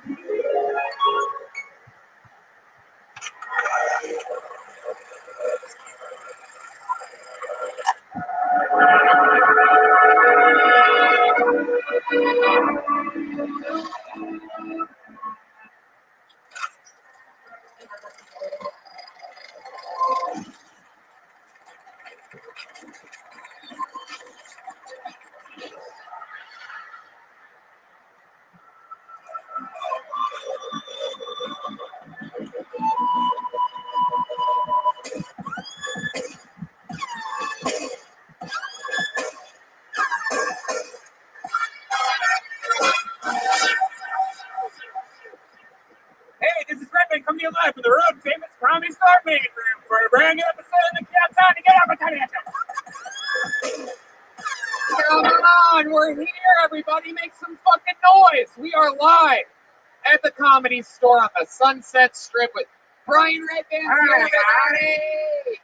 Hey, this is Rabbi coming to you live from the road famous Comedy Store main room for a brand new episode of the Outside to Get Up and Come on, we're here, everybody. Make some fucking noise. We are live at the Comedy Store on the Sunset Strip with Brian Redband. Everybody.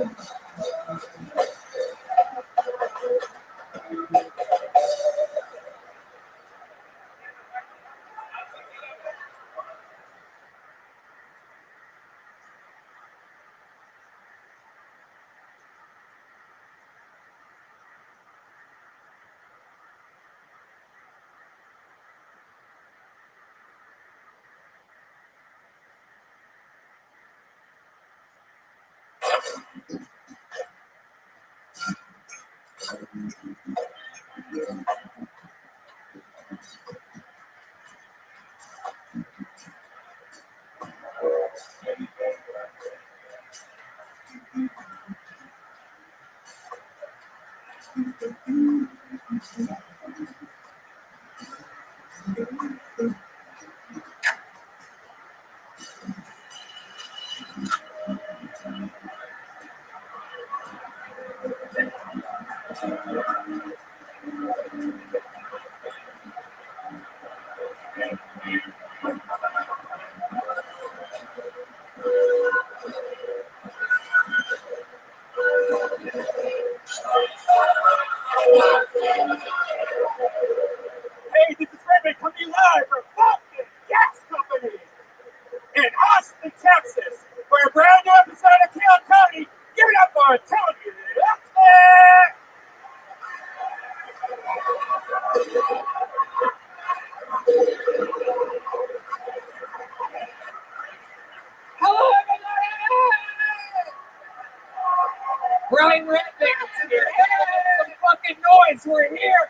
Hey, this is Rabbi coming live from Boston Gas Company in Austin, Texas, for a brand new episode of Kill Tony. Give it up for Tony. That's it. Hello, everybody. Brian Redban's here. Hey, some fucking noise. We're here.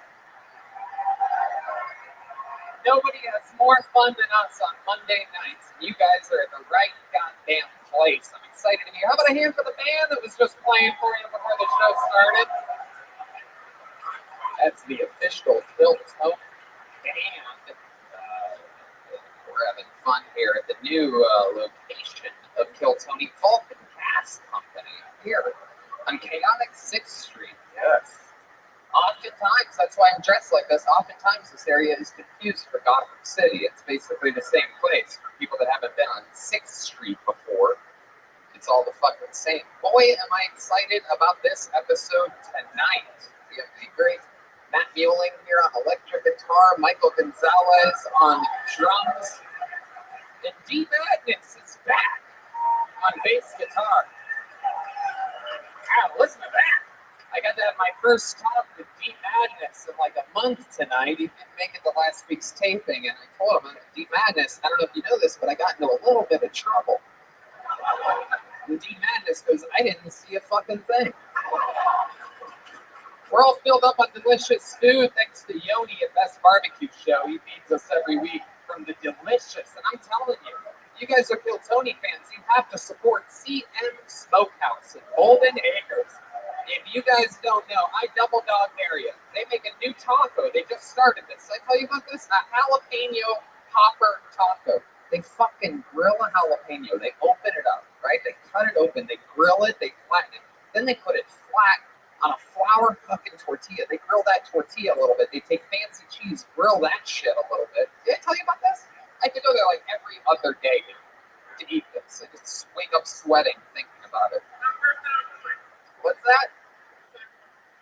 Nobody has more fun than us on Monday nights. You guys are at the right goddamn place. I'm excited to be here. How about a hand for the band that was just playing for you before the show started? That's the official Kill Tony band. We're having fun here at the new location of Kill Tony Vulcan Gas Company here on Chaotic 6th Street. Yes. Oftentimes, that's why I'm dressed like this. Oftentimes, this area is confused for Gotham City. It's basically the same place. For people that haven't been on 6th Street before, it's all the fucking same. Boy, am I excited about this episode tonight. We have the great Matt Mueling here on electric guitar, Michael Gonzalez on drums, and D Madness is back on bass guitar. Wow, listen to that. I got to have my first talk with D Madness in like a month tonight. He didn't make it to last week's taping, and I told him, D Madness, I don't know if you know this, but I got into a little bit of trouble. And D Madness goes, I didn't see a fucking thing. We're all filled up on delicious food thanks to Yoni at Best Barbecue Show. He feeds us every week from the delicious. And I'm telling you, you guys are Kill Tony fans. You have to support CM Smokehouse in Golden Acres. If you guys don't know, I double dog dare you. They make a new taco. They just started this. Did I tell you about this? A jalapeno popper taco. They fucking grill a jalapeno. They open it up, right? They cut it open. They grill it. They flatten it. Then they put it flat on a flour fucking tortilla. They grill that tortilla a little bit. They take fancy cheese, grill that shit a little bit. Did I tell you about this? I could go there like every other day to eat this. I just wake up sweating thinking about it. What's that?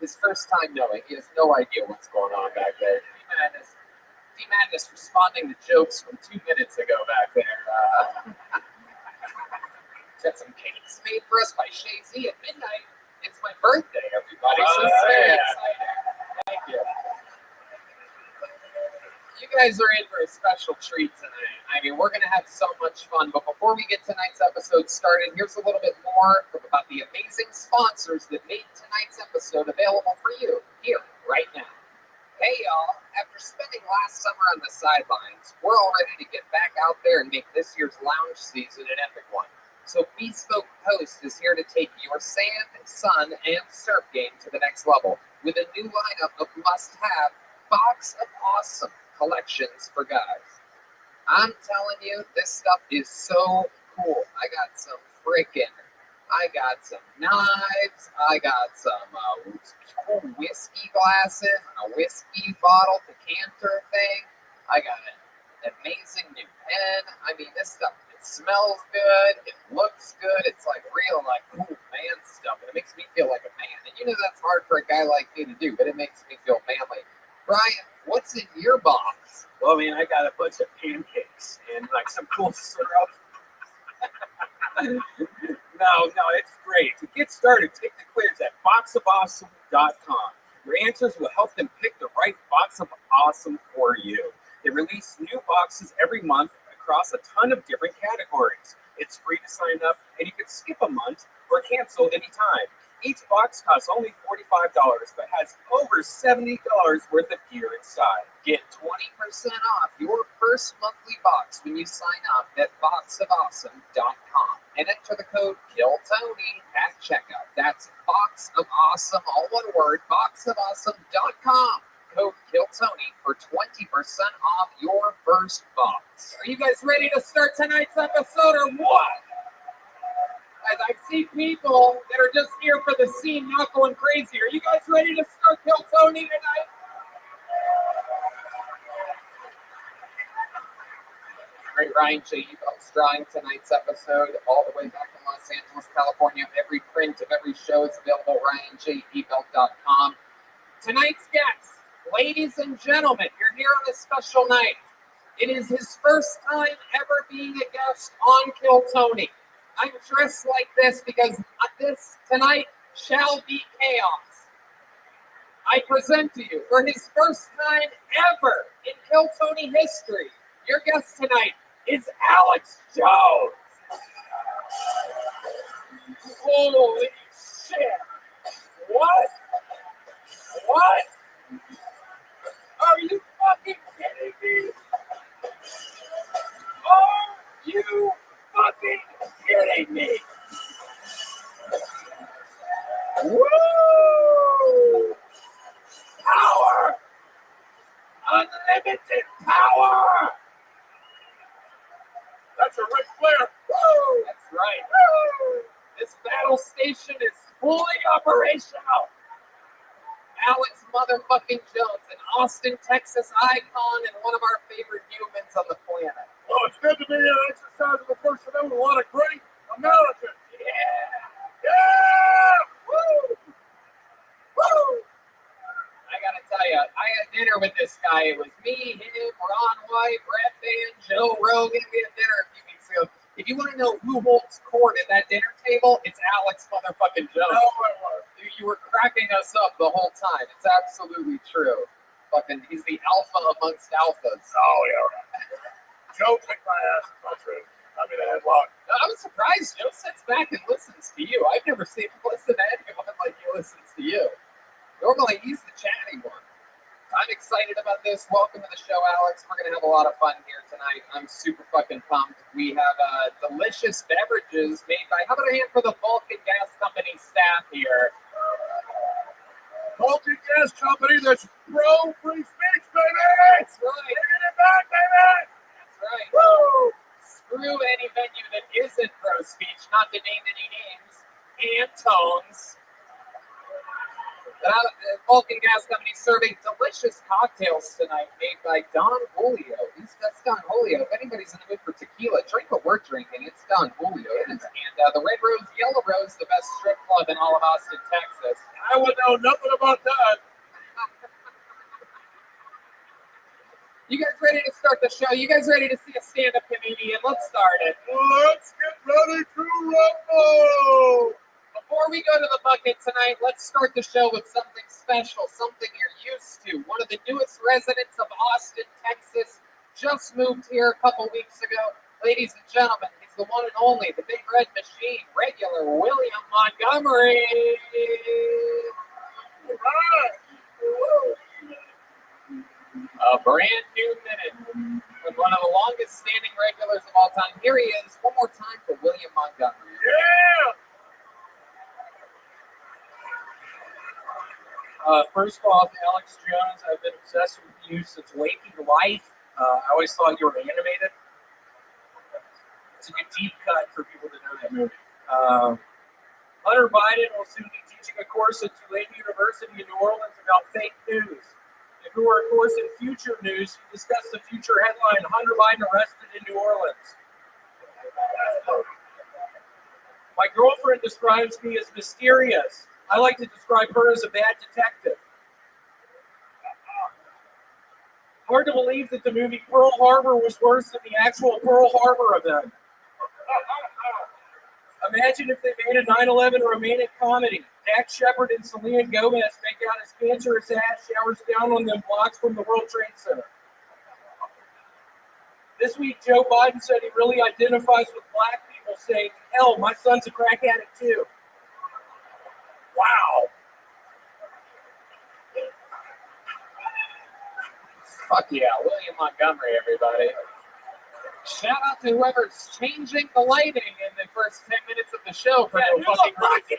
His first time knowing. He has no idea what's going on back there. D Madness responding to jokes from 2 minutes ago back there. Got some cakes made for us by Shay Z at midnight. It's my birthday, everybody. So it's very exciting. Thank you. You guys are in for a special treat tonight. I mean, we're going to have so much fun. But before we get tonight's episode started, here's a little bit more about the amazing sponsors that made tonight's episode available for you here, right now. Hey, y'all. After spending last summer on the sidelines, we're all ready to get back out there and make this year's lounge season an epic one. So Bespoke Post is here to take your sand, sun, and surf game to the next level with a new lineup of must-have Box of Awesome collections for guys. I'm telling you, this stuff is so cool. I got some knives, I got some cool whiskey glasses, and a whiskey bottle decanter thing. I got an amazing new pen. I mean, this stuff is smells good. It looks good. It's like real, like cool man stuff. And it makes me feel like a man. And you know that's hard for a guy like me to do, but it makes me feel manly. Brian, what's in your box? Well, man, I got a bunch of pancakes and like some cool syrup. No, it's great. To get started, take the quiz at boxofawesome.com. Your answers will help them pick the right box of awesome for you. They release new boxes every month across a ton of different categories. It's free to sign up, and you can skip a month or cancel anytime. Each box costs only $45, but has over $70 worth of gear inside. Get 20% off your first monthly box when you sign up at boxofawesome.com and enter the code KILLTONY at checkout. That's Box of Awesome, all one word, boxofawesome.com. Code KILLTONY for 20% off your first box. Are you guys ready to start tonight's episode or what? As I see people that are just here for the scene not going crazy. Are you guys ready to start Kill Tony tonight? Great Ryan J. Ebelt's drawing tonight's episode all the way back in Los Angeles, California. Every print of every show is available at RyanJEbelt.com. Tonight's guest, ladies and gentlemen, you're here on a special night. It is his first time ever being a guest on Kill Tony. I'm dressed like this because this tonight shall be chaos. I present to you, for his first time ever in Kill Tony history, your guest tonight is Alex Jones. Holy shit. What? Are you fucking kidding me? Are you fucking kidding me? Woo! Power! Unlimited power! That's a Ric Flair. Woo! That's right. Woo! This battle station is fully operational. Alex motherfucking Jones, an Austin, Texas icon and one of our favorite humans on the planet. Well, it's good to be an exercise of the first of them with a lot of great Americans. Yeah! Woo! Woo! I gotta tell you, I had dinner with this guy. It was me, him, Ron White, Brett Van, Joe Rogan. We had dinner a few weeks ago. If you want to know who holds court at that dinner table, it's Alex motherfucking Jones. Oh, it was. You were cracking us up the whole time. It's absolutely true. Fucking, he's the alpha amongst alphas. Oh, yeah. Joe kicked my ass. It's not true. I mean, I had luck. I was surprised Joe sits back and listens to you. I've never seen him listen to anyone like he listens to you. Normally, he's the chatty one. I'm excited about this. Welcome to the show, Alex. We're going to have a lot of fun here tonight. I'm super fucking pumped. We have delicious beverages made by, how about a hand for the Vulcan Gas Company staff here? Vulcan Gas Company, that's pro free speech, baby! That's right. Bringing it back, baby! That's right. Woo! Screw any venue that isn't pro speech, not to name any names, and tones. The Vulcan Gas Company serving delicious cocktails tonight made by Don Julio. That's Don Julio. If anybody's in the mood for tequila, drink what we're drinking. It's Don Julio. It is. And the Red Rose, Yellow Rose, the best strip club in all of Austin, Texas. I would know nothing about that. You guys ready to start the show? You guys ready to see a stand-up comedian? Let's start it. Let's get ready to rumble! Before we go to the bucket tonight, let's start the show with something special, something you're used to. One of the newest residents of Austin, Texas, just moved here a couple weeks ago. Ladies and gentlemen, he's the one and only, the Big Red Machine, regular William Montgomery. All right. A brand new minute with one of the longest standing regulars of all time. Here he is, one more time for William Montgomery. Yeah! First off, Alex Jones, I've been obsessed with you since Waking Life. I always thought you were animated. It's a good deep cut for people to know that movie. Hunter Biden will soon be teaching a course at Tulane University in New Orleans about fake news. If you were a course in future news, you discuss the future headline, Hunter Biden arrested in New Orleans. My girlfriend describes me as mysterious. I like to describe her as a bad detective. Hard to believe that the movie Pearl Harbor was worse than the actual Pearl Harbor event. Imagine if they made a 9/11 romantic comedy. Dak Shepard and Selena Gomez make out as cancerous ash showers down on them blocks from the World Trade Center. This week, Joe Biden said he really identifies with black people, saying, hell, my son's a crack addict too. Wow. Fuck yeah, William Montgomery, everybody. Shout out to whoever's changing the lighting in the first 10 minutes of the show for no fucking reason.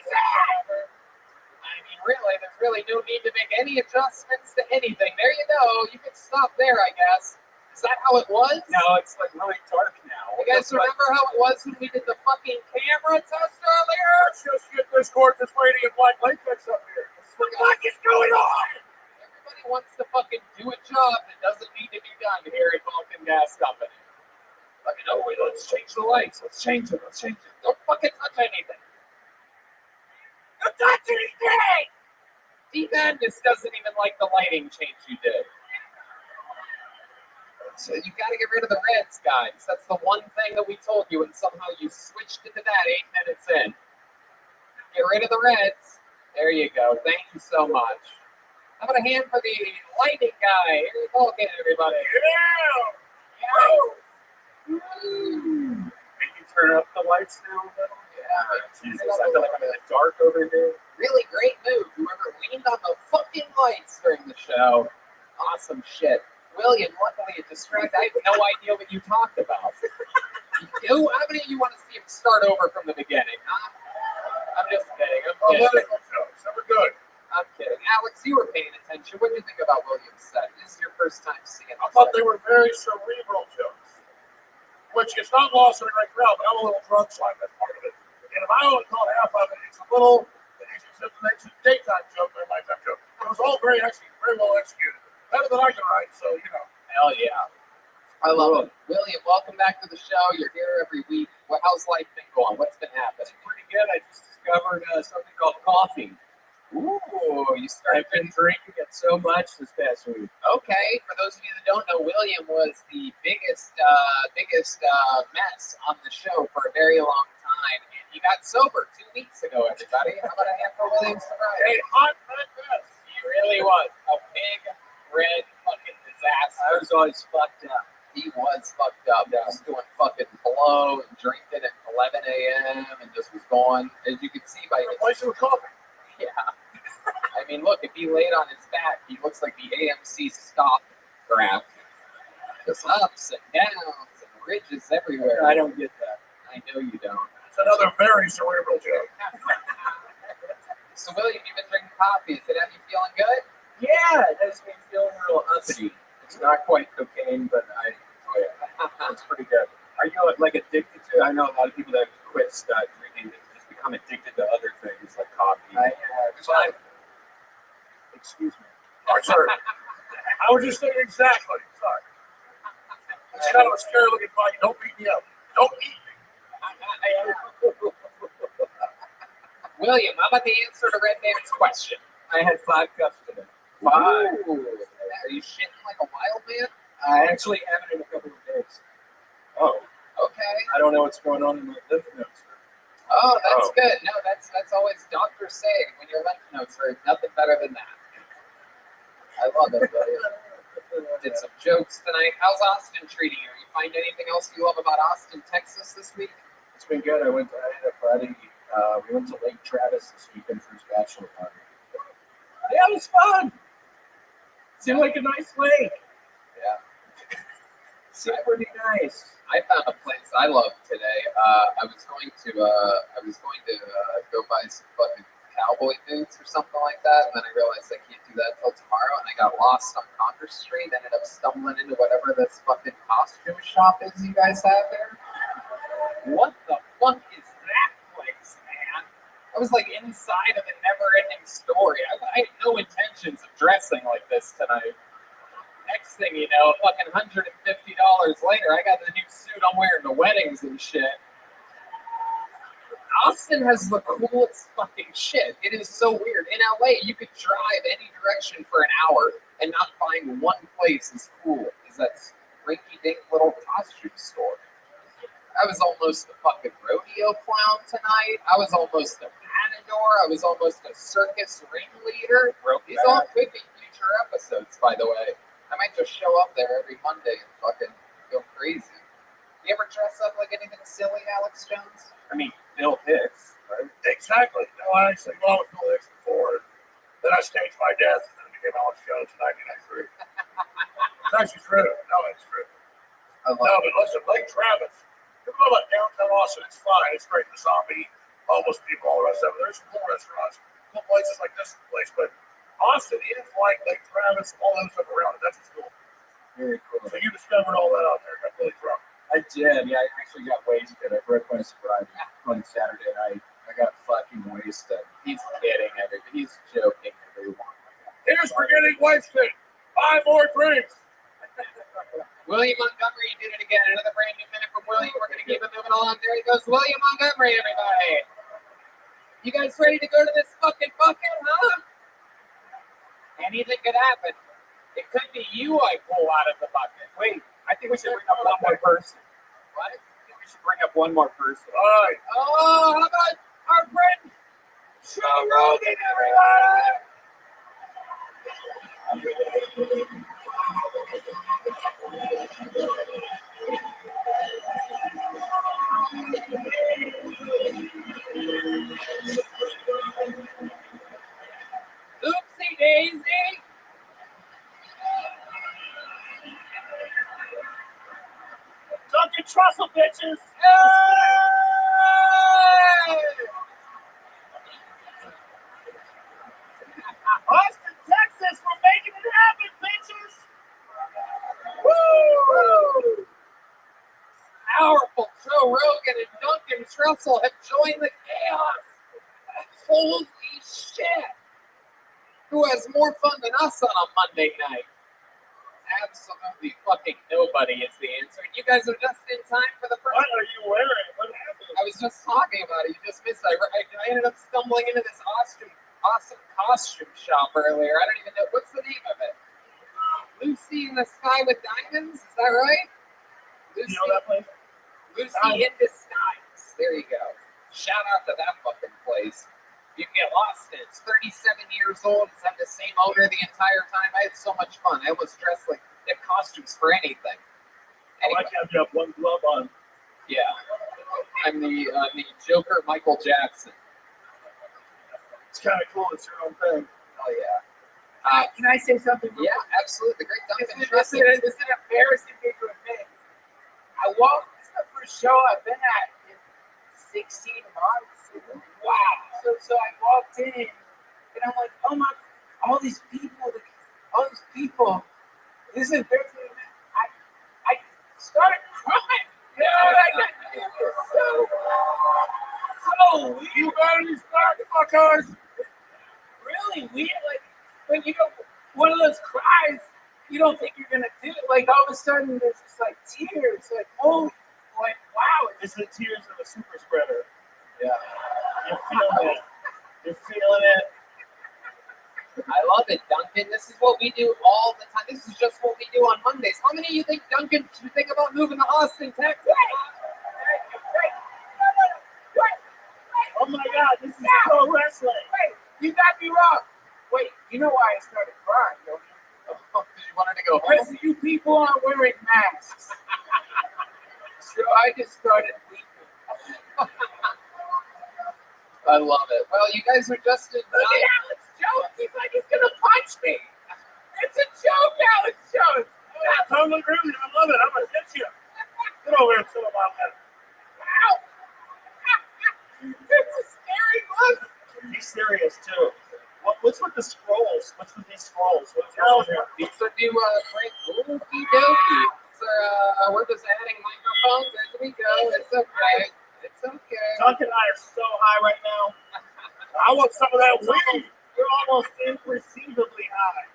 I mean, really, there's really no need to make any adjustments to anything. There you go. You can stop there, I guess. Is that how it was? No, it's like really dark now. You guys remember how it was when we did the fucking camera test earlier? Let's just get this gorgeous lady in black latex up here. What the fuck is going on? Everybody wants to fucking do a job that doesn't need to be done here at Vulcan Gas Company. Fucking, oh, wait, let's change the lights. Let's change it. Let's change it. Don't fucking touch anything. Don't touch anything! Deep Madness doesn't even like the lighting change you did. So you got to get rid of the reds, guys. That's the one thing that we told you, and somehow you switched it to that 8 minutes in. Get rid of the reds. There you go. Thank you so much. How about a hand for the lighting guy? Here you go again, everybody. Yeah! Can you turn up the lights now a little? Yeah. Jesus, I feel like I'm in the dark over here. Really great move. Whoever leaned on the fucking lights during the show. Awesome shit. William, luckily it distracted. I have no idea what you talked about. How many of you want to see him start over from the beginning, huh? I'm just kidding. I'm kidding. Political jokes. That were good. I'm kidding. Alex, you were paying attention. What did you think about William's set? This is your first time seeing it. I thought they were very cerebral jokes, which is not lost in the right crowd, but I'm a little drunk, so that's part of it. And if I only caught half of it, it's a little, it's a daytime joke or a nighttime joke. It was all very well executed. Better than I can write, so, you know. Hell yeah. I love it. William, welcome back to the show. You're here every week. How's life been going? What's been happening? It's pretty good. I just discovered something called coffee. Ooh, you started. I've been drinking it so much this past week. Okay, for those of you that don't know, William was the biggest mess on the show for a very long time, and he got sober 2 weeks ago. Everybody, how about a hand for William's sobriety? Hey, hot mess. He really was a big red fucking disaster. I was always fucked up. He was fucked up. He was doing fucking blow and drinking at 11 a.m. and just was going, as you can see by his. Replace it with coffee. Yeah. I mean, look, if he laid on his back, he looks like the AMC stock graph. Just ups and downs and ridges everywhere. I don't get that. I know you don't. It's another very cerebral joke. So, William, you've been drinking coffee. Does it have you feeling good? Yeah, it has me feeling real uppity. It's not quite cocaine, but I enjoy it. It's pretty good. Are you like addicted to it? I know a lot of people that quit drinking that just become addicted to other things like coffee. Excuse me. Oh, sorry. I was just saying exactly. Sorry. It's kind of a scary looking body. Don't beat me up. Don't eat me. William, how about the answer to Red David's question? I had 5 cups today. 5. Ooh, are you shitting like a wild man? I actually haven't in a couple of days. Oh. Okay. I don't know what's going on in my lymph nodes. Oh, that's good. No, that's always doctors saying when your lymph nodes hurt, nothing better than that. I love it, buddy. Did some jokes tonight. How's Austin treating you? You find anything else you love about Austin, Texas this week? It's been good. I had a buddy. We went to Lake Travis this weekend for his bachelor party. Yeah, it was fun. Seemed like a nice lake. Yeah. Seemed pretty nice. I found a place I love today. I was going to go buy some fucking cowboy boots or something like that, and then I realized I can't do that until tomorrow, and I got lost on Congress Street. Ended up stumbling into whatever this fucking costume shop is you guys have there. What the fuck is that place, man? I was like inside of a never-ending story. I had no intentions of dressing like this tonight. Next thing you know, fucking $150 later, I got the new suit I'm wearing to weddings and shit. Austin has the coolest fucking shit. It is so weird. In LA, you could drive any direction for an hour and not find one place as cool as that rinky-dink little costume store. I was almost a fucking rodeo clown tonight. I was almost a matador. I was almost a circus ringleader. These all could be future episodes, by the way. I might just show up there every Monday and fucking go crazy. You ever dress up like anything silly, Alex Jones? I mean, Bill Hicks, right? Exactly. No, I actually well, I was Bill Hicks before. Then I staged my death and then became Alex Jones in 1993. It's actually true. No, it's true. No, but listen, Lake Travis. People know about downtown Austin. It's fine. It's great. The zombie, homeless people, all the rest of it. There's some cool restaurants, cool places like this place. But Austin is like Lake Travis, all that stuff around it. That's what's cool. Very cool. So you discovered all that out there. Got really drunk. I did. Yeah, I actually got wasted. I broke my sobriety on Saturday night. I got fucking wasted. He's kidding everyone. He's joking everyone. Here's for getting wasted. 5 more drinks. William Montgomery did it again. Another brand new minute from William. We're going to keep it moving along. There he goes. William Montgomery, everybody. You guys ready to go to this fucking bucket, huh? Anything could happen. It could be you I pull out of the bucket. Wait, I think we should bring up one more person. What? I think we should bring up one more person. All right. Oh, how about our friend Joe Rogan, everybody? Oopsie daisy. Dunkin' Trussell, bitches. Hey! Austin, Texas, we're making it happen, bitches. Woo! Powerful Joe Rogan and Duncan Trussell have joined the chaos. Holy shit! Who has more fun than us on a Monday night? Absolutely fucking nobody is the answer. You guys are just in time for the first. What are you wearing? What happened? I was just talking about it. You just missed it. I ended up stumbling into this awesome costume shop earlier. I don't even know what's the name of it. Lucy in the Sky with Diamonds. Is that right? Lucy, You know that place? Lucy in Disguise. There you go. Shout out to that fucking place. You can get lost in it. It's 37 years old. It's had the same owner the entire time. I had so much fun. I almost dressed like they have costumes for anything. I like how you have one glove on. Yeah. I'm the Joker Michael Jackson. It's kind of cool. It's your own thing. Oh, yeah. Can I say something? Yeah, absolutely. The great Duncan This Trussell. is an embarrassing thing to admit. This is the first show I've been at in 16 months. Wow. So I walked in and I'm like, oh my, all these people. This is embarrassing. I started crying. You know what I got? So weird. You better be smart, fuckers. Really weird. Like, when you go, one of those cries you don't think you're gonna do. Like all of a sudden there's just like tears. Like, oh, like wow. It's the tears of a super spreader. Yeah. You're feeling it. You're feeling it. I love it, Duncan. This is what we do all the time. This is just what we do on Mondays. How many of you think Duncan should think about moving to Austin, Texas? Wait. Oh my God, this is pro wrestling. Wait, you got me wrong. Wait, you know why I started crying, don't you? Oh, you wanted to go Because home? you people aren't wearing masks. So I just started weeping. I love it. Well, you guys are just in Look time. at Alex Jones. He's like he's gonna punch me. It's a joke, Alex Jones. I totally agree with you. I love it. I'm gonna hit you. Get over here and sit about that. Wow. It's a scary look. He's serious too. What's with the scrolls? What's with these scrolls? What's Oh, going on here? it's a new break. Okie dokie. So, we're just adding microphones as we go. It's okay. It's okay. Duncan and I are so high right now. I want some of that weed. You're almost imperceivably high.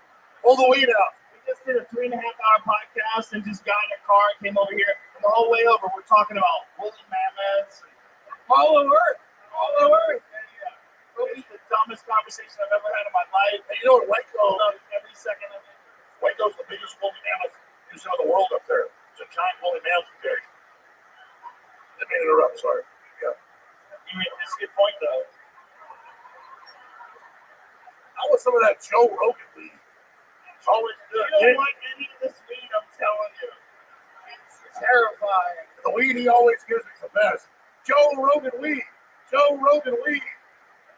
Pull the weed out. We just did a 3.5-hour podcast and just got in a car and came over here. And the whole way over, we're talking about woolly mammoths and all over Earth. All over Earth. It's the dumbest conversation I've ever had in my life. And you know what, Waco, every second of it. Waco's the biggest woolly mammoth museum in the world up there. It's a giant woolly mammoth there. Let me interrupt, sorry. Yeah. It's a good point, though. I want some of that Joe Rogan weed. It's always good. You don't want any of this weed, I'm telling you. It's terrifying. The weed he always gives me is the best. Joe Rogan weed. Joe Rogan weed.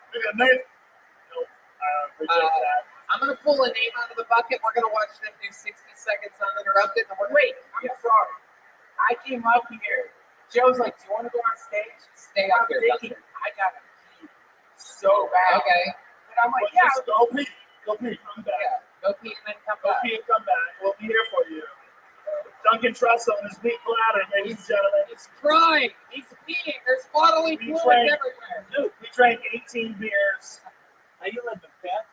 Look at Nate. I'm going to pull a name out of the bucket. We're going to watch them do 60 seconds uninterrupted. Wait, I'm sorry. I came up here. Joe's like, do you want to go on stage? Stay up here. Thinking, I got to pee so bad. Okay. And I'm like, yeah. Go pee. Go pee. Come back. Yeah. Go pee and then come Go back. pee and come back. We'll be here for you. Duncan Truss on his big bladder, ladies and gentlemen. He's crying. He's peeing. There's bodily fluids everywhere. Dude, we drank 18 beers. How you living, Pat?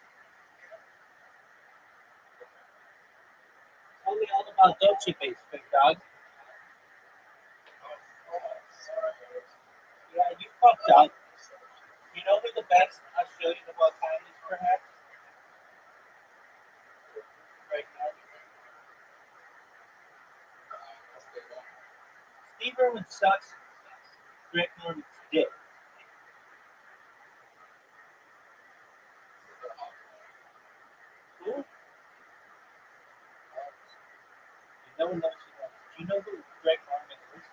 Tell me all about Dolce Base, big dog. Yeah, you fucked up. You know who the best Australian of all time is, perhaps? Right now. Steve Irwin sucks. Greg Norman's dick. Who? No one knows who that is. Do you know who Greg Norman is?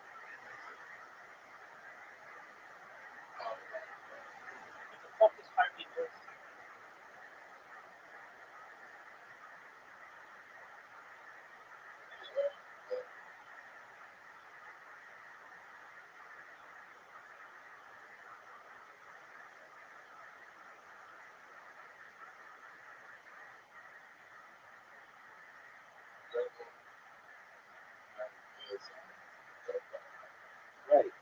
Who the fuck is Harvey Norman? Right.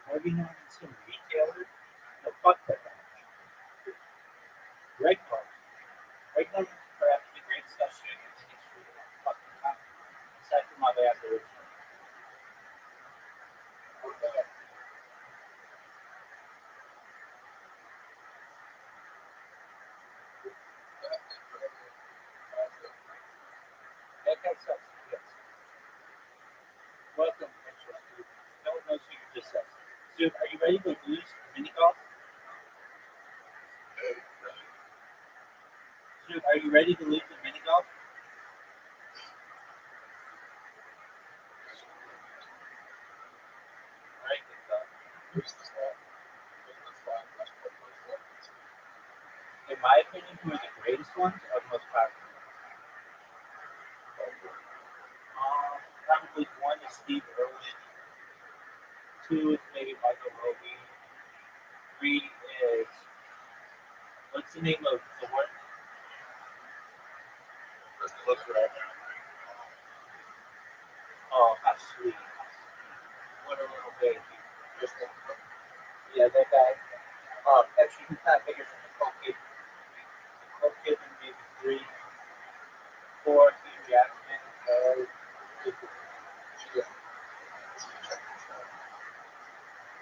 Harvey Norman's some retailer? No, fuck that guy. Greg Norman. Greg Norman's perhaps the greatest Australian in the history of fucking time. Aside from my bad original. That guy sucks. Yes. Welcome, Princess Dude. No one knows who you just said. Dude, are you ready to lose mini golf? Dude, are you ready to lose the mini golf? Alright, good dog. In my opinion, who are the greatest ones are the most popular. Probably one is Steve Irwin. Two is maybe Michael Roby. Three is, what's the name of the one? Oh, how sweet. What a little baby. Yeah, that guy. Actually, he's not bigger than Nicole Kidman. Nicole Kidman, maybe 3. 4, Hugh Jackman.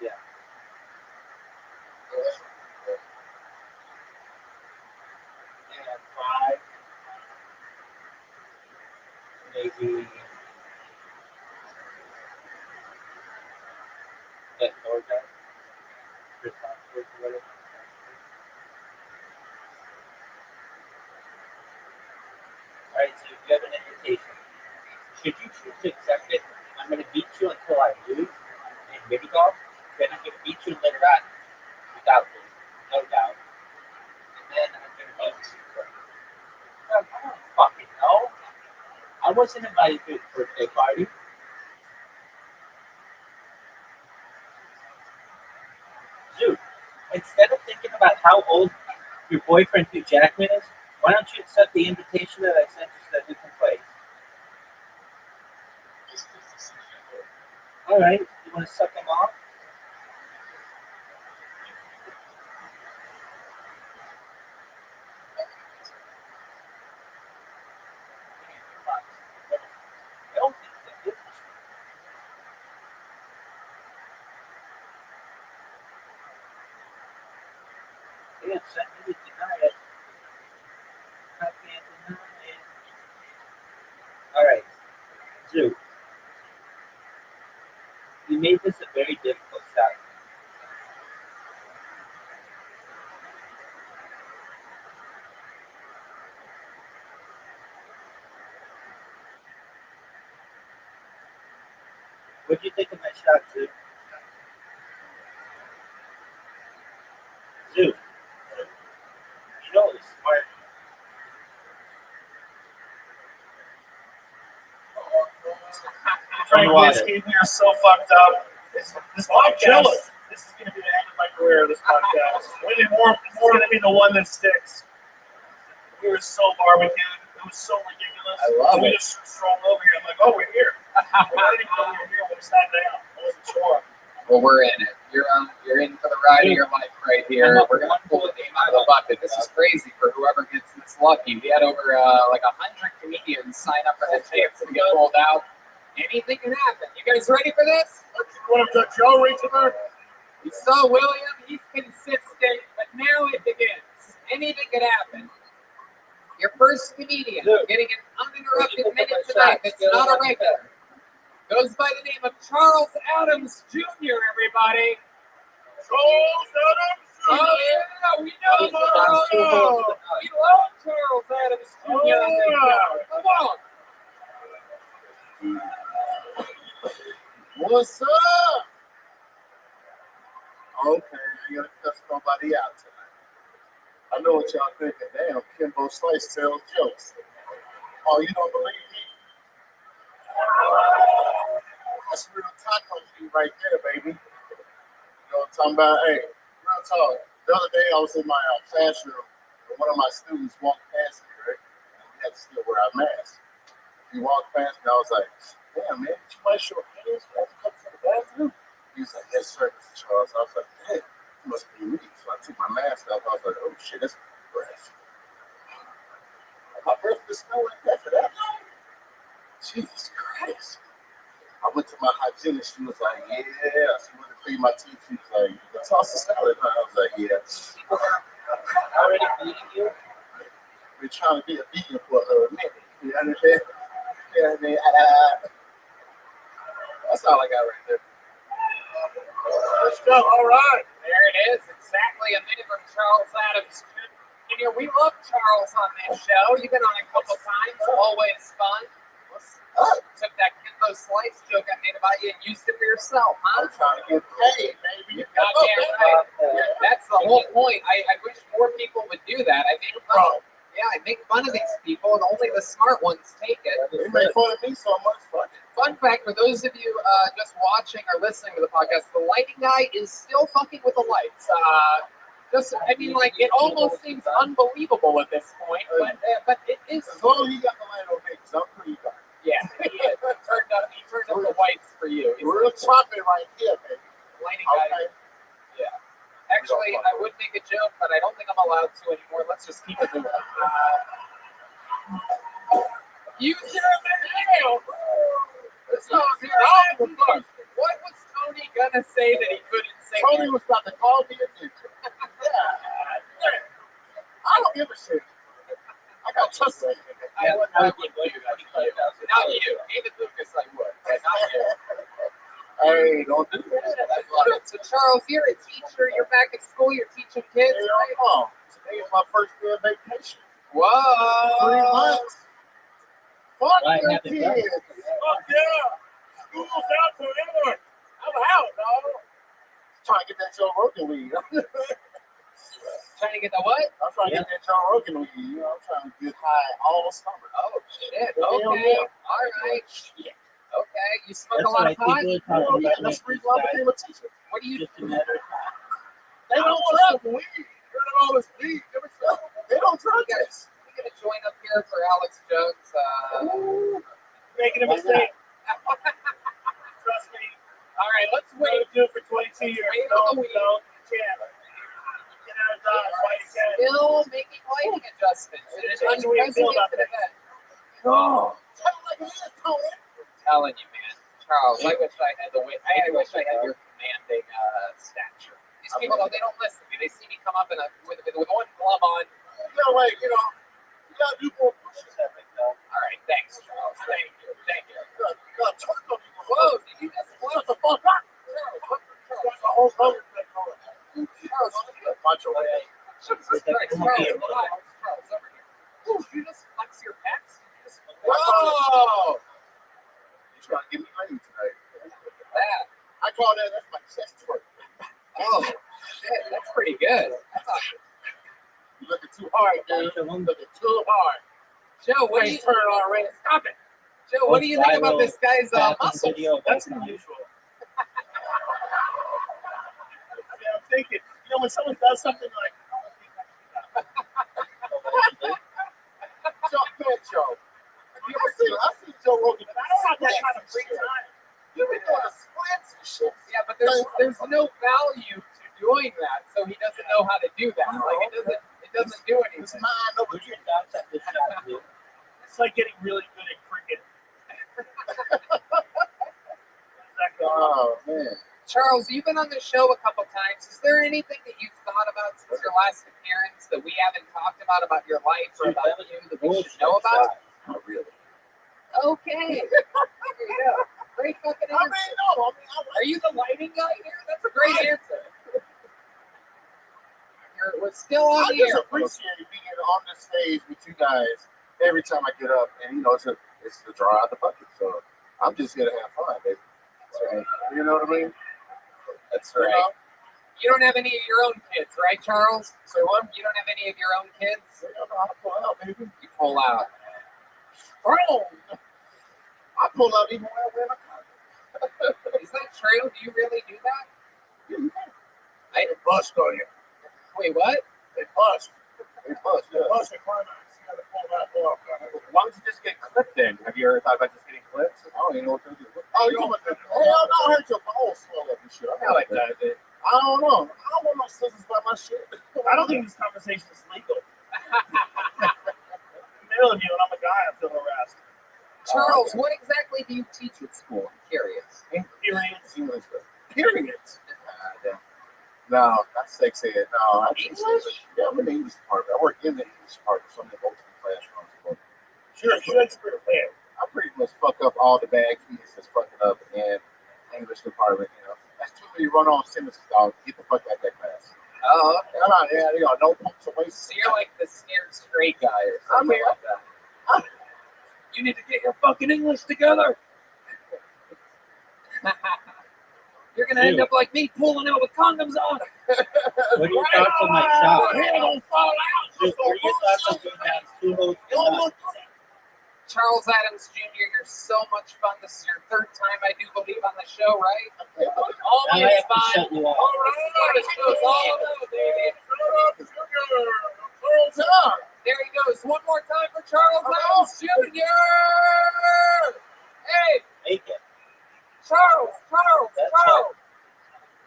Yeah. And 5, maybe that Thor guy. Chris Hemsworth or whatever. Alright, so you have an invitation. Should you choose to accept it, I'm going to beat you until I lose in mini golf. Then I'm going to beat you later on without losing, no doubt. And then I'm going to beat you. I don't fucking know. I wasn't invited to his birthday party. Dude, instead of thinking about how old your boyfriend Hugh Jackman is, why don't you accept the invitation that I sent you so that we can play? All right, you want to suck him off? can't deny it. I can't deny it. All right, Zoo. You made this a very difficult start. What do you think of my shot, Zoo? Zoo. You know it's smart. Frank Whiskey, we are so fucked up. This podcast, jealous. this is going to be the end of my career, this podcast. We need more going to be the one that sticks. We were so barbecued. It was so ridiculous. I love we it. just strolled over here. I'm like, oh, we're here. I didn't even know we were here when we sat down. I wasn't sure. Well, we're in it. You're in for the ride of your life right here. We're gonna pull the name out of the bucket. This is crazy for whoever gets this lucky. We had over like 100 comedians sign up for the chance to get pulled out. Anything can happen. You guys ready for this? Want to Joe Reacher? You saw William. He's consistent, but now it begins. Anything could happen. Your first comedian getting an uninterrupted minute tonight. That's not a regular. Goes by the name of Charles Adams Jr., everybody. Charles Adams Jr. Oh, yeah, we know Charles. We love Charles Adams Jr. on this show. Come on. What's up? Okay, I gotta cuss nobody out tonight. I know what y'all thinking. Damn, Kimbo Slice tells jokes. Oh, you don't believe me? That's real taco heat right there, baby. You know what I'm talking about? Hey, real talk. The other day I was in my classroom and one of my students walked past me, right? And we had to still wear our masks. He walked past me, I was like, damn, man, did you wash your hands when you come to the bathroom? He was like, yes, sir, Mr. Charles. I was like, hey, it must be me. So I took my mask off. I was like, oh, shit, that's my breath. My breath was smell like that for that long? Jesus Christ. I went to my hygienist. She was like, yeah. She wanted to clean my teeth. She was like, let's toss the salad. I was like, yeah. Already beating you? We're trying to be a vegan for a minute. You understand? Yeah, man. That's all I got right there. Let's go. All right. There it is. Exactly a minute from Charles Adams Jr. We love Charles on this show. You've been on a couple times. Always fun. Took that Kimbo Slice joke I made about you and used it for yourself, huh? I'm trying to get paid, baby. Goddamn right. That's the whole point. I wish more people would do that. I make fun. Yeah, I make fun of these people, and only the smart ones take it. They make fun of me so much. Fuck it. Fun fact for those of you just watching or listening to the podcast, the lighting guy is still fucking with the lights. It almost seems unbelievable at this point, but it is. As long as he got the light on me, because I'm pretty dark. Yeah, he turned up the whites for you. He's We're chopping right here, baby. lighting guy. Yeah. Actually, I would make a joke, but I don't think I'm allowed to anymore. Let's just keep it moving. You hear that? What was Tony gonna say that he couldn't say? Tony was about to call me a teacher. I don't give a shit. I got trust in him. I wouldn't do that. Not you. David Lucas, I would. But not you. Hey, don't do that. So, Charles, you're a teacher. You're back at school. You're teaching kids. Hell no. Today is my first day of vacation. Whoa. 3 months. Fuck Right, your happy birthday. kids. Fuck yeah. School's out forever. I'm out, dog. Trying to get that Joe Rogan weed. Trying to get the what? I'm trying to get that Joe Rogan weed. You know, I'm trying to get high all summer. Oh, shit. Hell Okay. yeah. All right. Shit. Okay. You smoke That's a lot why of pot? people Hell talk yeah, about that's the this reason why I became a teacher. What do you just a matter of time. They don't drug weed. Heard of all this weed. They don't drug this. We're going to join up here for Alex Jones. Making a mistake. Trust me. All right, let's We're wait. going to do it for 22 years. wait on the weed. Don't. Get out of Dodge while you can. Still making lighting adjustments. It is unprecedented event. Oh, tell them like it is, Tony. I'm telling you, man. Charles, I wish I had the weight. I wish I had your commanding stature. These people, though, they don't listen to me. They see me come up with one glove on. Yeah, like, you gotta do more pushes at me, though. All right, thanks, Charles. Thank you. You gotta twerk on me. Whoa, did you just What the fuck? That's a whole other thing going on. Charles, Macho man. Jesus Christ, Charles, over here. Ooh, you just flex your pecs? Whoa! You trying to get me lame tonight? That. I call that's my chest twerk. Oh, shit, that's pretty good. That's awesome. You looking too hard, dude. You looking too hard. Joe, what do you turn already? Stop it. Joe, what do you think about this guy's muscles? That's unusual. I'm thinking, when someone does something like, Joe. I see Joe Rogan. I don't have that kind of free time. You've been doing splits and shit. Yeah, but there's no value to doing that, so he doesn't know how to do that. Like it doesn't do anything. It's mind over Put your doubts at this shot, dude. It's like getting really good at cricket. Oh man. Charles, you've been on the show a couple times. Is there anything that you've thought about since your last appearance that we haven't talked about your life or about you that we should know about? Not really. Okay. There you go. Great fucking answer. Are you the lighting guy here? That's a great answer. We're still on I the just air. appreciate being on the stage with you guys every time I get up, and it's to draw out the bucket. So I'm just here to have fun, baby. That's right. You know what I mean? That's right. You don't have any of your own kids, right, Charles? Say what? You don't have any of your own kids? I don't know how to pull out, baby. You pull out. Bro, I pull out even when I wear my condom. Is that true? Do you really do that? They bust on you. Wait, what? They bust. They bust, They yeah. bust the climax. You gotta pull that off. Why don't you just get clipped in? Have you ever thought about just getting clipped? I don't even know what to do. Oh, you know what? Hell no, I heard your balls swell up and shit. I like that. I don't know. I don't want my sisters by my shit. I don't think this conversation is legal. In the middle of you, and I'm a guy, I feel harassed. Charles, what exactly do you teach at school? I'm curious. Periods. Periods. No, not sex ed. No, I teach English? Yeah, I'm in the English department. I work in the English department, so I'm in multiple classrooms. But Sure, Shakespeare fan. I pretty much fuck up all the bad kids that's fucking up in English department. That's too many run-on sentences, dog. Get the fuck out of that class. Oh, okay. Come on, yeah, they are no pumps away. So you're like the scared straight guy or I'm something here. like that. You need to get your fucking English together. You're gonna end up like me pulling out with condoms on. What are your thoughts on my shot? Hair don't fall out. Dude, what are your thoughts on going down 2 holes to none? Charles Adams Jr., you're so much fun. This is your third time, I do believe, on the show, right? Now I Always have to fun. shut you off. All right, the show's all about, baby. There he goes. One more time for Charles Adams Jr. Hey, Make it. Charles. That's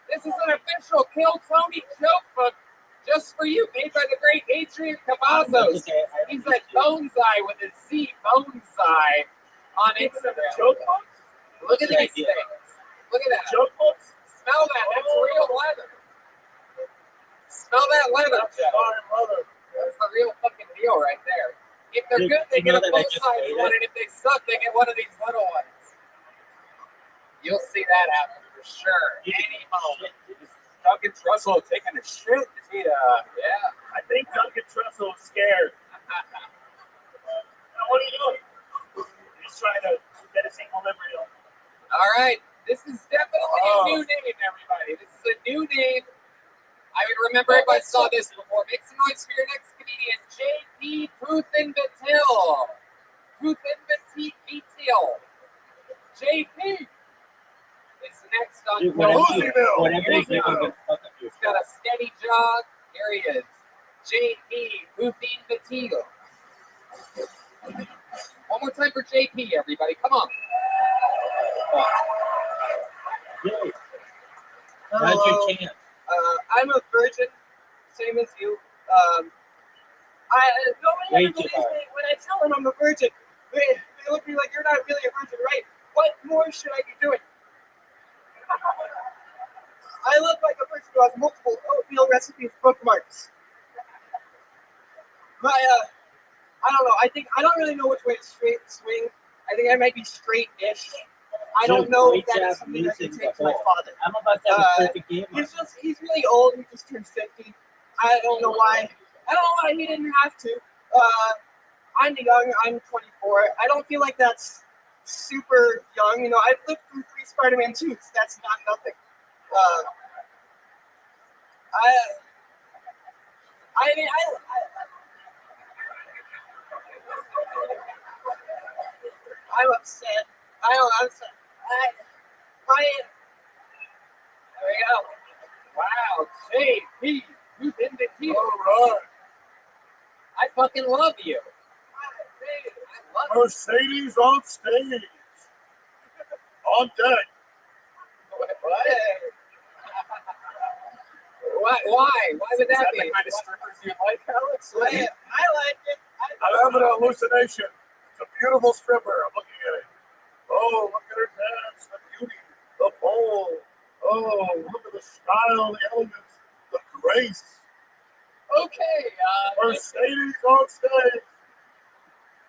This is an official Kill Tony joke book just for you, made by the great Adrian Cavazos. Okay, He's like Boneseye with a Z, Boneseye on Instagram. Joke books? Look at Good these idea. things. Look at that. Joke books? Smell that. That's real leather. Smell that leather. That's fine, mother. That's the real fucking deal right there. If they're Dude, good, they you get know a that I full just size made one, it? and if they suck, they get one of these little ones. You'll see that happen for sure. Any moment. Duncan Trussell taking a shit. Is he, Yeah. I think Duncan Trussell is scared. Now, what are you doing? He's trying to get his equilibrium. All right. This is definitely a new name, everybody. This is a new name. I would remember if I saw this before. Make some noise for your next comedian, J.P. Puthenbatil. J.P. is next on Dude, Kill whatever Tony. you do, I'm gonna fuck up your He's got a steady jog. There he is. J.P. Puthenbatil. One more time for J.P., everybody. Come on. Yay. Now's your chance. I'm a virgin, same as you. Nobody ever Way too believes hard. me when I tell them I'm a virgin. They look at me like you're not really a virgin, right? What more should I be doing? I look like a person who has multiple oatmeal recipes bookmarks. I don't know. I don't really know which way to swing. I think I might be straight-ish. I don't know if that is something I can take to my father. I'm about to have a perfect game. He's really old. He just turned 50. I don't know why. I don't know why he didn't have to. I'm young. I'm 24. I don't feel like that's super young. You know, I've lived through 3 Spider-Man 2s. That's not nothing. I'm upset. I'm upset. There we go. Wow, JP, who's in the team? All right. I fucking love you. I love you. Mercedes on stage. On deck. Why? Why would that the be? kind of strippers you like, Alex? I like it. I'm having an hallucination. It's a beautiful stripper. I'm looking at it. Oh, look at her dance, the beauty, the pole. Oh, look at the style, the elegance, the grace. Okay, Mercedes on stage.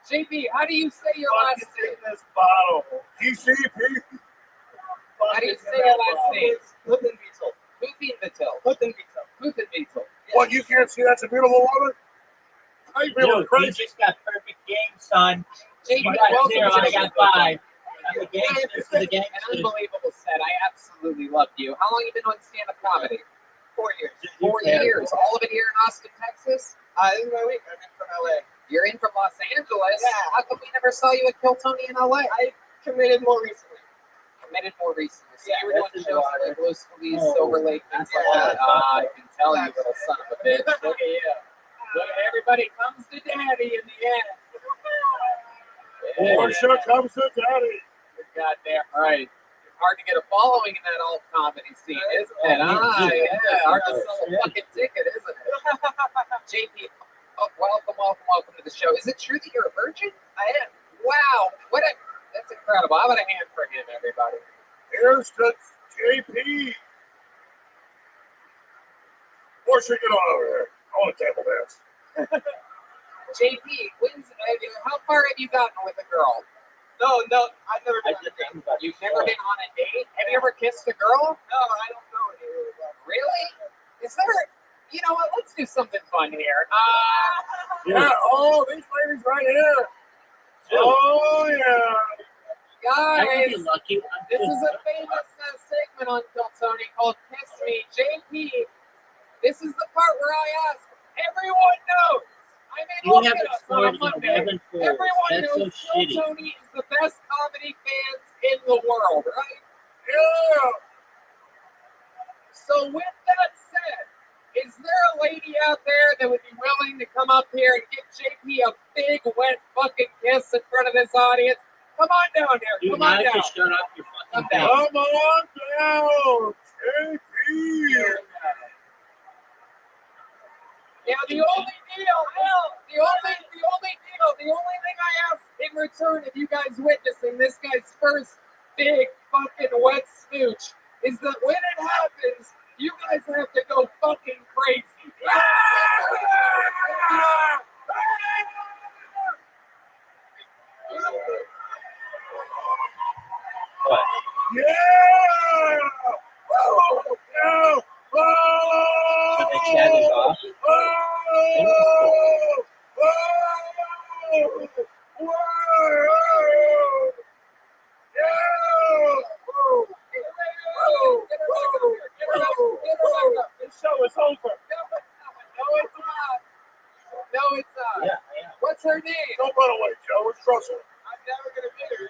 JP, how do you say your last name? This bottle. ECP. How do you say your last name? Huttenbeetle. Huttenbeetle. What, you can't see that's a beautiful woman? I feel Dude, you crazy. just got perfect game, son. JP, You got welcome 0, to I the got show. 5. I'm the gangster. This is the An gangster. unbelievable set. I absolutely loved you. How long have you been on stand-up comedy? 4 years. 4 years. All of it here in Austin, Texas? This is my week. I'm in from LA. You're in from Los Angeles? Yeah. How come we never saw you at Kill Tony in LA? I committed more recently. Committed more recently. So Yeah, you were doing that's shows in the like Blues Fleas, Oh, Silver Lake, things like yeah. that. I can tell you, little son of a bitch. Look at you. Look at everybody comes to daddy in the end. Yeah. Portia comes to daddy. You're goddamn right. Hard to get a following in that alt comedy scene, isn't it? Yeah. Hard to sell a fucking ticket, isn't it? JP, welcome to the show. Is it true that you're a virgin? I am. Wow, that's incredible. How about a hand for him, everybody? Here's to JP. Portia, get on over here. I want to table dance. JP, how far have you gotten with a girl? No, I've never I done did that. think about You've never been on a date? Have you ever kissed a girl? No, I don't know any really well. Really? Is there? You know what? Let's do something fun here. Yeah. Oh, these ladies right here. Oh, yeah. I would be Guys, lucky. this is a famous segment on Kill Tony called Kiss Me. JP, this is the part where I ask, everyone knows. I mean, You look have at us on a explored Monday. 11 polls. Everyone That's so knows Kill shitty. Tony is the best comedy fans in the world, right? Yeah. So with that said, is there a lady out there that would be willing to come up here and give JP a big wet fucking kiss in front of this audience? Come on down here. You Come on have down. to shut up your Come fucking down. mouth. Come on down, JP. Now the only thing I ask in return of you guys witnessing this guy's first big fucking wet smooch is that when it happens, you guys have to go fucking crazy. What? Yeah. Oh, yeah. Oh. So they chatted off. This show is over. No, it's not. Yeah, I am. What's her name? Don't run away, Joe. It's Russell. I'm never gonna meet her.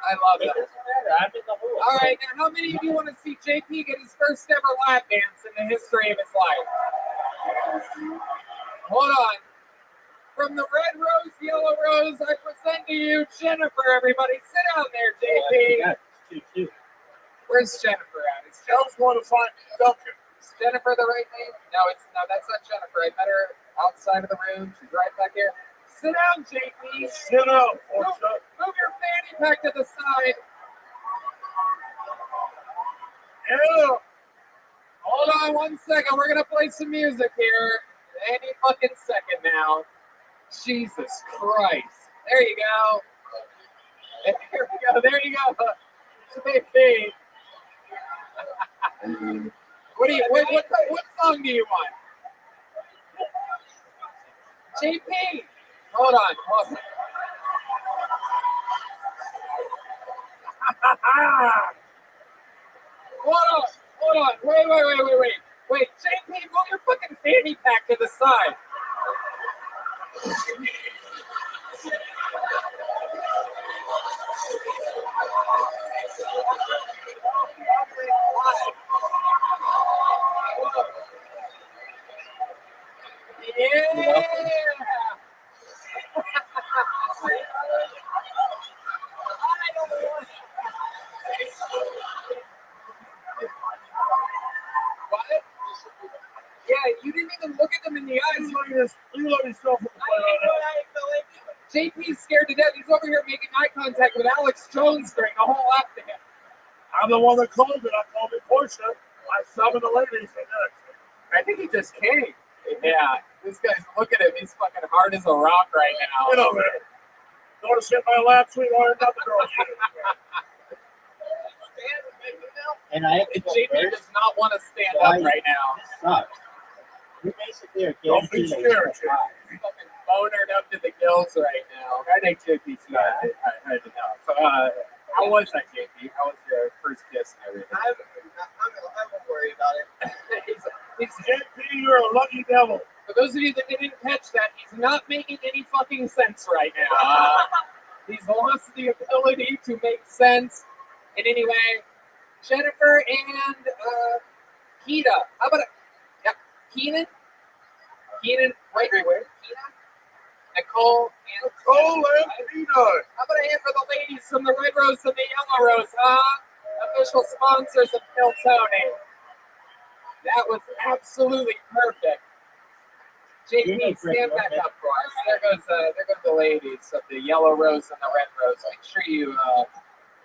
I love It that. doesn't matter. I'm in the hole. All right, now how many of you want to see JP get his first ever lap dance in the history of his life? Hold on. From the red rose, yellow rose, I present to you Jennifer, everybody. Sit down there, JP. Yeah, it's 2-2. Where's Jennifer at? Is Joe's going to find Duncan. Jennifer the right name? No, that's not Jennifer. I met her outside of the room. She's right back here. Sit down, JP. Sit down, Portia. Move your fanny pack to the side. Yeah. Hold on 1 second. We're gonna play some music here. Any fucking second now. Jesus Christ. There you go. There we go. There you go. JP. What song do you want? JP. Hold on. Hold on. Wait, JP, move your fucking fanny pack to the side. Yeah. What? Yeah, you didn't even look at them in the eyes. You let yourself play on JP's scared to death. He's over here making eye contact with Alex Jones during the whole act to him. I'm the one that called it. I called it Portia. I summoned the ladies. I think he just came. Yeah, this guy's, look at him. He's fucking hard as a rock right Get now. over there. You want to sit in my lap, sweetheart? Not the girl. And I have to go JP first. does not want to stand up right now. This sucks. You basically are Don't be guaranteed scared, to get He's fucking bonered up to the gills right now. I think JP's not. I don't know. How was that, JP? How was your first kiss and everything? I won't worry about it. he's, JP, you're a lucky devil. for those of you that didn't catch that, he's not making any fucking sense right now. He's lost the ability to make sense in any way. Jennifer and Keita. How about yep, Keenan, right where? Keita, Nicole, and Cole and Peanut. How about a hand for the ladies from the Red Rose and the Yellow Rose, Official sponsors of Kill Tony. That was absolutely perfect. JP, stand back up for us. There goes the ladies of the Yellow Rose and the Red Rose. Make sure you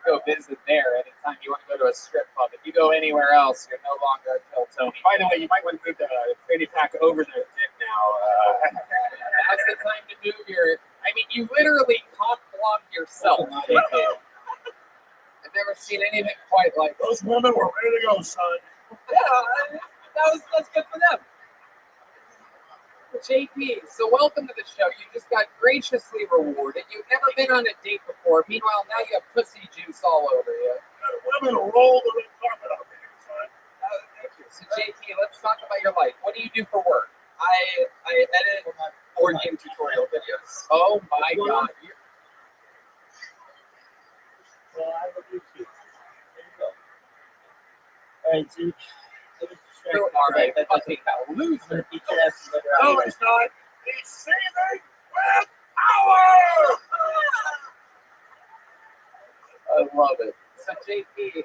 go visit there anytime you want to go to a strip club. If you go anywhere else, you're no longer a Kill Tony. By the way, you might want to move the fanny pack over the dick now. That's the time to move your. I mean, you literally cock blocked yourself. JP. I've never seen anything quite like Those women were ready to go, son. Yeah, that's good for them. JP, so welcome to the show. You just got graciously rewarded. You've never been on a date before. Meanwhile, now you have pussy juice all over you. Women roll the red carpet out there, son. Thank you. So JP, let's talk about your life. What do you do for work? I edit board game tutorial videos. Oh my God. Well, I will do too. There you go. All right, see. You are a fucking I'm loser. gonna beat your ass later No, on. it's not. He's seething with power. I love it. So JP,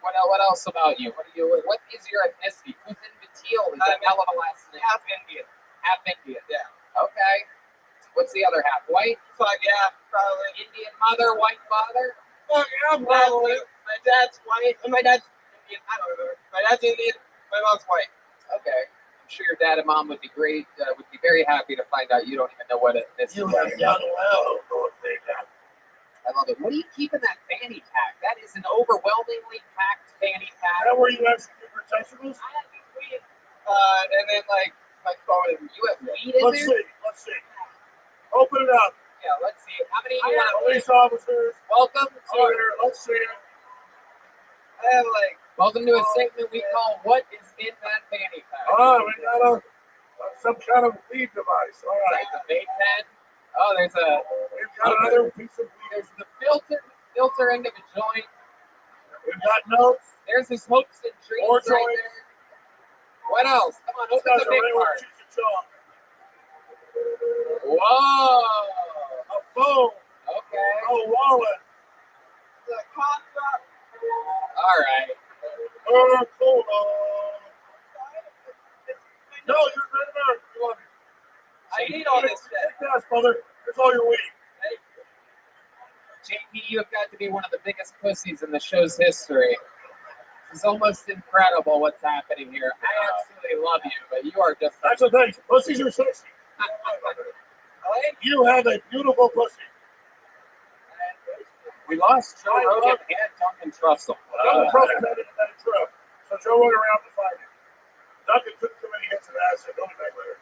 what else about you? What is your ethnicity? Kuthin Batil is a hell of a last name. Half Indian. Half Indian. Yeah. Okay. What's the other half? White? Fuck yeah, probably. Indian mother, white father? Fuck yeah, probably. My dad's white. My dad's Indian. I don't remember. My dad's Indian. My mom's white. Okay. I'm sure your dad and mom would be great. Would be very happy to find out you don't even know what ethnicity You is. have done well, Lord Vader. I love it. What are you keeping that fanny pack? That is an overwhelmingly packed fanny Is pack. that where you execute your testicles? And then like my phone. You have weed in Let's there? see. Let's see. Open it up. Yeah, let's see. How many do you want to Police officers. Welcome to Order. Let's see it. I have like welcome to a segment we call "What is in that fanny pack?" Oh, we got some kind of weed device. All right. There's a vape pen. Oh, there's a. We've got another piece of weed. There's the filter end of a joint. We've got notes. There's his hopes and dreams More right joints. there. What else? Come on, open That's the a big regular part. cheese and chalk. Whoa. A phone. Okay. A wallet. the contract. All right. Hold on. No, you're good enough. You want it. I need all this shit. Take that, mother. It's all your weed. JP, you have got to be one of the biggest pussies in the show's history. It's almost incredible what's happening here. I absolutely love you, but you are just. That's the thing. Pussies are sexy. You have a beautiful pussy. We lost Joe Rogan and Duncan Trussell. Duncan Trussell had a trip, so Joe went around to find him. Duncan took too many hits of acid. He'll be back later.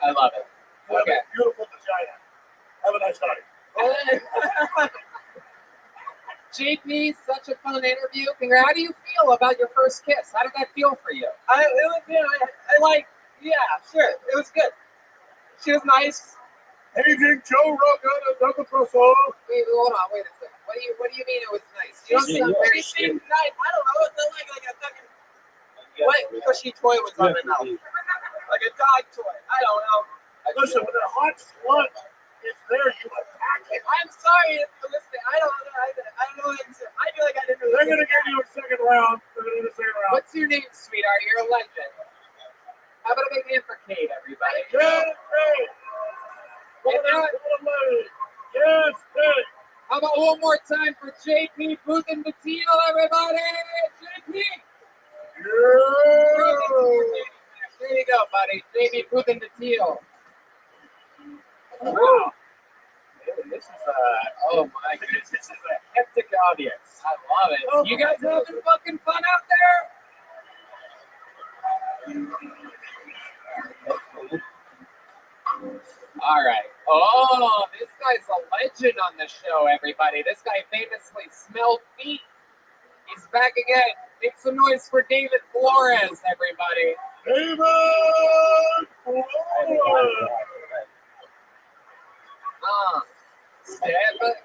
I love it. You have Okay. a beautiful vagina. Have a nice night. JP, such a fun interview. How do you feel about your first kiss? How did that feel for you? It was good. I like, yeah, sure. It was good. She was nice. Paging Joe Rogan and Duncan Trussell. Wait, hold on, wait a second. What do you mean it was nice? You don't sound very She seemed nice. I don't know. It felt like a fucking cushy toy was on her mouth. Like a dog toy. I don't know. Listen, when a hot slut is there, you attack it. I'm sorry for listening. I don't know. I don't know. I feel like I didn't really. They're going to give you a second round. They're going to do the second round. What's your name, sweetheart? You're a legend. How about a big hand for Kate, everybody? Yes, Kate. And now, Yes, Kate. how about one more time for JP Putin Mateo, everybody? JP! Yeah. There you go, buddy. JP Putin Mateo. Wow. Man, this is oh my goodness, this is a hectic audience. I love it. You guys having fucking fun out there? All right. Oh, this guy's a legend on the show, everybody. This guy famously smelled feet. He's back again. Make some noise for David Flores, everybody. David Flores. Stand back.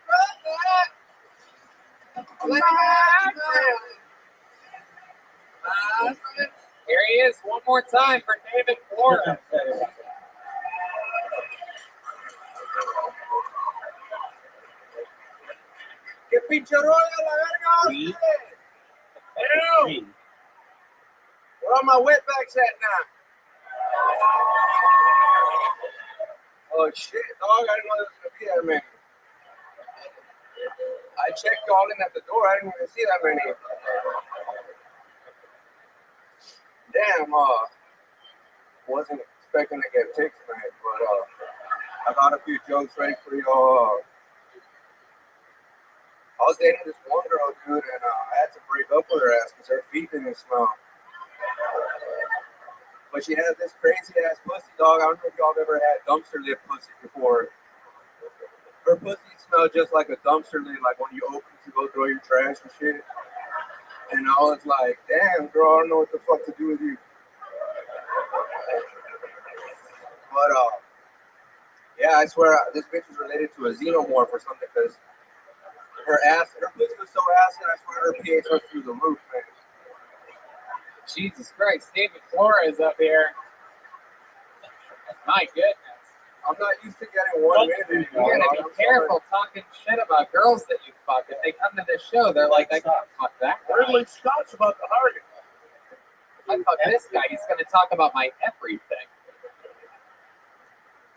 Here he is, one more time for David Flores. Que pinche rollo la verga, Ew. Where are my wetbacks at now? Oh shit, dog! I didn't know there was gonna be that many. I checked all in at the door. I didn't even see that many. Damn, wasn't expecting to get ticks, man. But I got a few jokes ready for y'all. I was dating this one girl, dude, and I had to break up with her ass because her feet didn't smell. But she had this crazy ass pussy, dog. I don't know if y'all have ever had dumpster lid pussy before. Her pussy smelled just like a dumpster lid, like when you open to go throw your trash and shit. And I was like, damn, girl, I don't know what the fuck to do with you. But, yeah, I swear, this bitch was related to a xenomorph or something, because her pussy was so acid, I swear her pH was through the roof, man. Jesus Christ, David Flores up here. My goodness. I'm not used to getting 1 minute. You gotta be careful talking shit about girls that you fuck. If they come to this show, they're like, I can't fuck that guy. Ridley Scott's about to hire you. If I fuck this guy, he's gonna talk about my everything.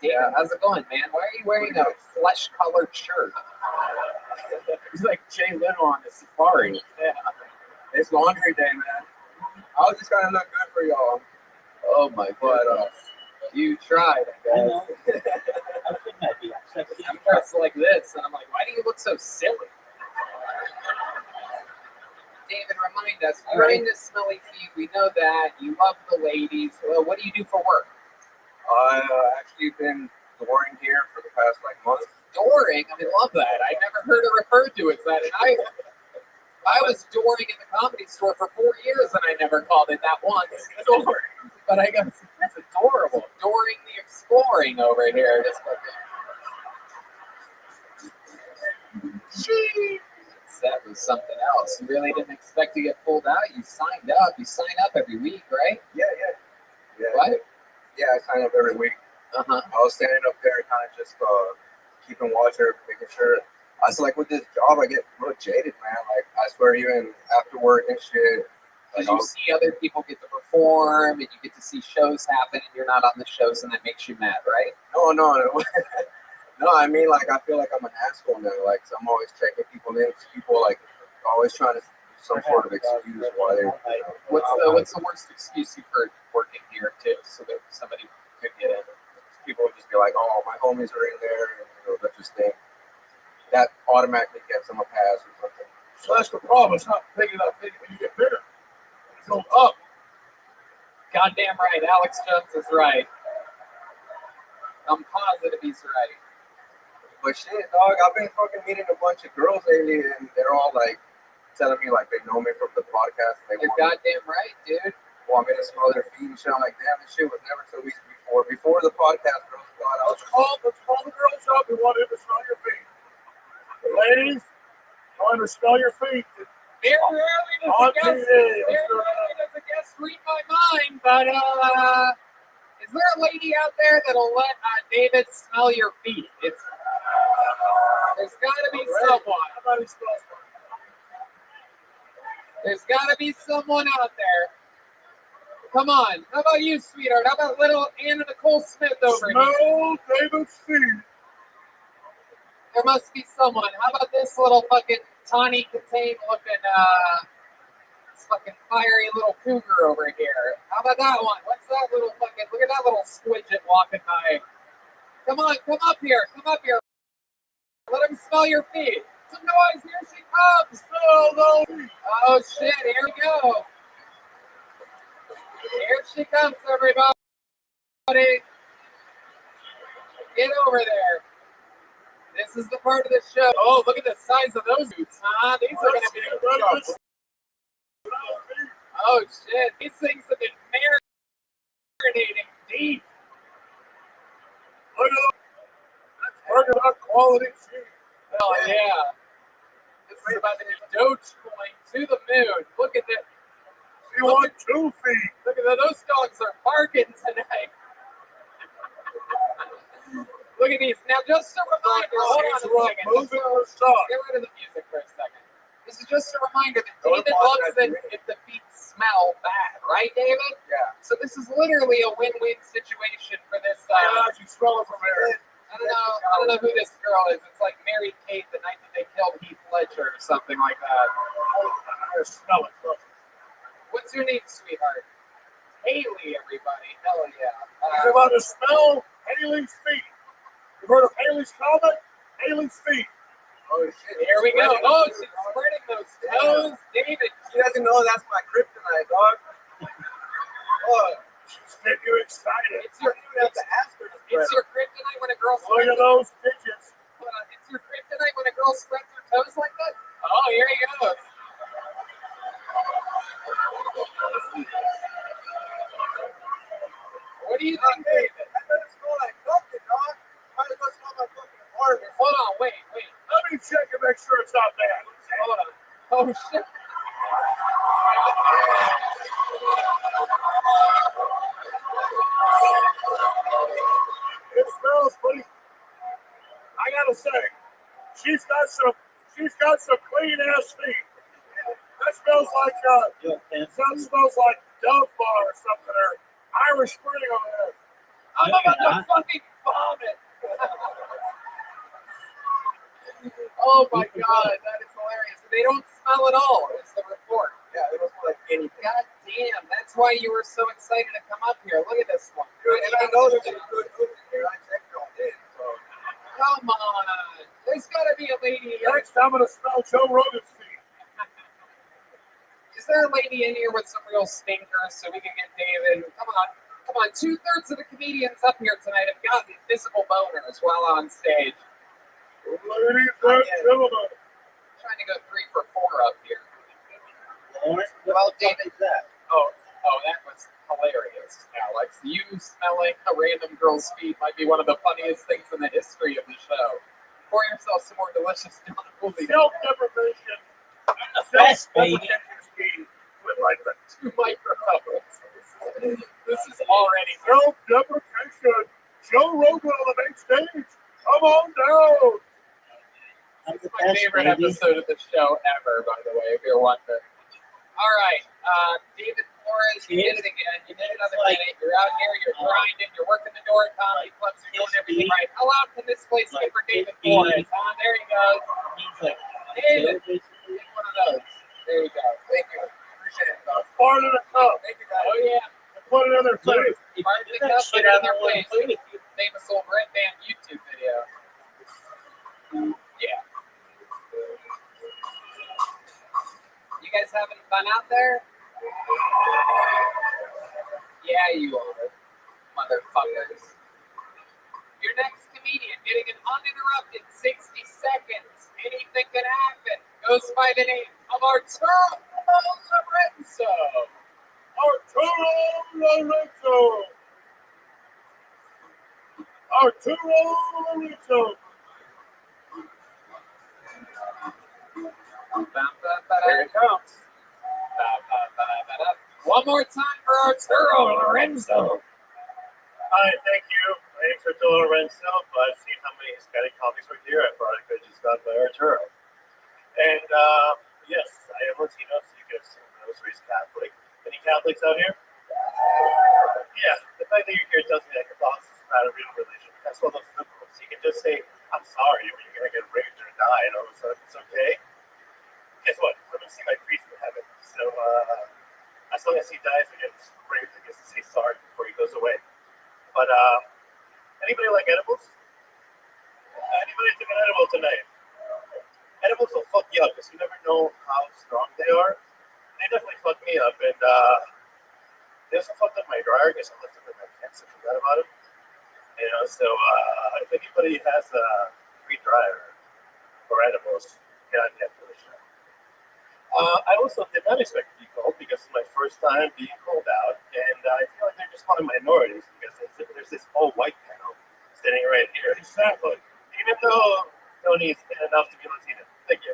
Yeah, how's it going, man? Why are you wearing a flesh-colored shirt? He's like Jay Leno on the safari. Yeah. It's laundry day, man. I was just trying to look good for y'all. Oh my god. You tried, I I guess. know. How shouldn't I be? I'm sexy. I'm dressed like this, and I'm like, why do you look so silly? David, remind us, you're into smelly feet. We know that. You love the ladies. Well, what do you do for work? I actually been touring here for the past month. Dooring? I mean, love that. I never heard it referred to as that. And I was dooring in the Comedy Store for 4 years, and I never called it that once. Dooring. But I guess that's adorable. Dooring the exploring over here. Just that was something else. You really didn't expect to get pulled out. You signed up. You sign up every week, right? Yeah. What? Yeah, I sign up every week. Uh-huh. I was standing up there kind of just keeping watch, making sure. I was like, with this job, I get real jaded, man. Like, I swear, even after work and shit. Because you see other people get to perform, and you get to see shows happen, and you're not on the shows, and that makes you mad, right? No. No, I mean, I feel like I'm an asshole now. So I'm always checking people in. People, always trying to do some sort of excuse why they. What's the worst excuse you've heard working here too, so that somebody could get in? People would just be like, "Oh, my homies are in there," and they'll just think that automatically gets them a pass or something. So that's the problem. It's not big enough when you get bigger. It goes up. Goddamn right, Alex Jones is right. I'm positive he's right. But shit, dog, I've been fucking meeting a bunch of girls lately, and they're all like telling me like they know me from the podcast. And they You're goddamn right, dude. want me to smell their feet and shit. I'm like, damn, this shit was never so easy before. Before the podcast, girls thought I was Let's call the girls up. We want them to smell your feet. Ladies, I want to smell your feet. Very rarely does a guest read my mind, but is there a lady out there that'll let David smell your feet? There's got to be someone. There's got to be someone out there. Come on. How about you, sweetheart? How about little Anna Nicole Smith over here? Smell David's feet. There must be someone. How about this little fucking Tawny Contain looking fucking fiery little cougar over here? How about that one? What's that little fucking, look at that little squidget walking by. Come on, come up here. Come up here. Let him smell your feet. Some noise. Here she comes. Oh shit, here we go. Here she comes, everybody. Get over there. This is the part of the show. Oh, look at the size of those boots, huh? These are going to be incredible. Oh, shit. These things have been marinating deep. Look at them. That's working on quality feet. Oh, yeah. This is about to be Dogecoin to the moon. Look at this. You want 2 feet. Look at that. Those dogs are barking tonight. Look at these. Now, just a reminder. Hold on a second. Get rid of the music for a second. This is just a reminder that David loves it if the feet smell bad. Right, David? Yeah. So this is literally a win-win situation for this. You smell it from here. I don't know who this girl is. It's like Mary Kate the night that they killed Heath Ledger or something like that. I smell it. What's your name, sweetheart? Haley, everybody. Hell yeah. You're about to smell Haley's feet. You've heard of Haley's Comet? Haley's feet. Oh shit! Here we go. Oh, she's spreading those toes, David. She doesn't know that's my kryptonite, dog. Oh, She's getting you excited. It's your kryptonite when a girl Look spreads at those digits. It's your kryptonite when a girl spreads her toes like that. Oh, here he goes. What do you think, David? I better smell like nothing, dog. Might as well smell my fucking apartment. Hold on, wait. Let me check and make sure it's not bad. Hold on. Oh shit. It smells pretty. I gotta say, she's got some clean ass feet. That smells like some smells like Dove Bar or something, or Irish Spring over there. I'm about to fucking vomit. Oh my god, that is hilarious. They don't smell at all, is the report. Yeah, they don't smell like anything. God damn, that's why you were so excited to come up here. Look at this one. Dude, and I know there's some good hooks in here. I checked it all in. So. Come on. There's got to be a lady here. Next, I'm gonna smell Joe Rogan's feet. Is there a lady in here with some real stinkers so we can get David? Come on. 2/3 of the comedians up here tonight have gotten physical boners while on stage. Ladies and gentlemen. I'm trying to go 3 for 4 up here. Well, David, that. Oh, that was hilarious, Alex. You smelling a random girl's feet might be one of the funniest things in the history of the show. Pour yourself some more delicious John Holy. Self-deprivation. Best, baby. With like the 2 microphones. This is already self-deprecation. Joe Rogan on the main stage. Come on down. This is my favorite episode of the show ever, by the way, if you're wondering. All right, David Flores, you did it again. You did another minute. You're out here, you're grinding, you're working the door at comedy clubs, you're doing everything right. How loud can this place get for David Flores? There he goes. David, get one of those. There you go. Thank you. Appreciate it. Fart in a cup. Thank you, guys. Oh yeah. And put it in their face. Fart in the That cup, shit put it in out their there face. with Famous old Red Band YouTube video. Yeah. You guys having fun out there? Yeah, you are, motherfuckers. Your next comedian getting an uninterrupted 60 seconds. Anything can happen. Goes by the name of Arturo Lorenzo. Arturo Lorenzo. Arturo Lorenzo. Here it comes. One more time for Arturo Lorenzo. Hi, thank you. My name's Arturo Lorenzo, but I've seen how many Hispanic comics were here. I probably could have just gone by Arturo. And yes, I am Latino, so you can assume I was raised Catholic. Any Catholics out here? Yeah, the fact that you're here tells me that Catholicism is not a real religion. That's what those liberals. You can just say, I'm sorry, when you're going to get raped or die, and all of a sudden it's okay. Guess what? I'm going to see my priest in heaven. So as long as he dies and gets raped, I guess to say sorry before he goes away. But anybody like edibles? Anybody took an edible tonight? Edibles will fuck you up because you never know how strong they are. They definitely fucked me up, and they also fucked up my dryer because I left them in my pants. I forgot about them. You know, so if anybody has a free dryer or edibles, get on that for the show. I also did not expect to be cold because it's my first time being called out, and I feel like they're just one of the minorities because there's this all-white panel sitting right here. Exactly. Even though Tony's enough to be Latino. Thank you.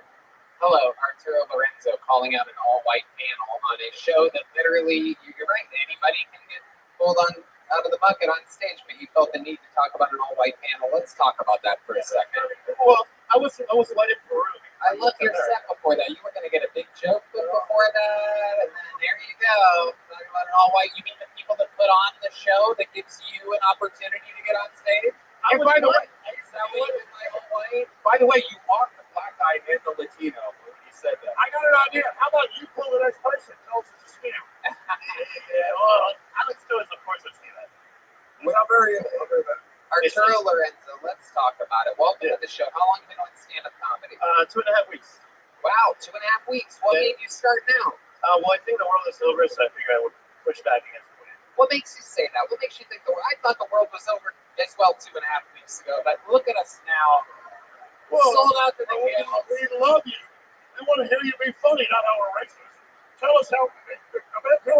Hello, Arturo Lorenzo calling out an all-white panel on a show that literally, you're right, anybody can get pulled on out of the bucket on stage, but you felt the need to talk about an all-white panel. Let's talk about that for a second. Well, I was white in Peru. I love your set before that. You were going to get a big joke before that, and then there you go. Talking about an all-white. You mean the people that put on the show that gives you an opportunity to get on stage? And by the way, By the way, you walked the black guy and the Latino when you said that. I got an idea. How about you pull the next person? Tell us it's a scam. yeah, well, Alex Jones, of course, I've seen that. Well, very good. Arturo Lorenzo, let's talk about it. Welcome to the show. How long have you been doing stand-up comedy? 2.5 weeks. Wow, 2.5 weeks. What made you start now? Well, I think the world is over, so I figured I would push back against the wave. What makes you say that? What makes you think the world? I thought the world was over as well 2.5 weeks ago, but look at us now. Sold out to the gills. We love you. We want to hear you be funny, not how we're racist. Tell us how bad you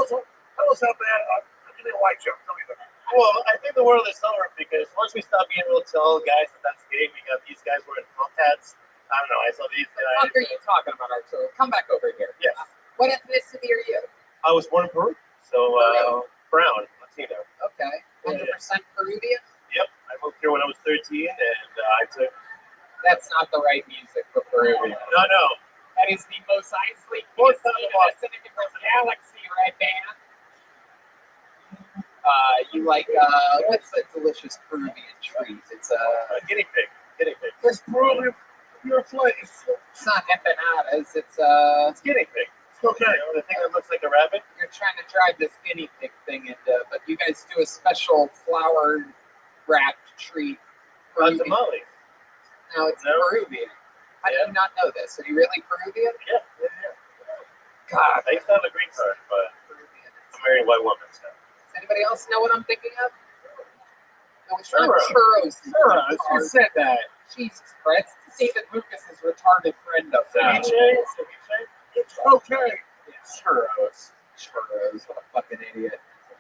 didn't like you. Tell me that. Well, I think the world is over because once we stop being able to tell guys that that's gay, we got these guys wearing felt hats. I don't know. I saw these guys. What are you talking about, Arturo? Come back over here. Yes. What ethnicity are you? I was born in Peru, so brown, Latino. Okay. 100% Peruvian? Yep. I moved here when I was 13, and I took. That's not the right music for Peruvian. No. That is the most isolated lesson in the galaxy, right, man? You like, what's the delicious Peruvian treat? It's Guinea pig. It's Peruvian. Your place. It's not empanadas, it's Guinea pig. It's okay. You know, the thing that looks like a rabbit. you're trying to drive this guinea pig thing into, but you guys do a special flour wrapped treat. Tamale. No, it's No. Peruvian. How do you not know this? Are you really Peruvian? Yeah. God, I used to have a green card, but Peruvian. I'm a married white woman, so. Does anybody else know what I'm thinking of? No, it's Churros. not churros. Churros. Who said that? Jesus Christ. David Lucas's retarded friend of that. It's okay. Churros. What a fucking idiot.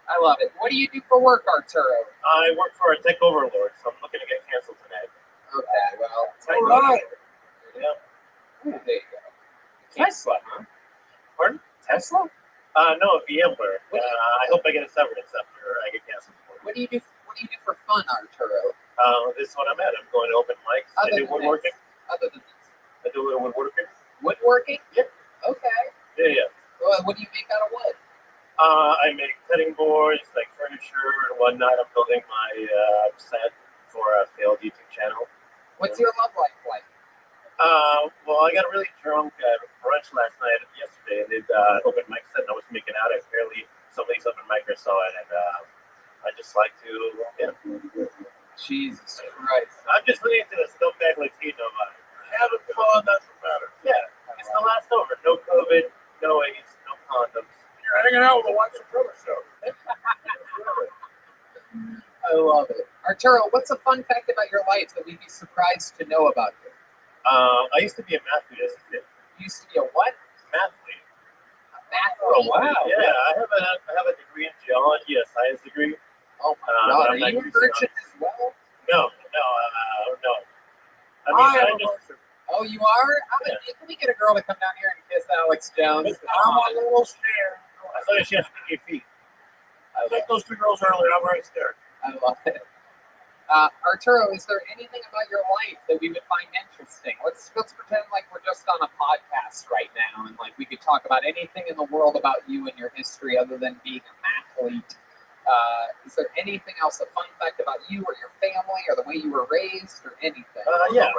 I love it. What do you do for work, Arturo? I work for a tech overlord, so I'm looking to get canceled tonight. Okay, well, All right. Yep. there you go. Tesla, huh? Pardon? Tesla? No, VMware. I hope I get a severance after I get canceled. What do you do? What do you do for fun, Arturo? This is what I'm at. I'm going to open mics. I do woodworking. Other than this. I do woodworking. Woodworking? Yep. Okay. Yeah. Well, what do you make out of wood? I make cutting boards, like furniture and whatnot. I'm building my set for a failed YouTube channel. What's your love life like? Well, I got really drunk at brunch yesterday, and did open mic set, and I was making out. Apparently, somebody's open micer saw it, and I just like to, Jesus Christ. I'm just leaning to the scumbag Latino vibe. Having fun, that's what matters. Yeah, it's the last over. No COVID, no AIDS, no condoms. You're hanging out with a white supremacist. I love it. Arturo, what's a fun fact about your life that we'd be surprised to know about you? I used to be a mathlete as a kid. You used to be a what? Mathlete. A mathlete? Oh, wow. Yeah, I have a degree in geology, a science degree. Oh my but God. I'm Are not you using virgin it. as well? No. I mean, Oh, you are? Can we get a girl to come down here and kiss Alex Jones? I'm on a little stare. I thought she has to be feet. I think those two girls earlier, I'm right there. I love it. Arturo, is there anything about your life that we would find interesting? Let's pretend like we're just on a podcast right now, and like we could talk about anything in the world about you and your history other than being a mathlete. Is there anything else, a fun fact about you or your family or the way you were raised or anything? Yeah.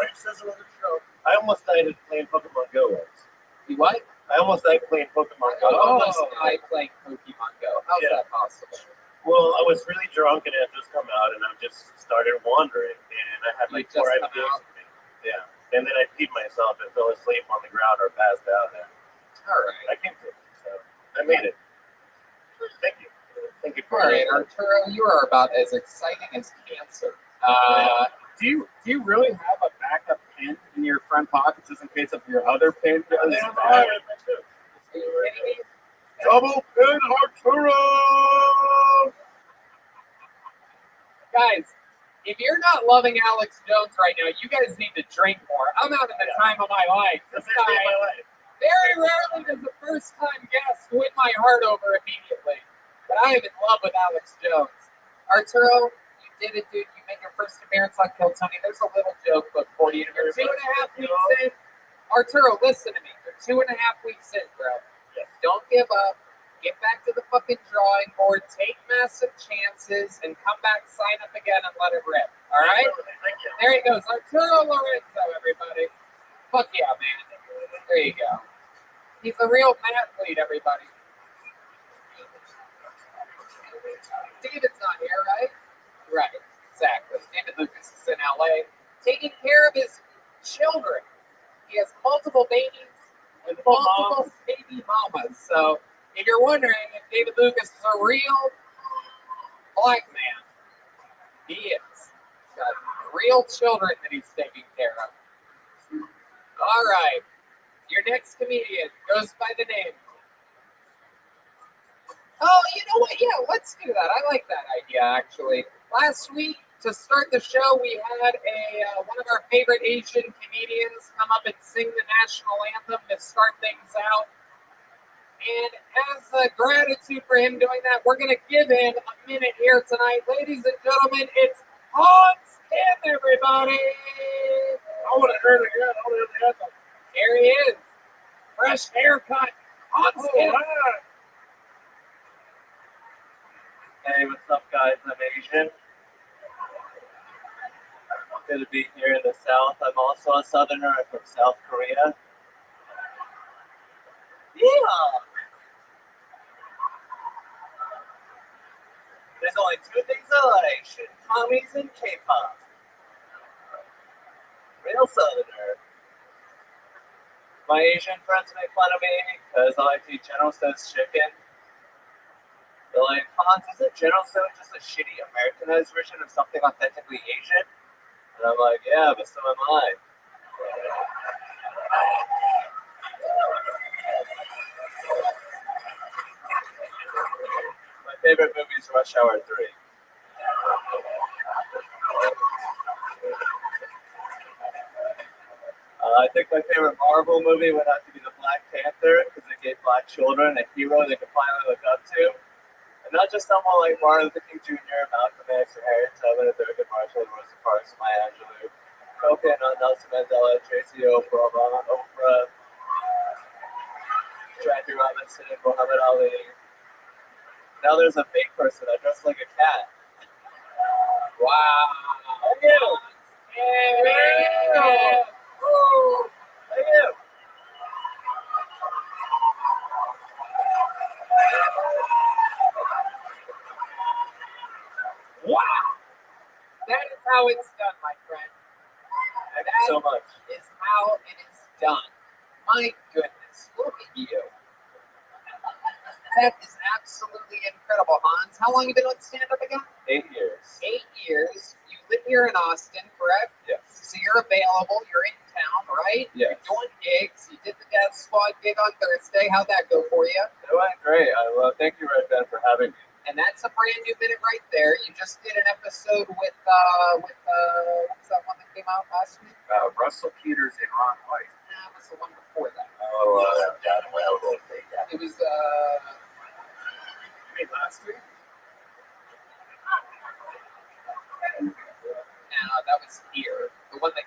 I almost died playing Pokemon Go once. You what? I almost died playing Pokemon Go. Almost died playing Pokemon Go. How's that possible? Well, I was really drunk and it had just come out, and I just started wandering, and I had like 4 IPAs with me. Yeah, and then I peed myself and fell asleep on the ground or passed out. And all right, I came to it, so I made it. Thank you. Thank you for all right, Arturo. You are about as exciting as cancer. Do you really have a backup pin in your front pocket just in case of your other pin goes bad? Are you kidding me? Double pin Arturo! Guys, if you're not loving Alex Jones right now, you guys need to drink more. I'm having the time of my life. This guy, very rarely does a first-time guest win my heart over immediately. But I am in love with Alex Jones. Arturo, you did it, dude. You made your first appearance on Kill Tony. There's a little joke book for you. You're 2.5 weeks in. Arturo, listen to me. You're 2.5 weeks in, bro. Don't give up. Get back to the fucking drawing board. Take massive chances and come back, sign up again, and let it rip. All right? There he goes. Arturo Lorenzo, everybody. Fuck yeah, man. There you go. He's a real athlete, everybody. David's not here, right? Right, exactly. David Lucas is in LA, taking care of his children. He has multiple babies and multiple baby mamas. So if you're wondering if David Lucas is a real black man, he is. He's got real children that he's taking care of. All right. Your next comedian goes by the name. Oh, you know what? Yeah, let's do that. I like that idea, actually. Last week, to start the show, we had one of our favorite Asian comedians come up and sing the national anthem to start things out. And as a gratitude for him doing that, we're going to give him a minute here tonight. Ladies and gentlemen, it's Hans Kim, everybody. I want to hear it again. I want to hear the anthem. Here he is. Fresh haircut. Hans Kim. Right. Hey, what's up, guys? I'm Asian. Good to be here in the South. I'm also a Southerner. I'm from South Korea. Yeah. There's only 2 things I like: shit, commies and K-pop. Real Southerner. My Asian friends make fun of me because I like to eat General Tso's chicken. They're like, Hans, isn't General Tso just a shitty Americanized version of something authentically Asian? And I'm like, yeah, but so am I. My favorite movie is Rush Hour 3. I think my favorite Marvel movie would have to be the Black Panther because it gave black children a hero they could finally look up to. And not just someone like Martin Luther King Jr., Malcolm X, or Harriet Tubman, Thurgood Marshall, Rosa Parks, Maya Angelou, Kofi Annan, Nelson Mandela, Tracy Oprah, Jackie Robinson, Muhammad Ali. Now there's a fake person that dressed like a cat. Wow. Yeah. That is how it's done, my friend. Thank you so much. Is how it is done. My goodness, look at you. That is absolutely incredible, Hans. How long have you been with stand-up again? 8 years. 8 years. You live here in Austin, correct? Yes. So you're available. You're in town, right? Yes. You're doing gigs. You did the Death Squad gig on Thursday. How'd that go for you? It went great. Thank you, Red Ben, for having me. And that's a brand new minute right there. You just did an episode with what's that one that came out last week? Russell Peters and Ron White. That was the one before that. It was Last week? no, that was here. The one that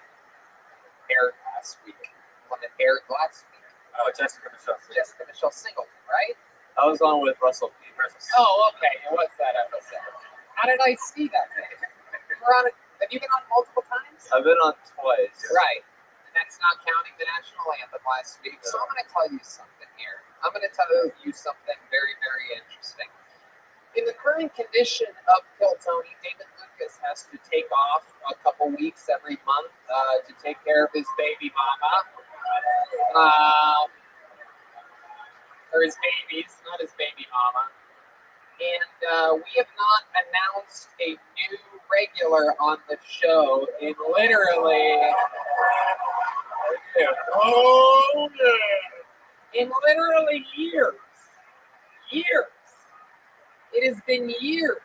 aired last week. The one that aired last week. Oh, Jessica Michelle Singleton, right? I was on with Russell Peters. Oh, okay. It was that episode. How did I see that? Have you been on multiple times? I've been on twice. Right. And that's not counting the national anthem last week. So I'm going to tell you something here. I'm going to tell you something very, very interesting. In the current condition of Kill Tony, David Lucas has to take off a couple weeks every month to take care of his baby mama. Or his babies, not his baby mama. And we have not announced a new regular on the show in literally years. Years. It has been years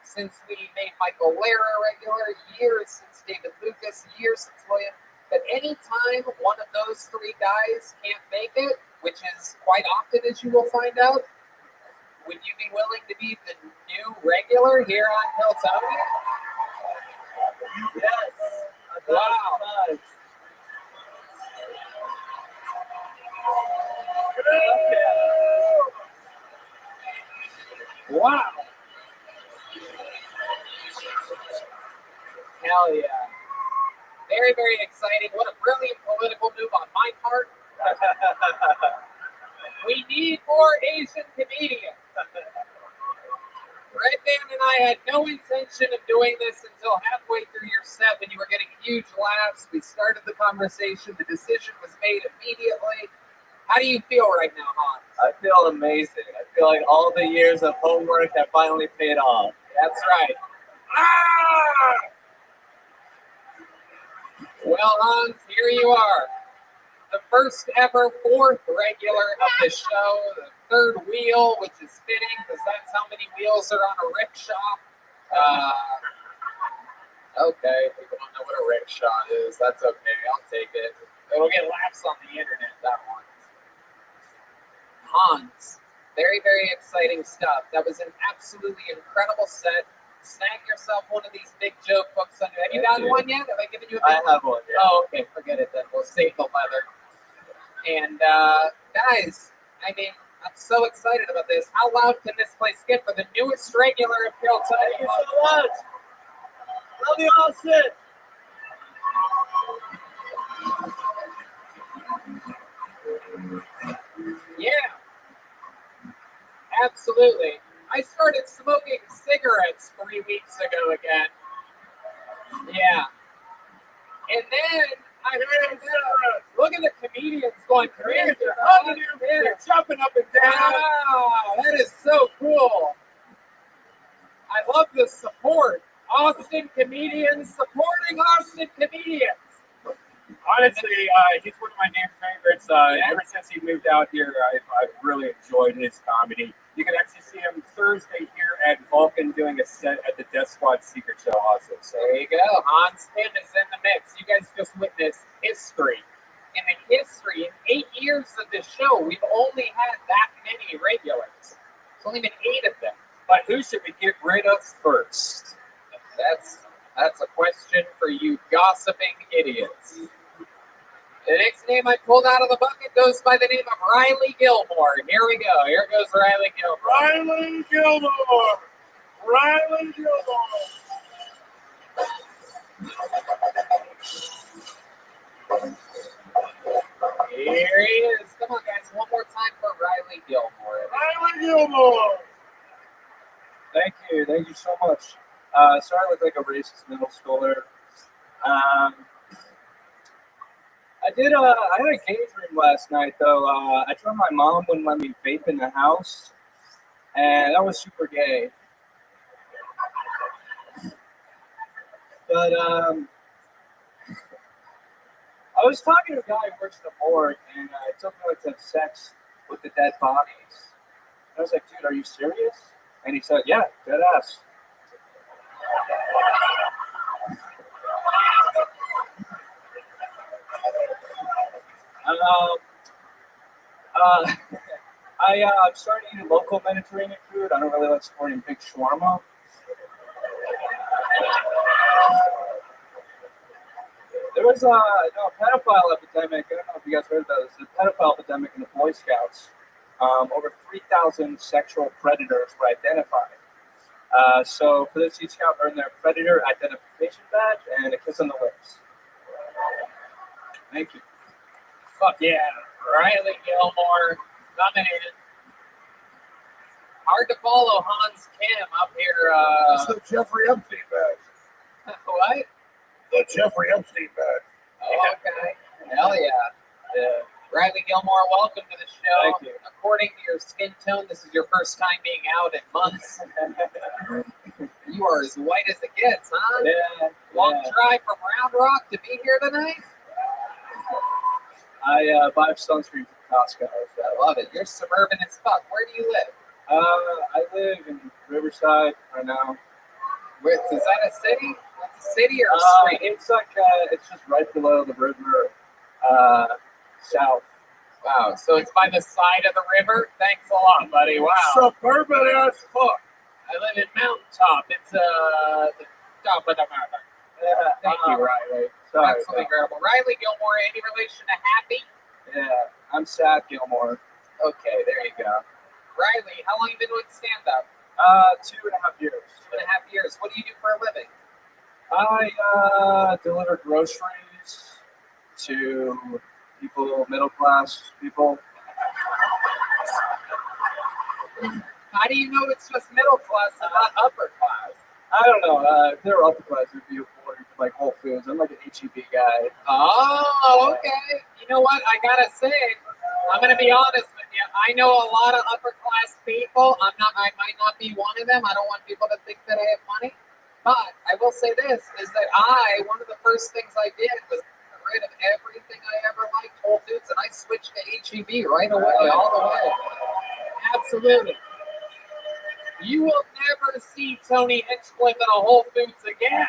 since we made Michael Lara regular, years since David Lucas, years since William. But anytime one of those three guys can't make it, which is quite often, as you will find out, would you be willing to be the new regular here on Kill Tony? Yes. Wow. Wow. Hell yeah. Very, very exciting. What a brilliant political move on my part. We need more Asian comedians. Red Band and I had no intention of doing this until halfway through your set when you were getting huge laughs. We started the conversation. The decision was made immediately. How do you feel right now, Hans? I feel amazing. I feel like all the years of homework have finally paid off. That's right. Ah! Well, Hans, here you are. The first ever fourth regular of the show, the third wheel, which is fitting because that's how many wheels are on a rickshaw. Okay, people don't know what a rickshaw is. That's okay, I'll take it. It'll get laughs on the internet, that one. Hans, very, very exciting stuff. That was an absolutely incredible set. Snag yourself one of these big joke books. Have you gotten one yet? Have I given you a big I have one, yeah. Oh, okay, forget it then. We'll save the leather. And guys, I mean, I'm so excited about this. How loud can this place get for the newest regular of Kill Tony? Thank you so much. Love you all, Sid. Yeah, absolutely. I started smoking cigarettes 3 weeks ago again. Yeah. And then I heard, look at the comedians going crazy. They're jumping up and down. Wow, that is so cool. I love the support. Austin comedians supporting Austin comedians. Honestly, he's one of my new favorites. Ever since he moved out here, I've really enjoyed his comedy. You can actually see him Thursday here at Vulcan doing a set at the Death Squad Secret Show also. So there you go. Hans Tim is in the mix. You guys just witnessed history. In the history, in 8 years of this show, we've only had that many regulars. It's only been 8 of them. But who should we get rid of first? That's a question for you gossiping idiots. The next name I pulled out of the bucket goes by the name of Riley Gilmore. Here we go. Here goes Riley Gilmore. Riley Gilmore. Riley Gilmore. Here he is. Come on, guys. One more time for Riley Gilmore. Riley Gilmore. Thank you so much. So I look like a racist middle schooler. I had a gay dream last night though. I told my mom wouldn't let me vape in the house, and that was super gay. But I was talking to a guy who works at the morgue, and I told him to have sex with the dead bodies. I was like, dude, are you serious? And he said, yeah, dead ass. I'm starting eating local Mediterranean food. I don't really like supporting big shawarma. There was a pedophile epidemic. I don't know if you guys heard about this. A pedophile epidemic in the Boy Scouts. Over 3,000 sexual predators were identified. So for this, each scout earned their predator identification badge and a kiss on the lips. Thank you. Fuck yeah. Riley Gilmore, nominated. Hard to follow Hans Kim up here. That's the Jeffrey Epstein badge. What? The Jeffrey Epstein badge. Oh, okay. Hell yeah. Riley Gilmore, welcome to the show. Thank you. According to your skin tone, this is your first time being out in months. You are as white as it gets, huh? Yeah. Long drive from Round Rock to be here tonight? I buy sunscreen from Costco. I love it. You're suburban as fuck. Where do you live? I live in Riverside right now. Is that a city? That's a city or a street? It's like it's just right below the river, south. Wow. So it's by the side of the river? Thanks a lot, buddy. Wow. Suburban as fuck. I live in Mountaintop. It's the top of the mountain. Thank you, Riley. Sorry, Absolutely incredible. Riley Gilmore, any relation to Happy? Yeah, I'm sad Gilmore. Okay, there you go. Riley, how long have you been doing stand-up? 2.5 years. 2.5 years. What do you do for a living? I deliver groceries to people, middle class people. How do you know it's just middle class and not upper class? I don't know. If they were upper class, it'd be ordering from like Whole Foods. I'm like an HEB guy. Oh, okay. You know what? I gotta say, I'm gonna be honest with you. I know a lot of upper class people. I might not be one of them. I don't want people to think that I have money. But I will say this, is that one of the first things I did was get rid of everything I ever liked, Whole Foods, and I switched to HEB right away, all the way. Absolutely. You will never see Tony Hinchcliffe in a Whole Foods again.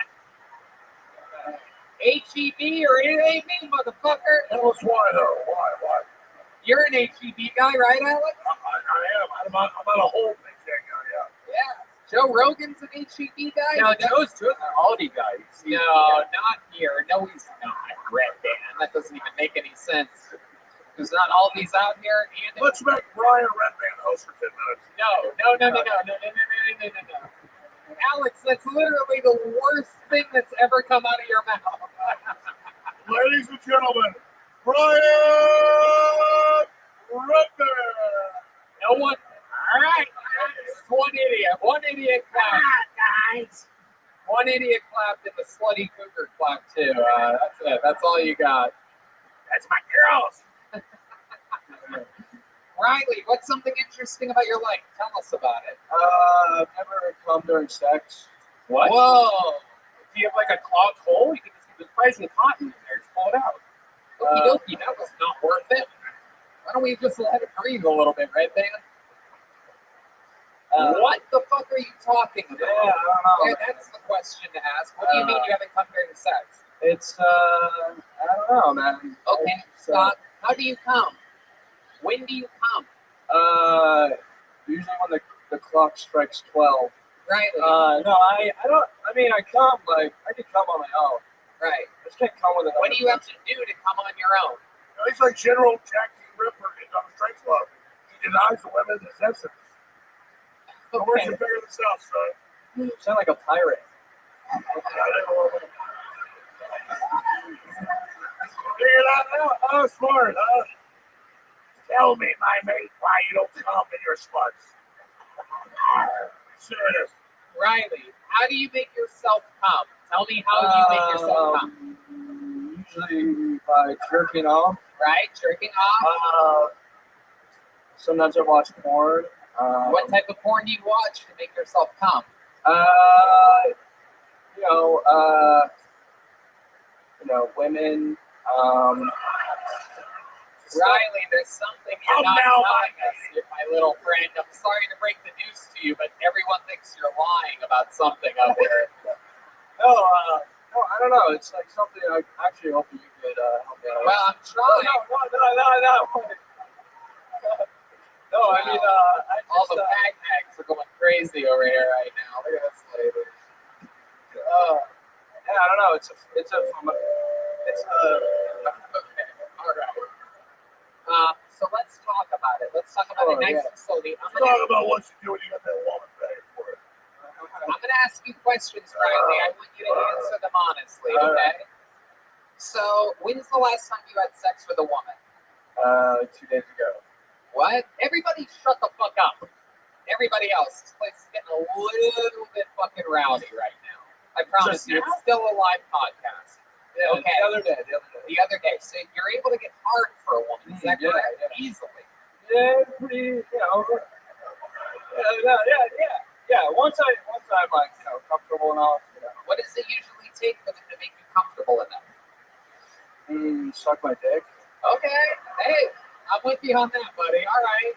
HEB or it ain't me, motherfucker. Tell us why, though. Why? You're an HEB guy, right, Alex? I am. I'm not a whole thing guy, Yeah. Joe Rogan's an HEB guy? No, Joe's an Aldi guy. No, not here. No, he's not. Red Band. That doesn't even make any sense. There's not all these out here. And Let's make Brian Redband host for 10 minutes. No. Alex, that's literally the worst thing that's ever come out of your mouth. Ladies and gentlemen, Brian Redband. No one. All right. One idiot clapped. Guys. One idiot clapped and the slutty cougar clapped too. That's it. That's all you got. That's my girls. Riley, what's something interesting about your life? Tell us about it. I've never come during sex. What? Whoa. Do you have like a clogged hole? You can just keep the price of cotton in there. Just pull it out. Okie dokie, that was not worth it. Why don't we just let it breathe a little bit, Red Band? What the fuck are you talking about? Yeah, I don't know. Yeah, that's the question to ask. What do you mean you haven't come during sex? It's I don't know, man. Okay, stop. How do you come? When do you come? Usually when the clock strikes 12. Right. No, I don't. I mean, I come like I can come on my own. Right. I just can't come with another. What do you have to do to come on your own? He's like General Jack T. Ripper in Strength Club. He denies the women's existence. The words are bigger than South, son. You sound like a pirate. Figured out now. Oh, smart, huh? Tell me, my mate, why you don't come in your sluts. Serious. Riley, how do you make yourself come? Tell me how you make yourself come. Usually by jerking off. Right? Jerking off? Sometimes I watch porn. What type of porn do you watch to make yourself come? Women. Riley, there's something you're not telling us, my little friend. I'm sorry to break the news to you, but everyone thinks you're lying about something out there. No, I don't know. It's like something I actually hope you could help me out. Well, I'm trying. No, I mean, all the fag mags are going crazy over here right now. Look at this lady. Yeah, I don't know. It's a. Okay, all right. So let's talk about it. Let's talk about it nice and slowly. Talk about what you do when you got that woman paying for it. I'm going to ask you questions, Riley. I want you to answer them honestly, okay? So, when's the last time you had sex with a woman? 2 days ago. What? Everybody shut the fuck up. Everybody else. This place is getting a little bit fucking rowdy right now. I promise you, it's still a live podcast. Yeah, okay. The other day. So you're able to get hard for a woman. Is that correct? Yeah. Easily. Yeah, pretty, Yeah, once I'm like, comfortable enough, What does it usually take for them to make you comfortable enough? Suck my dick. Okay. Hey, I'm with you on that, buddy. All right.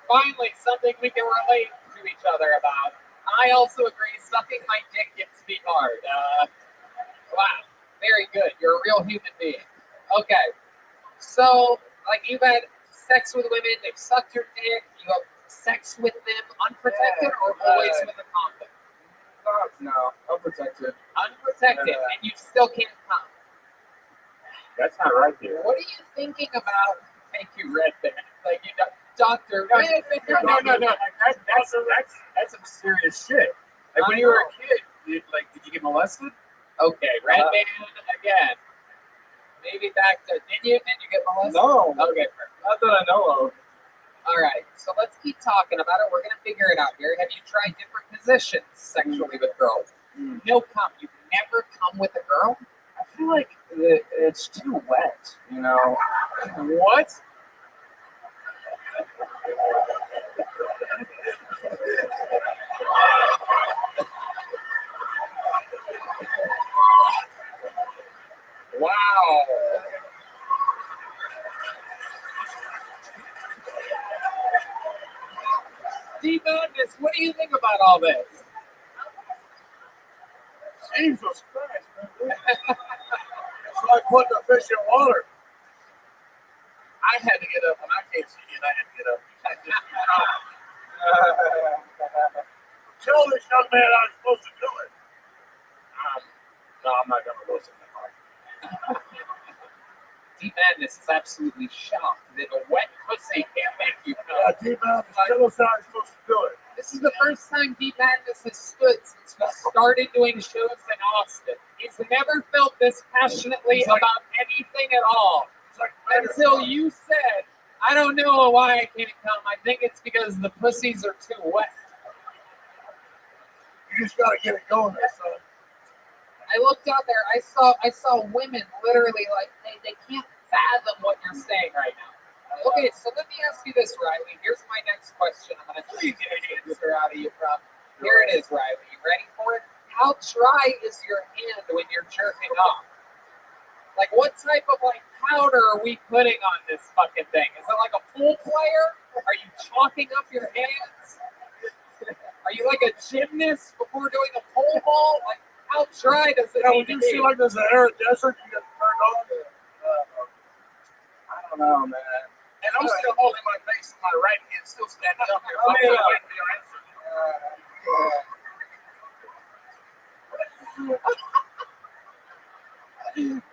Finally, something we can relate to each other about. I also agree, sucking my dick gets me hard. Wow. Very good. You're a real human being. Okay. So, like, you've had sex with women, they've sucked your dick, you have sex with them unprotected or always with a condom? No, unprotected. Unprotected, and you still can't come. That's not right here. What are you thinking about? Thank you, Red Band. Like, you Dr. Red Band. No. That's some serious shit. Like, when you were a kid, did you get molested? Okay, Red Band again. Maybe back to, did you get molested? No. Okay, perfect. Not that I know of. All right, so let's keep talking about it. We're going to figure it out here. Have you tried different positions sexually with girls? No cum. You've never come with a girl? I feel like it's too wet, What? Wow. Deep Madness, what do you think about all this? Jesus Christ, man. It's like putting a fish in water. I had to get up, and I can't see you, and I had to get up. Tell this young man I was supposed to do it. No, I'm not going to listen to him. Deep Madness is absolutely shocked that a wet pussy can't make you come. Deep Madness, tell us how I'm supposed to do it. This is the first time Deep Madness has stood since we started doing shows in Austin. He's never felt this passionately about anything at all. Until you said, I don't know why I can't come. I think it's because the pussies are too wet. You just got to get it going there, son. I looked out there. I saw women literally like they can't fathom what you're saying right now. Okay, so let me ask you this, Riley. Here's my next question. I'm gonna please get an answer out of you from. Here it is, Riley. You ready for it? How dry is your hand when you're jerking off? Like, what type of powder are we putting on this fucking thing? Is it like a pool player? Are you chalking up your hands? Are you like a gymnast before doing a pole ball? Like, how dry does it need Would to you be? see like there's an arid desert you get turned on? I don't know, man. And I'm still holding my face in my right hand, still standing up here. I'm still waiting for your answer.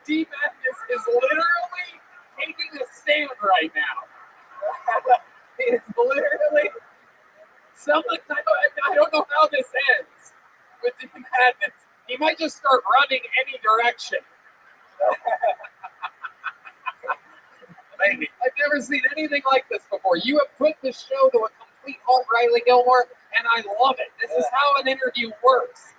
Deep Madness is literally taking a stand right now. It's literally I don't know how this ends with Deep Madness. He might just start running any direction. Maybe. I've never seen anything like this before. You have put the show to a complete halt, Riley Gilmore, and I love it. This is how an interview works.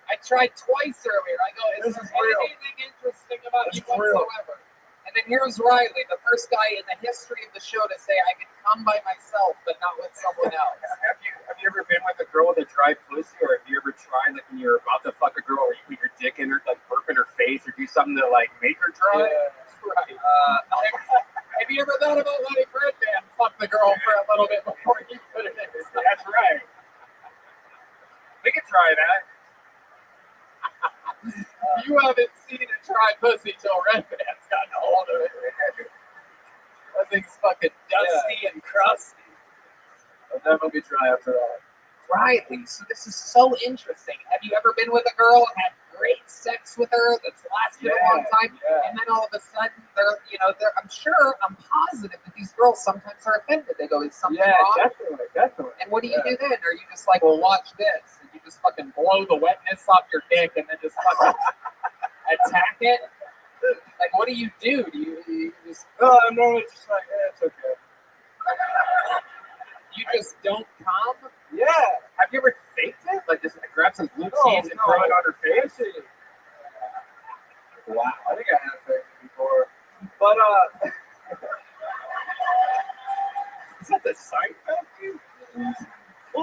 I tried twice earlier. I go, is there anything interesting about you whatsoever? And then here's Riley, the first guy in the history of the show to say I can come by myself, but not with someone else. Have you ever been with a girl with a dry pussy, or have you ever tried, like, when you're about to fuck a girl, or you put your dick in her, like, burp in her face, or do something to, like, make her dry? Yeah, right. Have you ever thought about letting Redman fuck the girl for a little bit before you put it in? That's right. We can try that. You haven't seen a dry pussy till Redman's gotten a hold of it. That thing's fucking dusty and crusty. I'll definitely be dry after that. Riley, so this is so interesting. Have you ever been with a girl and had great sex with her that's lasted a long time, and then all of a sudden I'm positive that these girls sometimes are offended. They go, is something wrong? Definitely. And what do you do then? Are you just like, well, watch this, and you just fucking blow the wetness off your dick and then just fucking attack it? Like, what do? You just No, I'm normally just like, it's okay. you just don't come? Yeah. Have you ever faked it? Like, just grab some blue cheese and throw it on her face? Wow. I think I have faked it before. But, is that the Seinfeld?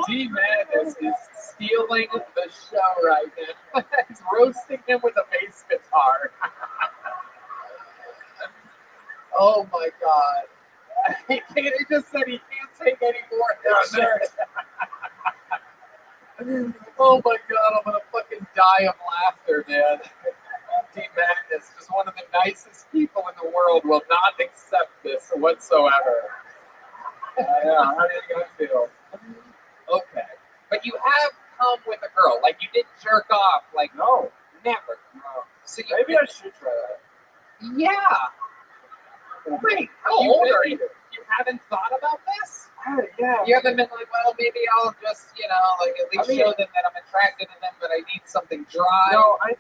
D-Madness is stealing the show right now. He's roasting him with a bass guitar. Oh my god. He just said he can't take any more of this shit. Oh my god, I'm gonna fucking die of laughter, man. D-Madness, just one of the nicest people in the world, will not accept this whatsoever. yeah, how do you guys feel? Okay. But you have come with a girl. Like, you didn't jerk off. Like, No. never. No. So Maybe I should try that. Yeah. Wait, how old are you? You haven't thought about this? Yeah. You haven't been like, well, maybe I'll just, like at least show them that I'm attracted to them, but I need something dry. No, I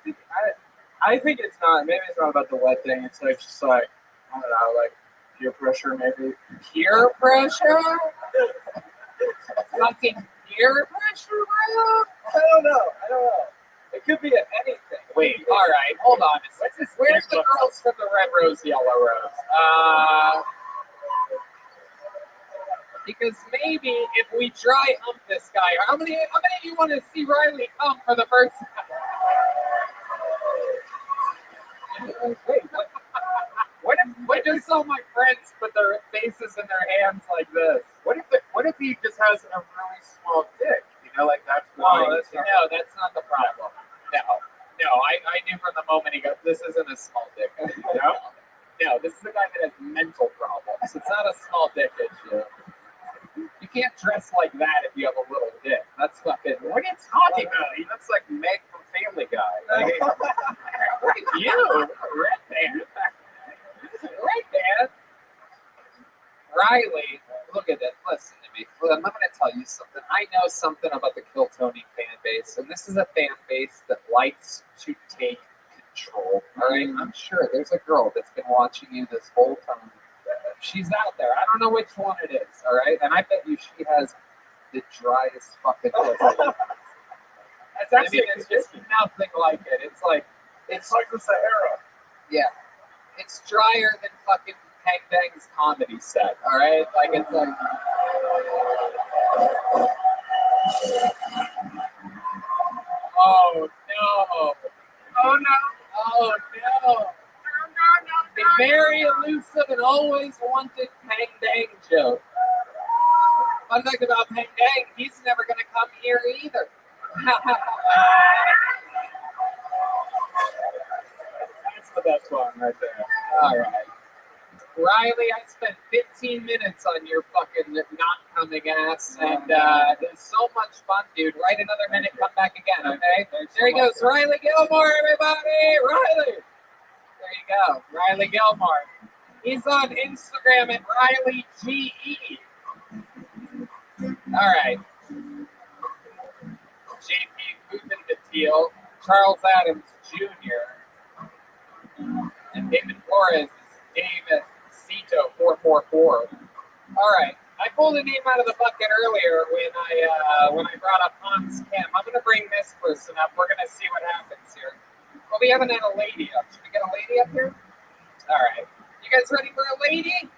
think it's not. Maybe it's not about the wet thing. It's like just like, I don't know, like peer pressure maybe. Peer pressure? Fucking peer pressure, bro? I don't know. It could be anything. Wait, all right, hold on. Where's the girls from the Red Rose, Yellow Rose? Because maybe if we dry hump this guy, how many of you want to see Riley come for the first time? Wait, what if all my friends put their faces in their hands like this? What if he just has a really small dick? Like that's why. No, that's not the problem. No, I knew from the moment he goes, this isn't a small dick. No, this is a guy that has mental problems. It's not a small dick issue. You can't dress like that if you have a little dick. That's fucking. What are you talking about? He looks like Meg from Family Guy. Look at you, Redman. Redman. Riley, look at it. Listen to me. I'm going to tell you something. I know something about the Kill Tony fan base, and this is a fan base that likes to take control. All right, I'm sure there's a girl that's been watching you this whole time. She's out there. I don't know which one it is. All right, and I bet you she has the driest fucking pussy. That's actually it's just nothing like it. It's like the Sahara. Yeah, it's drier than fucking Hank Bang's comedy set. All right, like it's like. Oh no! Oh no! Oh no! The very elusive and always wanted Pang Dang joke. Fun fact about Pang Dang, he's never going to come here either. That's the best one right there. All right. Riley, I spent 15 minutes on your fucking not coming ass, and it was so much fun, dude. Write another minute, come back again, okay? There he goes, Riley Gilmore, everybody! Riley! There you go, Riley Gilmore. He's on Instagram at RileyGE. All right. JP Kutenbatil, Charles Adams Jr., and David Flores is David Cito 444. All right. I pulled a name out of the bucket earlier when I brought up Hans Kim. I'm gonna bring this person up. We're gonna see what happens here. Well, we haven't had a lady up. Should we get a lady up here? All right. You guys ready for a lady?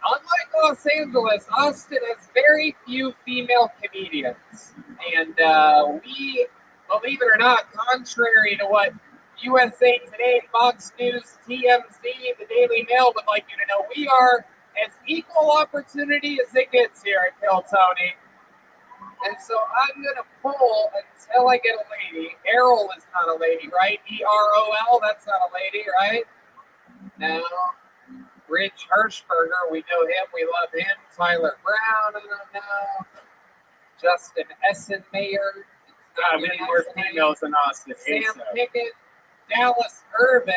Unlike Los Angeles, Austin has very few female comedians. And we, believe it or not, contrary to what USA Today, Fox News, TMZ, the Daily Mail would like you to know, we are as equal opportunity as it gets here at Kill Tony. And so I'm going to pull until I get a lady. Errol is not a lady, right? EROL, that's not a lady, right? No. Rich Hirschberger, we know him, we love him. Tyler Brown, I don't know. Justin Essenmayer. Many more females in Austin. Sam Pickett. Dallas Irvin.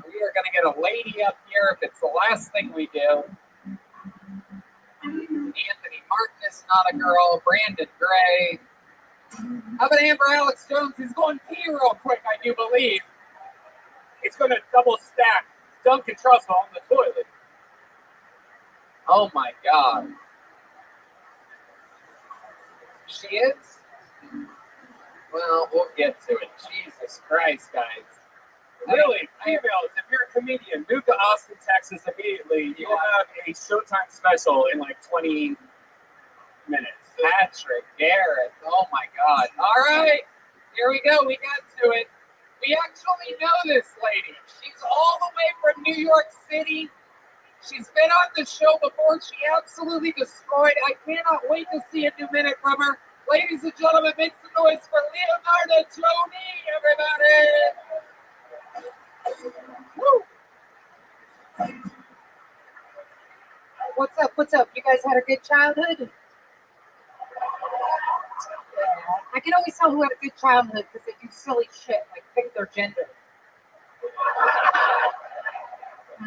We are going to get a lady up here if it's the last thing we do. Anthony Martinez, not a girl. Brandon Gray. How about Amber Alex Jones? He's going pee real quick, I do believe. It's going to double stack Duncan Trussell on the toilet. Oh my God. She is? Well, we'll get to it. Jesus Christ, guys. Really, females, if you're a comedian, move to Austin, Texas immediately. You'll have a Showtime special in like 20 minutes. Patrick Garrett. Oh my God. All right. Here we go. We got to it. We actually know this lady. She's all the way from New York City. She's been on the show before. She absolutely destroyed. I cannot wait to see a new minute from her. Ladies and gentlemen, make some noise for Leonardo Tony, everybody. Woo. What's up? What's up? You guys had a good childhood? Yeah. I can always tell who had a good childhood because they do silly shit like pick their gender.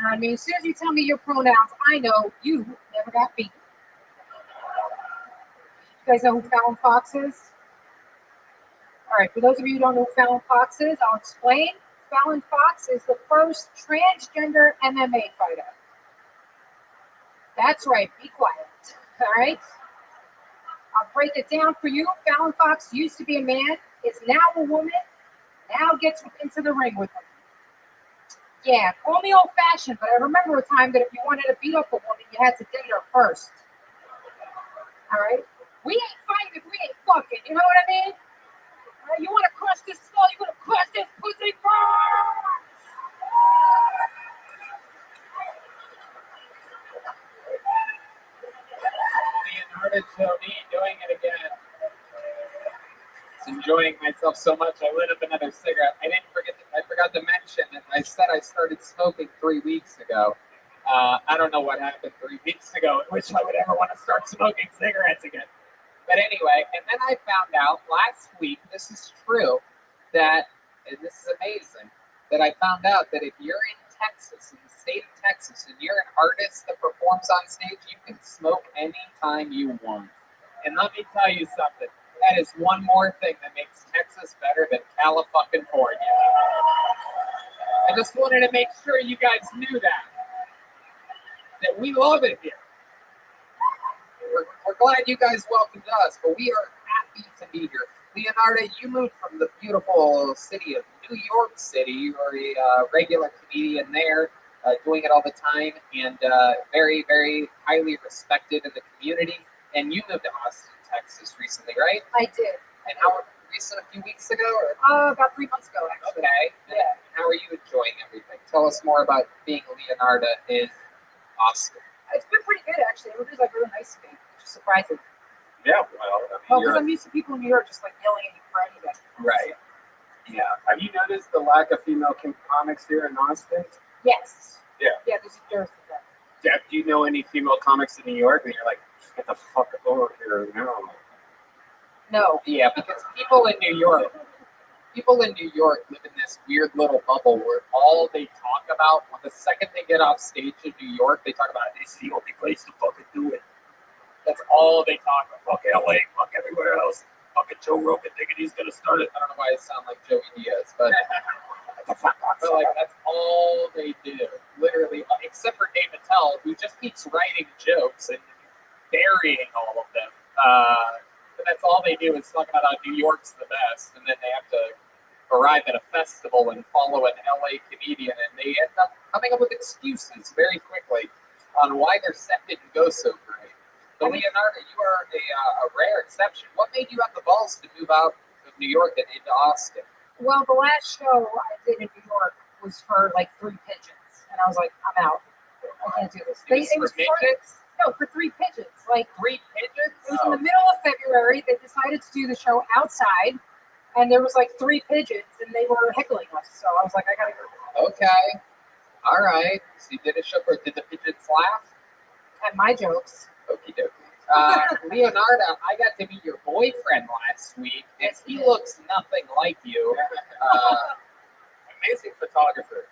I mean, as soon as you tell me your pronouns, I know you never got beat. You guys know who Fallon Fox is? All right, for those of you who don't know who Fallon Fox is, I'll explain. Fallon Fox is the first transgender MMA fighter. That's right, be quiet. All right? I'll break it down for you. Fallon Fox used to be a man, is now a woman, now gets into the ring with him. Yeah, call me old-fashioned, but I remember a time that if you wanted to beat up a woman, you had to date her first. All right? We ain't fighting if we ain't fucking, you know what I mean? All right, you want to crush this skull, you want to crush this pussy first! Leonardo Tony doing it again. Enjoying myself so much, I lit up another cigarette. I forgot to mention that I said I started smoking 3 weeks ago. I don't know what happened 3 weeks ago in which I would ever want to start smoking cigarettes again. But anyway, and then I found out last week, this is true, that, and this is amazing, that I found out that if you're in Texas, in the state of Texas, and you're an artist that performs on stage, you can smoke anytime you want. And let me tell you something. That is one more thing that makes Texas better than California. I just wanted to make sure you guys knew that we love it here. We're glad you guys welcomed us, but we are happy to be here. Leonardo, you moved from the beautiful city of New York City. You are a regular comedian there, doing it all the time, and very, very highly respected in the community. And you moved to Austin, Texas recently, right? I did. And how recent? A few weeks ago? Or? About 3 months ago, actually. Okay. Yeah. How are you enjoying everything? Tell us more about being Leonardo in Austin. It's been pretty good, actually. Everybody's like really nice to me, which is surprising. Yeah, Well, because I'm used to people in New York just like yelling at me for anything. Right. Yeah. Have you noticed the lack of female comics here in Austin? Yes. Yeah. Yeah, there's a dearth of them. Jeff, do you know any female comics in New York? And you're like, get the fuck over here now. No. Yeah, because people in New York live in this weird little bubble where all they talk about, the second they get off stage in New York, they talk about it's the only place to fucking do it. That's all they talk about. Fuck LA, fuck everywhere else. Fucking Joe Rogan thinking he's gonna start it. I don't know why I sound like Joey Diaz, but Get the fuck off. But like that's all they do, literally, except for Dave Attell, who just keeps writing jokes and burying all of them. But that's all they do is talk about how New York's the best, and then they have to arrive at a festival and follow an LA comedian, and they end up coming up with excuses very quickly on why their set didn't go so great. But Leonardo, you are a rare exception. What made you have the balls to move out of New York and into Austin? Well, the last show I did in New York was for like 3 pigeons, and I was like, I'm out. I can't do this. It was for midgets? No, for 3 pigeons. Like 3 pigeons? it was in the middle of February. They decided to do the show outside, and there was like 3 pigeons, and they were heckling us. So I was like, I gotta go. Okay. All right. So you did a show for, did the pigeons laugh? At my jokes. Okie dokie. Leonardo, I got to meet your boyfriend last week, and he looks nothing like you. Amazing photographer.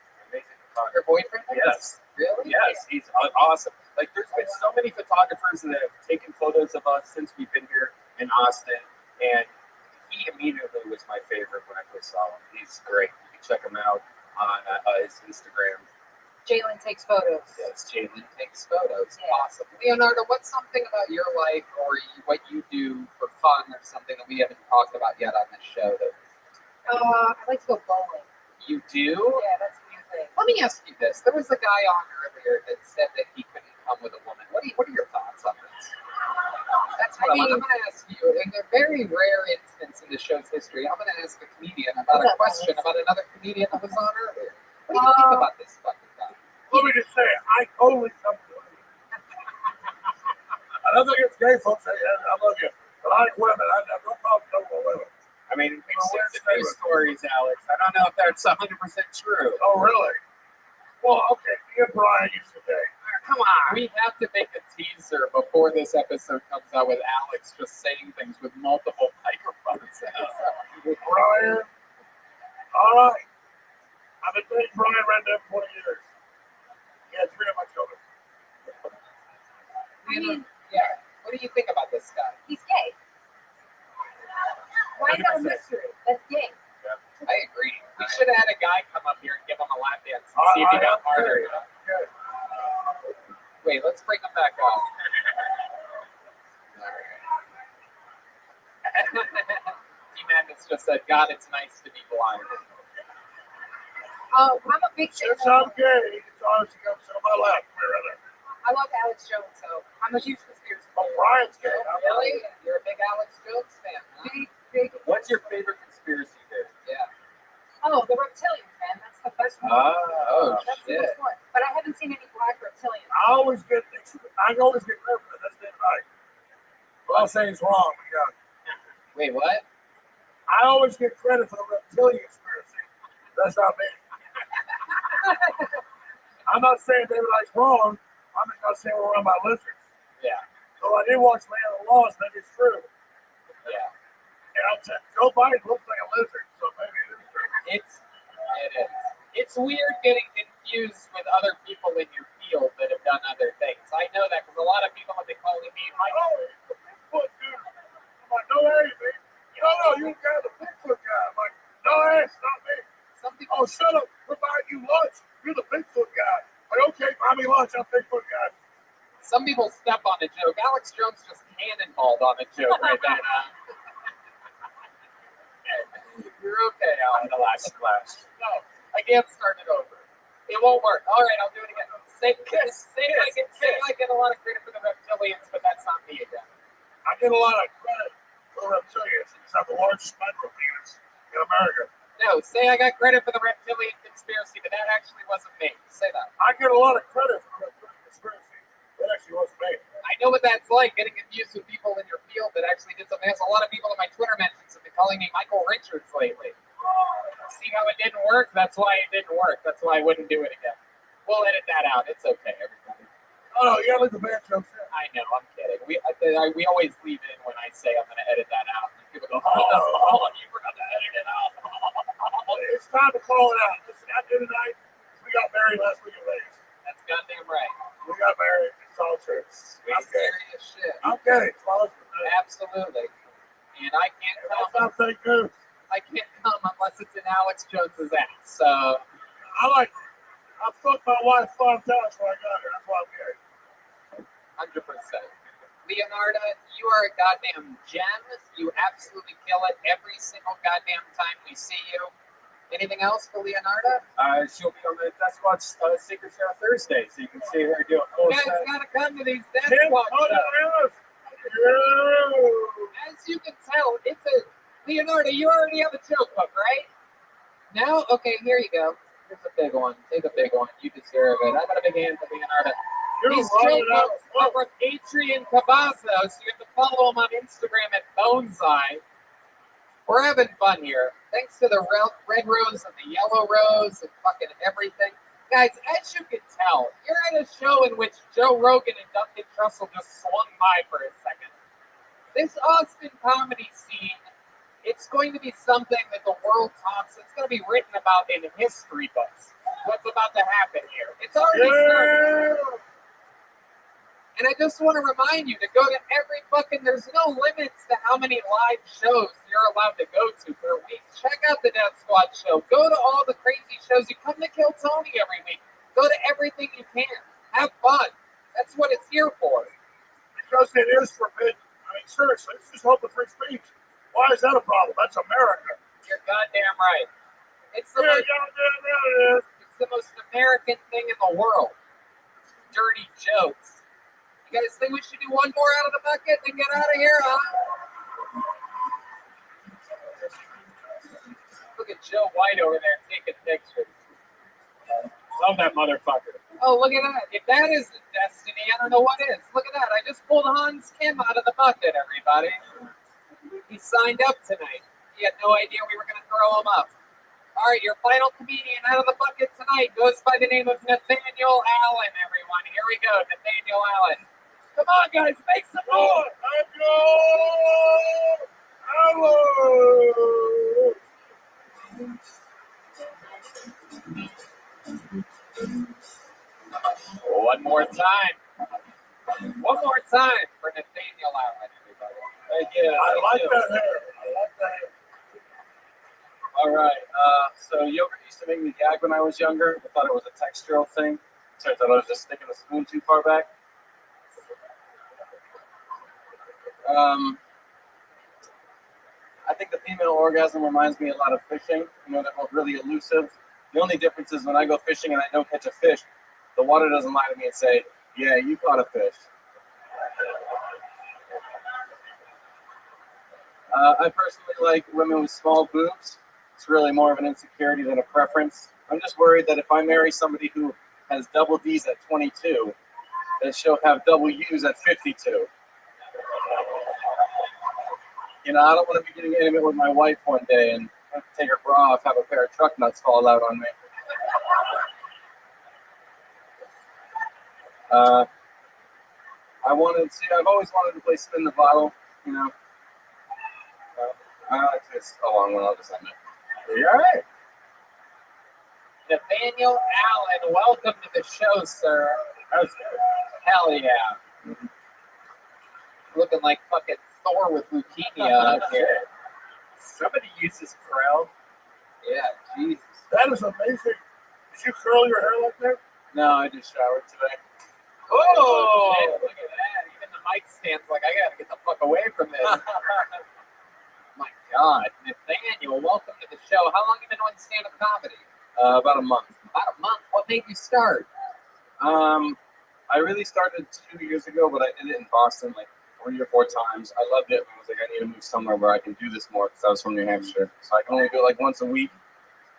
Your boyfriend? Yes. Really? Yes, he's awesome. Like, there's been so many photographers that have taken photos of us since we've been here in Austin, and he immediately was my favorite when I first saw him. He's great. You can check him out on his Instagram. Jalen takes photos. Yes, Jalen takes photos. Awesome. Leonardo, what's something about your life or what you do for fun or something that we haven't talked about yet on this show? That I like to go bowling. you do? Yeah, that's a new thing. Let me ask you this. There was a guy on earlier that said that he couldn't come with a woman. What are your thoughts on this? That's what I'm going to ask you. In a very rare instance in the show's history, I'm going to ask a comedian about a question about another comedian that was on earlier. What do you think about this fucking guy? Let me just say, I totally come to it. I don't think it's gay folks. I love you. But I like women. I have no problem talking with women. I mean, we've seen the news stories, Alex. I don't know if that's 100% true. Oh, really? Well, okay. Me and Brian used to date. Come on. We have to make a teaser before this episode comes out with Alex just saying things with multiple microphones. Brian. All right. I've been dating Brian Randall for 20 years. He had 3 of my children. Yeah. What do you think about this guy? He's gay. Why is that a mystery? That's gay. I agree. We should have had a guy come up here and give him a lap dance and see if he got harder. Wait, let's bring him back up. T-Madness just said, God, it's nice to be blind. I'm a big fan. Since I'm gay, it's honest to go sit on my lap. I love Alex Jones, so I'm a huge conspiracy. Oh, Brian's gay. Really? You're a big Alex Jones fan, huh? Big. What's your favorite conspiracy theory? Yeah. Oh, the reptilians, man. That's the best one. Oh, That's the shit. best one. But I haven't seen any black reptilians. I always get credit for it. That's it, right? Well, I'll say it's wrong. But yeah. Wait, what? I always get credit for the reptilian conspiracy. That's not me. I'm not saying David Icke's wrong. I'm just not saying we're run by lizards. Yeah. So I did watch Man of the Laws, maybe it's true. Yeah. And I'm saying Joe Biden looks like a lizard, so maybe it is true. It is. It's weird getting confused with other people in your field that have done other things. I know that because a lot of people have been calling me like, Oh, you're the Bigfoot dude. I'm like, no, that ain't me. No, you're the guy, the Bigfoot guy. I'm like, no, that's not me. some people. Oh, shut up. Provide you lunch. You're the Bigfoot guy. Like, okay, buy me lunch. I'm Bigfoot guy. Some people step on a joke. Alex Jones just cannonballed on a joke right then. You're okay, Alex. The last class. No, I can't start it over. It won't work. All right, I'll do it again. Say I get a lot of credit for the reptilians, but that's not me again. I get a lot of credit for reptilians. It's not the largest micro penis in America. No, say I got credit for the reptilian conspiracy, but that actually wasn't me. Say that. I get a lot of credit for the reptilian conspiracy. That actually wasn't me. I know what that's like, getting confused with people in your field that actually did something else. A lot of people in my Twitter mentions have been calling me Michael Richards lately. See how it didn't work? That's why it didn't work. That's why I wouldn't do it again. We'll edit that out. It's okay, everybody. Oh, no, you gotta leave the bad jokes in. I know, I'm kidding. We always leave in when I say I'm going to edit that out. And people go, oh, you forgot to edit it out. It's time to call it out. Listen, at the end of the night, we got married last week in Vegas. That's goddamn right. We got married. It's all true. Sweet, serious shit. Okay. Absolutely. And I can't That's not fake news. I can't come unless it's in Alex Jones's ass. So, I fucked my wife 5 times before I got here. That's why I'm here. 100%. Leonardo, you are a goddamn gem. You absolutely kill it every single goddamn time we see you. Anything else for Leonardo? She'll be on the Death Watch Secret Show Thursday, so you can see her do a full You guys set. gotta come to these Death Tim, Watch oh, shows. yeah. As you can tell, it's a Leonardo. You already have a joke book, right? No. Okay, here you go. Here's a big one. Take a big one. You deserve it. I got a big hand for Leonardo. You're These running joke out. books are from Adrian Cavazos. You have to follow him on Instagram at Boneseye. We're having fun here. Thanks to the red rose and the yellow rose and fucking everything. Guys, as you can tell, you're at a show in which Joe Rogan and Duncan Trussell just swung by for a second. This Austin comedy scene, it's going to be something that the world talks. It's going to be written about in history books. What's about to happen here? It's already started. And I just want to remind you to go to every fucking, there's no limits to how many live shows you're allowed to go to per week. Check out the Death Squad show. Go to all the crazy shows. You come to Kill Tony every week. Go to everything you can. Have fun. That's what it's here for. Because it is forbidden. I mean, seriously, it's just open free speech. Why is that a problem? That's America. You're goddamn right. It's the, Yeah, most, goddamn right it is. it's the most American thing in the world. Dirty jokes. You guys think we should do one more out of the bucket and get out of here, huh? Look at Joe White over there taking pictures. Love that motherfucker. Oh, look at that. If that isn't destiny, I don't know what is. Look at that. I just pulled Hans Kim out of the bucket, everybody. He signed up tonight. He had no idea we were going to throw him up. All right, your final comedian out of the bucket tonight goes by the name of Nathaniel Allen, everyone. Here we go, Nathaniel Allen. Come on, guys, make some noise. One more time. One more time for Nathaniel Allen, everybody. Thank you. I like that hair. I like that hair. All right. So yogurt used to make me gag when I was younger. I thought it was a textural thing. Turns out I was just sticking a spoon too far back. I think the female orgasm reminds me a lot of fishing. You know, they're both really elusive. The only difference is when I go fishing and I don't catch a fish, the water doesn't lie to me and say, yeah, you caught a fish. I personally like women with small boobs. It's really more of an insecurity than a preference. I'm just worried that if I marry somebody who has double D's at 22, that she'll have double U's at 52. You know, I don't want to be getting intimate with my wife one day and take her bra off, have a pair of truck nuts fall out on me. I've always wanted to play spin the bottle, you know. I like this a long one, I'll just end it. You all right? Nathaniel Allen, welcome to the show, sir. Hell yeah. Mm-hmm. Looking like fucking Thor with leukemia up here. Somebody uses Krell. Yeah, Jesus. That is amazing. Did you curl your hair like that? No, I just showered today. Oh, shit, look at that. Even the mic stand's like, I gotta get the fuck away from this. My God. Nathaniel, welcome to the show. How long have you been doing stand-up comedy? About a month. About a month. What made you start? I really started 2 years ago, but I did it in Boston like 3 or 4 times. I loved it. I was like, I need to move somewhere where I can do this more because I was from New Hampshire. So I can only do it like once a week.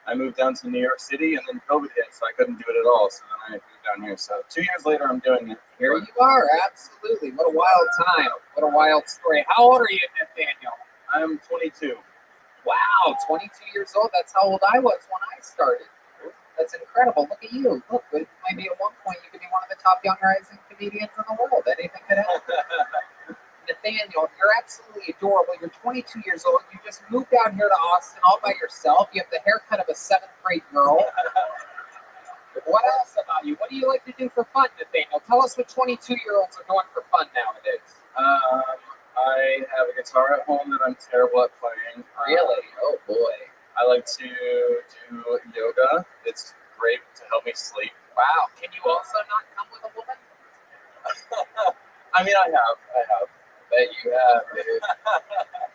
I moved down to New York City, and then COVID hit, so I couldn't do it at all. So then I moved down here. So 2 years later, I'm doing it. Here you are. Absolutely. What a wild time. What a wild story. How old are you, Nathaniel? I'm 22. Wow, 22 years old. That's how old I was when I started. That's incredible. Look at you. Look, maybe at one point you could be one of the top young rising comedians in the world. Anything could happen. Nathaniel, you're absolutely adorable. You're 22 years old. You just moved out here to Austin all by yourself. You have the haircut of a 7th grade girl. What else about you? What do you like to do for fun, Nathaniel? Tell us what 22-year-olds are doing for fun nowadays. I have a guitar at home that I'm terrible at playing. Really? Oh, boy. I like to do yoga. It's great to help me sleep. Wow. Can you also not come with a woman? I mean, I have. I bet you have, dude.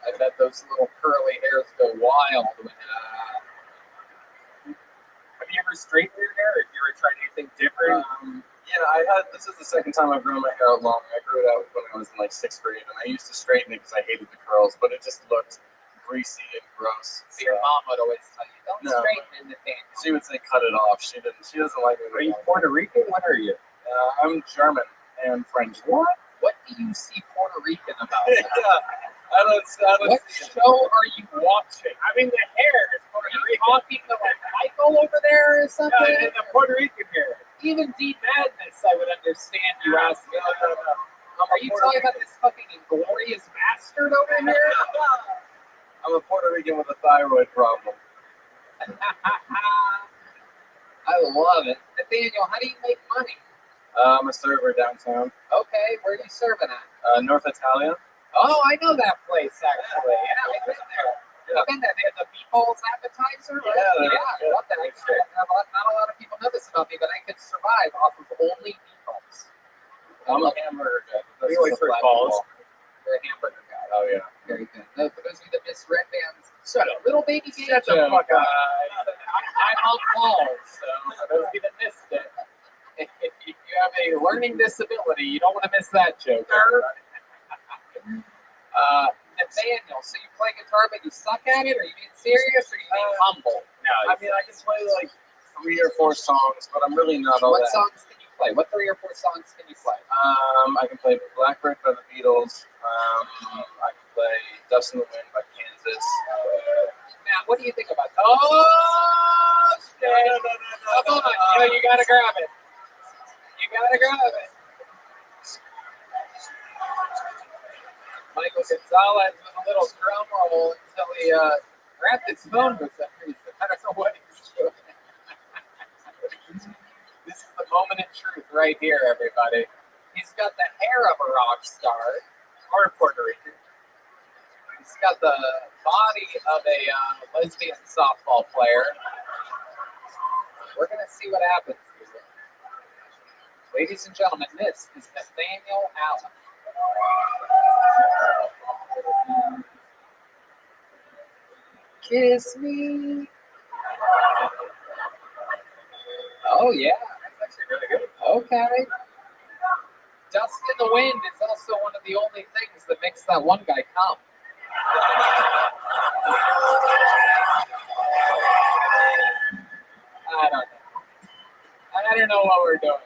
I bet those little curly hairs go wild when Have you ever straightened your hair? Have you ever tried anything different? Yeah, this is the second time I've grown my hair out long. I grew it out when I was in like 6th grade, and I used to straighten it because I hated the curls, but it just looked greasy and gross. so your mom would always tell you, don't No. straighten in the pants. She would say, "Cut it off." She doesn't like me. Are you Puerto Rican? What are you? I'm German and French. What? What do you see Puerto Rican about? Yeah, I don't What see it. show are you watching? I mean, the hair is Puerto Are you Rican. talking to like Michael over there or something? Yeah, the Puerto Rican hair. Even Deep Madness, I would understand you asking. Are you talking about this fucking inglorious bastard over here? I'm a Puerto Rican with a thyroid problem. I love it. Nathaniel, how do you make money? I'm a server downtown, Okay, where are you serving at? North Italia. Oh, I know that place actually. Yeah, I've been there. Yeah. I've been there. They have the meatballs appetizer, right? Yeah, I love that. Actually, not a lot of people know this about me, but I could survive off of only meatballs. I'm a hamburger guy. We always That's a heard flat balls. ball. You're a hamburger guy. Oh yeah. Very good. No, for those of you that miss Red Band's little baby game Shut the show, fuck up. I'm on balls, so for those of you that missed it, if you have a learning disability, you don't want to miss that joke. Nathaniel, so you play guitar but you suck at it, or you being serious, or you being humble? No, I mean, I can play like 3 or 4 songs, but I'm really not all What that. songs can you play? What 3 or 4 songs can you play? I can play Blackbird by the Beatles. I can play Dust in the Wind by Kansas. Matt, what do you think about that? Oh, shit. Come on. You gotta grab it. You gotta grab it. Michael Gonzalez with a little drum roll until he grabbed his phone for some reason. I don't know what he's doing. This is the moment of truth right here, everybody. He's got the hair of a rock star, or Puerto Rican. He's got the body of a lesbian softball player. We're going to see what happens here. Ladies and gentlemen, this is Nathaniel Allen. Kiss me. Oh, yeah. That's actually really good. Okay. Dust in the Wind is also one of the only things that makes that one guy come. I don't know what we're doing. All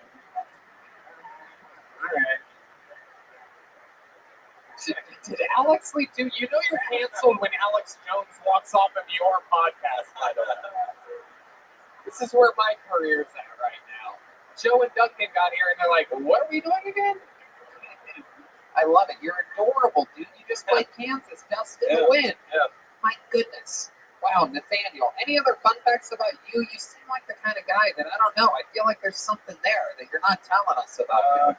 right. Did Alex leave too? You know you're canceled when Alex Jones walks off of your podcast, by the way. This is where my career's at right now. Joe and Duncan got here and they're like, what are we doing again? I love it. You're adorable, dude. You just played Kansas, Dust in the Wind. Yeah. My goodness. Wow, Nathaniel. Any other fun facts about you? You seem like the kind of guy that, I don't know, I feel like there's something there that you're not telling us about.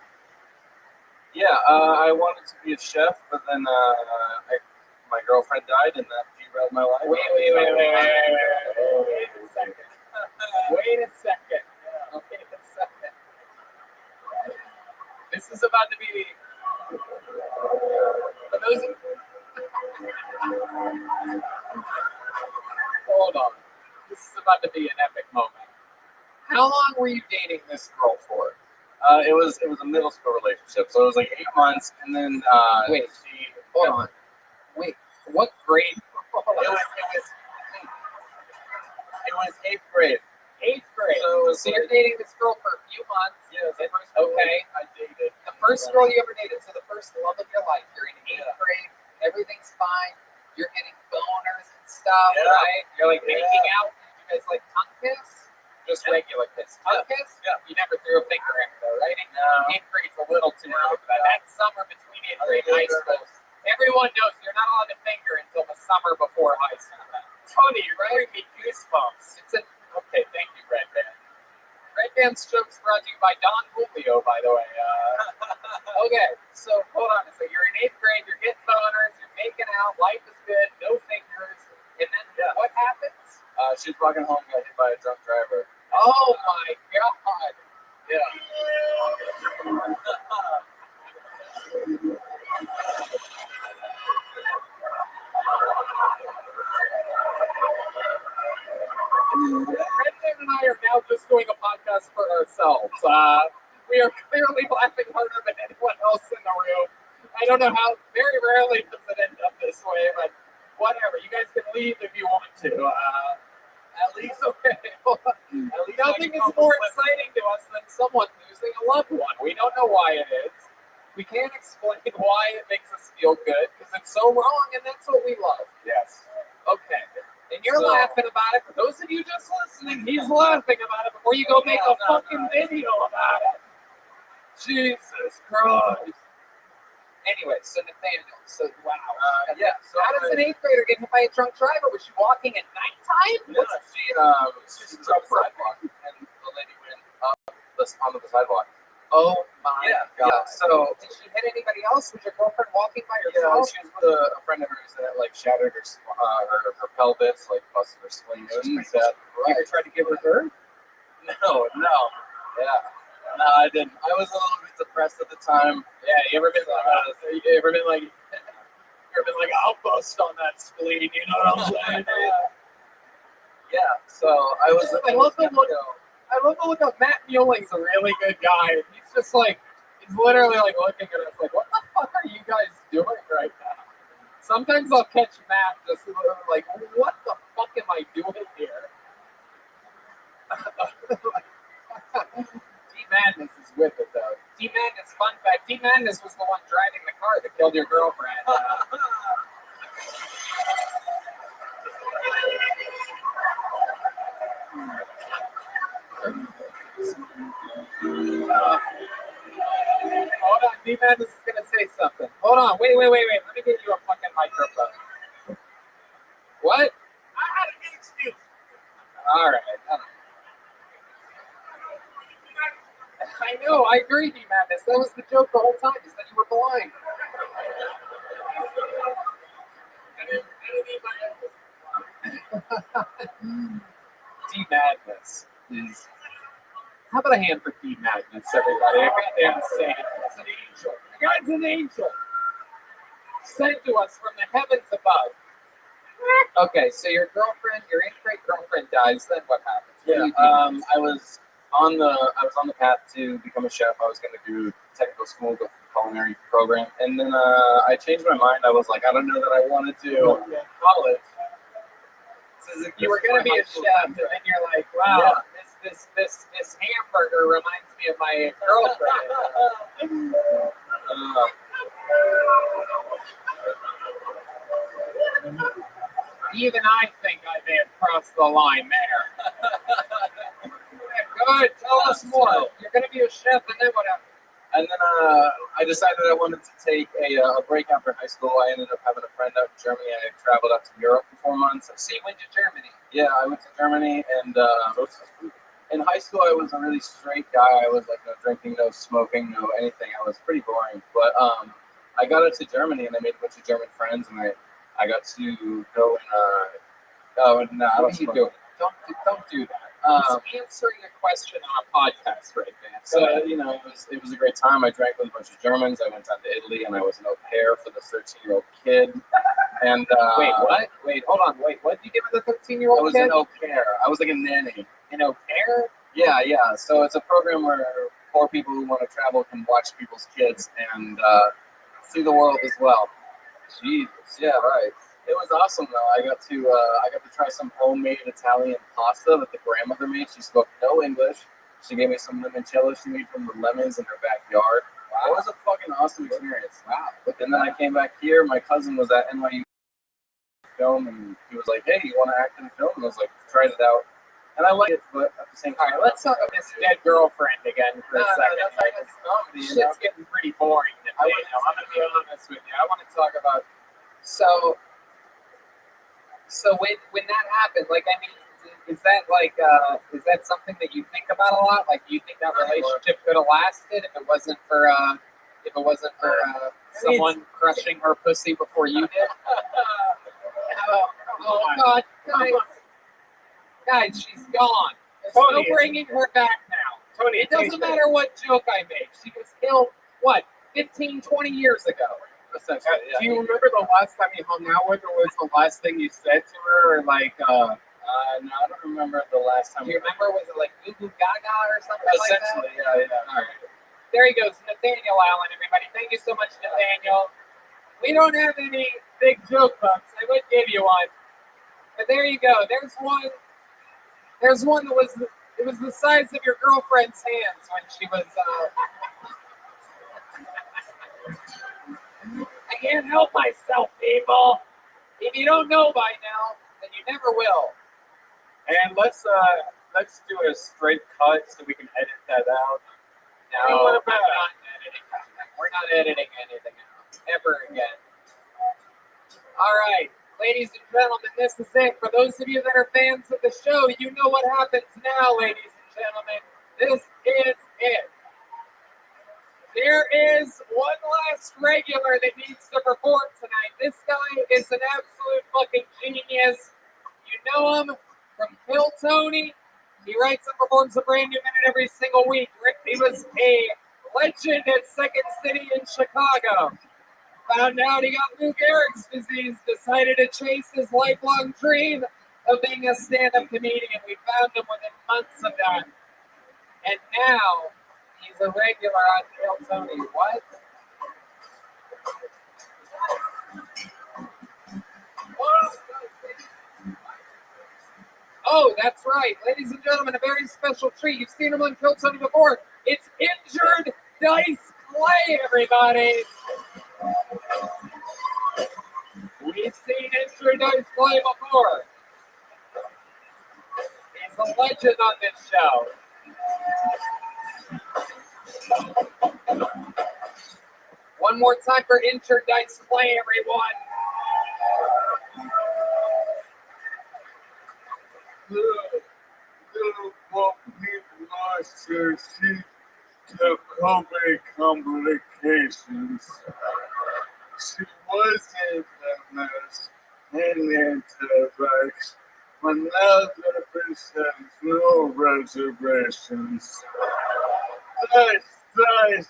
I wanted to be a chef, but then my girlfriend died, and that derailed my life. Wait a second. Wait a second. This is about to be. For those of Hold on. This is about to be an epic moment. How long were you dating this girl for? It was a middle school relationship, so it was like 8 months, and then Wait, hold on. Wait, what grade? It was 8th grade. 8th grade. So you're dating this girl for a few months. Yeah, the first girl Okay. I dated. The first girl you ever dated, so the first love of your life. You're in 8th grade. Everything's fine. You're getting boners and stuff, Yeah. right? You're like making out. You guys like tongue kiss? Just regular kiss. Tongue kiss? Yeah. You never threw a finger in her, right? No. 8th grade's a little too early for that. That summer between 8th grade and high school. Everyone knows you're not allowed to finger until the summer before high school. Tony, you're giving me goosebumps. Okay, thank you, Red Band. Red Band's jokes brought to you by Don Julio, by the way. Okay, so hold on. So you're in 8th grade, you're getting boners, you're making out, life is good, no fingers. And then what happens? She was walking home, got hit by a drunk driver. Oh my God. Yeah. Brendan and I are now just doing a podcast for ourselves. We are clearly laughing harder than anyone else in the room. I don't know how, very rarely does it end up this way, but whatever. You guys can leave if you want to. At least, okay. Nothing is more exciting to us than someone losing a loved one. We don't know why it is. We can't explain why it makes us feel good because it's so wrong, and that's what we love. Yes. Okay. And you're laughing about it. For those of you just listening, he's laughing about it before you go make a fucking video about it. Jesus Christ. Anyway, so Nathaniel, so wow. So how does an 8th grader get hit by a drunk driver? Was she walking at nighttime? Yeah, she was on the sidewalk, and the lady went up onto the sidewalk. Oh my God. Yeah. So did she hit anybody else? Was your girlfriend walking by Yeah, herself? she was with a friend of hers that like shattered her pelvis, like busted her spleen. It was pretty bad. You ever tried to give her birth? No. Yeah. No, I didn't. I was a little bit depressed at the time. Yeah, you ever been like I'll bust on that spleen, you know what I'm saying? Yeah. So I was. I love the look of Matt Muelling's a really good guy. And he's just like, he's literally like looking at us like, what the fuck are you guys doing right now? Sometimes I'll catch Matt just like, what the fuck am I doing here? D-Madness is with it though. D-Madness, fun fact, D-Madness was the one driving the car that killed your girlfriend. Hold on, D-Madness is going to say something. Hold on, wait. Let me get you a fucking microphone. What? I had a good excuse. All right. I know, I agree, D-Madness. That was the joke the whole time, is that you were blind. D-Madness is... How about a hand for D-Madness, everybody? A goddamn saint. It's an angel. The guy's an angel. Sent to us from the heavens above. Okay, so your 8th grade girlfriend dies, then what happens? Yeah, I was on the path to become a chef. I was going to do technical school, go through the culinary program, and then I changed my mind. I was like, I don't know that I wanted to college. You were going to be a chef, and then you're like, wow, this hamburger reminds me of my girlfriend. Even I think I may have crossed the line there. Good, tell us more. You're going to be a chef, and then what happened? And then I decided I wanted to take a break after high school. I ended up having a friend out in Germany. I traveled out to Europe for 4 months. So you went to Germany? Yeah, I went to Germany, and in high school I was a really straight guy. I was like no drinking, no smoking, no anything. I was pretty boring. But I got out to Germany, and I made a bunch of German friends, and I got to go and I don't smoke. Don't do that. He's answering a question on a podcast right now. So it was a great time. I drank with a bunch of Germans. I went down to Italy, and I was an au pair for the 13-year-old kid. And wait, what? Wait, hold on. Wait, what did you give with the 13-year-old kid? I was an au pair. I was like a nanny. An au pair? Yeah. So it's a program where poor people who want to travel can watch people's kids and see the world as well. Jesus. Yeah, right. It was awesome though. I got to try some homemade Italian pasta that the grandmother made. She spoke no English. She gave me some limoncello she made from the lemons in her backyard. Wow. It was a fucking awesome experience. Wow. And then I came back here. My cousin was at NYU film, and he was like, "Hey, you want to act in a film?" And I was like, "Tried it out." And I liked it, but at the same time, all right, let's talk about this dead girlfriend again for a second. Shit's getting pretty boring. I'm gonna be honest with you. I want to talk about So when that happened, like, I mean, is that something that you think about a lot? Like, do you think that relationship could have lasted if it wasn't for someone crushing her pussy before you did? Oh God, guys, she's gone. There's no Tony. bringing her back now. Tony, It doesn't matter what joke I make. She was killed, what, 15, 20 years ago. Essentially. Do you remember the last time you hung out with her? Was the last thing you said to her? Or like, No, I don't remember the last time. Do you remember? Was it like Goo Goo Gaga or something like that? Essentially, yeah. All right. There he goes, Nathaniel Allen, everybody. Thank you so much, Nathaniel. We don't have any big joke books. I would give you one. But there you go. There's one. There's one that was the size of your girlfriend's hands when she was. I can't help myself, people. If you don't know by now, then you never will. and let's do a straight cut so we can edit that out. No, what about- I'm not editing. We're not editing anything out ever again. All right, ladies and gentlemen, this is it. For those of you that are fans of the show, you know what happens now, ladies and gentlemen. This is it. There is one last regular that needs to perform tonight. This guy is an absolute fucking genius. You know him from Kill Tony. He writes and performs a brand new minute every single week. He was a legend at Second City in Chicago. Found out he got Lou Gehrig's disease, decided to chase his lifelong dream of being a stand-up comedian. We found him within months of that. And now he's a regular on Kill Tony. What? Oh, that's right. Ladies and gentlemen, a very special treat. You've seen him on Kill Tony before. It's Injured Dice Clay, everybody. We've seen Injured Dice Clay before. He's a legend on this show. One more time for Injured Dice Clay, everyone. Little puppy lost her seat to COVID complications. She wasn't a mess and anti-vax, but now the bitch has no reservations. Dice.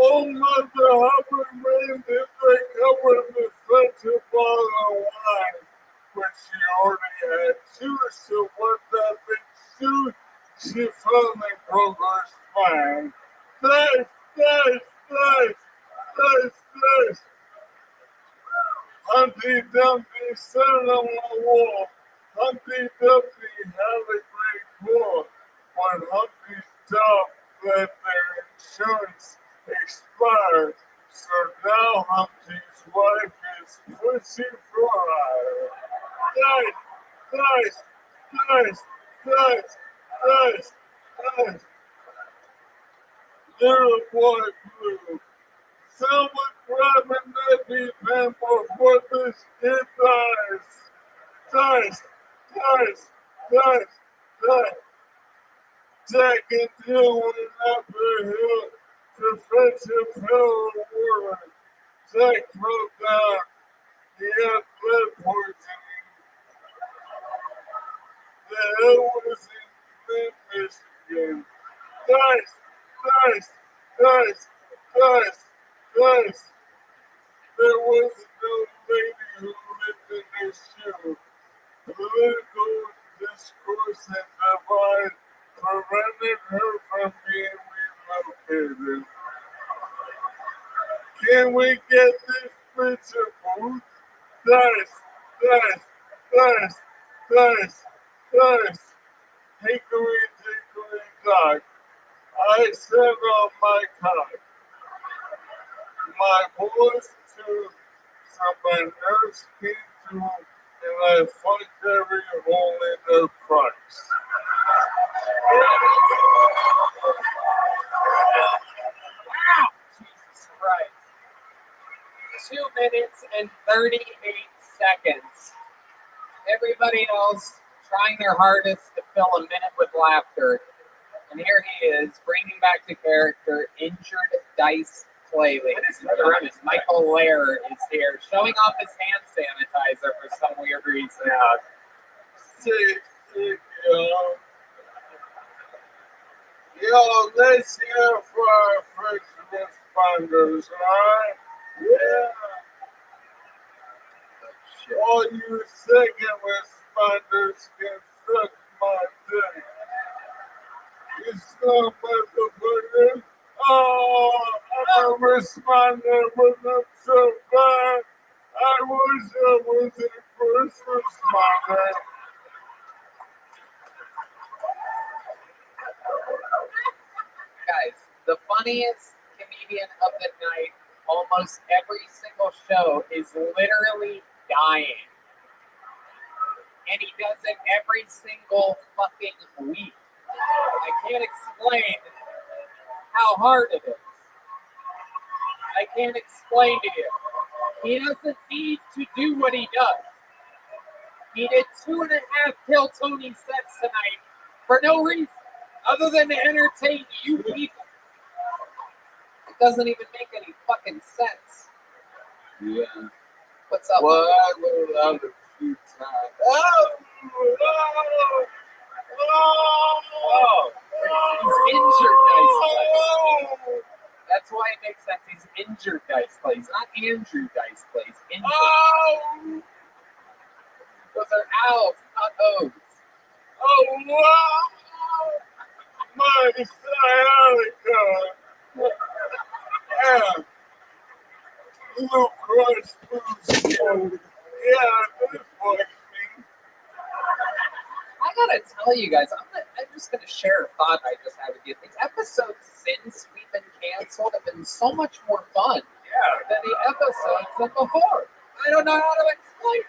Oh, Mother Hubbard made this they covered the center bottle of wine, but she already had two, so what that bitch do? She finally broke her spine. Dice. Humpty Dumpty sat on the wall. Humpty Dumpty had a great fall. When Humpty's dog let their insurance expire, so now Humpty's wife is pushing for hire. Dice. Little boy blue. Someone grabbing that pen before this kid dies. Jack and Jill went up the hill to fetch a pail of water. Jack broke down. He had blood poisoning. The hill was in Michigan. Dice. There was no lady who lived in this shoe. Political discourse and divide prevented her from being relocated. Can we get this bitch a booth? Dice. Hickory dickory dock. I said on my cock. My boys too, so my nerves came through, and I fucked every hole in their crotch. Wow! Jesus Christ. 2 minutes and 38 seconds. Everybody else trying their hardest to fill a minute with laughter. And here he is, bringing back the character Injured Dice Clayley. Michael Lair is here, showing off his hand sanitizer for some weird reason. Yo, let's hear for our first responders, alright? Yeah. All you second responders can suck my dick. You son motherfucker. Oh, I'm a responder, but I'm so bad. I wish I was a first responder. Guys, the funniest comedian of the night, almost every single show, is literally dying. And he does it every single fucking week. I can't explain how hard it is. I can't explain to you. He doesn't need to do what he does. He did 2.5 Kill Tony sets tonight for no reason other than to entertain you people. It doesn't even make any fucking sense. Yeah. What's up? Well, I will love a few times. Oh! He's injured Dice Clay. That's why it makes sense. He's injured Dice Clay. He's not Andrew Dice Clay. He's injured. Oh! Those are owls, not O's. Oh, wow! My sciatica! Yeah. Little crunch boost. Yeah, this boy. I gotta tell you guys, I'm just gonna share a thought I just had with you. The episodes since we've been canceled have been so much more fun than the episodes than before. I don't know how to explain it.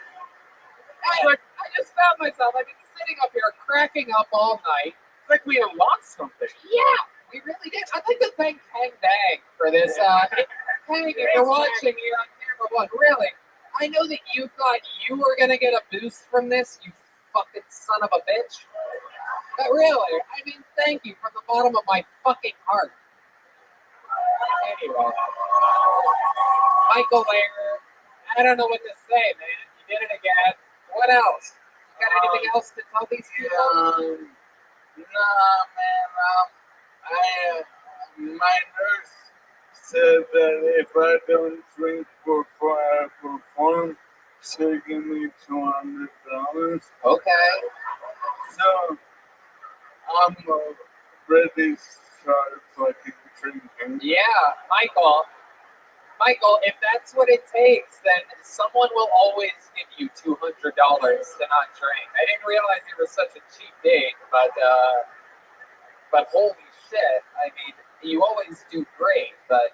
I just found myself, I've been sitting up here cracking up all night. It's like we unlocked something. Yeah, we really did. I'd like to thank Kang Dang for this. Kang, if you're watching here on camera one, really, I know that you thought you were going to get a boost from this, you fucking son of a bitch. But really, I mean, thank you from the bottom of my fucking heart. Anyway, Michael Lair, I don't know what to say, man. You did it again. What else? You got anything else to tell these people? Nah, man. My nurse said that if I don't drink before I perform, she'll give me $200. Okay. So I'm ready to start fucking drinking. Yeah, Michael, if that's what it takes, then someone will always give you $200 to not drink. I didn't realize you were such a cheap date, but holy shit, I mean, you always do great, but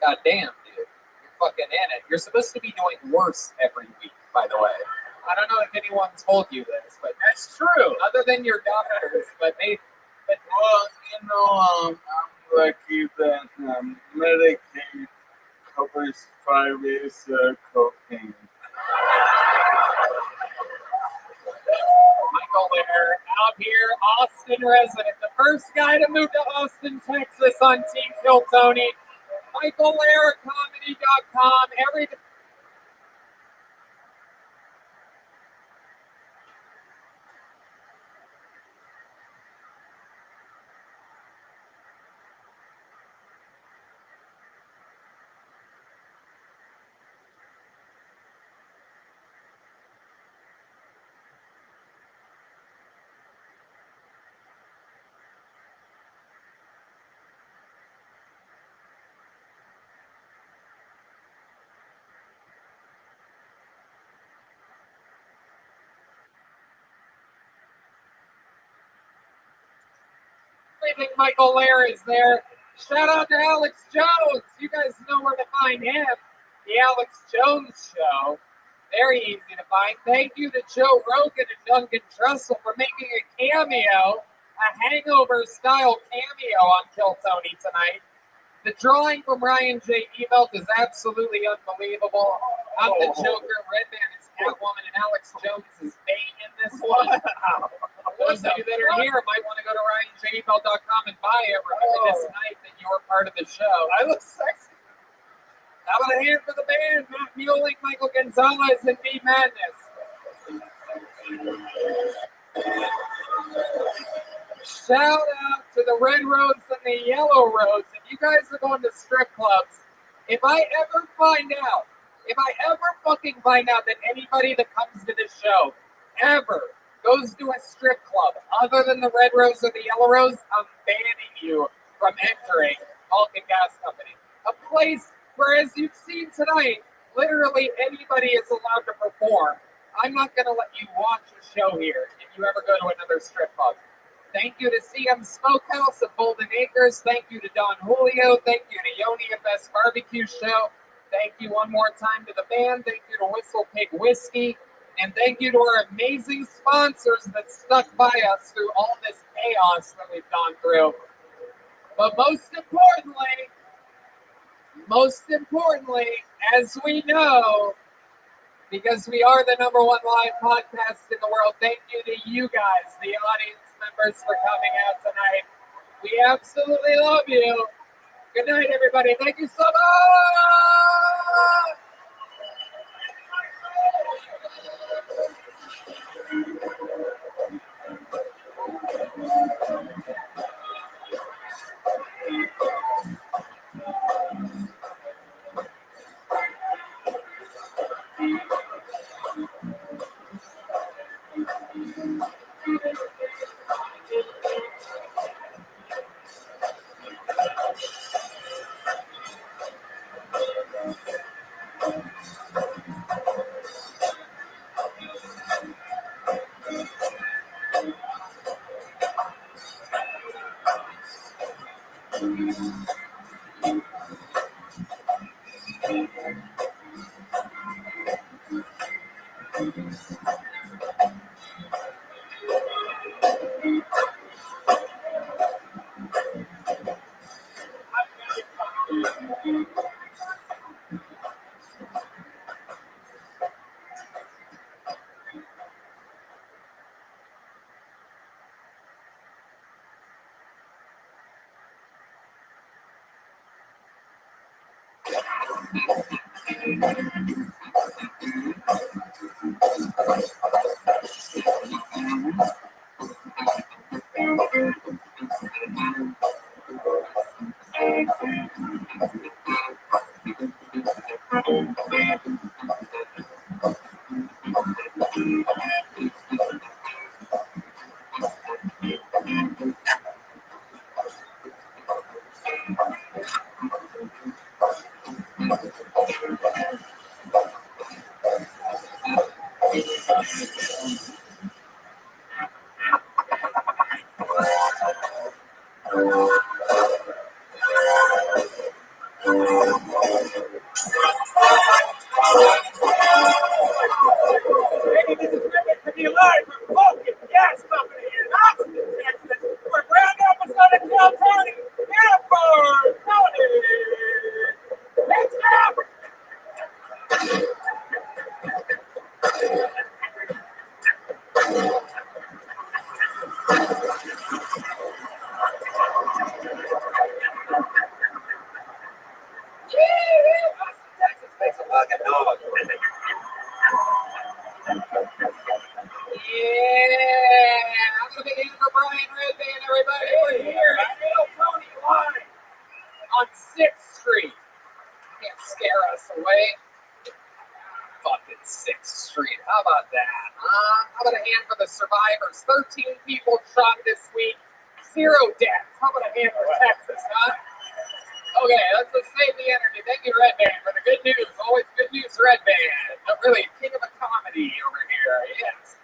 goddamn, dude, you're fucking in it. You're supposed to be doing worse every week, by the way. I don't know if anyone told you this, but that's true. Other than your doctors, but Well, you know, I'm lucky that Medicaid covers 5 years of cocaine. Michael Lair, out here, Austin resident, the first guy to move to Austin, Texas on Team Kill Tony. Michael Lair, comedy.com, everything. I think Michael Lair is there. Shout out to Alex Jones. You guys know where to find him. The Alex Jones Show. Very easy to find. Thank you to Joe Rogan and Duncan Trussell for making a cameo, a hangover-style cameo on Kill Tony tonight. The drawing from Ryan J. Ebelt is absolutely unbelievable. I'm the Joker, Redman is Catwoman, and Alex Jones is Bane in this one. Those of you that are here might want to go to RyanJebelt.com and buy it. Remember this night that you were part of the show. I look sexy. How about a hand for the band? Matt Mueling, Michael Gonzalez, and B Madness. Shout out to the Red Rose and the Yellow Rose. If you guys are going to strip clubs, if I ever fucking find out that anybody that comes to this show ever goes to a strip club other than the Red Rose or the Yellow Rose, I'm banning you from entering Vulcan Gas Company. A place where, as you've seen tonight, literally anybody is allowed to perform. I'm not going to let you watch a show here if you ever go to another strip club. Thank you to CM Smokehouse of Golden Acres. Thank you to Don Julio. Thank you to Yoni at Best Barbecue Show. Thank you one more time to the band. Thank you to Whistle Pig Whiskey. And thank you to our amazing sponsors that stuck by us through all this chaos that we've gone through. But most importantly, as we know, because we are the #1 live podcast in the world, thank you to you guys, the audience members, for coming out tonight. We absolutely love you. Good night, everybody. Thank you so much. On 6th Street. Can't scare us away. Fucking 6th Street. How about that? How about a hand for the survivors? 13 people shot this week. 0 deaths. How about a hand for Texas, huh? Okay, let's just save the energy. Thank you, Red Band, for the good news. Always good news, Red Band. Really, king of the comedy over here. Yes.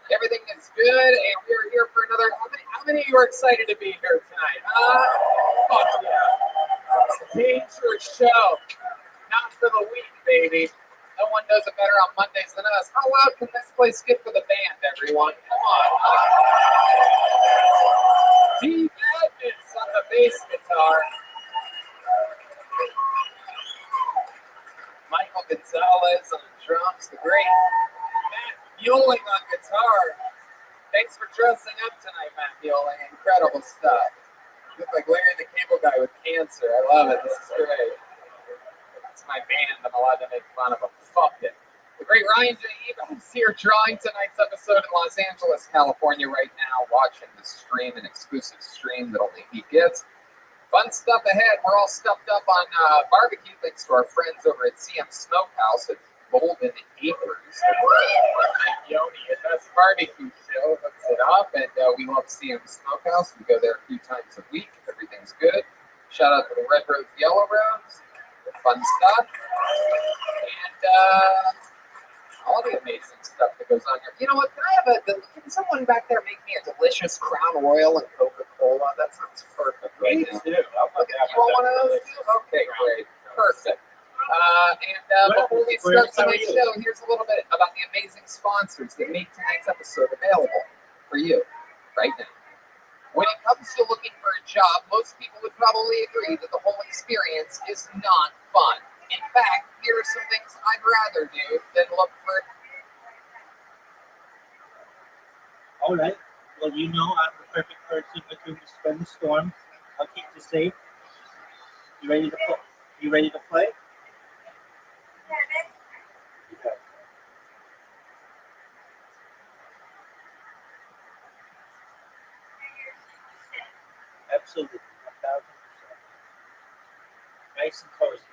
Everything is good, and we're here for another. How many of you are excited to be here tonight? Fuck yeah. It's a dangerous show. Not for the weak, baby. No one does it better on Mondays than us. How loud can this place get for the band, everyone? Come on. D Madness on the bass guitar. Michael Gonzalez on drums, the great Matt Mueling on guitar. Thanks for dressing up tonight, Matt Mueling. Incredible stuff. You look like Larry the Cable Guy with cancer. I love it. This is great. It's my band. I'm allowed to make fun of them. Fuck it. The great Ryan J. Evans here drawing tonight's episode in Los Angeles, California right now, watching the stream, an exclusive stream that only he gets. Fun stuff ahead. We're all stuffed up on barbecue thanks to our friends over at CM Smokehouse at Golden Acres. Yoni at Best Barbecue Show hooks it up, and we love CM Smokehouse. We go there a few times a week. Everything's good. Shout out to the Red Rose, Yellow Rose. Fun stuff. And all the amazing stuff that goes on here. You know what? Can someone back there make me a delicious Crown Royal and Coca-Cola? That sounds perfect right now. Me too. Okay, you want one of those too? Okay, great. Perfect. Before we start tonight's show, here's a little bit about the amazing sponsors that make tonight's episode available for you right now. When it comes to looking for a job, most people would probably agree that the whole experience is not fun. In fact, here are some things I'd rather do than look for. All right. Well, you know I'm the perfect person with whom to spend the storm. I'll keep you safe. You ready to play? You ready to play? Okay. Absolutely. 1,000%. Nice and cozy.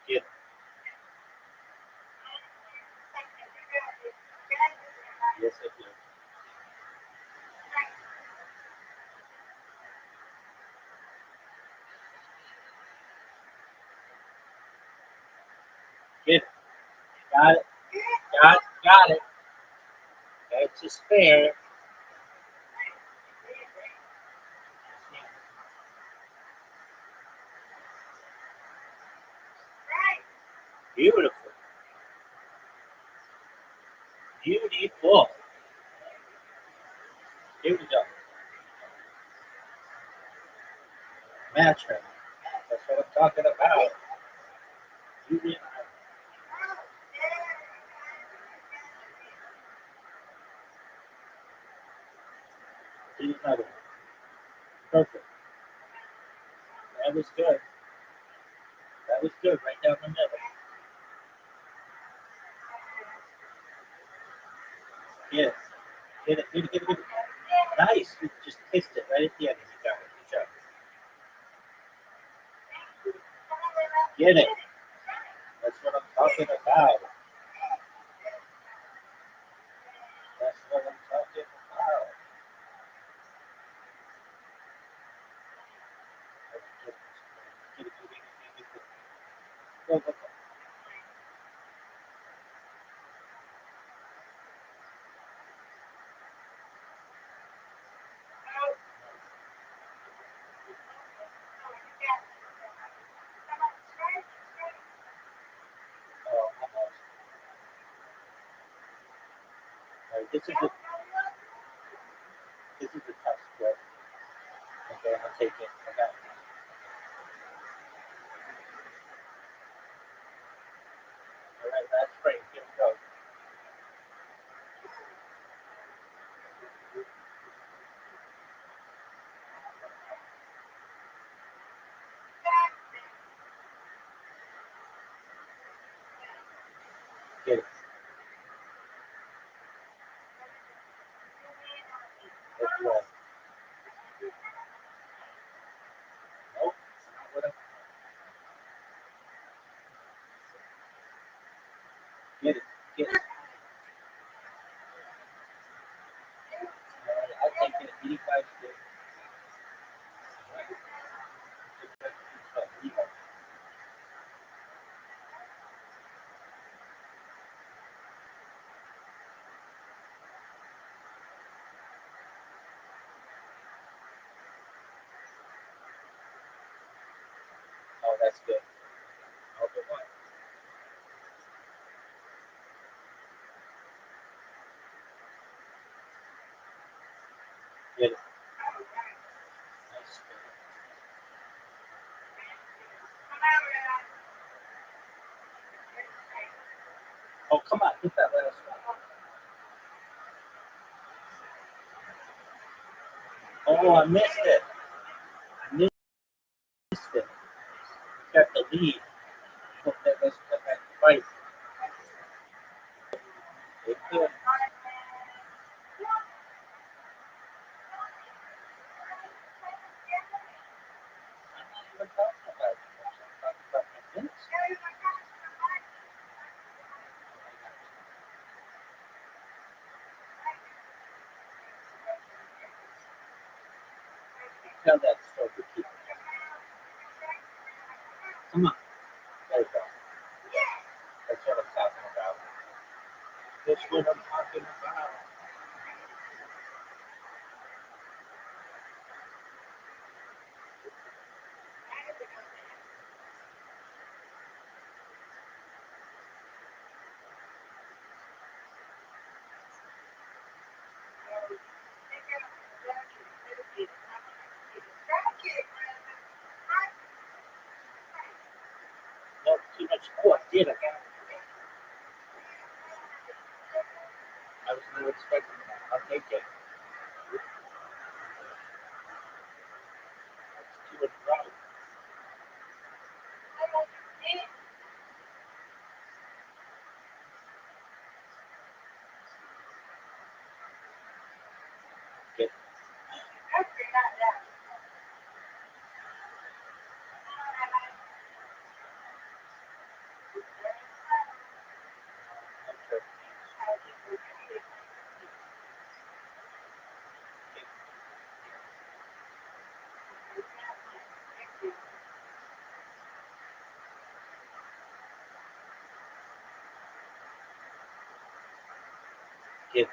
Get it. Yes, I do. Get it. Got it. Got it. That's a spare. Beautiful. Beautiful. Here we go. Mattress. That's what I'm talking about. You did. Need another one. Perfect. That was good. That was good. Right down the middle. Yes. Get it. Nice. You just kissed it right at the end. You got it. Good job. Get it. That's what I'm talking about. That's what I'm talking about. Get it. Go. Oh, almost. All right, this is the tough split. Okay, I'll take it. I got it. All right, last frame. Here we go. Get it. Let's go. Nope. Not what I'm. Get it. All right, I'll take it. 85 sticks. That's good. Oh, good one. Get it. Nice. Oh, come on. Hit that last one. Oh, I missed it. I missed it. Got the lead. Hope that doesn't come back to bite. It could. I'm not even talking about it. I'm talking about my minutes. Tell that story to keep it. Come on. There you go. That's what I'm talking about. That's what I'm talking about. No, too much. Oh, I did. I got it. I was not expecting that. I'll take it. That's two in a row. Get okay. Get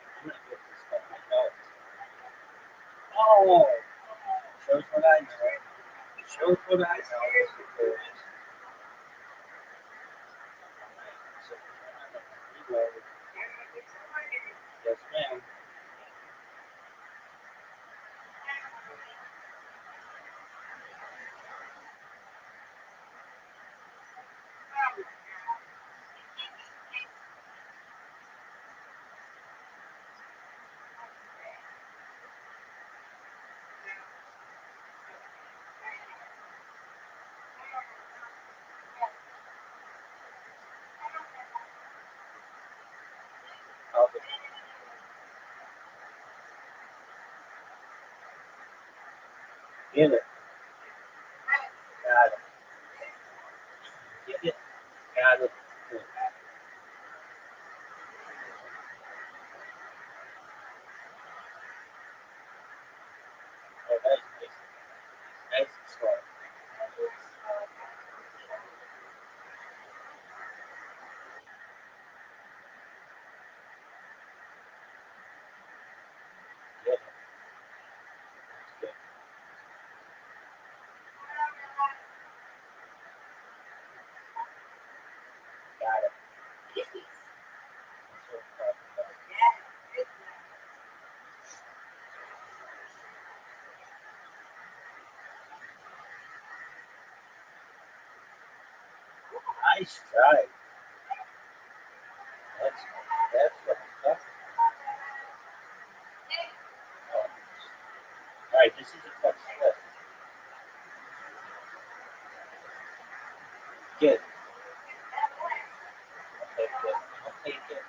I'm gonna get this stuff I know. Oh, shows what I know. It shows what I know. So, reload. Yes, ma'am. I'll get it. Got it. Get it. Got it. Good. Oh, that's nice. Nice and slow. Get it. That's good. Got it. That's what I'm talking about. Nice try. That's what I'm talking about. All right, this is a tough split. Get it. I'll take it. I'll take it.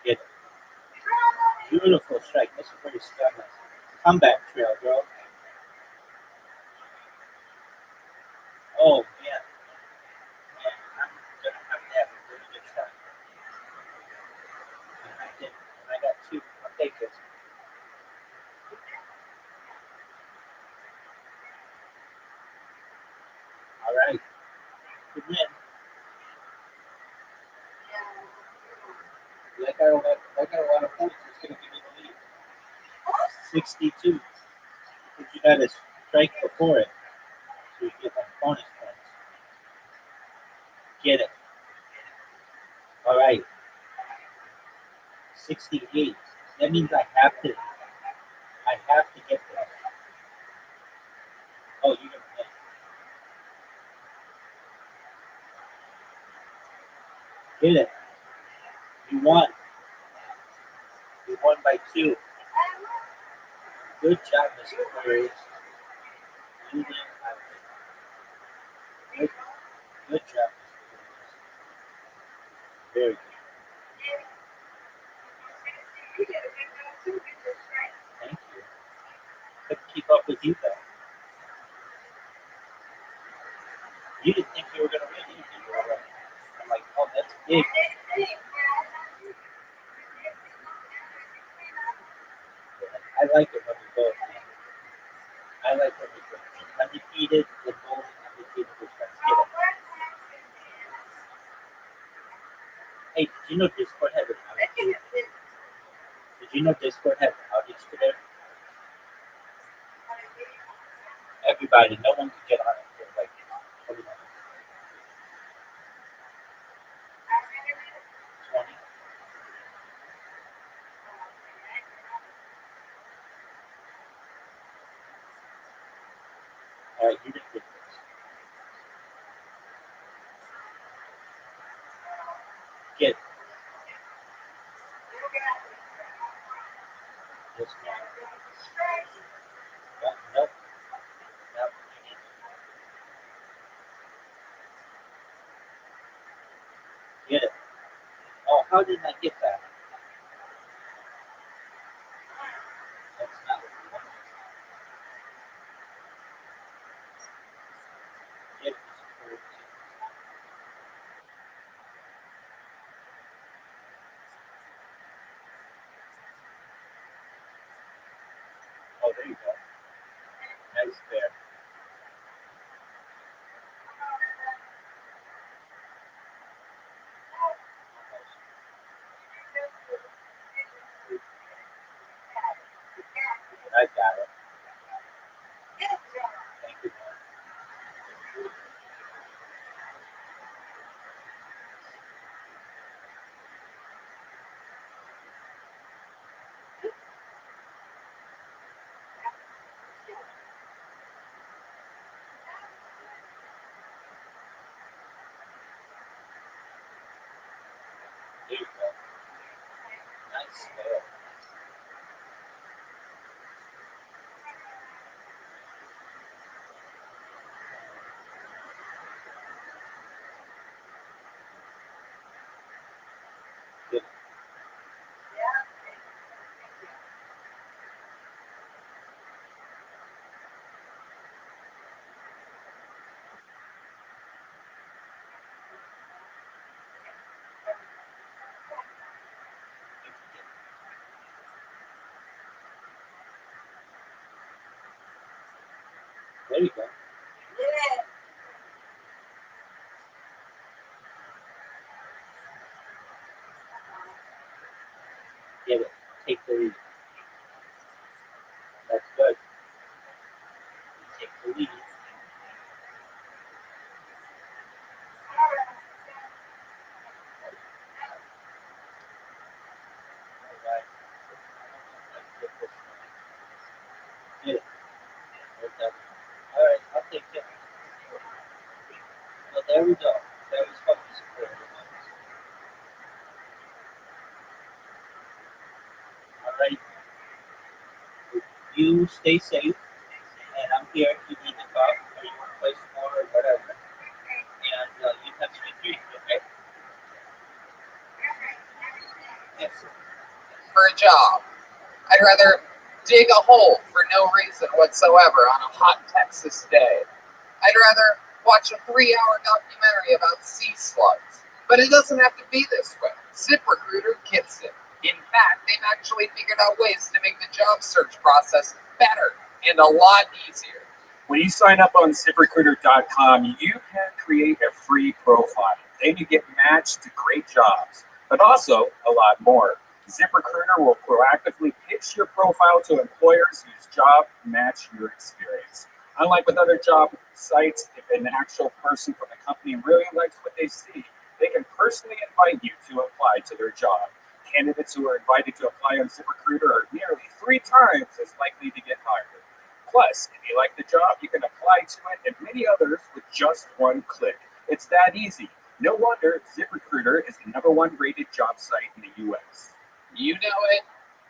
Get it. Beautiful strike. This is pretty stunning. Comeback trail, bro. Oh, man. 62. But you got to strike before it, so you get like bonus points. Get it. All right. 68. That means I have to get that. Oh, you're gonna play. Get it. You won. You won by 2. Good job, Mr. Aquarius. You did have it. Good job, Mr. Aquarius. Very good. Thank you. Couldn't keep up with you, though. You didn't think you were going to win, did you? Were all right. I'm like, oh, that's big. I like it when we both win. I like when we both win. Undefeated, the goal is undefeated, which let's get it. Hey, did you know Discord had an outage? Did you know Discord had an outage today? Everybody, no one could get on it for like 20 minutes. 20. All right, you didn't get this. Get it. Yes, ma'am. Nope. Nope. Get it. Oh, how did I get that? That's not what we want. Get it. Oh, there you go. Nice there. I got it. Thank you. There you go. Nice there. Good. There you go. Get it. Take the lead. That's good. Take the lead. All right. Get it. All right, I'll take it. Well, there we go. That was fucking super. All right. You stay safe, and I'm here if you need to talk or you want to play some more or whatever. And you have sweet dreams, okay? Excellent. For a job, I'd rather dig a hole for no reason whatsoever on a hot Texas day. I'd rather watch a 3-hour documentary about sea slugs. But it doesn't have to be this way. ZipRecruiter gets it. In fact, they've actually figured out ways to make the job search process better and a lot easier. When you sign up on ZipRecruiter.com, you can create a free profile. Then you get matched to great jobs, but also a lot more. ZipRecruiter will proactively pitch your profile to employers whose job match your experience. Unlike with other job sites, if an actual person from the company really likes what they see, they can personally invite you to apply to their job. Candidates who are invited to apply on ZipRecruiter are nearly 3 times as likely to get hired. Plus, if you like the job, you can apply to it and many others with just one click. It's that easy. No wonder ZipRecruiter is the #1 rated job site in the U.S. You know it,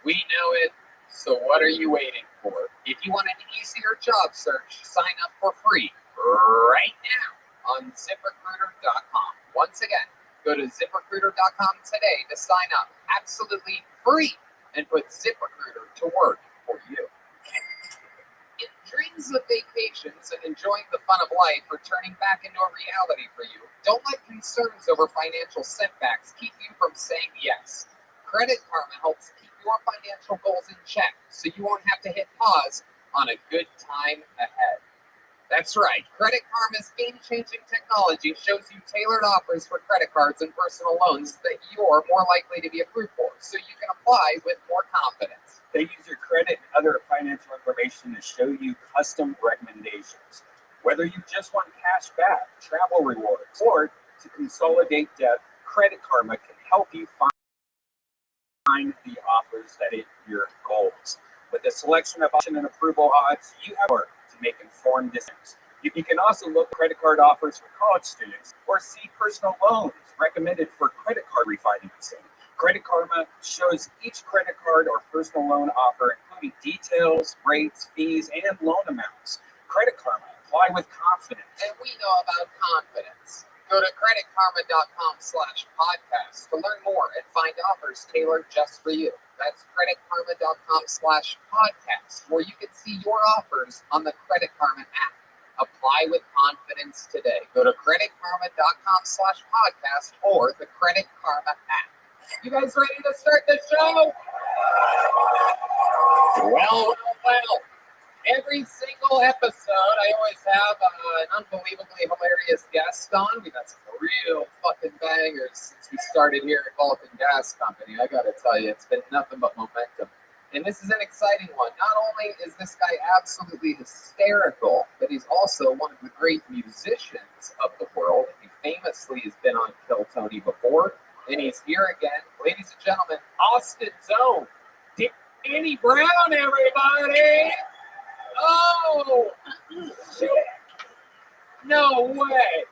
we know it, so what are you waiting for? If you want an easier job search, sign up for free right now on ZipRecruiter.com. Once again, go to ZipRecruiter.com today to sign up absolutely free and put ZipRecruiter to work for you. If dreams of vacations and enjoying the fun of life are turning back into a reality for you, don't let concerns over financial setbacks keep you from saying yes. Credit Karma helps keep your financial goals in check so you won't have to hit pause on a good time ahead. That's right. Credit Karma's game-changing technology shows you tailored offers for credit cards and personal loans that you're more likely to be approved for, so you can apply with more confidence. They use your credit and other financial information to show you custom recommendations. Whether you just want cash back, travel rewards, or to consolidate debt, Credit Karma can help you find the offers that hit your goals. With a selection of option and approval odds, you have work to make informed decisions. You can also look at credit card offers for college students or see personal loans recommended for credit card refinancing. Credit Karma shows each credit card or personal loan offer, including details, rates, fees, and loan amounts. Credit Karma, apply with confidence. And we know about confidence. Go to creditkarma.com/podcast to learn more and find offers tailored just for you. That's creditkarma.com/podcast, where you can see your offers on the Credit Karma app. Apply with confidence today. Go to creditkarma.com/podcast or the Credit Karma app. You guys ready to start the show? Well. Every single episode, I always have an unbelievably hilarious guest on. We've had some real fucking bangers since we started here at Vulcan Gas Company. I gotta tell you, it's been nothing but momentum. And this is an exciting one. Not only is this guy absolutely hysterical, but he's also one of the great musicians of the world. He famously has been on Kill Tony before, and he's here again. Ladies and gentlemen, Austin's own Danny Brown, everybody! Oh, shit. No way.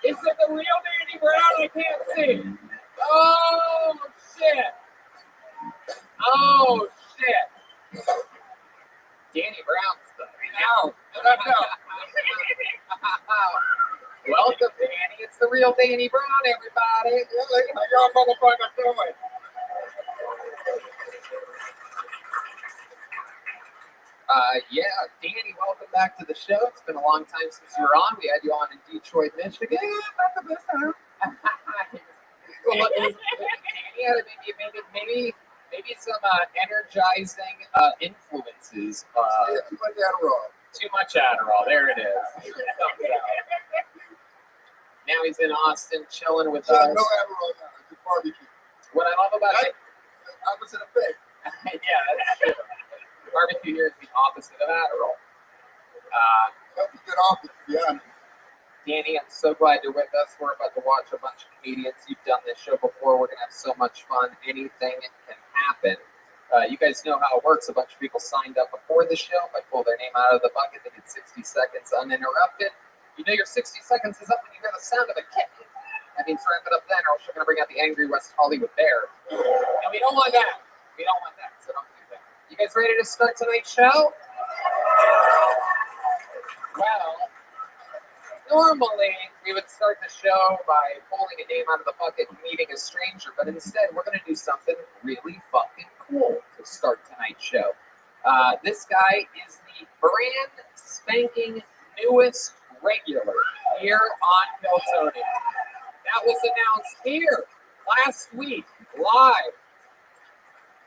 Is it the real Danny Brown? I can't see. Oh, shit. Oh, shit. Danny Brown's the no. Welcome, Danny. It's the real Danny Brown, everybody. How y'all motherfuckers doing? Yeah, Danny, welcome back to the show. It's been a long time since you were on. We had you on in Detroit, Michigan. Yeah, not the best time. Well, Danny had maybe some energizing influences. Too much Adderall. Too much Adderall. There it is. Now he's in Austin, chilling with us. No Adderall now. It's a barbecue. What I love about it, Opposite effect. yeah, that's true. Barbecue here is the opposite of Adderall. That's a good office, to be honest. Danny, I'm so glad you're with us. We're about to watch a bunch of Canadians. You've done this show before. We're going to have so much fun. Anything can happen. You guys know how it works. A bunch of people signed up before the show. If I pull their name out of the bucket, they get 60 seconds uninterrupted. You know your 60 seconds is up when you hear the sound of a kitten. That means wrap it up then, or else you're going to bring out the angry West Hollywood bear. And we don't want that. We don't want that, so don't do that. You guys ready to start tonight's show? Well, normally we would start the show by pulling a name out of the bucket and meeting a stranger, but instead we're going to do something really fucking cool to start tonight's show. This guy is the brand spanking newest regular here on Kill Tony. That was announced here last week, live.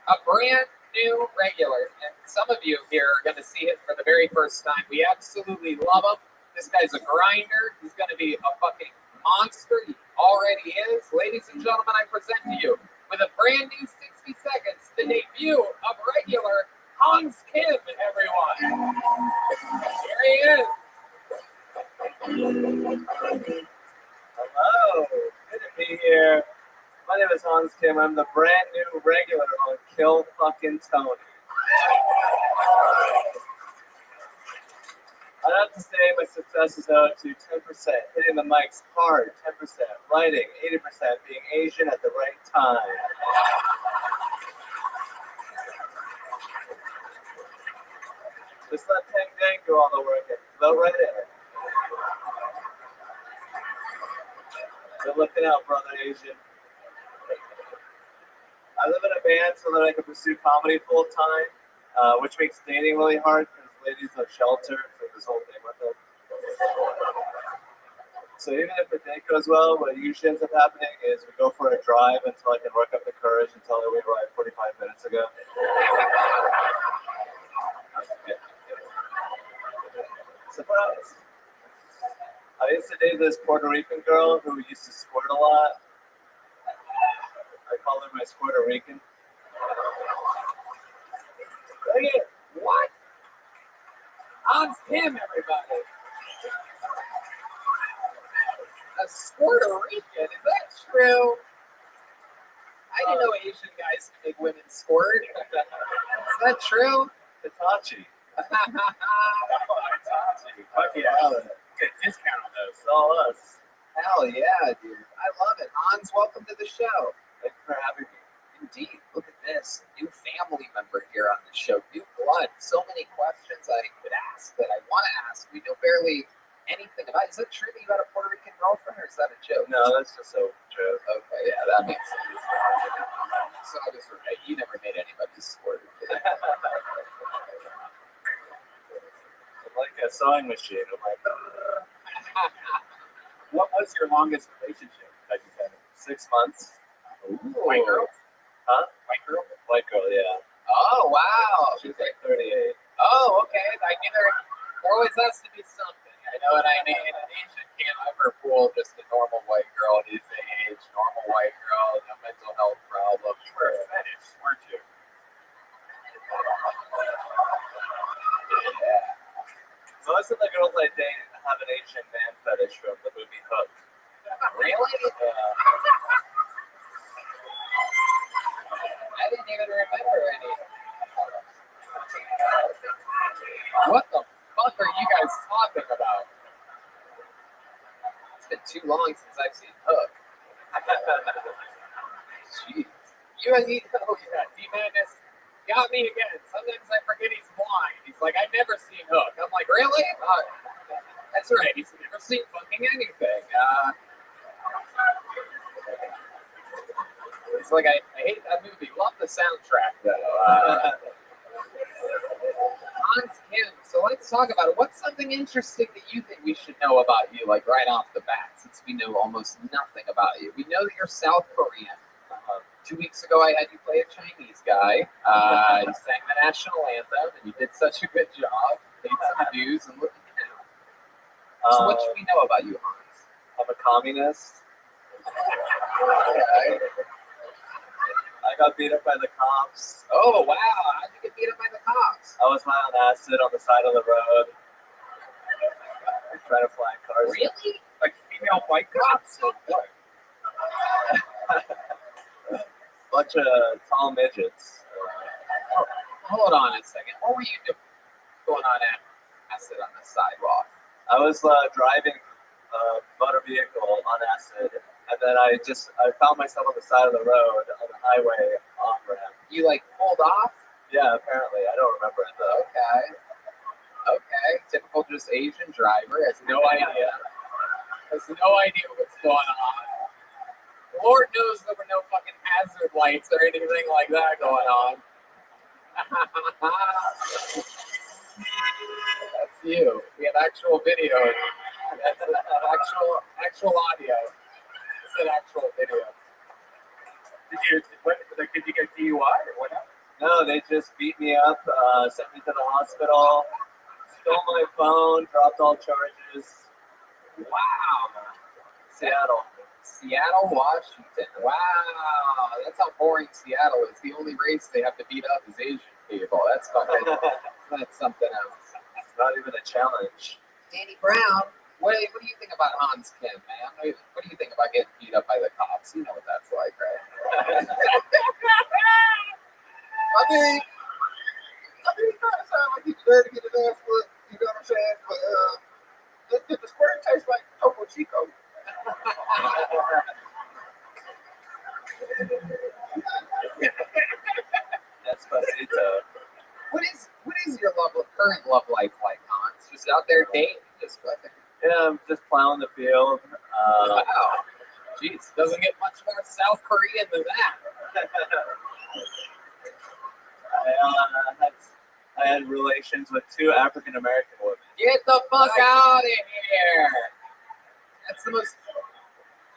A brand new regular, and some of you here are going to see it for the very first time. We absolutely love him. This guy's a grinder. He's going to be a fucking monster. He already is. Ladies and gentlemen, I present to you with a brand new 60 seconds, the debut of regular Hans Kim, everyone. Here he is. Hello, good to be here. My name is Hans Kim. I'm the brand new regular on Kill Fucking Tony. I'd have to say my success is owed to 10% hitting the mics hard, 10% writing, 80% being Asian at the right time. Just let Tang Dang do all the work and flow right in. Good looking out, brother Asian. I live in a band so that I can pursue comedy full time, which makes dating really hard because ladies have shelter for this whole thing with them. So even if the date goes well, what usually ends up happening is we go for a drive until I can work up the courage and tell her we arrived 45 minutes ago. Surprise! I used to date this Puerto Rican girl who used to squirt a lot. I call her my Puerto Rican. Wait, what? Hans Kim, everybody. A Puerto Rican, is that true? I didn't know Asian guys can make women squirt. Is that true? Hitachi. Hitachi. Fuck yeah. Get a discount on those. It's all us. Hell yeah, dude. I love it. Hans, welcome to the show. Thank you for having me. Indeed. Look at this. New family member here on the show. New blood. So many questions I could ask that I want to ask. We know barely anything about. Is it true that you had a Puerto Rican girlfriend, or is that a joke? No, that's just so true. Okay, yeah, that makes sense. So I just forget. You never made anybody squirt. Like a sewing machine. I'm like, What was your longest relationship that you've had? 6 months. White girl? Huh? White girl? White girl, yeah. Oh, wow. She's like 38. Oh, okay. There always has to be something. I know what I mean. An Asian can't ever fool just a normal white girl at his age. Normal white girl, no mental health problems. You were a fetish, weren't you? Yeah. Most of the girls I date have an Asian man fetish from the movie Hook. Really? I didn't even remember any. What the fuck are you guys talking about? It's been too long since I've seen Hook. Jeez. Oh yeah, D-Madness got me again. Sometimes I forget he's blind. He's like, I've never seen Hook. I'm like, really? That's right. He's never seen fucking anything. It's like, I hate that movie. Love the soundtrack, though. Hans Kim. So let's talk about it. What's something interesting that you think we should know about you, like right off the bat, since we know almost nothing about you? We know that you're South Korean. 2 weeks ago, I had you play a Chinese guy. You sang the national anthem, and you did such a good job. Paid some dues, and look at you now. So what should we know about you, Hans? I'm a communist. Okay. I got beat up by the cops. Oh, wow. How'd you get beat up by the cops? I was high on acid on the side of the road. Trying to fly cars. Really? Like female white cops? Or what? Bunch of tall midgets. Hold on a second. What were you doing going on at acid on the sidewalk? I was driving a motor vehicle on acid, and then I found myself on the side of the road on the highway off ramp. You like pulled off? Yeah, apparently. I don't remember it though. Okay. Typical just Asian driver. Has no idea. Has no idea what's going on. Lord knows there were no fucking hazard lights or anything like that going on. That's you. We have actual video. That's actual audio. It's an actual video. Did you get DUI or what happened? No, they just beat me up, sent me to the hospital, stole my phone, dropped all charges. Wow. Seattle. Seattle, Washington. Wow, that's how boring Seattle is. The only race they have to beat up is Asian people. That's fucking. That's something else. It's not even a challenge. Danny Brown. What do you think about Hans Kim, man? What do you think about getting beat up by the cops? You know what that's like, right? I mean, he kind of sounds like he's ready to get his ass whooped. You know what I'm saying? But the square tastes like Topo Chico. Despacito. What is your current love life like, Hans? Just out there dating, just fucking. Yeah, I'm just plowing the field. Wow. Jeez, doesn't get much more South Korean than that. I had relations with 2 African American women. Get the fuck out of here! That's the most.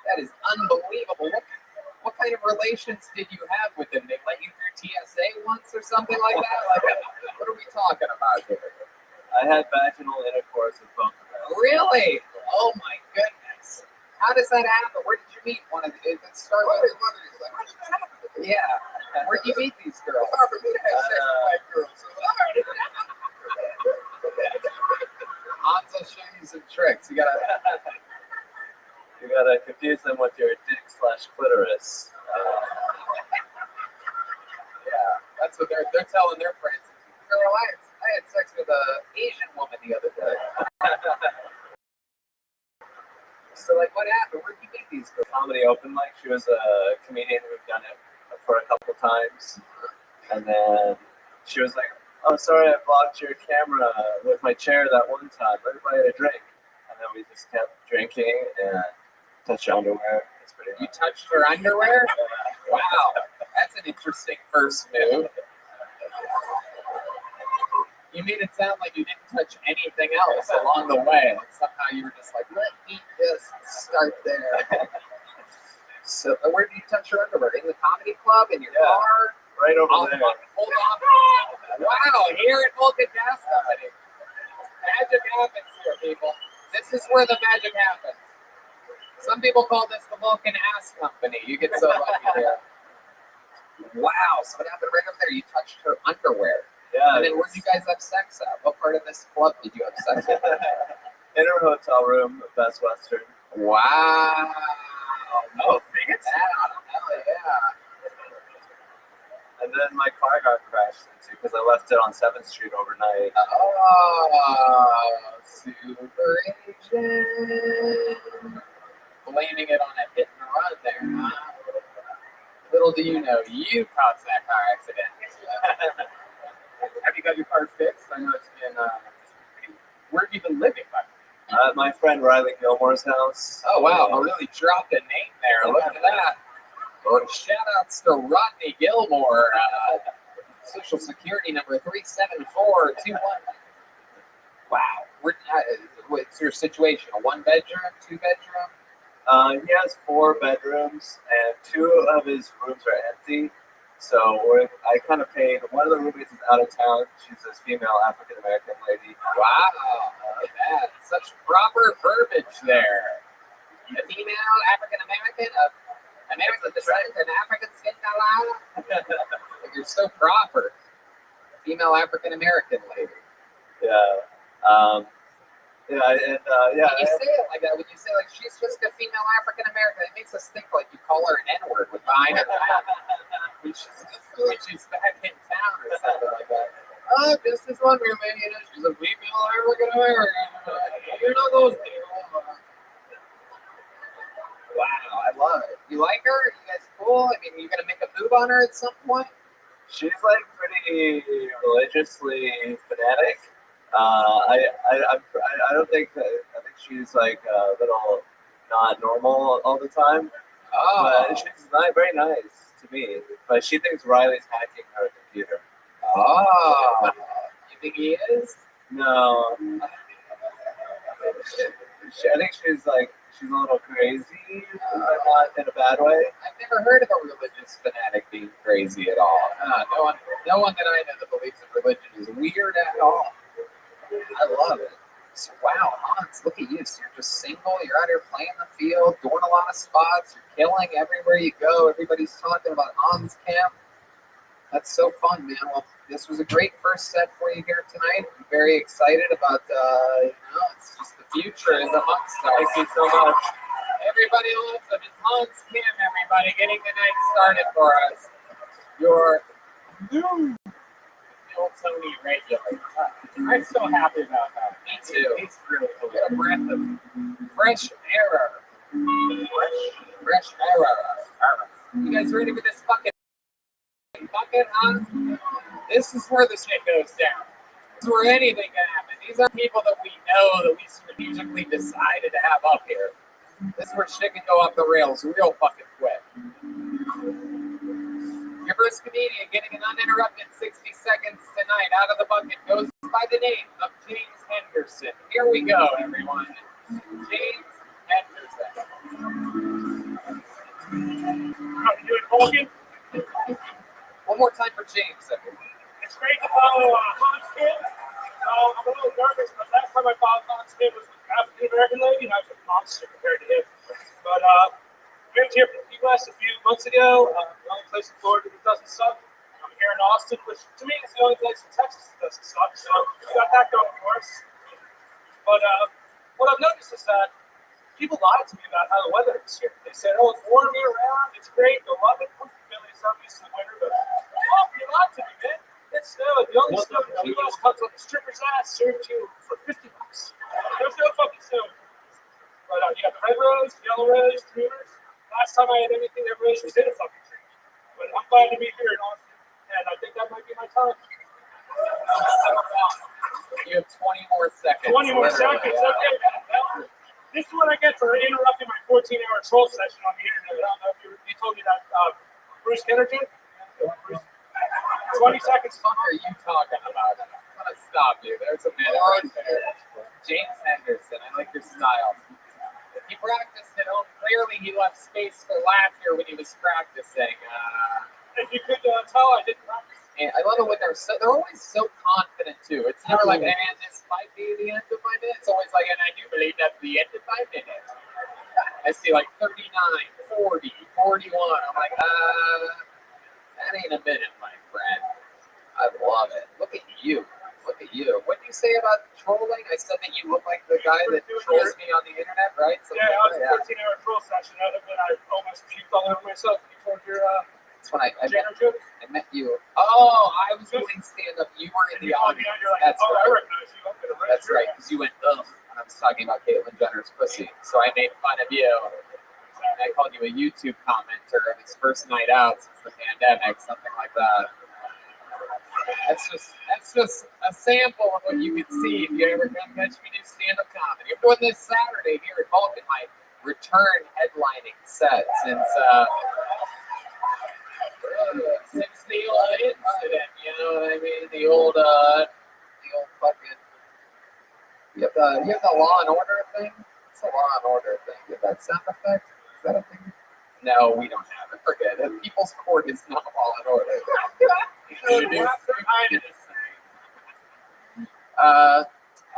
That is unbelievable. What kind of relations did you have with them? They let you through TSA once or something like that? Like, what are we talking about here? I had vaginal intercourse with both of them. Really? Oh my goodness! How does that happen? Where did you meet one of the? Let's start with yeah. Where did you meet these girls? For me to have sex with white girls. So, Hans will show you some tricks. You gotta confuse them with your dick/clitoris. Yeah, that's what they're telling their friends. Girl, I had sex with an Asian woman the other day. So, like, what happened? Where did you meet these girls? Comedy open mic. She was a comedian who'd done it for a couple times, and then she was like, "Oh, sorry, I blocked your camera with my chair that one time. Everybody had a drink," and then we just kept drinking and touched your underwear. It's pretty. You touched her underwear? Wow, that's an interesting first move. You made it sound like you didn't touch anything else along the way. Like somehow you were just like, let me just start there. So, where did you touch your underwear? In the comedy club? In your car? Right over there. Hold on. Wow, here at Vulcan Gas Company. Magic happens here, people. This is where the magic happens. Some people call this the Vulcan Ass Company. You get so lucky here. Wow, so what happened right over there? You touched her underwear. Yeah. And then where did you guys have sex at? What part of this club did you have sex at? In her hotel room, Best Western. Wow. Oh, fancy. Hell yeah. And then my car got crashed into because I left it on 7th Street overnight. Oh, super Asian. Blaming it on a hit and run there, huh? Little do you know, you caused that car accident. Have you got your car fixed? I know it's been. Where have you been living, buddy? At my friend Riley Gilmore's house. Oh wow, I really dropped a name there. Look at that. Oh, shout outs to Rodney Gilmore. Social Security number 37421. Wow. What's your situation? A 1-bedroom, 2-bedroom? He has 4 bedrooms, and 2 of his rooms are empty. So I kind of paid. One of the roommates is out of town. She's this female African American lady. Wow, that's such proper verbiage there. A female African American, American descent, and African skin color. You're so proper. Female African American lady. Yeah. Yeah, and yeah. When you say it like that, when you say like she's just a female African American, it makes us think like you call her an N-word with behind her back, when she's back in town or something like that. Oh, just this one roommate, you know, she's a female African American. You know those people. Wow, I love it. You like her? You guys cool? I mean, you gonna make a move on her at some point? She's like pretty religiously fanatic. I don't think that. I think she's like a little not normal all the time. Oh, But she's very nice to me. But she thinks Riley's hacking her computer. oh, you think he is? No. I think she's a little crazy, but not in a bad way. I've never heard of a religious fanatic being crazy at all. No one that I know that believes in religion is weird at all. I love it. So, wow, Hans, look at you. So you're just single. You're out here playing the field, doing a lot of spots. You're killing everywhere you go. Everybody's talking about Hans camp. That's so fun, man. Well, this was a great first set for you here tonight. I'm very excited about, it's just the future is amongst us. Thank you so much. Everybody loves him. It's Hans Kim, everybody, getting the night started for us. Your new old Sony regular. I'm so happy about that. Me too. It's really cool. Get a breath of fresh air. Fresh air. You guys ready for this fucking bucket, huh? This is where the shit goes down. This is where anything can happen. These are people that we know that we strategically decided to have up here. This is where shit can go off the rails real fucking quick. Your first comedian getting an uninterrupted 60 seconds tonight out of the bucket goes by the name of James Henderson. Here we go, everyone. James Henderson. How you doing, Hogan? One more time for James, everyone. It's great to follow Hans Kim. I'm a little nervous, but last time I followed Hans Kim was with the African American lady, and I was a monster compared to him. But I moved here from the U.S. a few months ago. The only place in Florida that doesn't suck. I'm here in Austin, which to me is the only place in Texas that doesn't suck. So we got that going for us. But what I've noticed is that people lied to me about how the weather is here. They said, "Oh, it's warm year round. It's great. You'll love it." Philly, so I'm used to the winter, but you lied to me, man. It's snow. The only snow in the U.S. comes on the stripper's ass, served you for $50. There's no fucking snow. But you got the red rose, yellow rose, dreamers. Last time I had anything, that rose was in a fucking tree. But I'm glad to be here in Austin, and I think that might be my time. You have 20 more seconds. 20 more seconds, okay. Well, this is what I get for interrupting my 14-hour troll session on the internet. I don't know if you told me that Bruce Kenner did. 20 seconds. What are you talking about? I'm going to stop you. There's a man right there. James Henderson. I like your style. He practiced at home. Clearly, he left space for laughter when he was practicing. If you could tell, I didn't practice. And I love it when they're always so confident, too. It's never like, and this might be the end of my minute. It's always like, and I do believe that's the end of my minute. I see like 39, 40, 41. I'm like, that ain't a minute, my friend. I love it. Look at you. Look at you. What did you say about trolling? I said that you look like the guy that trolls me on the internet, right? So yeah, I was a 14-hour troll session. When I almost puked all over myself. You told your that's when I met you. Oh, I was doing stand-up. You were in the audience. Like, that's right. I recognize you. That's right, because you went, ugh, when I was talking about Caitlyn Jenner's pussy. So I made fun of you. And I called you a YouTube commenter of his first night out since the pandemic, something like that. That's just a sample of what you could see if you ever come catch me do stand-up comedy. I'm doing this Saturday here at Vulcan, my return headlining set since the old incident, you know what I mean? The old fucking. You have the Law and Order thing. It's a Law and Order thing. You have that sound effect. Is that a thing? No, we don't have it. Forget it. People's Court is not Law and Order.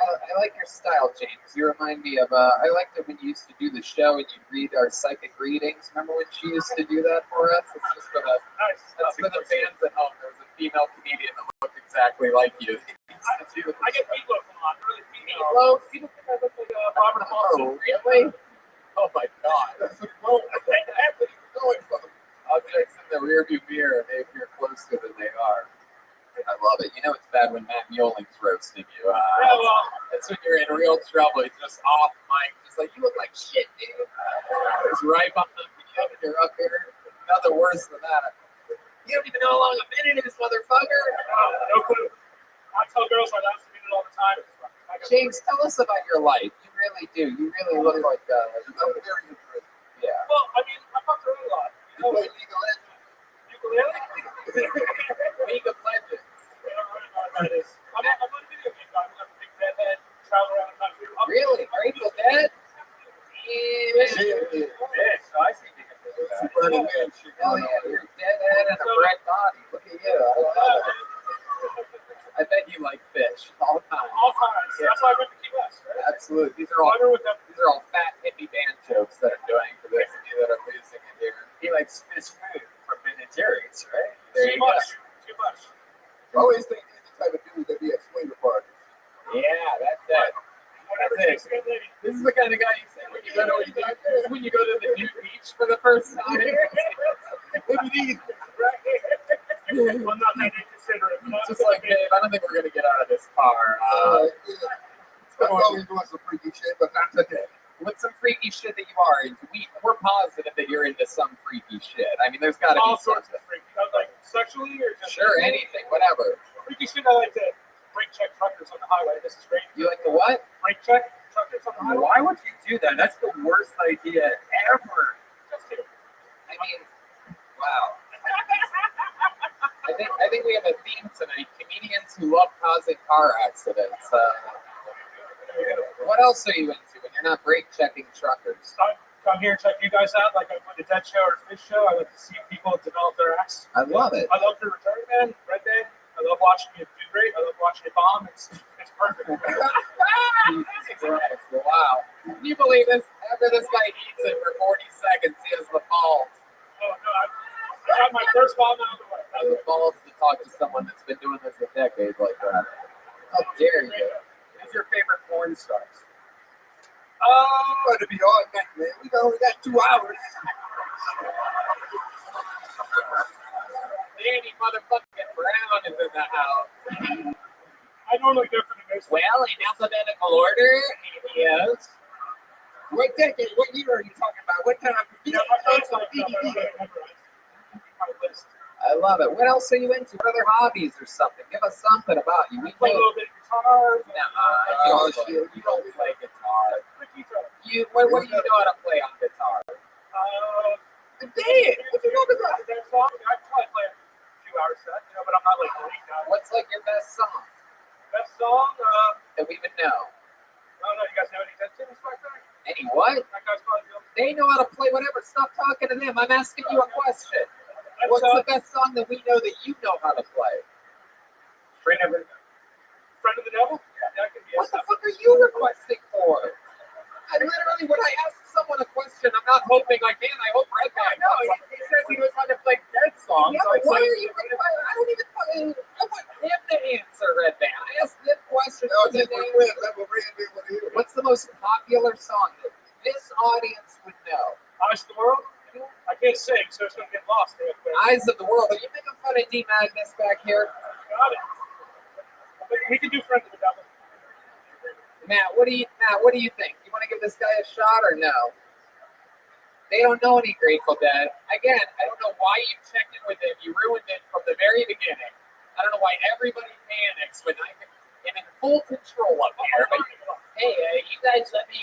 I like your style, James. You remind me of, I liked it when you used to do the show and you'd read our psychic readings. Remember when she used to do that for us? It's just for the fans at home. There was a female comedian that looked exactly like you. I get meatloaf a lot. Really, Meatloaf? People think I look like Robert Oh, really? Oh my God. Objects in the rearview mirror may appear closer than they are. I love it. You know it's bad when Matt Mueling's roasting you. That's when you're in real trouble. He's just off mic. Just like, you look like shit, dude. He's right behind you and you're up here. Nothing worse than that. You don't even know how long I've been in this motherfucker. No clue. I tell girls my last minute all the time. James, tell us about your life. You really do. You really look like very good. Yeah. Well, I mean, I fucked around a lot. You know, League of Legends. League of Legends. I'm not a video game guy. I'm a big deadhead, travel around the country. Really? Grateful Dead? Yeah, so I see you. Oh, yeah, you're a deadhead and a bread body. Look at you. I I bet you like fish all the time. All kinds. Yeah. That's why I went to Key West. Right? Absolutely. These are all Water with them. fat hippie band jokes that I'm doing for those of you that are losing it here. He likes fish food from Ben and Jerry's, right? There Too you go. much. Too much. I always think he's the type of dude that be at swinger parties. Yeah, that's it. Whatever That's takes a good lady. This is the kind of guy you say when you go to the new beach for the first time. Look at these. I'm not that inconsiderate. It's just like, babe, I don't think we're gonna get out of this car. I thought we were doing some freaky shit, but not today. What's some freaky shit that you are into? We're positive that you're into some freaky shit. I mean, there's got to be All sorts something. of freaky. Like sexually or just Sure, anything, whatever. freaky shit. I like to brake check truckers on the highway. This is great. You like the what? Brake check truckers on the highway. Why would you do that? That's the worst idea ever. Just kidding. I mean, wow. I think we have a theme tonight: comedians who love causing car accidents. What else are you into when you're not brake checking truckers? Come here and check you guys out. Like I'm with the Dead Show or Fish Show. I like to see people develop their acts. I love it. I love your return, man. Red Day. I love watching you do great. I love watching you bomb. It's perfect. Jesus Christ, wow. Can you believe this? After this guy eats it for 40 seconds, he has the balls. Oh no, I got my first bomb out of the way. Has the balls to talk to someone that's been doing this a decade like that. How dare you? Who's your favorite porn stars? Trying to be all night, man. We only got 2 hours. Danny motherfucking Brown is in the house. I normally go for the most. Well, in alphabetical order, yes. What decade? What year are you talking about? What time? Yeah, my phone's like my list. I love it. What else are you into? What other hobbies or something? Give us something about you. We Play a know. little bit of guitar. You don't play guitar. What do you know how to play on guitar? Dance. What you talking about? That song, I probably play a few hours set, but I'm not like great now. What's like your best song Best song? that we would know? I don't know. You guys know any Dead Tunes back there? Any what? That guy's probably good. They know how to play whatever. Stop talking to them. I'm asking you a question. That's, What's the best song that we know that you know how to play? Friend of the Devil? Yeah, that could be What the fuck are you requesting for? I literally, when I ask someone a question, I'm not hoping like, man, I hope Red Bag. No, he says he knows how to play dead songs. Yeah, so but it's why like- are you requiring? I don't even fucking. I want him to answer Red Band. I asked him questions. No, just for friends. That's what we're doing with you. What's the most popular song that this audience would know? Eyes of the World? I can't sing, so it's going to get lost real quick. Eyes of the World. Are you making fun of D Magnus back here? Got it. We can do Friend of the Devil. Matt, what do you think? You want to give this guy a shot or no? They don't know any Grateful Dead. Again, I don't know why you checked in with him. You ruined it from the very beginning. I don't know why everybody panics when I'm in full control up here. But hey, you guys know any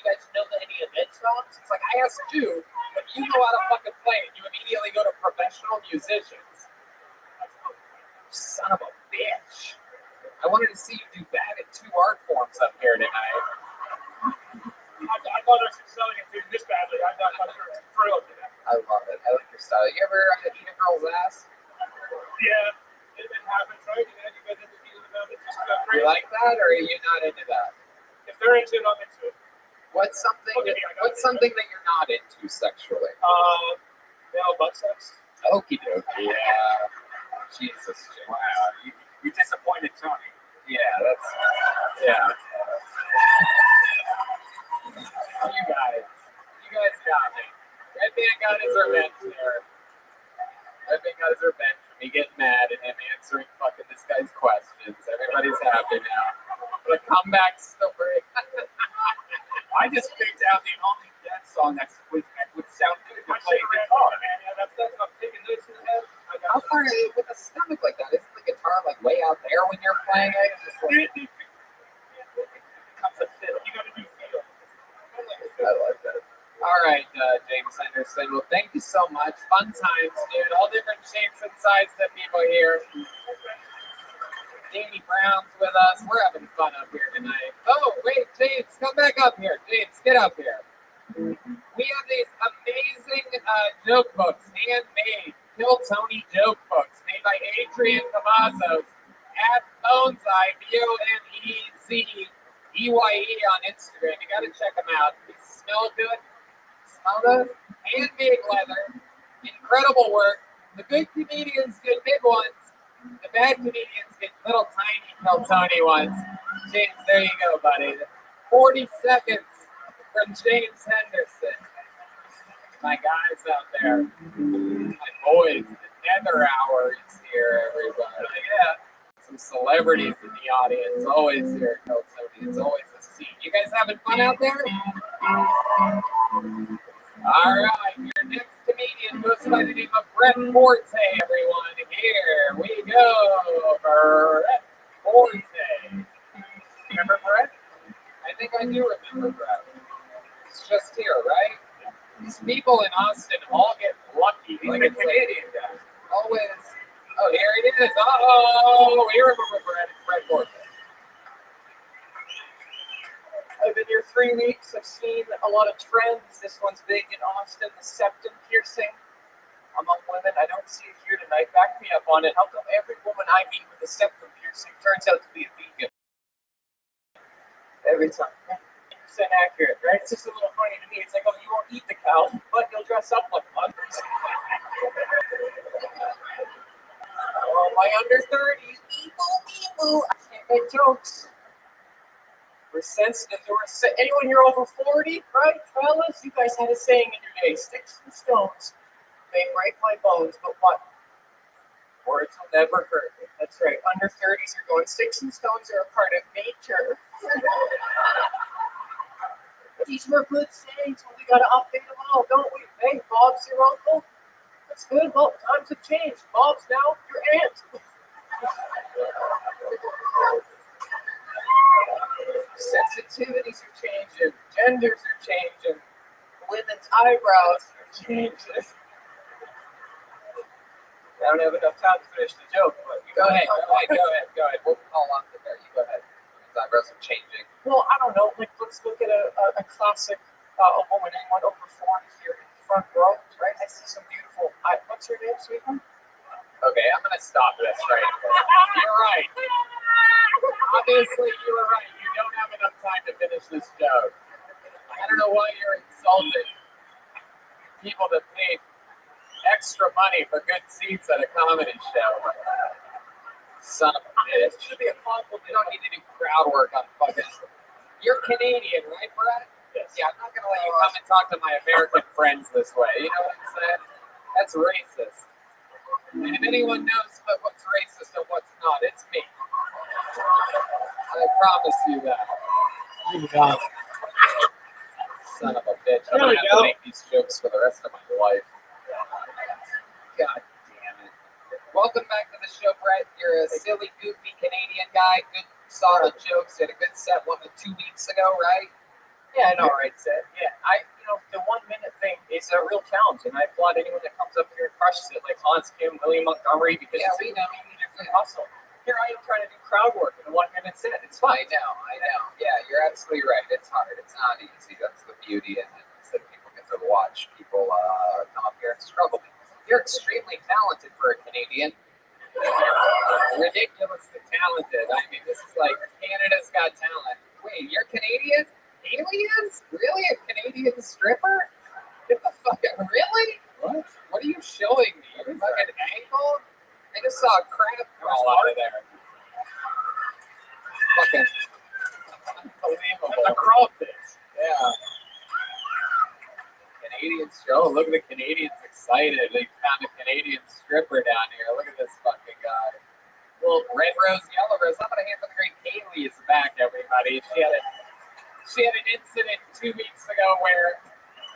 of Dead songs? It's like I asked you, but you know how to fucking play it. You immediately go to professional musicians. Son of a bitch. I wanted to see you do bad at 2 art forms up here tonight. I thought I was selling it to you this badly. I'm not sure it's thrilled. I love it. I like your style. You ever eat a girl's ass? Yeah, it happens, right? You guys have to deal with it. Just go You crazy. like that, or are you not into that? If they're into it, I'm into it. What's something that you're not into sexually? Male butt sex. Okie dokie. Yeah. Jesus. Wow, you disappointed Tony. Yeah, that's. Yeah. You guys got me. Red Man got his revenge there. Red Man got his revenge for me getting mad and him answering fucking this guy's questions. Everybody's happy now. The comeback story. I just picked out the only dead song that would sound good to I play should have ran guitar. on, man. Yeah, that's I'm taking this in the head. How far with a stomach like that? Isn't the guitar like way out there when you're playing it? It's just like, It becomes a fiddle. You got to do feel. I like that. All right, James Henderson. Well, thank you so much. Fun times, dude. All different shapes and sizes of people here. Danny Brown's with us. We're having fun up here tonight. Oh, wait, James, come back up here. James, get up here. We have these amazing joke books, handmade, Kill Tony joke books, made by Adrian Cavazos. at Boneseye, BONEZEYE on Instagram. You got to check him out. He smells good. Smell good. Handmade leather. Incredible work. The good comedians get big ones. The bad comedians get little tiny Peltoni ones. James, there you go, buddy. 40 seconds from James Henderson. My guys out there. My boys. The Nether Hour is here, everybody. Yeah. Some celebrities in the audience. Always here at Peltoni. It's always a scene. You guys having fun out there? All right, your next comedian goes by the name of Brett Forte, everyone. Here we go, Brett Forte. Remember Brett? I think I do remember Brett. He's just here, right? These people in Austin all get lucky. He's like a Canadian guy. Always. Oh, here it is. Oh, we remember Brett. It's Brett Forte. I've been here 3 weeks. I've seen a lot of trends. This one's big in Austin, the septum piercing among women. I don't see it here tonight. Back me up on it. How come every woman I meet with a septum piercing turns out to be a vegan? Every time. 100% accurate, right? It's just a little funny to me. It's like, oh, you won't eat the cow, but you'll dress up like one. Oh, my under 30s. Eeboo. I can't make jokes. We're sensitive. Anyone here over 40, right, fellas? You guys had a saying in your day: sticks and stones may break my bones, but what? Words will never hurt me. That's right. Under 30s, you're going, sticks and stones are a part of nature. These were good sayings, but we got to update them all, don't we? Hey, Bob's your uncle. That's good. Well, times have changed. Bob's now your aunt. Sensitivities are changing, genders are changing, women's eyebrows are changing. I don't have enough time to finish the joke, but Go ahead. We'll call on to there. You go ahead. His eyebrows are changing. Well, I don't know. Like, let's look at a classic, a woman, anyone over 40 here in the front row, right? I see some beautiful. What's her name, sweetheart? Okay, I'm gonna stop this right here. You're right. Obviously, you were right. You don't have enough time to finish this joke. I don't know why you're insulting people that paid extra money for good seats at a comedy show. Son of a bitch. It should be a compliment. You don't need to do crowd work on fucking. You're Canadian, right, Brett? Yes. Yeah, I'm not gonna let you come and talk to my American friends this way. You know what I'm saying? That's racist. And if anyone knows what's racist and what's not, it's me. I promise you that. There you go. Son of a bitch. I'm There gonna we have go. to make these jokes for the rest of my life. God damn it. Welcome back to the show, Brett. You're a silly, goofy Canadian guy. Good, solid jokes. You had a good set 2 weeks ago, right? Yeah, I know, right, Seth? Yeah, the 1 minute thing is a real challenge, and I applaud anyone that comes up here and crushes it, like Hans Kim, William Montgomery, because it's a immediately hustle. Here I am trying to do crowd work in a 1 minute set. It's fun. I know. Yeah, you're absolutely right. It's hard. It's not easy. That's the beauty in it. Is that people get to watch people come up here and struggle. You're extremely talented for a Canadian. Ridiculously talented. I mean, this is like Canada's Got Talent. Wait, you're Canadian? Aliens? Really? A Canadian stripper? Get the fuck out. Really? What? What are you showing me? Your fucking ankle? I just saw a crab crawl out of there. Fucking unbelievable. A crawfish. Yeah. Canadians show. Look at the Canadians excited. They found a Canadian stripper down here. Look at this fucking guy. Well, red rose, yellow rose. How about a hand for the great Kaylee is back, everybody. She had an incident 2 weeks ago where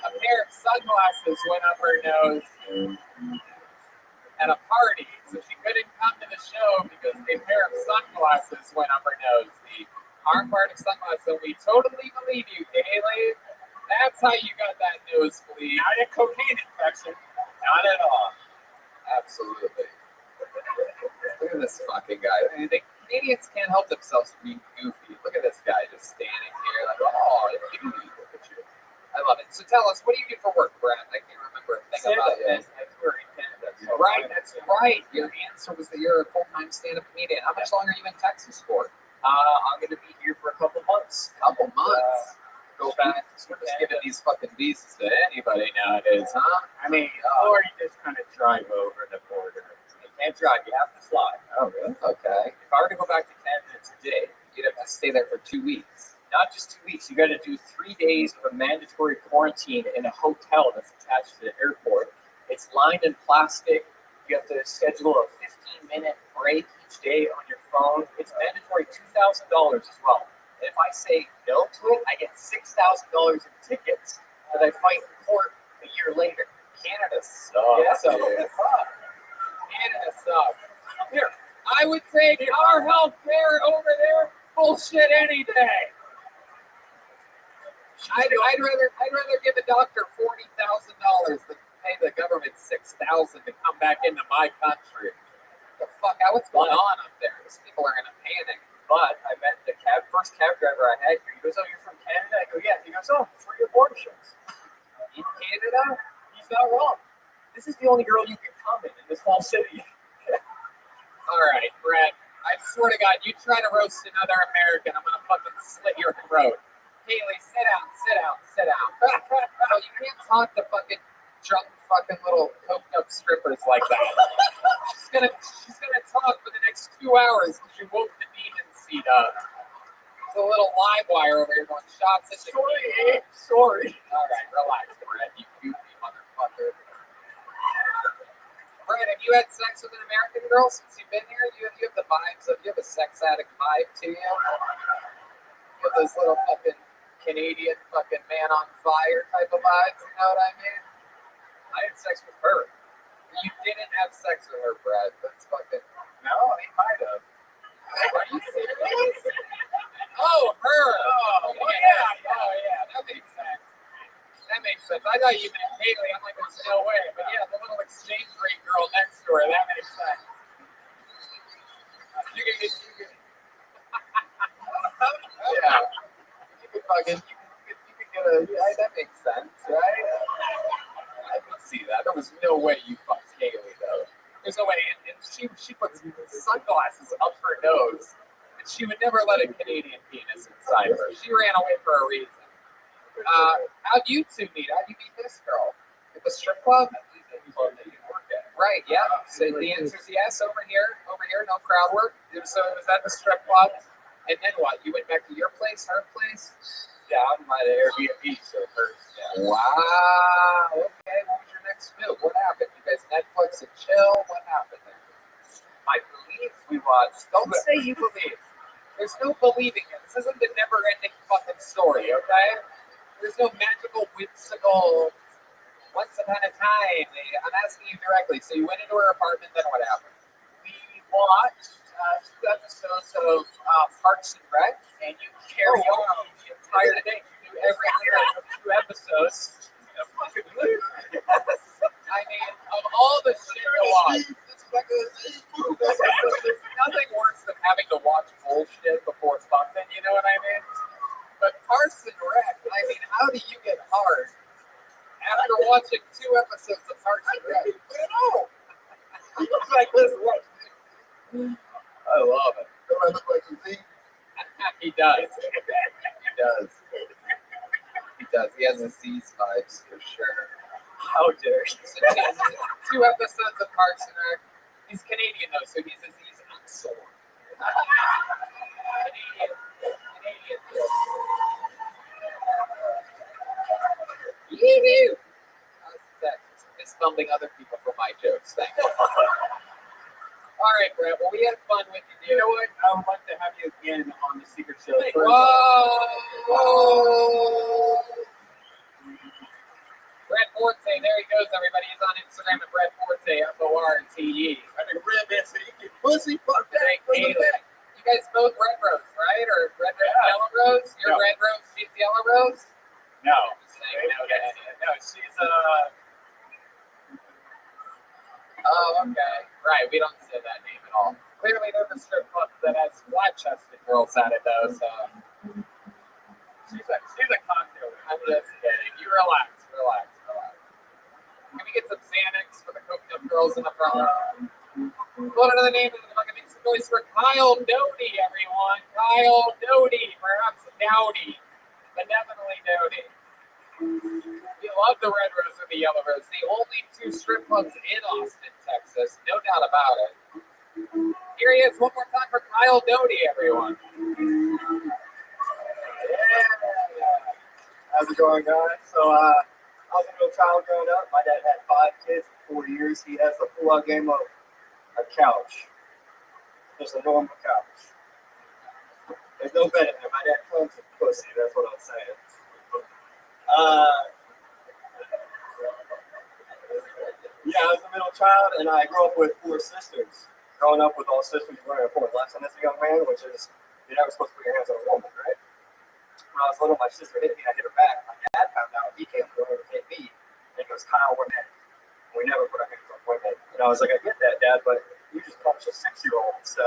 a pair of sunglasses went up her nose at a party. So she couldn't come to the show because a pair of sunglasses went up her nose. The arm part of sunglasses. So we totally believe you, Kaylee. That's how you got that nosebleed. Not a cocaine infection. Not at all. Absolutely. Look at this fucking guy. I mean, the Canadians can't help themselves from being goofy. Look at this guy just standing here like, oh, dude, look at you. I love it. So tell us, what do you do for work, Brad? I can't remember a thing about you. I tour in Canada. Right, that's right. Your answer was that you're a full-time stand-up comedian. How much longer are you in Texas for? I'm gonna be here for a couple months. Couple months. Go back to We're just giving these fucking visas to anybody nowadays, huh? I mean, or you just kind of drive over the border. You can't drive. You have to fly. Oh, really? Okay. If I were to go back to Canada today, You'd have to stay there for 2 weeks. not just 2 weeks, you got to do 3 days of a mandatory quarantine in a hotel that's attached to the airport. It's lined in plastic. You have to schedule a 15-minute break each day on your phone. It's mandatory $2,000 as well. And if I say no to it, I get $6,000 in tickets that I fight in court a year later. Canada sucks. Yeah, so Canada sucks. Here, I would take our health care over there. Bullshit any day. I'd rather give a doctor $40,000 than pay the government $6,000 to come back into my country. The fuck? What's going on up there? These people are in a panic. but I met the first cab driver I had here. He goes, "Oh, you're from Canada?" I go, "Yeah." He goes, "Oh, free abortions In Canada? He's not wrong. This is the only girl you can come in this whole city. All right, Brett. I swear to God, you try to roast another American, I'm gonna fucking slit your throat. Haley, sit down, sit down, sit down. No, you can't talk to fucking drunk fucking little coked up strippers like that. She's gonna talk for the next 2 hours because you woke the demon seat up. There's a little live wire over here going shots at the Sorry. All right, relax, Brett. You goofy motherfucker. Brett, have you had sex with an American girl since you've been here? You have the vibes of, you have a sex addict vibe to you. You have those little fucking Canadian fucking man on fire type of vibes, you know what I mean? I had sex with her. You didn't have sex with her, Brett. That's fucking. No, he might have. Are you serious? Oh, her. Oh, yeah. Oh, yeah. That makes sense. That makes sense. I thought you meant Haley. I'm like, there's no way. But yeah, the little exchange rate girl next to her. That makes sense. You can get. Yeah. You can fucking. You can get a. Yeah, that makes sense, right? I could see that. There was no way you fucked Haley, though. There's no way. And she puts sunglasses up her nose. And she would never let a Canadian penis inside her. She ran away for a reason. How'd you two meet? How'd you meet this girl? At the strip club? Right, yeah. So the answer is yes. Over here, no crowd work. So it was at the strip club. And then what? You went back to your place, her place? Yeah, I'm at an Airbnb, so first. Yeah. Wow. Okay, what was your next move? What happened? You guys Netflix and chill? What happened there? I believe we watched. Don't say you believe. There's no believing it. This isn't the never-ending fucking story, okay? There's no magical, whimsical, once upon a time. I'm asking you directly. So you went into her apartment, then what happened? We watched 2 episodes of Parks and Rec, and you carry on the entire day. You do every of 2 episodes. You're a fucking loser. I mean, of all the shit to watch, there's nothing worse than having to watch bullshit before fucking, you know what I mean? But Parks and Rec, I mean, how do you get hard after watching 2 episodes of Parks and Rec? I don't know. He looks like this. I love it. Do I look like Z? He does. He does. He does. He has a Z's vibes for sure. How dare you? So 2 episodes of Parks and Rec. He's Canadian though, so he's a Z's unsore. Canadian. Yee-hoo! Fist bumping other people for my jokes. Thank you. All right, Brett. Well, we had fun with you, dude. You know what? I would like to have you again on the Secret Show. Whoa! Brett Forte, there he goes, everybody. He's on Instagram at Brett Forte, Forte. I think Red Man said, "You get pussy, fuck that." Thank Bring you. it back. You guys both Red Rose, right? Or Red Rose, Yellow Rose? You're No. Red Rose, she's Yellow Rose? No. I'm just saying no to any. No, she's Oh, okay. Right, we don't say that name at all. Clearly, there's a strip club that has flat-chested girls at it, though, so. she's a cocktail. I'm just kidding. You relax. Can we get some Xanax for the coked up girls in the front? What are the name of the fucking make some noise for Kyle Doty, everyone. Kyle Doty, perhaps Dowdy, but definitely Doty. We love the Red Rose and the Yellow Rose. The only two strip clubs in Austin, Texas. No doubt about it. Here he is one more time for Kyle Doty, everyone. Yeah. How's it going, guys? So, I was a little child growing up. My dad had 5 kids in 4 years. He has a full-out game of a couch. Just a normal couch. There's no bed in there. My dad comes with pussy. That's what I'm saying. Yeah, I was a middle child, and I grew up with 4 sisters. Growing up with all sisters, you learn an important lesson as a young man, which is you're never supposed to put your hands on a woman, right? When I was little, my sister hit me. I hit her back. My dad found out. He came over to hit me. And he goes, Kyle, we're men. We never put our hands on women. And I was like, I get that, Dad, but you just punched a 6-year-old, so.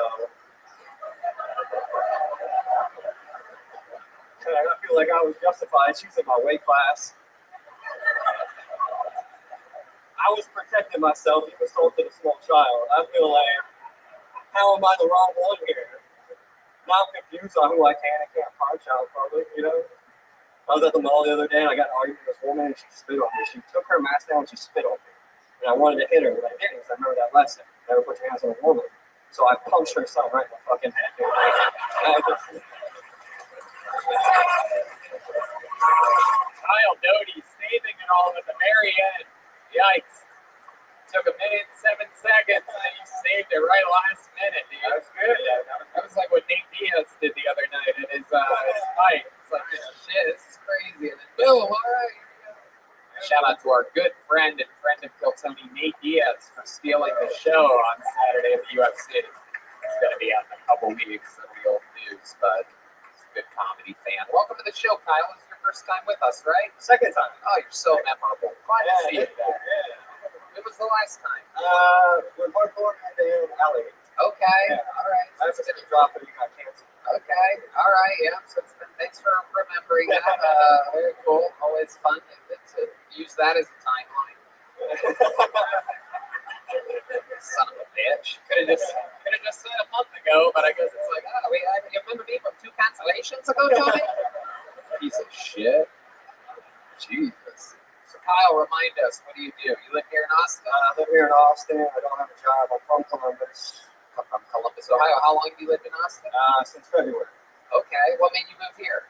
I feel like I was justified. She's in my weight class. I was protecting myself. He was told to the small child. I feel like, how am I the wrong one here? Now I'm confused on who I can and can't punch out in public, you know? I was at the mall the other day and I got an argument with this woman and she spit on me. She took her mask down and she spit on me. And I wanted to hit her, but I didn't because I remember that lesson. Never put your hands on a woman. So I punched her son right in the fucking head, dude. Kyle Doty saving it all at the very end. Yikes. Took 1 minute and 7 seconds, and you saved it right last minute, dude. That's good. That was like what Nate Diaz did the other night in his fight. It's like, shit, this is crazy. And then, boom, all right. Shout out to our good friend and friend of Kiltony, Nate Diaz, for stealing the show on Saturday at the UFC. It's going to be out in a couple weeks in the old news, but he's a good comedy fan. Welcome to the show, Kyle. This is your first time with us, right? Second time. Oh, you're so memorable. Glad to see you back. When was the last time? With Hardcore and Ellie. Okay, Yeah. all right. I was going to drop it, you got canceled. Okay, all right, yeah. So thanks for remembering that. Very cool. Always fun to use that as a timeline. Son of a bitch. Could have just said a month ago, but I guess it's like, oh, you remember me from 2 cancellations ago, Tony? Piece of shit. Jesus. So Kyle, remind us, what do? You live here in Austin? I live here in Austin. I don't have a job. I'm from Columbus. From Columbus, Ohio. How long have you lived in Austin? Since February. Okay. What made you move here?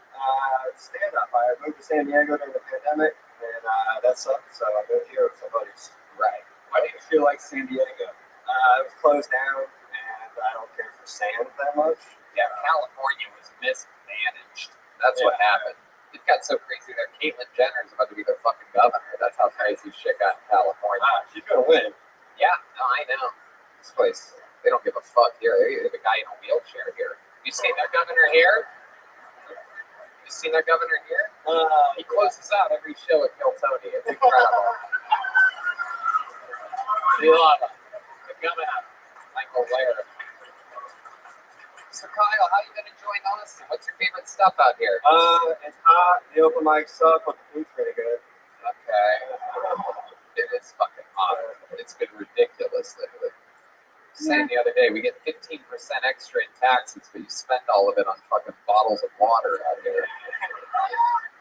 Stand up. I moved to San Diego during the pandemic, and that sucked. So I moved here with some buddies. Right. Why do you feel like San Diego? It was closed down, and I don't care for sand that much. Yeah, California was mismanaged. That's what happened. It got so crazy that Caitlyn Jenner is about to be their fucking governor. That's how crazy shit got in California. She's gonna win. Yeah, no, I know. This place, they don't give a fuck here. They have a guy in a wheelchair here. You seen their governor here? You seen their governor here? He closes out every show at Kiltony. It's incredible. We love him. The governor, Michael Ware. So Kyle, how you been enjoying Austin? What's your favorite stuff out here? It's hot. The open mics suck, but the food's pretty good. Okay. It is fucking hot. It's been ridiculous lately. Saying the other day, we get 15% extra in taxes, but you spend all of it on fucking bottles of water out here.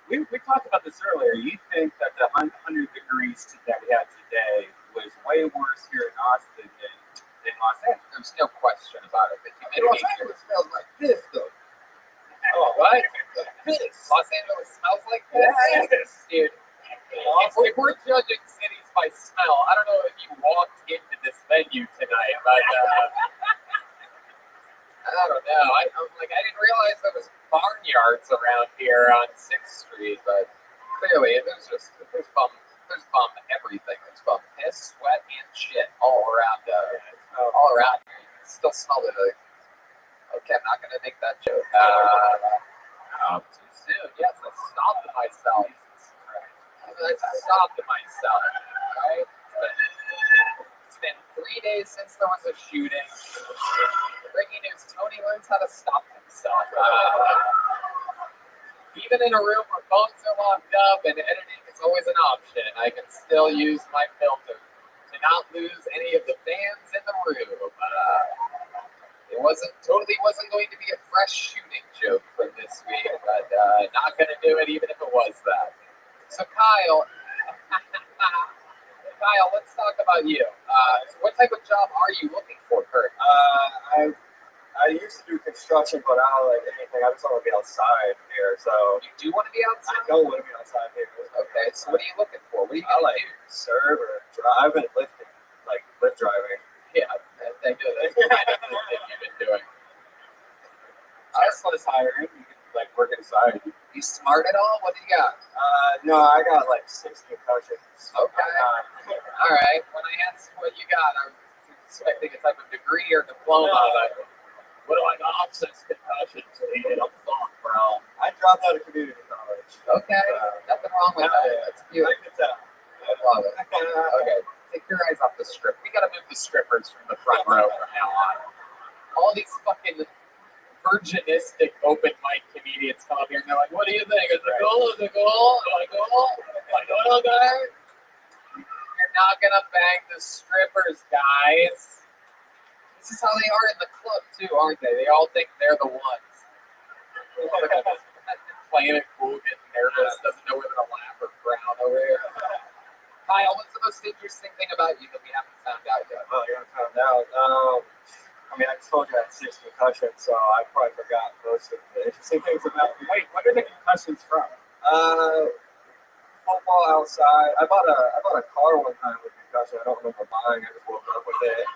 We talked about this earlier. You think that the 100 degrees that we had today was way worse here in Austin than Los Angeles? There's no question about it. The humidity Los Angeles smells like this, though. Oh, what? Los Angeles smells like this? Yes. Dude, if we're judging cities by smell, I don't know if you walked into this venue tonight, but I don't know. I didn't realize there was barnyards around here on 6th Street, but clearly there's bum everything. There's bum piss, sweat, and shit all around here. You can still smell it. Okay, I'm not going to make that joke. Too soon. Yes, I stopped myself. Right? It's been 3 days since there was a shooting. Breaking news, Tony learns how to stop himself. Even in a room where phones are locked up and editing is always an option. I can still use my filter to not lose any of the fans in the room. It wasn't going to be a fresh shooting joke from this week, but not going to do it even if it was that. So Kyle, Kyle, let's talk about you. What type of job are you looking for, Kurt? I used to do construction, but I don't like anything. I just want to be outside here. So You do want to be I outside? don't want to be outside here. Okay, so what are you looking for? What are you I going to like do? serve or drive and lifting, like lift driving. Yeah, I know that's the kind of thing that you've been doing. Tesla's hiring. You can like work inside. You smart at all? What do you got? No, I got like 6 concussions. Okay. All right. When I asked what you got, I was expecting a type of degree or diploma. But What do I got? 6 concussions. I'm fucked, bro. I dropped out of community college. okay, nothing wrong with that. That's I beautiful. can tell. I love it. Okay, take your eyes off the strip. We gotta move the strippers from the front row from now on. All these fucking virginistic open mic comedians come up here and they're like, "What do you think? Is it cool? Is it cool? Do I go? Okay." You're not gonna bang the strippers, guys. This is how they are in the club too, aren't they? They all think they're the ones. Playing it cool, getting nervous, doesn't know whether to laugh or frown over here. Kyle, what's the most interesting thing about you that we haven't found out yet? Oh, you haven't found out. I mean, I just told you I had 6 concussions, so I probably forgot most of the interesting things about me. Wait, what are the concussions from? Football outside. I bought a car one time with concussion. I don't remember buying. I just woke up with it.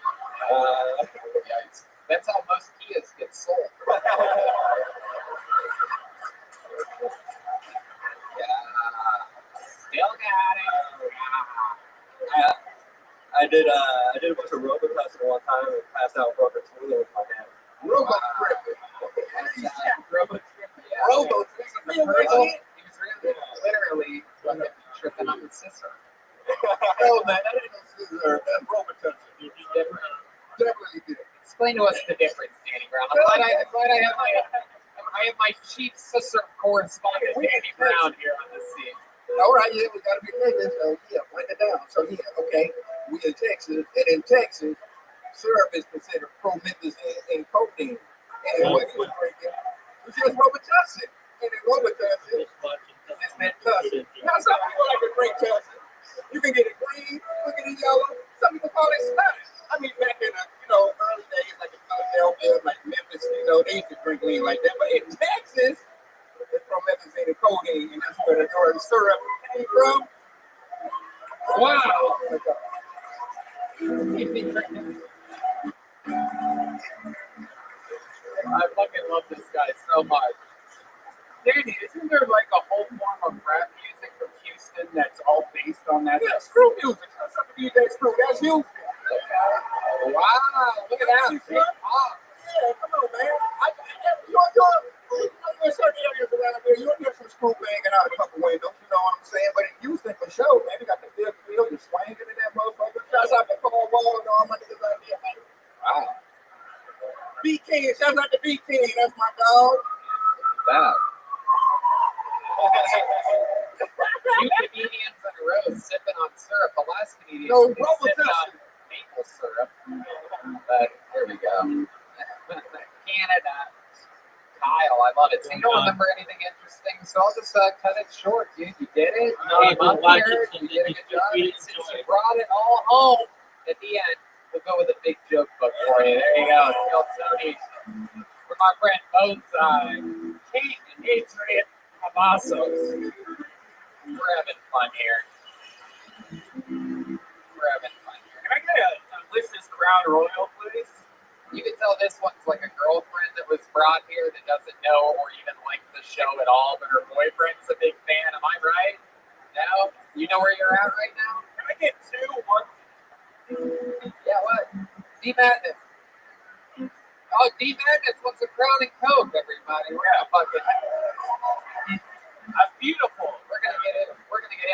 Yikes. That's how most Kias get sold. Yeah. Still got it. I did a bunch of robo testing one time and passed out broke a toilet with my hand. Robo Robo He was literally fucking tripping on the scissor. No, man, that ain't no scissor. That's Robo touching. Definitely did. Explain to us the difference, Danny Brown. I'm glad I have my chief scissor correspondent, Danny Brown, here on the scene. All right, yeah, we gotta be niggas. So yeah, break it down. So yeah, okay, we in Texas, and in Texas, syrup is considered promethazine and codeine. And what he was drinking was just Robitussin. And in Robitussin, it's been tussin. Now some people like to drink tussin. You can get it green, you can get it yellow. Some people call it Spanish. I mean, back in the early days, like in Philadelphia, like Memphis, they used to drink lean like that. But in Texas, it's promethazine and codeine, and that's where the syrup came from. Wow. I fucking love this guy so much. Danny, isn't there like a whole form of rap music from Houston that's all based on that? Yeah, screw music. That's something you that screw. That's you. Wow, look at that. Big pop. Yeah, come on, man. You're certain areas around here. You'll get some screw banging out a couple windows. You know what I'm saying? But in Houston, for sure, man, you got the fifth wheel. You're swinging in that motherfucker. Shouts out to Paul Wall and all my niggas out there, man. Wow. B King, shouts out to B King. That's my dog. That. Two comedians in a row sipping on syrup. The last comedian No, sipped on maple syrup. But here we go. Canada. Kyle, I love it. So you don't remember anything interesting, so I'll just cut it short. You did it. You came up here. You did a good job. Since you brought it all home at the end, we'll go with a big joke book for you. There you go. Tell Tony from our friend Mozart, Kate and Adrian Cavazos. We're having fun here. We're having fun here. Can I get a delicious Crown Royal, please? You can tell this one's like a girlfriend that was brought here that doesn't know or even like the show at all, but her boyfriend's a big fan. Am I right? No? You know where you're at right now? Can I get 2? 1? Yeah, what? D Madness. Oh, D Madness wants a Crown and Coke, everybody. We're gonna fucking. That's beautiful. We're gonna get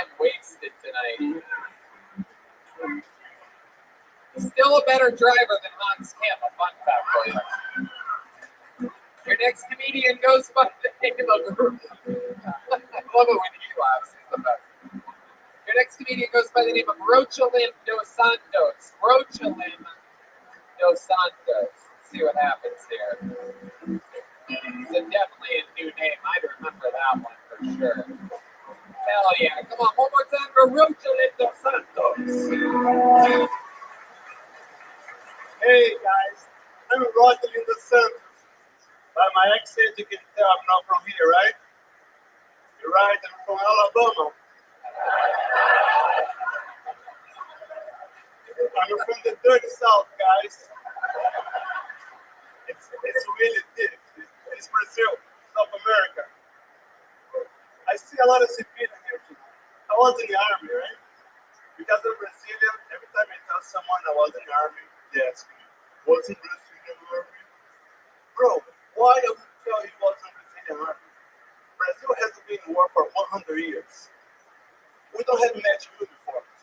him wasted tonight. Still a better driver than Hans Kim. A fun fact for you. Your next comedian goes by the name of. I love it when he laughs. He's the best. My next comedian goes by the name of Rothschild dos Santos. Rothschild dos Santos. Let's see what happens here. It's definitely a new name. I'd remember that one for sure. Hell yeah. Come on, one more time for Rothschild dos Santos. Hey guys, I'm Rothschild in the Santos. By my accent, you can tell I'm not from here, right? You're right, I'm from Alabama. I'm from the dirty South, guys. It's really deep. It's Brazil, South America. I see a lot of civilians here too. I was in the army, right? Because I'm Brazilian, every time I tell someone I was in the army, they ask me, was in Brazilian army? Bro, why I would tell you was in Brazilian army? Brazil hasn't been in war for 100 years. We don't have match uniforms.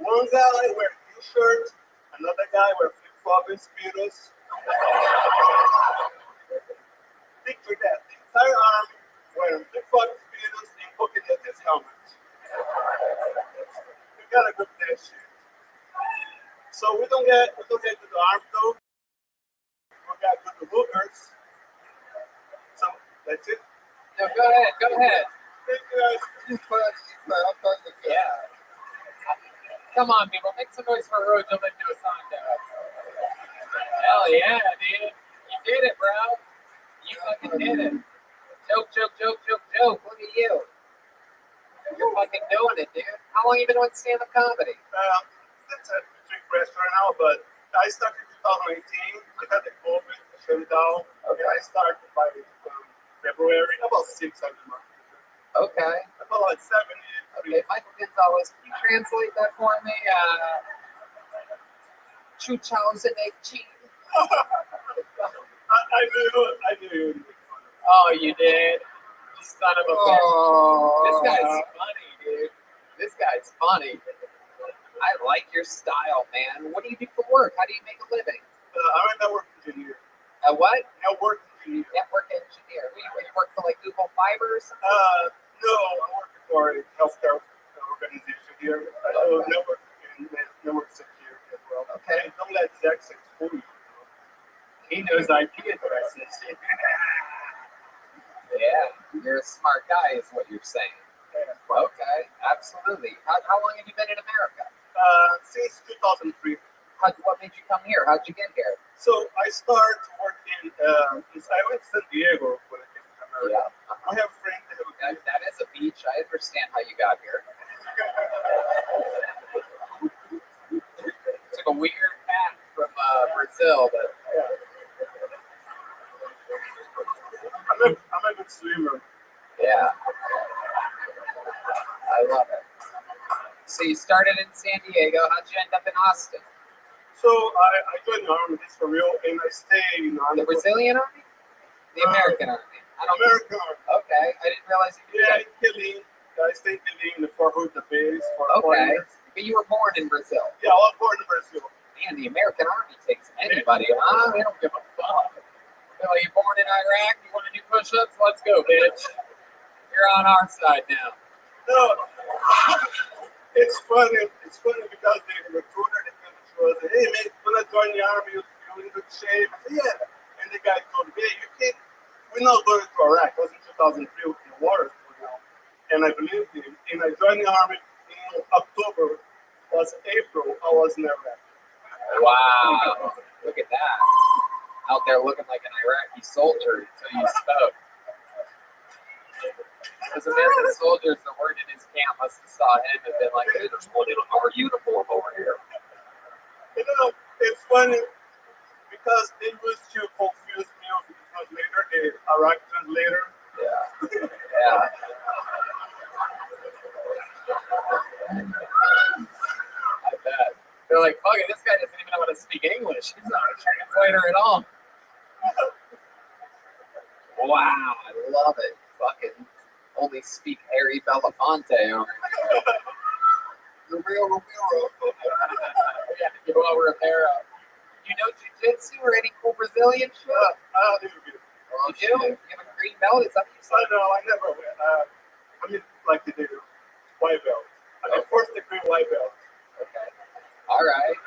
One guy wear t-shirts, another guy wear flip-flop and speedos. Picture that, the entire army wearing flip-flop speedos and looking at his helmet. We gotta go to that shit. So we don't get to the army though. We got to the boogers. So that's it. No, go ahead. Go ahead. Thank you guys. Yeah. Come on, people. Make some noise for Rothschild dos Santos. Hell yeah, dude. You did it, bro. You fucking did it. Joke. Look at you. You're fucking doing it, dude. How long you been doing stand-up comedy? It's a big restaurant now, but I started in 2018. I had the COVID shut down. Okay. I started by February, about 600 months. Okay. About like 7 years. Okay, Michael Gonzalez, can you translate that for me? 2018. I knew you. Oh, you did? You son of a bitch. Oh. This guy's funny, dude. This guy's funny. I like your style, man. What do you do for work? How do you make a living? I'm a network engineer. A what? Network engineer. Network engineer. You work for like Google Fiber or something? No, I'm working for a healthcare organization here. I do network and network security as well. Okay. Don't let Zach say fool you. He knows IP addresses. Yeah, you're a smart guy, is what you're saying. Yeah. Okay, absolutely. How long have you been in America? Since 2003. What made you come here? How'd you get here? So I started working. I went to San Diego when I came to America. Yeah. I have friends That is a beach. I understand how you got here. Took a weird path from Brazil, but I'm a good swimmer. yeah, I love it. So you started in San Diego. How'd you end up in Austin? So I joined the army, this for real, and I stayed in The Brazilian army? The American army? American army. Okay, I didn't realize you did Yeah, that. in Killeen. I stayed in Killeen, the Fort Hood, the base for 4 Okay, years. but you were born in Brazil. Yeah, I was born in Brazil. Man, the American army takes anybody. They don't give a fuck. They're like, you're born in Iraq, you want to do push-ups? Let's go, bitch. You're on our side now. No, it's funny. It's funny because the recruiter, they came to us, hey man, you wanna join the army? You're in good shape. I said, yeah. And the guy told me, hey, you can't. We're not going to Iraq. It was in 2003 with the war. And I believed him. And I joined the army in October. It was April. I was in Iraq. Wow, look at that. Out there looking like an Iraqi soldier until you spoke. Those American soldiers that were in his camp must have saw him and been like, hey, there's one in our uniform over here. You know, it's funny because they used to confuse me with the translator, the Iraq translator. Yeah. I bet. They're like, fuck it, this guy doesn't even know how to speak English. He's not a translator at all. Wow, I love it. Fucking only speak Harry Belafonte over here. Romero. Yeah, you go over Romero. You know jiu-jitsu or any cool Brazilian shit? I do. You do? You have a green belt? Is that what you I said? know, I never went. I mean, like to do white belt. I got first degree white belt. Okay. All right.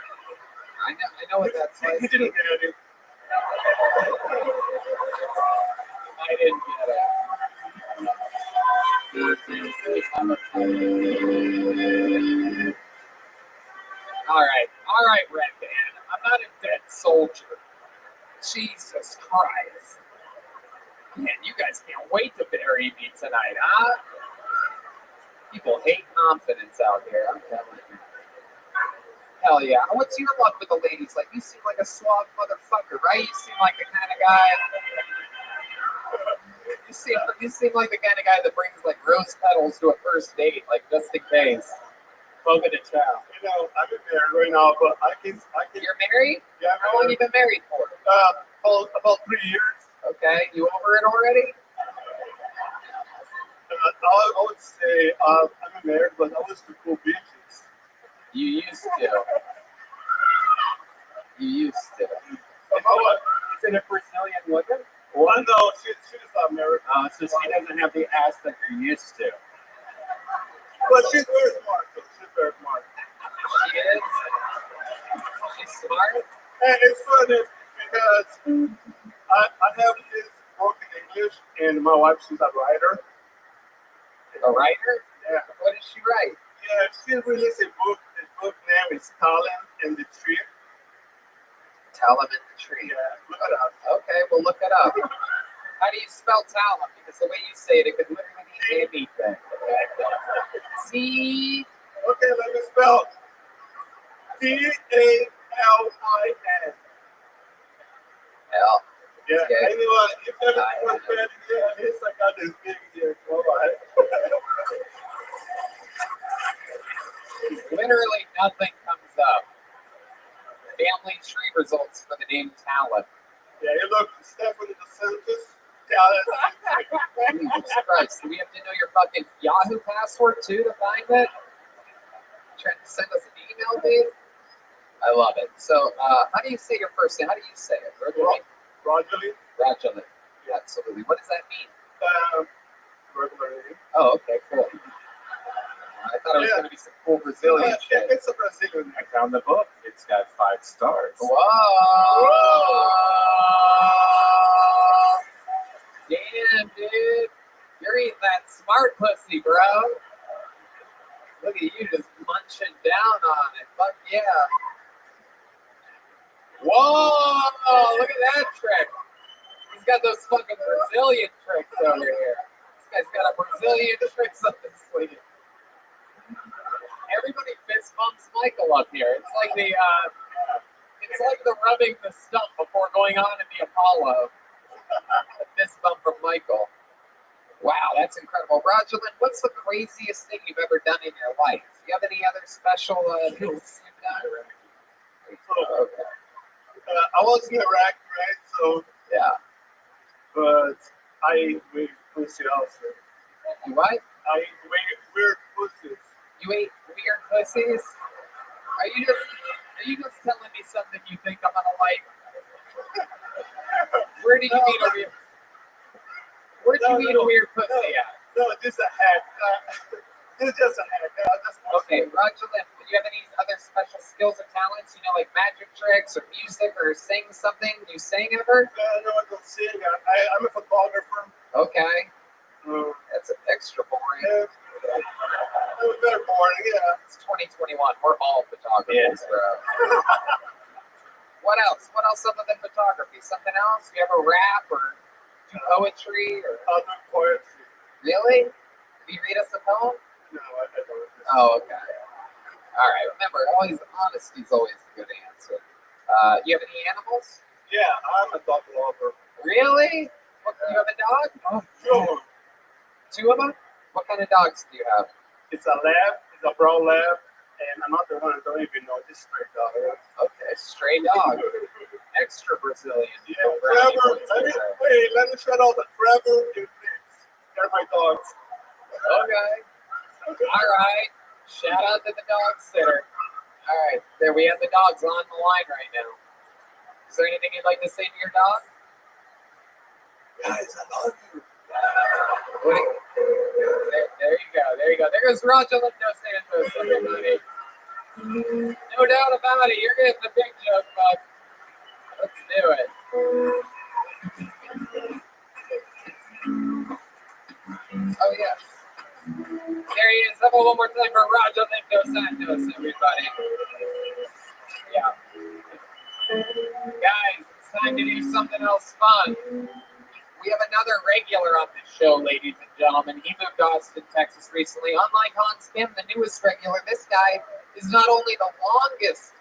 I know what that's like. You didn't get it. I didn't get it. All right, Red Band. I'm not a dead soldier. Jesus Christ. Man, you guys can't wait to bury me tonight, huh? People hate confidence out here, I'm telling you. Hell yeah. What's your luck with the ladies? Like, you seem like a suave motherfucker, right? You seem like the kind of guy. You seem like the kind of guy that brings like rose petals to a first date, like just in case. Boga de chow. You know, I'm married right now, but I can. You're married? Yeah. How long you been married for? About 3 years. Okay, you over it already? I would say I'm married, but I was to cool beaches. You used to. You used to. Is it a Brazilian woman? Well, no, she's American. So she doesn't have the ass that you're used to. But she's very smart. She's very smart. She is? She's smart? And it's funny because I have this broken English, and my wife, she's a writer. A writer? Yeah. What did she write? Yeah, she released a book. The book name is Talent in the Tree. Talent in the Tree. Yeah, look it up. Okay, we'll look it up. How do you spell talent? Because the way you say it could literally be anything. C. Okay, let me spell. Talin. L. Yeah, Okay. anyway, if everything was bad here, at least I got this big here. All right. Literally nothing comes up. Family tree results for the name Talent. Yeah, you look, Stephanie DeSantis. Talent. Jesus Christ. Do we have to know your fucking Yahoo password too to find it? Trying to send us an email, dude? I love it. So, how do you say your first name? How do you say it? Rothschild. Rothschild. Yeah, absolutely. What does that mean? Regular name. Oh, okay, cool. I thought it was going to be some cool Brazilian shit. It's a Brazilian name. I found the book. It's got 5 stars. Whoa! Damn, dude. You're eating that smart pussy, bro. Look at you just munching down on it. Fuck yeah. Whoa! Look at that trick. He's got those fucking Brazilian tricks over here. This guy's got a Brazilian tricks up his sleeve. Everybody fist bumps Michael up here. It's like the rubbing the stump before going on in the Apollo. A fist bump from Michael. Wow, that's incredible. Rogerlyn, what's the craziest thing you've ever done in your life? Do you have any other special things you've done? Okay. I was in Iraq, right? So Yeah. but I weigh pussy also. You what? I weigh weird pussies. You ate weird pussies? Are you just telling me something you think I'm gonna like? Where did you eat a weird? Where'd you eat a weird pussy at? No, this is a hack. This is just a hack. Okay, Rogerlyn, do you have any other special skills or talents? You know, like magic tricks or music or sing something? You sing ever? No, I don't sing. I'm a photographer. Okay. That's extra boring. It was very boring, yeah. It's 2021. We're all photographers, bro. What else? What else other than photography? Something else? You ever rap or do poetry? Or I'll do poetry. really? Can you read us a poem? No, I don't. Oh, okay. All right. Remember, honesty is always a good answer. You have any animals? Yeah, I'm a dog lover. Really? What, you have a dog? Oh, sure. 2 of them? What kind of dogs do you have? It's a lab, it's a brown lab, and another one I don't even know, this stray dog. Okay, stray dog. Extra Brazilian. Yeah, Trevor, let me shout out to Trevor and Fitz. They're my dogs. Okay. All right. Shout out to the dog sitter. All right. There we have the dogs on the line right now. Is there anything you'd like to say to your dog? Guys, I love you. What do you, There you go. There you go. There's Rothschild Dos Santos, everybody. No doubt about it. You're getting the big joke, bud. Let's do it. Oh, yes. There he is. How about one more time for Rothschild Dos Santos, everybody. Yeah. Guys, it's time to do something else fun. We have another regular on this show, ladies and gentlemen. He moved to Austin, Texas recently. Unlike Hans Kim, the newest regular, this guy is not only the longest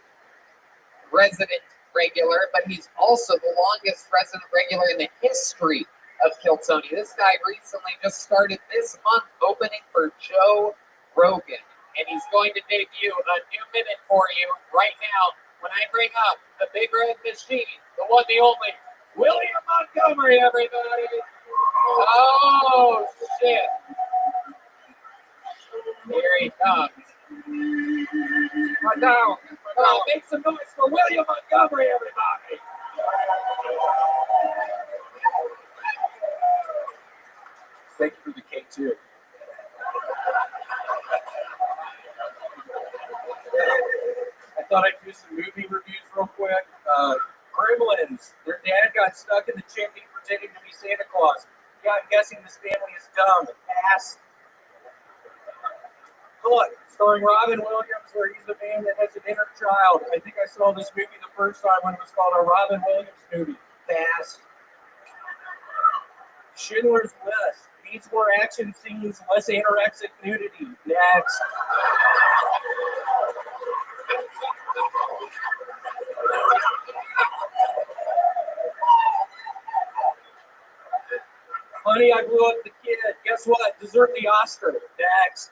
resident regular, but he's also the longest resident regular in the history of Kiltony. This guy recently just started this month opening for Joe Rogan, and he's going to debut a new minute for you right now when I bring up the Big Red Machine, the one, the only, William Montgomery, everybody. Oh, shit. Here he comes. Right now, make some noise for William Montgomery, everybody. Thank you for the cake, too. I thought I'd do some movie reviews real quick. Gremlins. Their dad got stuck in the chimney pretending to be Santa Claus. Yeah, I'm guessing this family is dumb. Ass. Look, starring Robin Williams, where he's a man that has an inner child. I think I saw this movie the first time when it was called a Robin Williams movie. Ass. Schindler's List. Needs more action scenes, less anorexic nudity. Next. Honey, I Blew Up the Kid. Guess what? Deserve the Oscar. Next.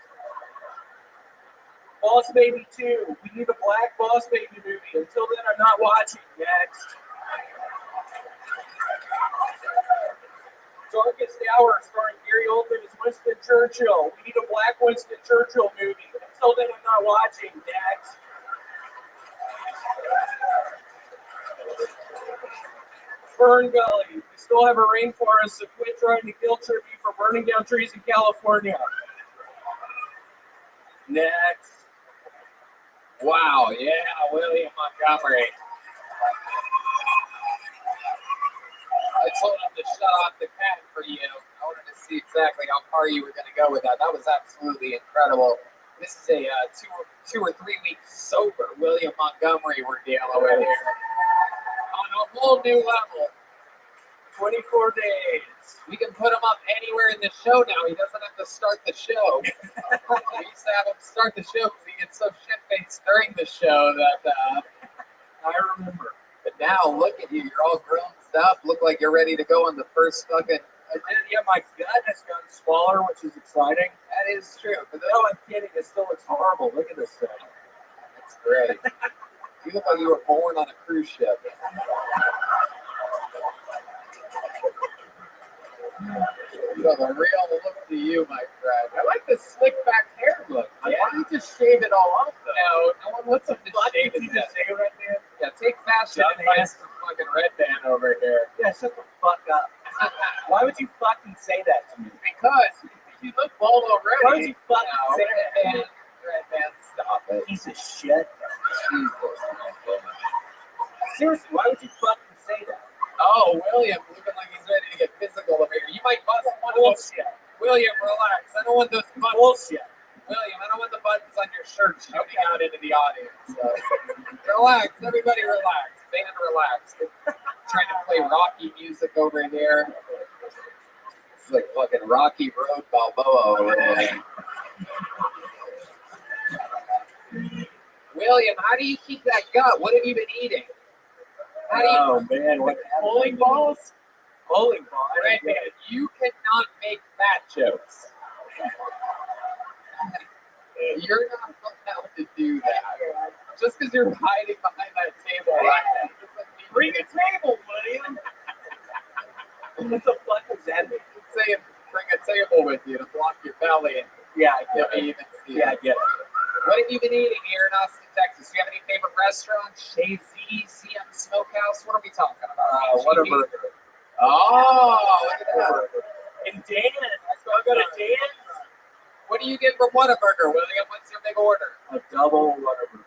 Boss Baby 2. We need a black Boss Baby movie. Until then, I'm not watching. Next. Darkest Hour, starring Gary Oldman as Winston Churchill. We need a black Winston Churchill movie. Until then, I'm not watching. Next. Fern Gully. We still have a rainforest, so quit trying to guilt trip me for burning down trees in California. Next. Wow, yeah, William Montgomery. I told him to shut off the cat for you. I wanted to see exactly how far you were going to go with that. That was absolutely incredible. This is a 2 or 3 week sober William Montgomery we're dealing with here. On a whole new level. 24 days. We can put him up anywhere in the show now. He doesn't have to start the show. We used to have him start the show because he gets so shit-faced during the show that I remember. But now, look at you. You're all grown up. Look like you're ready to go on the first fucking... Yeah, my gut has gotten smaller, which is exciting. That is true. But no, I'm kidding. It still looks horrible. Look at this thing. That's great. You look like you were born on a cruise ship. You have a real look to you, my friend. I like the slick back hair look. Yeah. Why don't you just shave it all off, though? No one wants him to shave it. Just say Red Band? Yeah, take fashion advice from fucking Red Band over here. Yeah, shut the fuck up. Why would you fucking say that to me? Because you look bald already. Why would you fucking say that? Red Band, stop it. Piece of shit. Jesus. Seriously, why would you fucking say that? Oh, William, looking like he's ready to get physical over here. You might bust one of those. William, relax. I don't want those buttons. Bullshit. William, I don't want the buttons on your shirt shooting out into the audience. So. Relax. Everybody relax. Band relax. Trying to play Rocky music over here. It's like fucking Rocky Road Balboa over there. William, how do you keep that gut? What have you been eating? Oh, man. What bowling balls? Bowling ball. Right, man. You cannot make fat jokes. You're not allowed to do that. Just because you're hiding behind that table right now. Bring a table, William. What the fuck does that mean? Say bring a table with you to block your belly. Yeah, I get it. Yeah, I get it. What have you been eating here in Austin, Texas? Do you have any favorite restaurants? Chez CM Smokehouse? What are we talking about? Whatever. Oh, look at that. And Dan. I go to Dan. What do you get from Whataburger, William? What's your big order? A double Whataburger.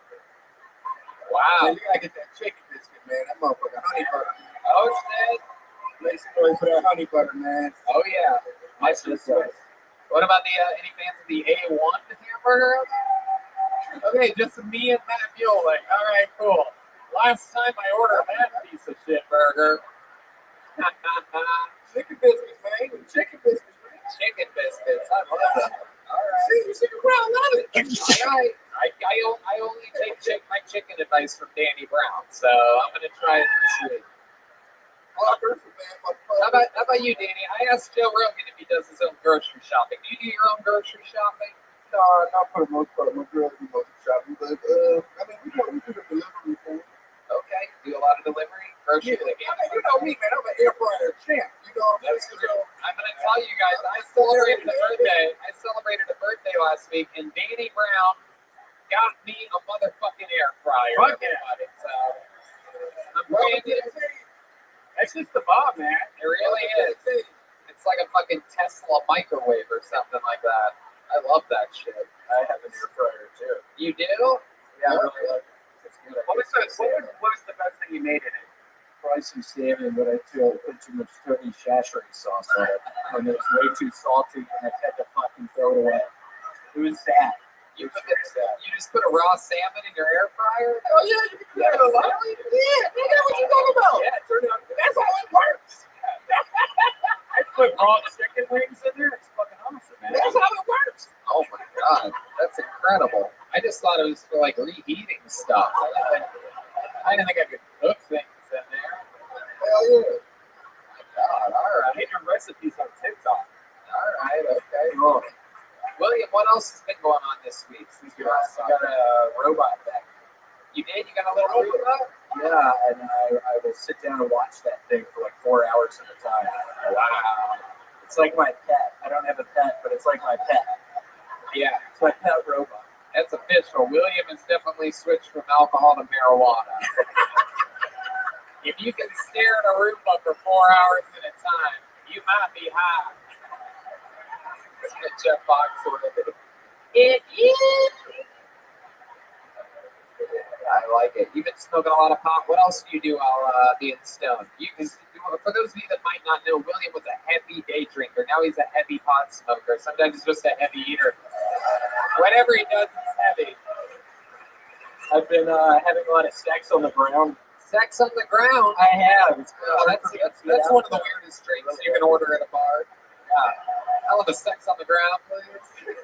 Wow. Man, you gotta get that chicken biscuit, man. That motherfucker honey butter. Oh, shit. Make some noise for that honey butter, man. Oh, yeah. My sister. What about the any fans of the A1 hamburger? Okay, just me and Matt Bueller. All right, cool. Last time I ordered that piece of shit burger. Chicken biscuits, man. Chicken biscuits, man. Chicken biscuits. I love that. All right. See, you see the crowd love it. All right. I only take my chicken advice from Danny Brown, so I'm gonna try it this week. How about you, Danny? I asked Joe Rogan if he does his own grocery shopping. Do you do your own grocery shopping? No, not for the most part. My girl do most of the shopping, but I mean, we do the delivery thing. Okay. Do a lot of delivery? Grocery I mean, you know me, man. I'm an air fryer champ. You know what I'm That's saying? true. I'm gonna tell you guys, I celebrated a birthday last week, and Danny Brown got me a motherfucking air fryer. Fuck yeah. everybody. So I'm brand new. That's just the bomb, man. It really is. It's like a fucking Tesla microwave or something like that. I love that shit. I have an air fryer too. You do? Yeah, I really like it. It's good. What was the best thing you made in it? Probably some salmon, but I feel I put too much Tony Shashering sauce on it. And it was way too salty, and I had to fucking throw it away. It was sad. You just put a raw salmon in your air fryer? Oh yeah, you can do that a lot. Yeah, nigga, what you talking about? Yeah, it turned out good. That's how it works. I put raw chicken wings in there. It's fucking awesome, man. That's how it works. Oh my god, that's incredible. I just thought it was for like reheating stuff. I didn't think I could cook things in there. Hell yeah. God, all right. Get your recipes on TikTok. All right, okay. Cool. William, what else has been going on this week? Since you got a robot back. You did? You got a little robot? Yeah, and I will sit down and watch that thing for like 4 hours at a time. Wow. It's like my pet. I don't have a pet, but it's like my pet. Yeah, It's my pet robot. that's official. William has definitely switched from alcohol to marijuana. If you can stare at a Roomba for 4 hours at a time, you might be high. That's what Jeff Foxworth. If you. I like it. You've been smoking a lot of pot. What else do you do while being stoned? For those of you that might not know, William was a heavy day drinker. Now he's a heavy pot smoker. Sometimes he's just a heavy eater. Whatever he does is heavy. I've been having a lot of sex on the ground. Sex on the ground. I have. It's That's one of the weirdest drinks you can order at a bar. I'll have a sex on the ground, please.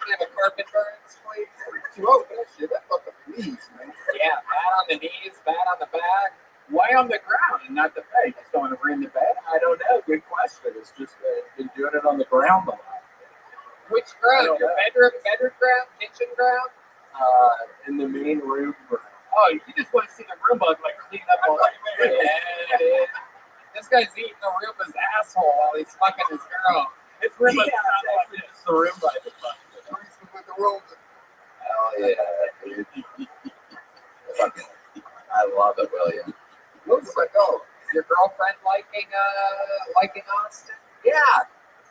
Can I have a carpet burns, please? Throw that shit. That fucking knees, man. Yeah, bad on the knees, bad on the back. Why on the ground and not the bed? Just don't want to bring the bed? I don't know. Good question. It's just been doing it on the ground a lot. Which ground? Your bedroom ground? Kitchen ground? In the main room. Oh, you just want to see the Roomba like clean up all that. Yeah, dude. This guy's eating the Roomba's asshole while he's fucking his girl. This Roomba Yeah, sounds like it's this. the room by the fuck. With the room. Hell yeah, dude. Fucking, I love it, William. Looks like, oh, Your girlfriend liking Austin? Yeah.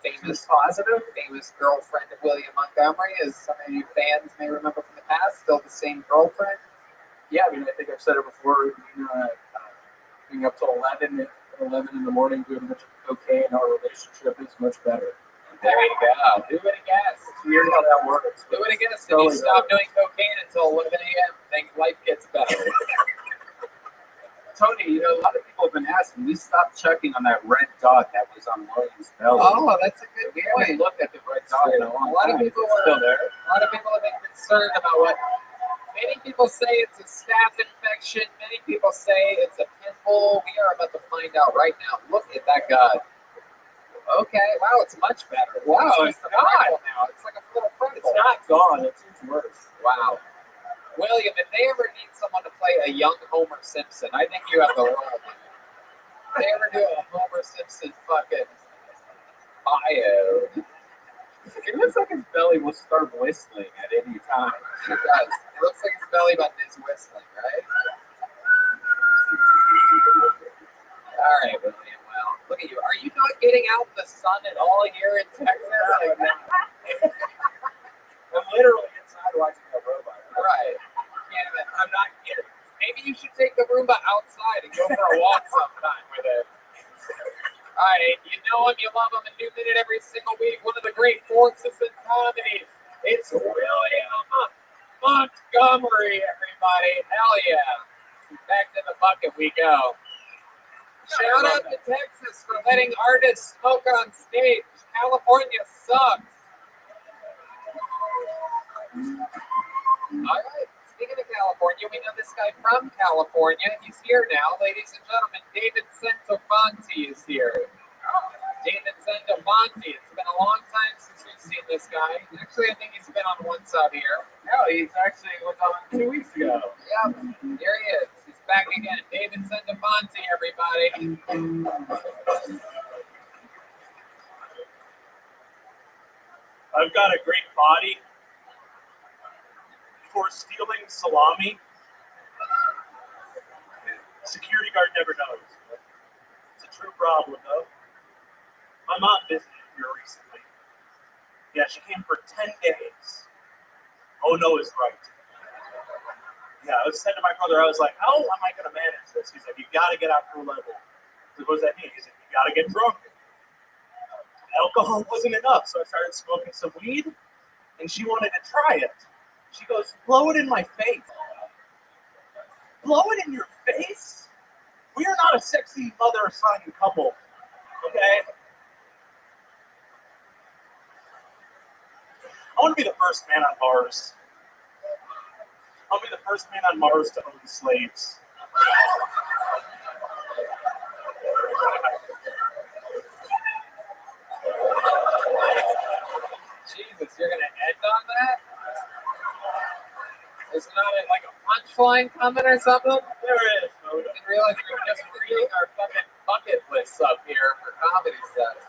Famous girlfriend of William Montgomery, as some of you fans may remember from the past. Still the same girlfriend. Yeah, I mean, I think I've said it before. Being up till 11 in the morning doing a bunch of cocaine, our relationship is much better. There you go. Who would have guessed? It's weird how that works. Who would have guessed? If Totally you stop does. doing cocaine until 11 a.m., think life gets better. Tony, you know, a lot of people have been asking. We stopped checking on that red dot that was on William's belly. Oh, that's a good We point. haven't looked at the red dot in a long A lot of time. people It's still are- there. A lot of people have been concerned about what. Many people say it's a staph infection. Many people say it's a pimple. We are about to find out right now. Look at that guy. Okay, wow, it's much better. Wow, it's it's a not. freckle now. It's like a little freckle. It's not gone. It's worse. Wow. William, if they ever need someone to play a young Homer Simpson, I think you have the role. Man. If they ever do a Homer Simpson fucking bio, It looks like his belly will start whistling at any time. it does. It looks like his belly button is whistling, right? All right, William. Well, look at you. Are you not getting out in the sun at all here in Texas? I'm literally inside watching a robot. Right. Can't even. I'm not kidding. Maybe you should take the Roomba outside and go for a walk sometime with it. All right, you know him, you love him, a new minute every single week. One of the great forces in comedy. It's William Montgomery, everybody. Hell yeah. Back to the bucket we go. Shout out to Texas for letting artists smoke on stage. California sucks. All right. Speaking of California, we know this guy from California. He's here now, ladies and gentlemen. David Centofanti is here. David Centofanti. It's been a long time since we've seen this guy. Actually, I think he's been on one sub here. No, he's actually was on 2 weeks ago. Yep, here he is. He's back again. David Centofanti, everybody. I've got a great body for stealing salami. Security guard never knows. It's a true problem, though. My mom visited here recently. Yeah, she came for 10 days. Oh, no is right. Yeah, I was saying to my brother, I was like, how am I going to manage this? He's like, you got to get out to a level. So what does that mean? He's like, you got to get drunk. Alcohol wasn't enough, so I started smoking some weed, and she wanted to try it. She goes, blow it in my face. Blow it in your face? We are not a sexy mother-son couple, okay? I want to be the first man on Mars. I want to be the first man on Mars to own slaves. Jesus, you're going to end on that? Is not it like a punchline coming or something? There is. I didn't realize we were just reading our fucking bucket lists up here for comedy stuff.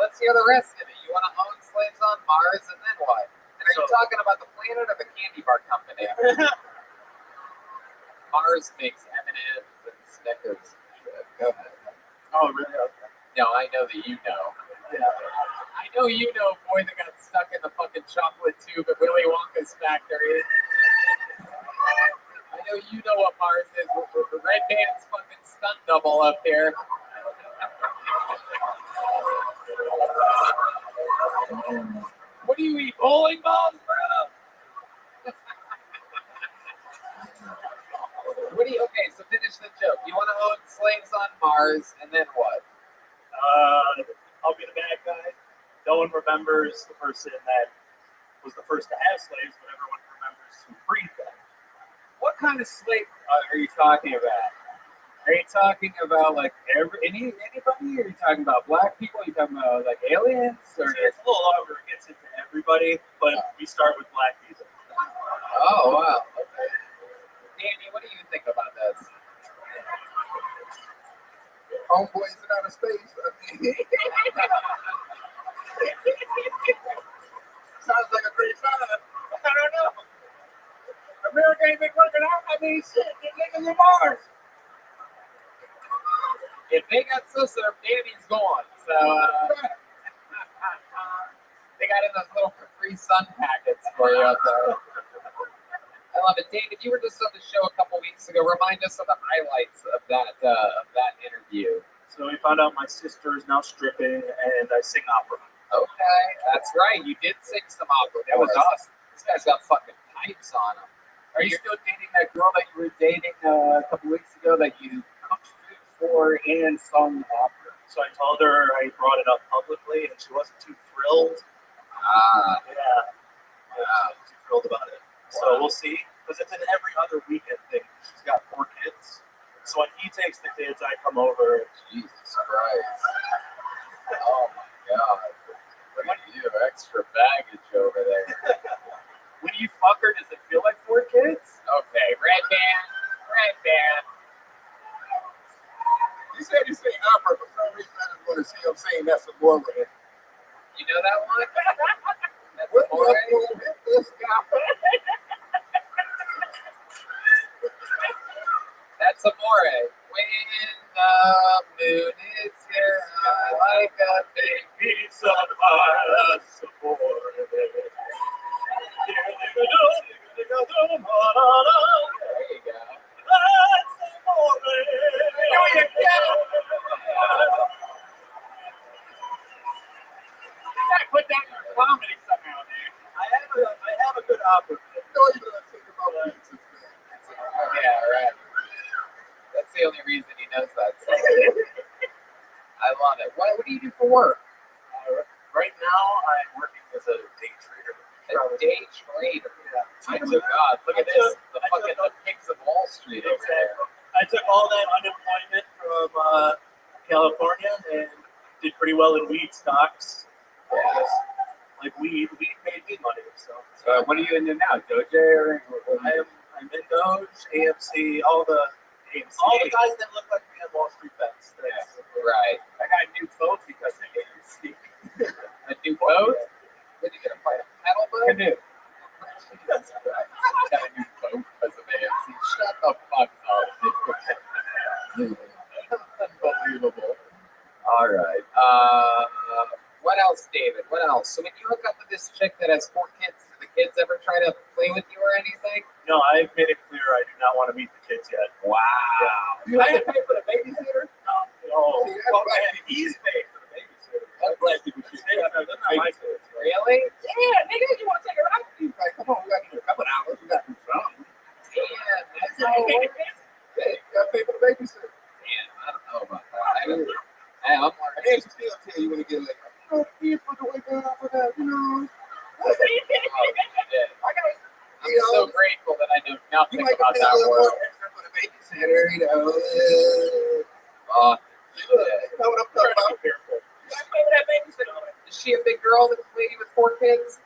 Let's hear the rest of it. You want to own slaves on Mars, and then what? And are you talking about the planet or the candy bar company? Mars makes M&M's and Snickers and shit. Go ahead. Oh, really? Okay. No, I know that you know. Yeah. I know you know, boy that got stuck in the fucking chocolate tube at Willy Wonka's factory. I know you know what Mars is with the red band's fucking stunt double up there. What do you eat, bowling balls, bro? What do you? Okay, so finish the joke. You want to own slaves on Mars, and then what? I'll be the bad guy. No one remembers the person that was the first to have slaves, but everyone remembers who freed them. What kind of slave are you talking about? Are you talking about like anybody? Are you talking about black people? Are you talking about like aliens? Or It's a little longer. It gets into everybody, but we start with black people. Oh wow. Okay. Danny, what do you think about this? Homeboys in outer space. I mean, sounds like a great time. I don't know. America ain't been working out. I mean, shit, they're niggas in Mars. If they got Sisser, Danny's gone. So they got in those little Capri Sun packets for you out there. I love it. David, you were just on the show a couple weeks ago. Remind us of the highlights of that interview. So we found out my sister is now stripping, and I sing opera. Okay, that's right. You did sing some opera. That was awesome. This guy's got fucking pipes on him. Are you still dating that girl that you were dating a couple weeks ago that you cooked food for and sung opera? So I told her I brought it up publicly, and she wasn't too thrilled. Yeah. She wasn't too thrilled about it. So we'll see, because it's an every other weekend thing. She's got 4 kids. So when he takes the kids, I come over. Jesus Christ. Oh my God. Look at you, extra baggage over there. When you fuck her, does it feel like 4 kids? Okay, red band. You said you sing opera. For some reason, I just want to see him sing That's a Boy with it. You know that one? That's What Amore. this guy? That's Amore. When the moon is here, I like a big Piece of my support. love it. What do you do for work? Right now, I'm working as a day trader. A day trader. Yeah. Oh my God! Look at this. The pigs of Wall Street over there. I took all that unemployment from California and did pretty well in weed stocks. Yes. Like weed made me money. So What are you into now? Doge or? I'm in Doge, AMC, all the guys that look like me on Wall Street bets. Right. I got a new boat because of AMC. A new boat? What are you gonna fight a paddle boat? Canoe. That's right. I got a new boat because of AMC. Shut the fuck up, dude. Unbelievable. All right. What else, David? What else? So when you hook up with this chick that has 4 kids, do the kids ever try to play with you or anything? No, I've made it clear I do not want to meet the kids yet. Wow. You have to pay for the babysitter? No. Well, he's paid for the babysitter. I'm glad people should say that. That's not my kids. Really? Yeah, nigga, you want to take her out? Come on, we got to do a couple hours. We got to do something. Yeah, that's all. Hey, you got to pay for the babysitter. Damn, I don't know about that. I'm learning. And still tell you when to get like, you put the weight down for that, you know. I'm so grateful that I know nothing You might about pay a that little world. more extra for the babysitter, you know. Oh, You know what I'm talking about? Be careful. You got to pay for that babysitter. is she a big girl, the lady with 4 kids?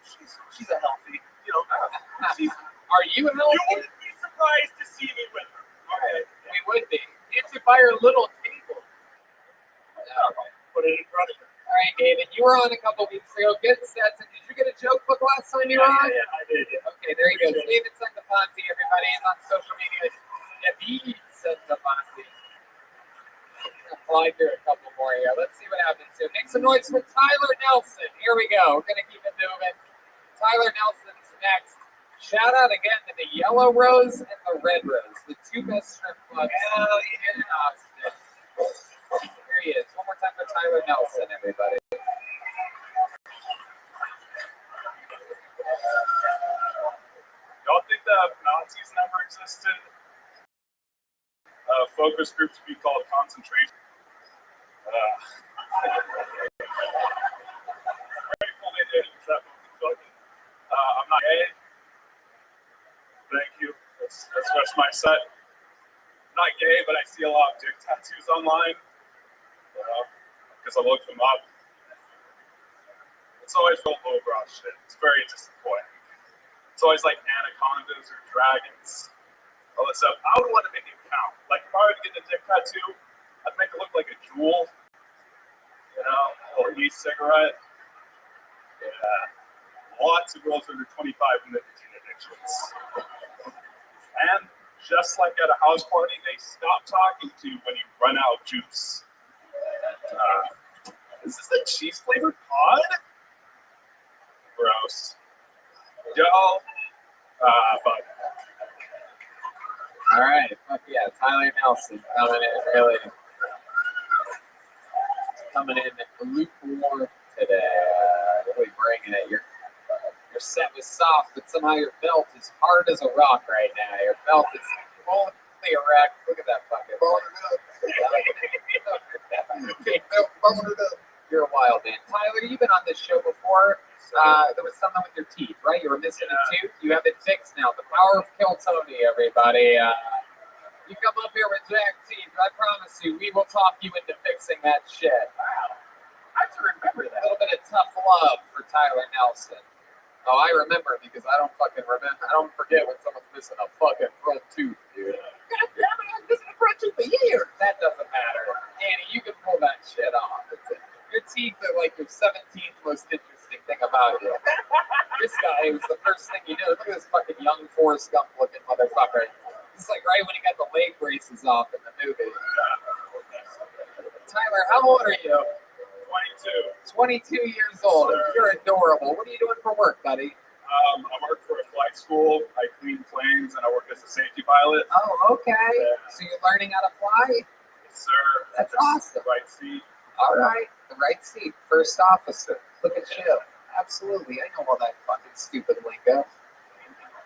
She's a healthy, she's. Are you You healthy? wouldn't be surprised to see me with her. Okay. We would be. If you buy her little table. Put it in front of her. All right, David, you were on a couple weeks ago. Good sets. Did you get a joke book last time you were on? Yeah, I did. Yeah. Okay, there you go. David Santaponte, everybody, and on social media. David Santaponte. Apply here a couple more here. Let's see what happens here. Make some noise for Tyler Nelson. Here we go. We're going to keep it moving. Tyler Nelson's next. Shout out again to the Yellow Rose and the Red Rose, the 2 best strip clubs in Austin. Here he is. One more time for Tyler Nelson, everybody. Y'all think that Nazis never existed? Focus group to be called concentration. Grateful they did. I'm not gay. Thank you. That's just my set. I'm not gay, but I see a lot of dick tattoos online. Because I look them up. It's always real lowbrow shit. It's very disappointing. It's always like anacondas or dragons. All that stuff. I would want to make it count. Like if I were to get a dick tattoo, I'd make it look like a jewel. Or e-cigarette. Yeah. Lots of girls under 25 with nicotine addictions. And just like at a house party, they stop talking to you when you run out of juice. Is this a cheese flavored pod? Gross. Y'all, but. All right. Fuck yeah. Tyler Nelson coming in lukewarm today. Really bringing it. Your set was soft, but somehow your belt is hard as a rock right now. Your belt is fully erect. Look at that fucking You're a wild man. Tyler, you've been on this show before. There was something with your teeth, right? You were missing a tooth. You have it fixed now. The power of Kill Tony, everybody. You come up here with jacked teeth, I promise you, we will talk you into fixing that shit. Wow. I have to remember that. A little bit of tough love for Tyler Nelson. Oh, I remember because I don't fucking remember. I don't forget when someone's missing a fucking front tooth, dude. God damn it, I'm missing a front tooth a year. That doesn't matter. Danny, you can pull that shit off. Your teeth are like your 17th most interesting thing about you. This guy was the first thing you knew. Look at this fucking young Forrest Gump looking motherfucker. It's like right when he got the leg braces off in the movie. Tyler, how old are you? 22 years old. You're adorable. What are you doing for work, buddy? I work for a flight school. I clean planes and I work as a safety pilot. Oh, okay. Yeah. So you're learning how to fly? Yes, sir. That's awesome. Right seat. All right. The right seat. First officer. Look at you. Absolutely. I know all that fucking stupid lingo.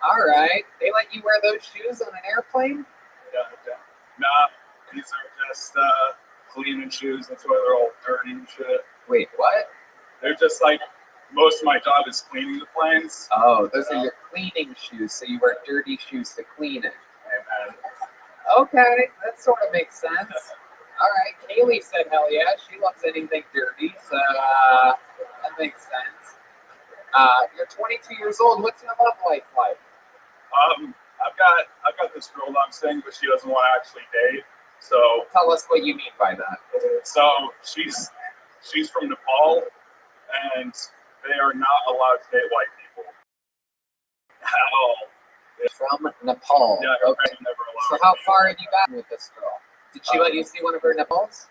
All right. They let you wear those shoes on an airplane? Yeah. Nah, these are just cleaning shoes. That's why they're all dirty and shit. Wait, what? They're just like, most of my job is cleaning the planes. Oh, those are your cleaning shoes, so you wear dirty shoes to clean it. And Okay, that sort of makes sense. All right, Kaylee said hell yeah. She loves anything dirty, so that makes sense. You're 22 years old. What's your love life like? I've got this girl that I'm seeing, but she doesn't want to actually date. So Tell us what you mean by that. so she's from Nepal, and they are not allowed to date white people at all. From Nepal. Yeah, her Okay. parents never allowed. So how far have you gotten with this girl? Did she let you see one of her nipples?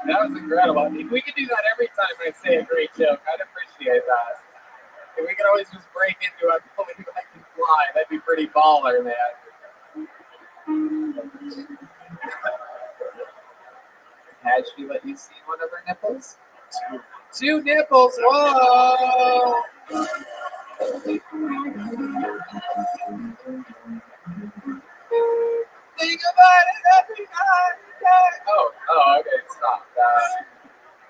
That was incredible. If we could do that every time I say a great joke, I'd appreciate that. If we could always just break into I believe I can fly, that'd be pretty baller, man. Has she let you see one of her nipples? Two nipples. Whoa! Think about it every night. Oh, okay, stop.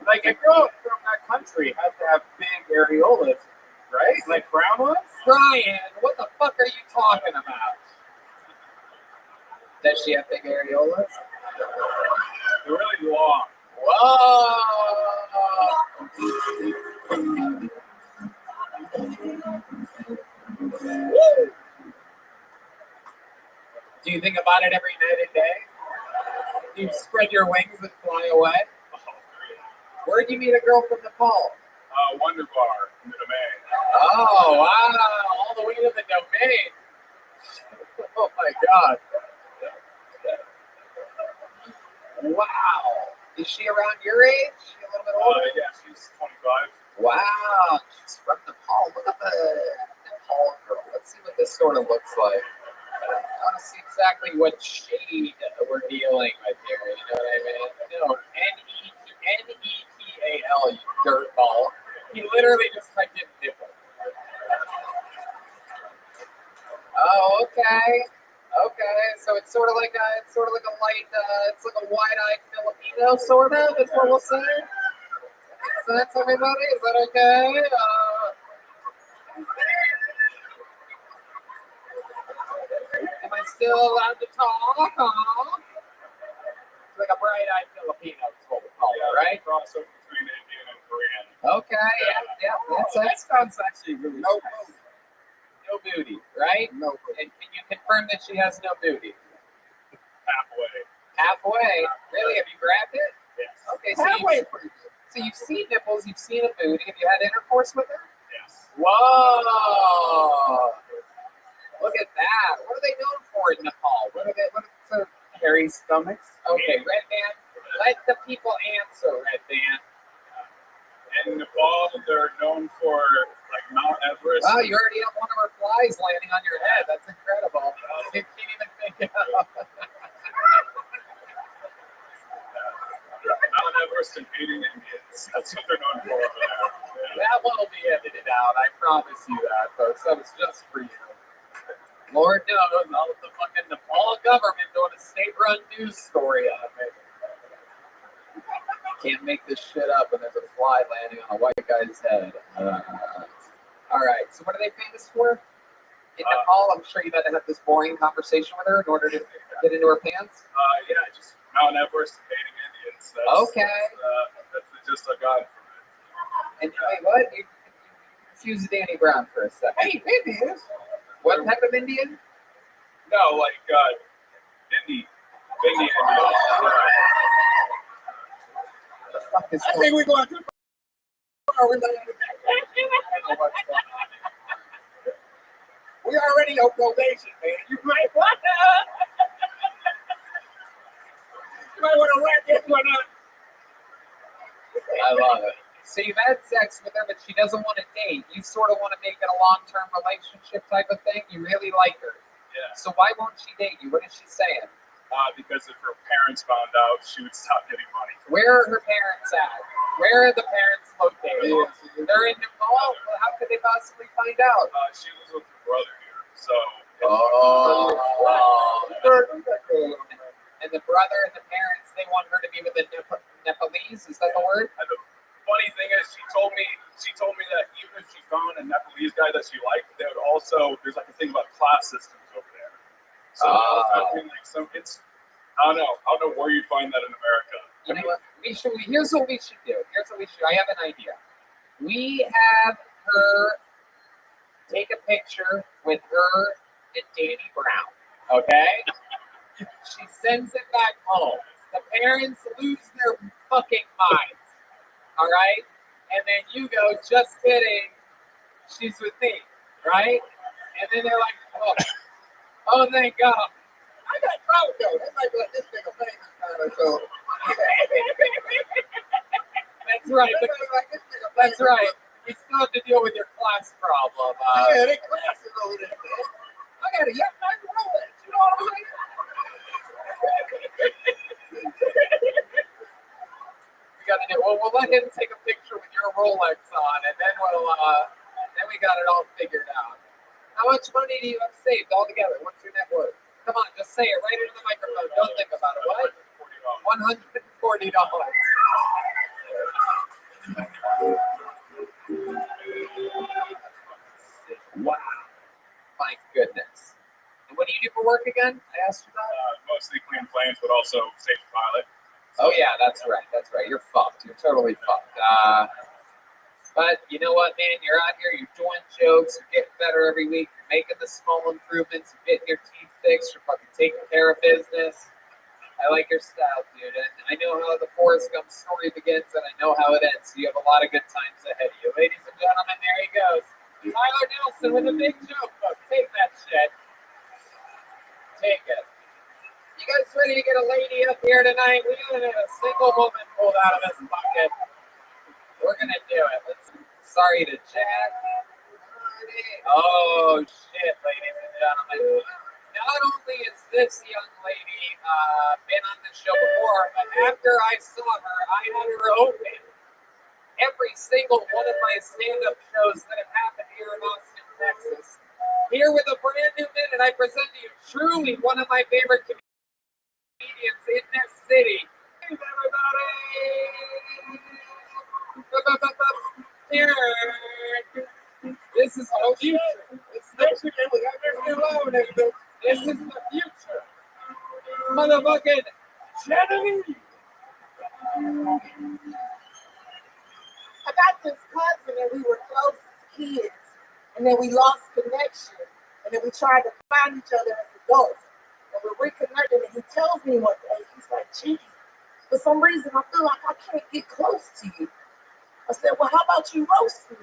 Like a girl from that country has to have big areolas, right? Like brown ones? Brian, what the fuck are you talking about? Does she have big areolas? They're really long. Whoa! Do you think about it every night and day? Do you spread your wings and fly away? Where'd you meet a girl from Nepal? Wonder Bar in the domain. Oh, wow. All the way to the domain. Oh, my God. Wow. Is she around your age? She a little bit older? Yeah, she's 25. Wow. She's from Nepal. Look at the Nepal girl. Let's see what this sort of looks like. I want to see exactly what shade we're dealing with here. You know what I mean? No, Nepal, you dirtball. He literally just typed in nipple. Oh, okay. Okay, so it's sort of like a light, it's like a wide-eyed Filipino, sort of. Is what we'll say. So that's everybody. Is that okay? Am I still allowed to talk? It's like a bright-eyed Filipino, is what we call it, right? Crossover between Indian and Korean. Okay, yeah, that sounds actually really nice. No booty, right? No. And can you confirm that she has no booty? Halfway. Halfway? Really? Have you grabbed it? Yes. Okay, so Halfway. you've seen nipples, you've seen a booty. Have you had intercourse with her? Yes. Whoa! Look at that. What are they known for in Nepal? What are the Hairy stomachs. Okay, Red Band. Let the people answer, Red Band. In Nepal, they're known for like Mount Everest. Wow, you already have one of our flies landing on your head. That's incredible. You can't even think it up. Mount Everest and hating Indians. That's what they're known for over there. Yeah. That one will be edited out. I promise you that, folks. That was just for you. Lord knows, all of the fucking Nepal government doing a state-run news story on it. Can't make this shit up when there's a fly landing on a white guy's head. All right, so what are they famous for? In Nepal, I'm sure you've had to have this boring conversation with her in order to get into her pants. Yeah, just Mount Everest and hating Indians. That's, Okay. That's the gist I got from it. And wait, what? You confused Danny Brown for a second. Hey, Indians. What type of Indian? No, like Indian. The fuck is I think we're going to. We already on probation, man. You might want to. You might want to wrap this one up. I love it. So you've had sex with her, but she doesn't want to date. You sort of want to make it a long-term relationship type of thing. You really like her. Yeah. So why won't she date you? What is she saying? because if her parents found out, she would stop getting money. Where are her parents at? Where are the parents located? They're in Nepal. Well, how could they possibly find out? She lives with her brother here, so. And the brother and the parents, they want her to be with the Nepalese. Is that the word? And the funny thing is, she told me that even if she found a Nepalese guy that she liked, they would also, there's like a thing about class systems over there. So it's, I don't know where you'd find that in America. You know what? Here's what we should do. I have an idea. We have her take a picture with her and Danny Brown. Okay? She sends it back home. The parents lose their fucking minds. All right? And then you go, just kidding. She's with me. Right? And then they're like, oh, thank God. I got trouble though. They might let this nigga famous kind of so. That's right. That's right. You still have to deal with your class problem. Yeah, they classes over there. I got a young man Rolex. You know what I'm saying? We got to do. Well, we'll let him take a picture with your Rolex on, and then then we got it all figured out. How much money do you have saved altogether? What's your net worth? Come on, just say it right into the microphone. Don't think about it. What? $140. Wow. My goodness. And what do you do for work again? I asked you that. Mostly clean planes, but also safety pilot. Oh yeah, that's right. You're fucked. You're totally fucked. But you know what, man? You're out here. You're doing jokes. You're getting better every week. You're making the small improvements. You're getting your teeth fixed. You're fucking taking care of business. I like your style, dude. And I know how the Forrest Gump story begins, and I know how it ends. So you have a lot of good times ahead of you. Ladies and gentlemen, there he goes. Tyler Nelson with a big joke book. Take that shit. Take it. You guys ready to get a lady up here tonight? We don't have a single woman pulled out of this bucket. We're going to do it. Sorry to Chad. Oh, shit, ladies and gentlemen. Not only is this young lady been on the show before, but after I saw her, I had her open every single one of my stand-up shows that have happened here in Austin, Texas. Here with a brand new minute, I present to you truly one of my favorite comedians in this city. Here. This is the future. This is the future. Motherfucking Genevieve. I got this cousin and we were close as kids, and then we lost connection, and then we tried to find each other as adults, and we reconnected, and he tells me one day, he's like, gee, for some reason I feel like I can't get close to you. I said, well, how about you roast me?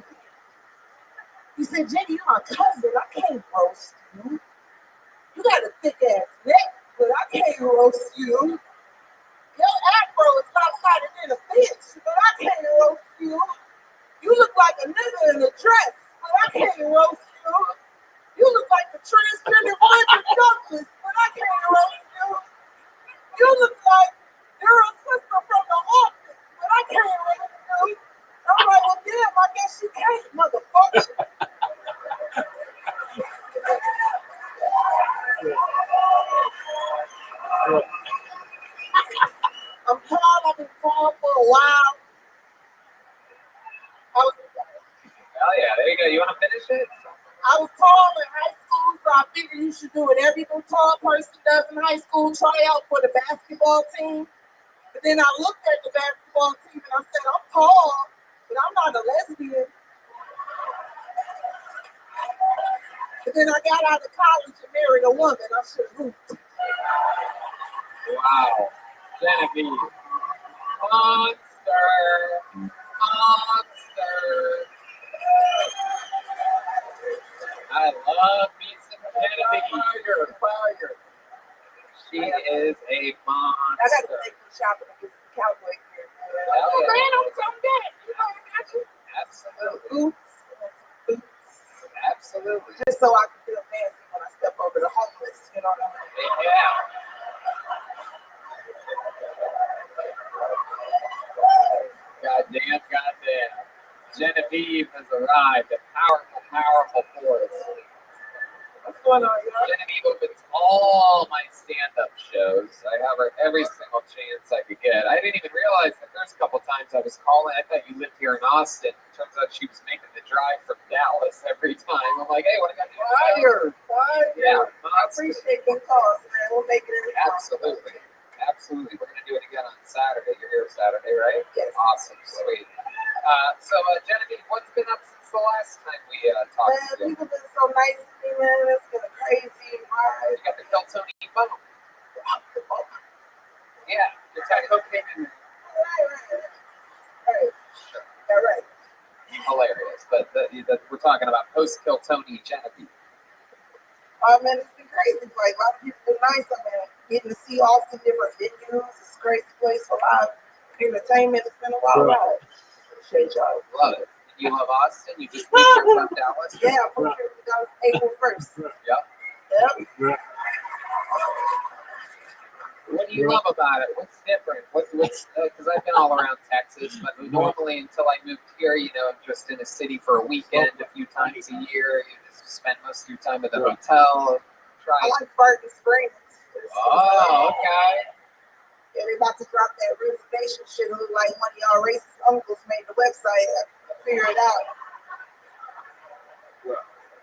He said, Jenny, you're my cousin, I can't roast you. You got a thick ass neck, but I can't roast you. Your afro is lopsided in a bitch, but I can't roast you. You look like a nigga in a dress, but I can't roast you. You look like the transgender Roger Douglas, but I can't roast you. You look like you're a sister from The Office, but I can't roast you. I'm like, well, damn, I guess you can't, motherfucker. I'm tall, I've been tall for a while. Oh yeah, there you go. You want to finish it? I was tall in high school, so I figured you should do what every tall person does in high school, try out for the basketball team. But then I looked at the basketball team and I said, I'm tall, but I'm not a lesbian. But then I got out of college and married a woman. I should have hooped. Wow. Genevieve. Monster. I love me some Genevieve. Fire. She is a monster. I got to take you shopping and get some cowboy gear. Oh, man, I'm so dead. You know, I got you. Absolutely. Absolutely. Just so I can feel fancy when I step over the homeless. You know what I mean? Yeah. Damn goddamn. Genevieve has arrived, a powerful, powerful force. What's going on, y'all? Genevieve opens all my stand-up shows. I have her every single chance I could get. I didn't even realize the first couple times I was calling. I thought you lived here in Austin. Turns out she was making the drive from Dallas every time. I'm like, hey, what I got to do? Yeah, I appreciate them calls, man. We'll make it in. absolutely. Absolutely. We're going to do it again on Saturday. You're here Saturday, right? Yes. Awesome. Sweet. Genevieve, what's been up since the last time we talked Man, to you? people been so nice to me, man. It's been a crazy ride. You got the Kill Tony phone. Yeah, your taco came in Right. hilarious. But we're talking about post-Kill Tony Genevieve. Oh, man, it's been crazy. Like, a lot of people been nice. I've been getting to see Austin different venues. It's a crazy place for live entertainment. It's been a wild ride. Appreciate y'all. Love it. You love Austin? You just moved here from Dallas? Yeah, I'm from here from Dallas, April 1st. Yep. What do you love about it? What's different? What's because I've been all around Texas, but normally until I moved here, I'm just in a city for a weekend, a few times a year. You just spend most of your time at the hotel. I like Barton Springs. Oh, okay. Yeah, they about to drop that reservation shit. It look like one of y'all racist uncles made the website. I figured it out.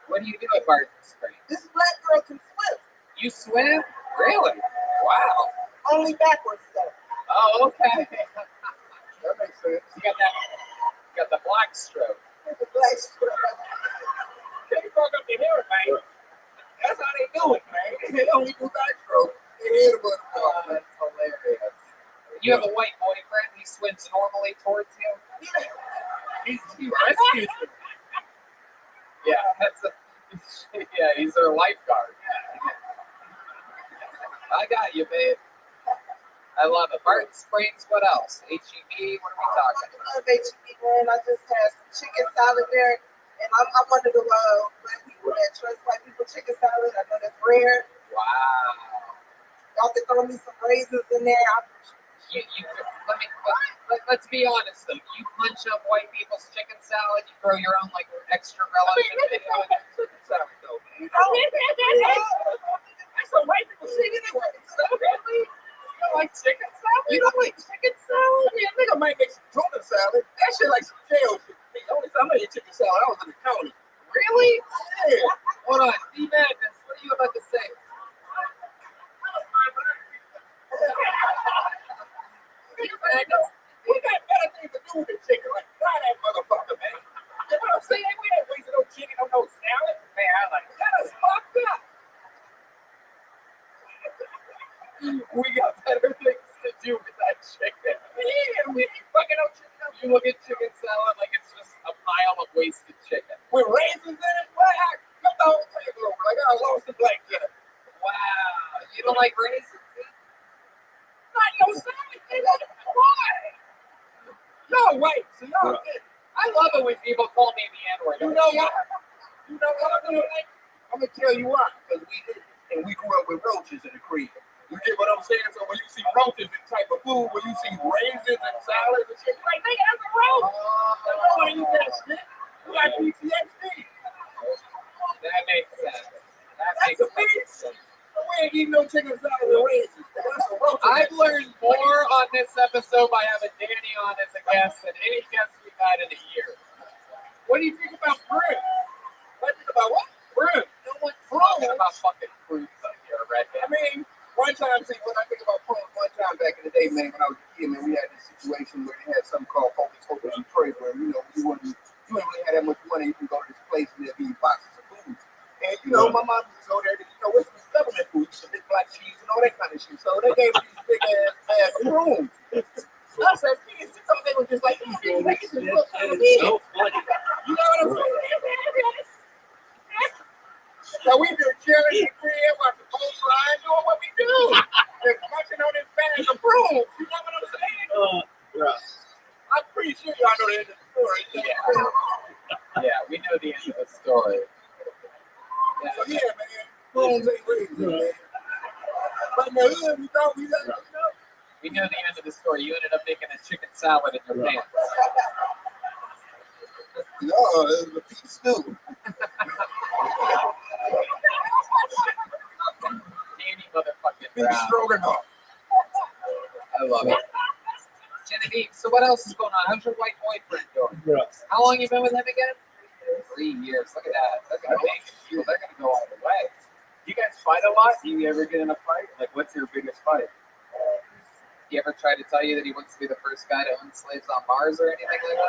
What do you do at Barton Springs? This black girl can swim. You swim? Really? Wow. Only backwards though. Oh, okay. That makes sense. You got the black stroke. The black stroke. They fuck up the hair, man. That's how they do it, man. They only do backstroke. They hit it, but that's hilarious. You have a white boyfriend. He swims normally towards you. he rescues you. Yeah, he's their lifeguard. I got you, babe. I love it. Barton Springs, what else? HEB, what are we talking I love HEB, man. I just had some chicken salad there. And I'm one of the black people that trust white people chicken salad. I know that's rare. Wow. Y'all can throw me some raisins in there. Let's be honest though. You punch up white people's chicken salad, you throw your own like extra relish in it. Chicken salad, though, man. That's what white people say anyway. So, really? You don't like chicken salad? You don't like chicken salad? I mean, a nigga might make some tuna salad. That shit like some jail shit. The only time I ate chicken salad, I was in the county. Really? Yeah. Hold on, D-Madness, what are you about to say? We got better things to do with the chicken, like fry that motherfucker, man. You know what I'm saying? We ain't wasting no chicken on no salad. Man, I like that is fucked up. We got better things to do with that chicken. Yeah, we ain't fucking no chicken. You look at chicken salad like it's just a pile of wasted chicken. With raisins in it? Well, I cut the whole table over. Like I lost the black dinner. Wow. You don't like raisins? Not no salad. Why? No, wait. So y'all did. I love it when people call me the N-word. You know what? You know what I'm doing? I'm gonna tell you why. Because we did, and we grew up with roaches in the crib. You get what I'm saying? So when you see roaches and type of food, when you see raisins and salads and shit, you're like, nigga, that's a roach. So no one eat that shit. You got PTSD. That makes sense. That's a sense. We ain't eating no chicken salad with raisins. That's a roach. I've learned more on this episode by having Danny on as a guest than any guest we've had in a year. What do you think about fruit? What do you think about what? Fruit. No one's talking about fucking fruit up here, Redhead. I mean, one time, see, when I think about prunes, one time back in the day, man, when I was a kid, man, we had this situation where they had something called Focus and Trade, where, you ain't really had that much money. You can go to this place and there'll be boxes of food. And, my mom used to go there to, what's the government food? Some big black cheese and all that kind of shit. So they gave me these big ass bag of prunes. Us as kids, they were just like, these big packages look kind of big. So funny. You know what I'm saying? So we do chilling in the crib, watching boat flying, doing what we do. Just munching on this bag of prunes. You know what I'm saying? I'm pretty sure y'all know the end of the story. Yeah, we know the end of the story. Yeah. So yeah, man, prunes ain't raisins, man. But in the hood, we don't, We know the end of the story. You ended up making a chicken salad in your pants. No, it's a beef stew. Danny motherfucking Beef Brown. stroganoff. I love it. Genevieve, so what else is going on? How's your white boyfriend doing? How long you been with him again? 3 years. Look at that. They're gonna make it. They're gonna go all the way. You guys fight a lot? Do you ever get in a fight? Like, what's your biggest fight? He ever tried to tell you that he wants to be the first guy to own slaves on Mars or anything like that?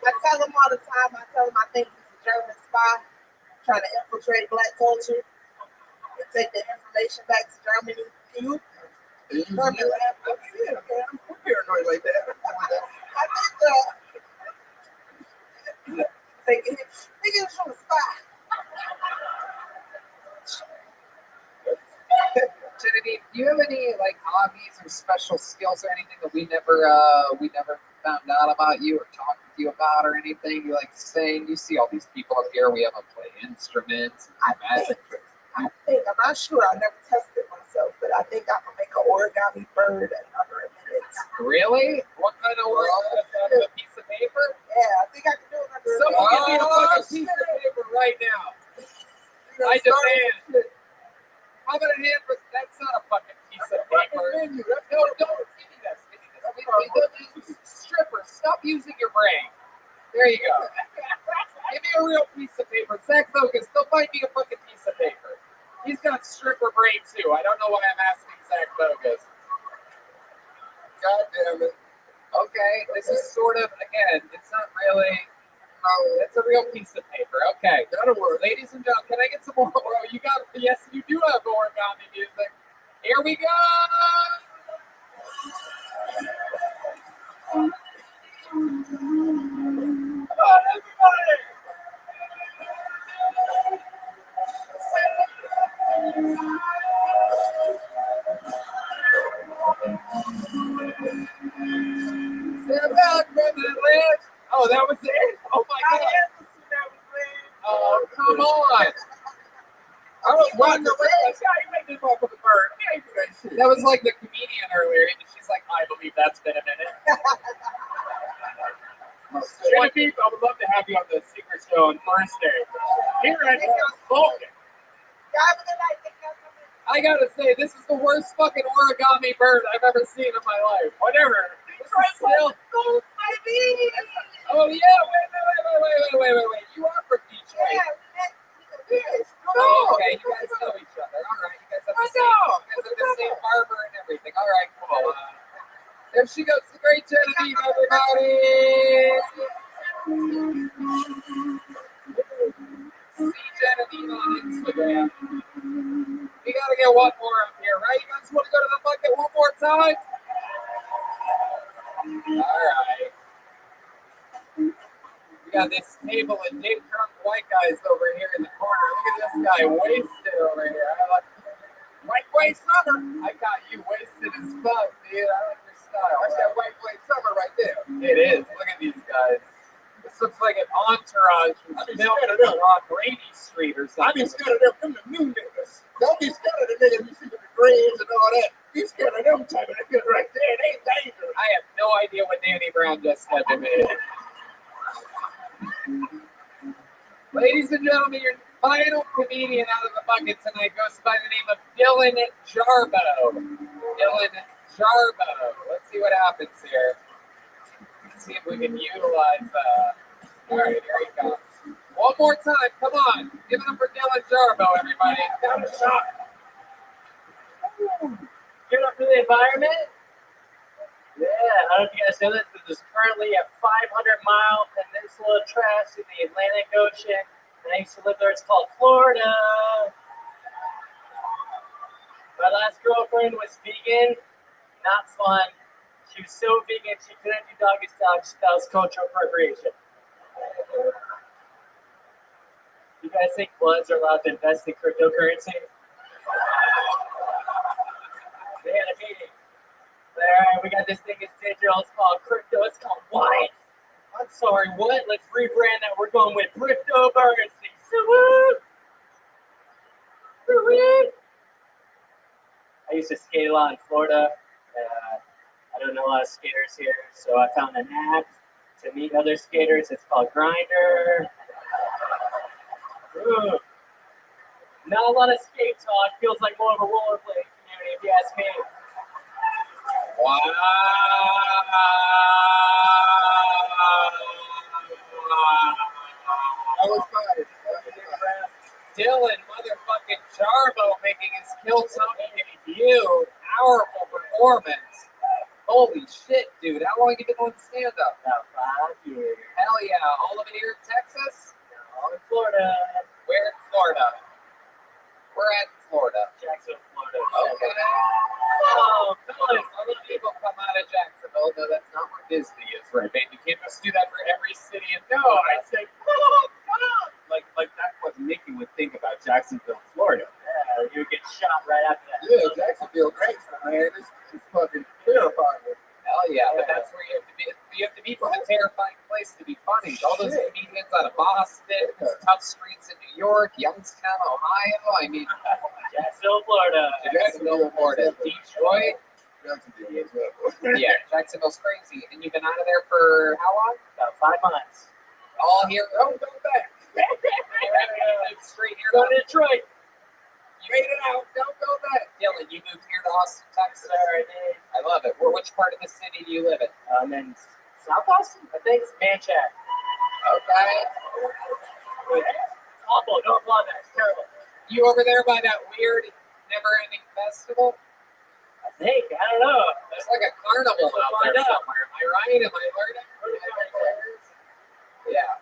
I tell him all the time, I think he's a German spy trying to infiltrate black culture and take the information back to Germany. Can you? I'm paranoid like that. I think he's from a spy. Genevieve, do you have any like hobbies or special skills or anything that we never found out about you or talked to you about or anything? You like sing? You see all these people up here. We have them play instruments. I think I'm not sure. I never tested myself, but I think I can make an origami bird in under a minute. Really? What kind of origami? Out of a piece of paper? Yeah, I think I can do it under a minute. Someone give me a fucking piece of paper right now. I demand. How about a hand? That's not a fucking piece of paper. No, don't give me this. Stripper, stop using your brain. There you go. Give me a real piece of paper. Zach Focus, go find me a fucking piece of paper. He's got stripper brain too. I don't know why I'm asking Zach Focus. God damn it. Okay, this is sort of, again, it's not really, no, it's a real piece of paper. Okay, that'll work. Ladies and gentlemen, can I get some more? Oh, you got, yes, you do have origami music. Here we go. Come on, everybody. Stand back from the ledge. Oh, that was it? Oh my God. Oh, come on. I was wondering, you made this off of the bird. That was like the comedian earlier. And she's like, I believe that's been a minute. Genevieve, I would love to have you on the secret show on Thursday. Here at Vulcan. I gotta say, this is the worst fucking origami bird I've ever seen in my life. Whatever. Still. Oh yeah, wait. You are from Detroit. Oh, okay, you guys know each other. All right, you guys have the same barber and everything. All right, cool. There she goes, the great Genevieve, everybody. See Genevieve on Instagram. We gotta get one more up here, right? You guys want to go to the bucket one more time? All right. We got this table and Dave Trump white guys over here in the corner. Look at this guy wasted over here. I like white boy summer. I got you wasted as fuck, dude. I like your style. That's that white boy summer right there. It is. Look at these guys. This looks like an entourage from on Brady Street or something. I be scared of them the new niggas. Don't be scared of the niggas you see with the dreads and all that. Be scared of them type of niggas right there. They dangerous. I have no idea what Danny Brown just said to me. Ladies and gentlemen, your final comedian out of the bucket tonight goes by the name of Dylan Jarbo. Dylan Jarbo. Let's see what happens here. Let's see if we can utilize all right, here he comes. One more time, come on. Give it up for Dylan Jarbo, everybody. Got a shot. Give it up for the environment. Yeah, I don't know if you guys know this, but there's currently a 500-mile peninsula trash in the Atlantic Ocean. And I used to live there. It's called Florida. My last girlfriend was vegan. Not fun. She was so vegan, she couldn't do doggy style. That was cultural appropriation. You guys think bloods are allowed to invest in cryptocurrency? They had a meeting. There, we got this thing is digital. It's called crypto. It's called what? I'm sorry, what? Let's rebrand that. We're going with cryptocurrency. So what? I used to skate a lot in Florida. I don't know a lot of skaters here, so I found an app to meet other skaters. It's called Grinder. Not a lot of skate talk. Feels like more of a rollerblade community, if you ask me. Wow. That was fire. Dylan motherfucking Jarbo making his Kill Tony debut. Powerful performance. Holy shit, dude. How long have you been doing stand-up? About 5 years. Hell yeah. All of it here in Texas? All in Florida. Where in Florida? We're at Florida. Jacksonville, Florida. Okay. Oh, fellas. A lot of people come out of Jacksonville, though that's not where Disney is, right, man? You can't just do that for every city in No, I said, like that's what Nikki would think about Jacksonville, Florida. Yeah, you would get shot right after that. Yeah, Jacksonville gangster, man. It's fucking terrifying. Hell yeah, but that's where you have to be. You have to be from a terrifying place to be funny. All those comedians out of Boston, tough streets in New York, Youngstown, Ohio. I mean, Jacksonville, Florida. Jacksonville, Florida, Detroit. Jacksonville as well. Yeah, Jacksonville's crazy. And you've been out of there for how long? About 5 months. All here. Oh, go back. Straight here. Go to Detroit. You made it out. Don't go back. Dylan, you moved here to Austin, Texas. Sorry, dude. I love it. Which part of the city do you live in? I'm in South Austin, I think. It's Manchac. Okay. Awful. Don't applaud that. It's terrible. You over there by that weird never-ending festival? I think. I don't know. There's like a carnival out there somewhere. Am I right? Am I learning? Yeah.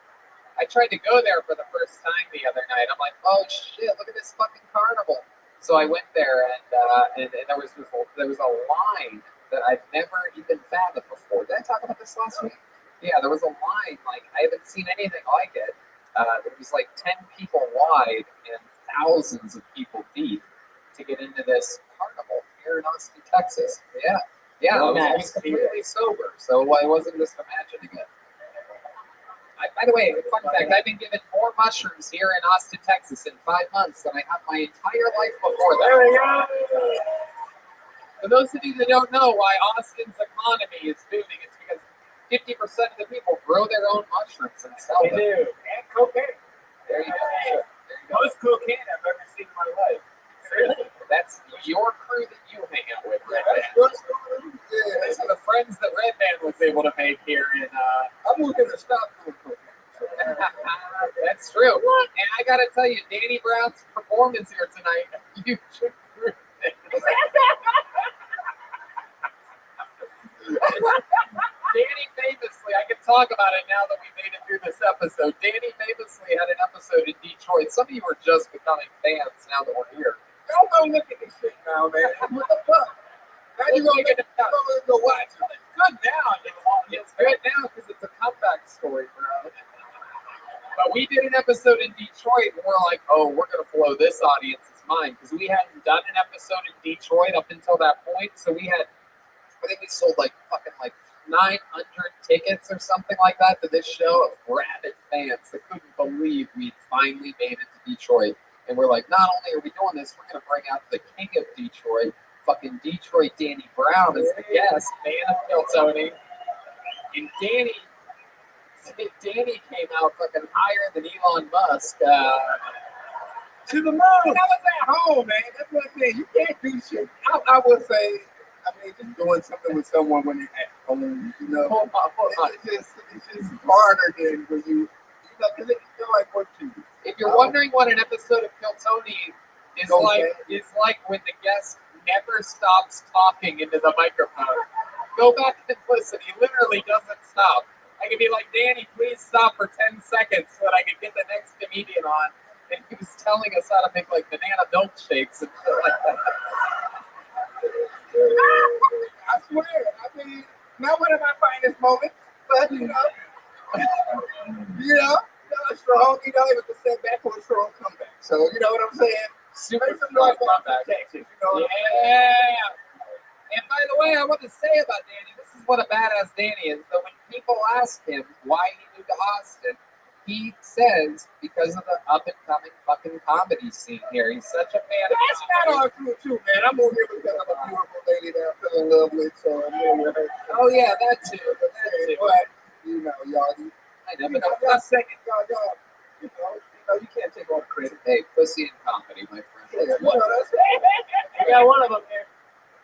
I tried to go there for the first time the other night. I'm like, oh shit, look at this fucking carnival. So I went there and there was a line that I've never even fathomed before. Did I talk about this last week? Yeah, there was a line like I haven't seen anything like it. It was like 10 people wide and thousands of people deep to get into this carnival here in Austin, Texas. Yeah. Yeah, I was completely sober, so I wasn't just imagining it. By the way, fun fact, I've been given more mushrooms here in Austin, Texas in 5 months than I have my entire life before that. There we go. For those of you that don't know why Austin's economy is booming, it's because 50% of the people grow their own mushrooms and sell They them. do. And cocaine. There you go. Most cocaine I've ever seen in my life. Really? That's your crew that you hang out with, Red Band. Yeah, These are the friends that Red Band was able to make here in I'm looking to stop doing cocaine. That's true. And I gotta tell you, Danny Brown's performance here tonight, you should prove it. Danny famously, I can talk about it now that we made it through this episode. Danny famously had an episode in Detroit. Some of you are just becoming fans now that we're here. Don't go look at this shit now, man. What the fuck? Now you gonna get go watch it. It's good now. It's good now because it's a comeback story, bro. But we did an episode in Detroit and we're like, oh, we're going to blow this audience's mind because we hadn't done an episode in Detroit up until that point. So we had, I think we sold like 900 tickets or something like that to this show of rabid fans that couldn't believe we finally made it to Detroit. And we're like, not only are we doing this, we're going to bring out the king of Detroit, fucking Detroit Danny Brown as the guest, man of Kill Tony. And Danny came out fucking higher than Elon Musk. To the moon. I was at home, man. That's what I'm saying. You can't do shit. I would say, just doing something with someone when you're at home, you know. Hold on. It's just harder than when because it feel like what you do. If you're wondering what an episode of Kill Tony is like when the guest never stops talking into the microphone. Go back and listen. He literally doesn't stop. I could be like, Danny, please stop for 10 seconds so that I could get the next comedian on. And he was telling us how to make like banana milkshakes and shit like that. I swear. Not one of my finest moments, but strong. It was a setback or a strong comeback. So you know what I'm saying? Super strong comeback. Texas, Yeah. And by the way, I want to say about Danny, this is what a badass Danny is. That when people ask him why he moved to Austin, he says because of the up and coming fucking comedy scene here, he's such a fan of That's not all true too, man. I'm over here because I'm a beautiful lady that I fell in love with, so I'm here with her. Oh yeah, that too. That too. But you know, y'all, I know, but y'all second, y'all, you can't take all the credit. hey, pussy and comedy, my friend. Yeah, That's what. that's I got one of them here.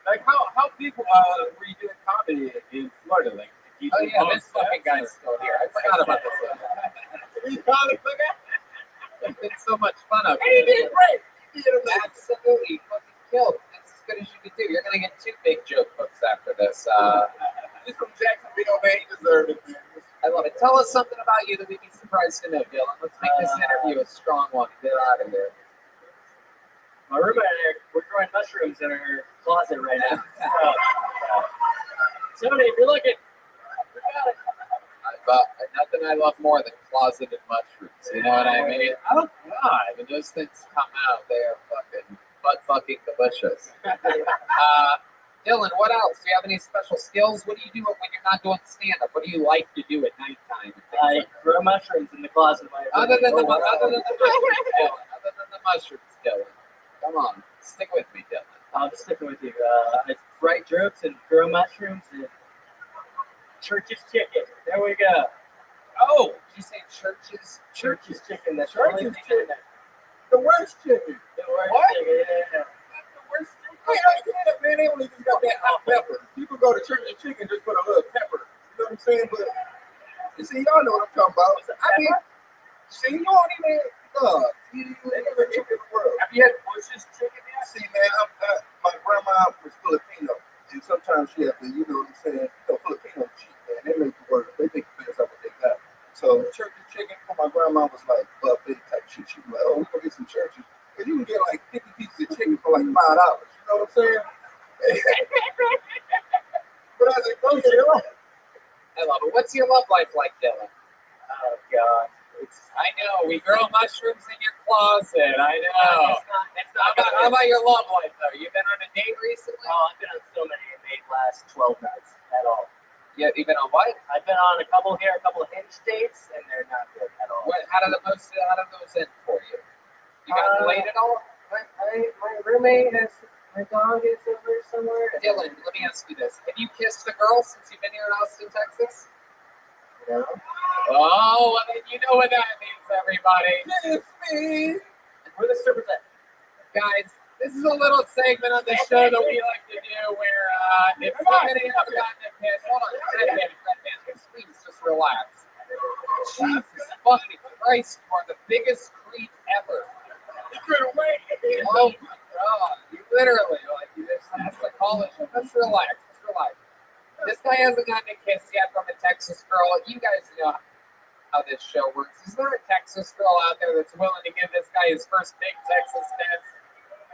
Like how people were you doing comedy in Florida? Like, Oh yeah, this fucking guy's still here. I forgot about this. It's been so much fun up here. He did great. He did amazing. Absolutely fucking killed. That's as good as you could do. You're gonna get 2 big joke books after this. He's from Jacksonville, man. He deserved it, man. I love it. Tell us something about you that we'd be surprised to know, Dylan. Let's make this interview a strong one. Get out of here. My roommate and I, we're growing mushrooms in our closet right now. Somebody, if you're looking, we got it. Nothing I love more than closeted mushrooms. You know what I mean? Oh God, when those things come out, they are fucking butt fucking delicious. Dylan, what else? Do you have any special skills? What do you do when you're not doing stand-up? What do you like to do at nighttime? I grow mushrooms in the closet. Other than the mushrooms, Dylan. Come on, stick with me, Dylan. I'm sticking with you. I write jokes and grow mushrooms and Church's chicken. There we go. Oh, did you say Church's? Church's chicken. That's Church's chicken. The worst chicken. The worst What? chicken. Yeah. The worst chicken. Hey, I get it, man. They only just got that hot pepper. People go to church and chicken just put a little pepper. You know what I'm saying? But you see, y'all know what I'm talking about. I mean, see, you don't even love. You ain't never chicken in the world. Have you had Bush's chicken yet? See, man, my grandma was Filipino, and sometimes she had to, you know what I'm saying? Filipino cheap, man. They make the word. They make the best of what they got. So church's chicken for my grandma was like buffet type shit. She was like, oh, we gonna get some churches. Because you can get like 50 pieces of chicken for like $5. You know what I'm saying? But I was like, oh, yeah. I love it. What's your love life like, Dylan? Oh God. I know. We grow mushrooms in your closet. I know. It's not How about your love life, though? You been on a date recently? Oh, I've been on so many. It made last 12 nights at all. Yeah, you been on what? I've been on a couple here, a couple of hinge dates, and they're not good at all. How did those end for you? You got laid at all? My roommate has, my dog is over somewhere. Dylan, let me ask you this. Have you kissed a girl since you've been here in Austin, Texas? No. Oh, well, then you know what that means, everybody. Kiss me. Where the strippers at? Guys, this is a little segment on the show that we like to do where if somebody has gotten a kiss, hold on, please just relax. Jesus fucking Christ, you are the biggest creep ever. You couldn't wait. Oh my God, you literally, like, you just have to call it. Let's relax, This guy hasn't gotten a kiss yet from a Texas girl. You guys know how this show works. Is there a Texas girl out there that's willing to give this guy his first big Texas kiss?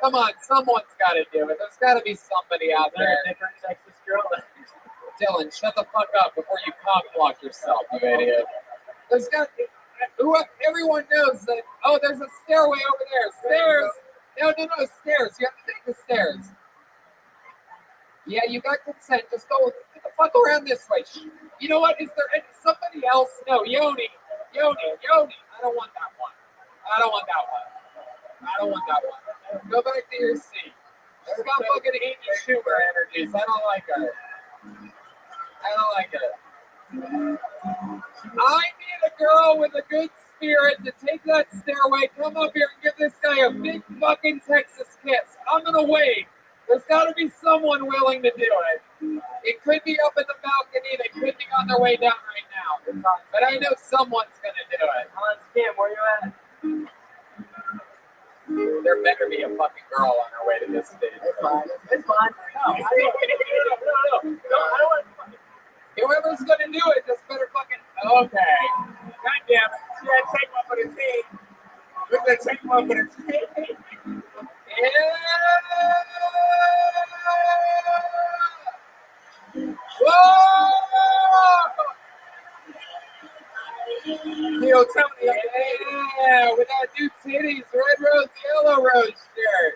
Come on, someone's got to do it. There's got to be somebody out there. A different Texas girl. Dylan, shut the fuck up before you cock block yourself, you idiot. There's got to be, everyone knows that, oh, there's a stairway over there. Stairs. No, stairs. You have to take the stairs. Yeah, you got consent. Just go, get the fuck around this way. You know what? Is there somebody else? No, Yoni. I don't want that one. Go back to your seat. She's got fucking Amy Schumer energies. I don't like her. I need a girl with a good spirit to take that stairway, come up here and give this guy a big fucking Texas kiss. I'm gonna wait. There's got to be someone willing to do it. It could be up in the balcony. They could be on their way down right now. But I know someone's going to do it. Hans Kim, where you at? There better be a fucking girl on her way to this stage. It's fine. No, I don't want to. Whoever's going to do it, just better fucking. Okay. God damn it. See that take one for the team. Look at that take one for the team. Whoa! Yo, tell me, yeah, with that new titties, red rose, yellow rose shirt.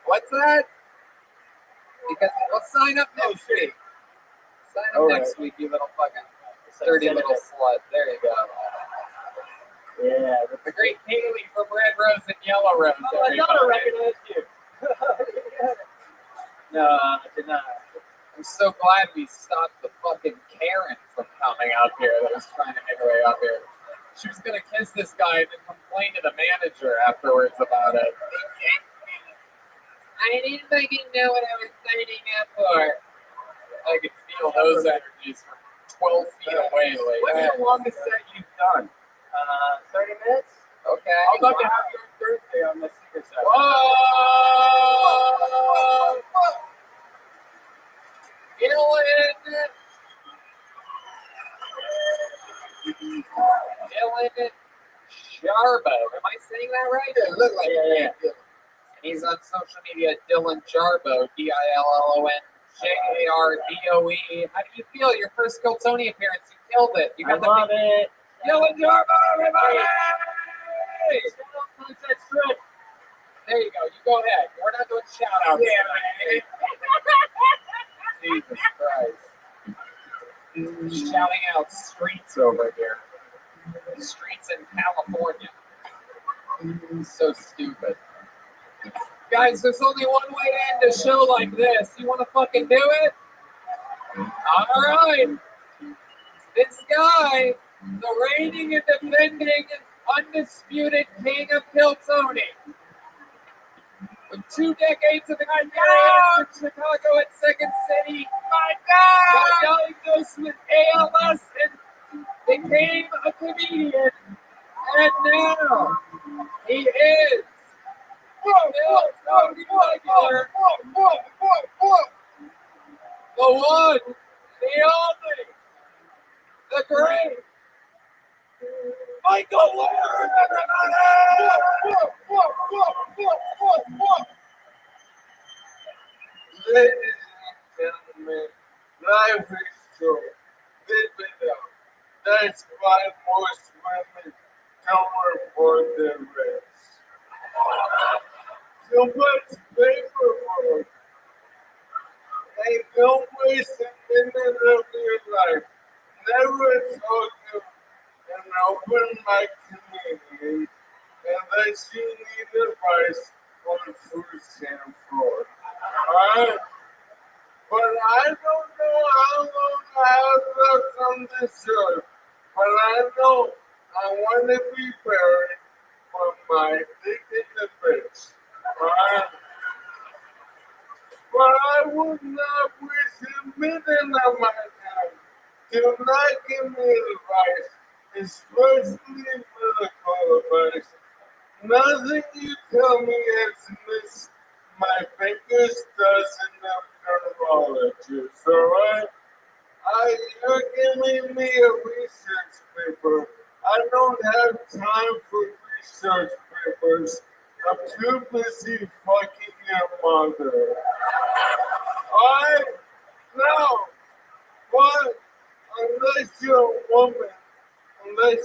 What's that? Because we'll sign up next week. Sign up next week, you little fucking dirty little slut. There you go. Yeah. The great Haley from Red Rose and Yellow Rose. Oh, another recognized you. No, I did not. I'm so glad we stopped the fucking Karen from coming up here that was trying to make her way up here. She was gonna kiss this guy and then complain to the manager afterwards about it. I didn't fucking know what I was signing up for. I could feel those energies from 12 feet away. Like, What's the longest set you've done? 30 minutes? Okay. I'd love to have you on Thursday on the secret set. Whoa! Dylan Jarbo. Am I saying that right? Yeah, look like Yeah. He's on social media, Dylan Jarbo, DILLONJARBOE. How do you feel? Your first Tony appearance, you killed it. You I love it. Dylan Jarbo, everybody! There you go. You go ahead. We're not doing shout outs. Yeah, Jesus Christ. Shouting out streets over here. Streets in California. So stupid. Guys, there's only one way to end a show like this. You want to fucking do it? All right. This guy, the reigning and defending undisputed king of Tony, with 2 decades of experience in Chicago at Second City, got diagnosed with ALS and became a comedian, and now he is still Tony regular, the one, the only, the great Michael Warren, Ladies and gentlemen, life is short. Live it up. That's why most women don't report their race. So much paperwork. Hey, don't waste a minute of your life. Never talk to an open mic comedian unless you need advice on the food stamp floor. Alright? But I don't know how long I have left on this earth. But I know I want to be buried for my dick in the bitch. Alright? But I would not wish a minute of my time to not give me advice, especially medical advice. Nothing you tell me has missed my fingers dozen of neurologists, alright? You're giving me a research paper. I don't have time for research papers. I'm too busy fucking your mother. Alright? Now, what? Unless you're a woman, then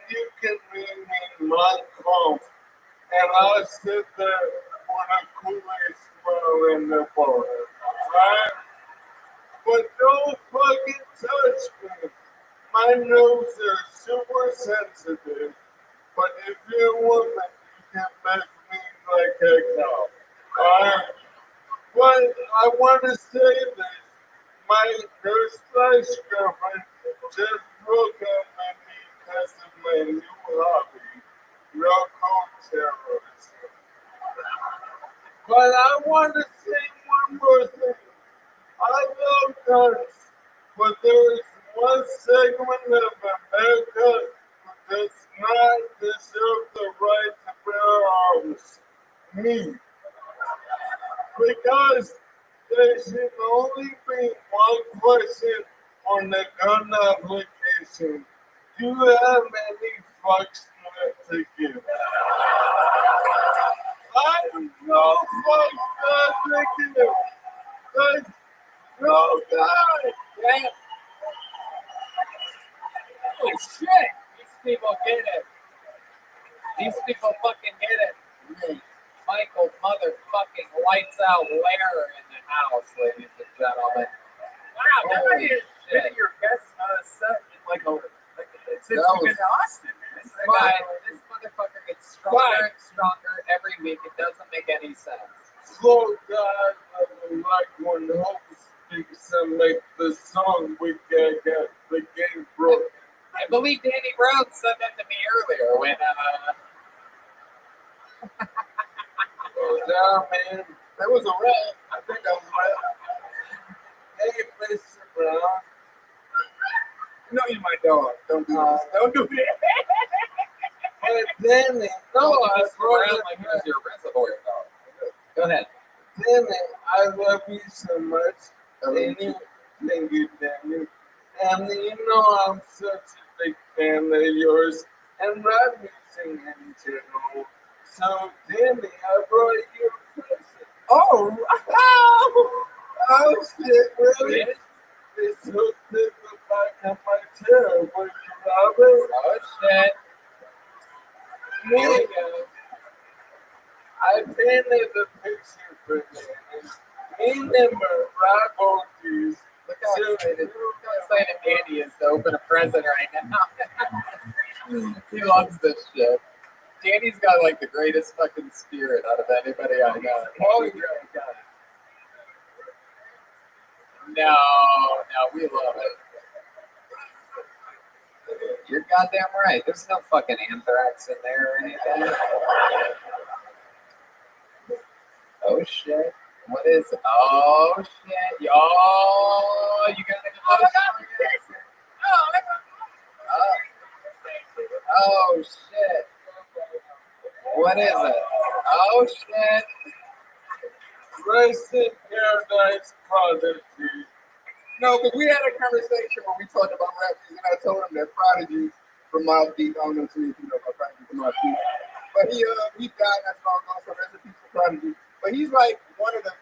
you can read me my cough, and I'll sit there with a Kool-Aid smile in the bar. Alright? But don't fucking touch me. My nerves are super sensitive. But if you're a woman, you can make me like a cow. Alright? But I want to say this. My nurse/girlfriend just broke up with me because of my new hobby, narco-terrorism. But I want to say one more thing. I love guns, but there is one segment of America who does not deserve the right to bear arms. Me. Because there should only be one question on the gun application. Do you have any fucks left to give? I have no fucks left to give. There's no guy. Yeah. Holy shit! These people get it. These people fucking get it. Michael motherfucking lights out Lehrer in the house, ladies and gentlemen. Wow, that Holy is shit. your best set in like a Since That we've was- been to Austin, man. This motherfucker gets stronger and stronger every week. It doesn't make any sense. Lord God, I would like one to help us speak some make the song we got the game broke. I believe Danny Brown said that to me earlier when Oh, yeah, man. That was a rap. I think that was a rap. Hey, Mr. Brown. No, you're my dog. Don't do this. Don't do it. Hey, Danny. No, I Mr. brought Brown it like he back. was your reservoir dog. Go ahead. Danny, I love you so much. And you, thank you, Danny. And you know I'm such a big fan of yours. And Robbie's singing in general. So, Danny, I brought you a present. Oh, Oh, shit, really? Yes. It's hooked in the back of my chair. Would you, Robert? Oh shit. Here we go. I painted the picture for Danny. Me and Rob these. Look how excited Danny is to open a present right now. He loves this shit. Danny's got like the greatest fucking spirit out of anybody I know. Oh, yeah. No, we love it. You're goddamn right. There's no fucking anthrax in there or anything. Oh shit. What is it? Oh shit. Oh, you gotta go. Oh shit. What is it? Oh shit. Rest in Paradise Prodigy. no, but we had a conversation where we talked about rappers, and I told him that Prodigy from Mobb Deep, I don't know if you know about Prodigy from Mobb Deep, but he died not so long ago, so rest in peace for Prodigy. But he's like one of the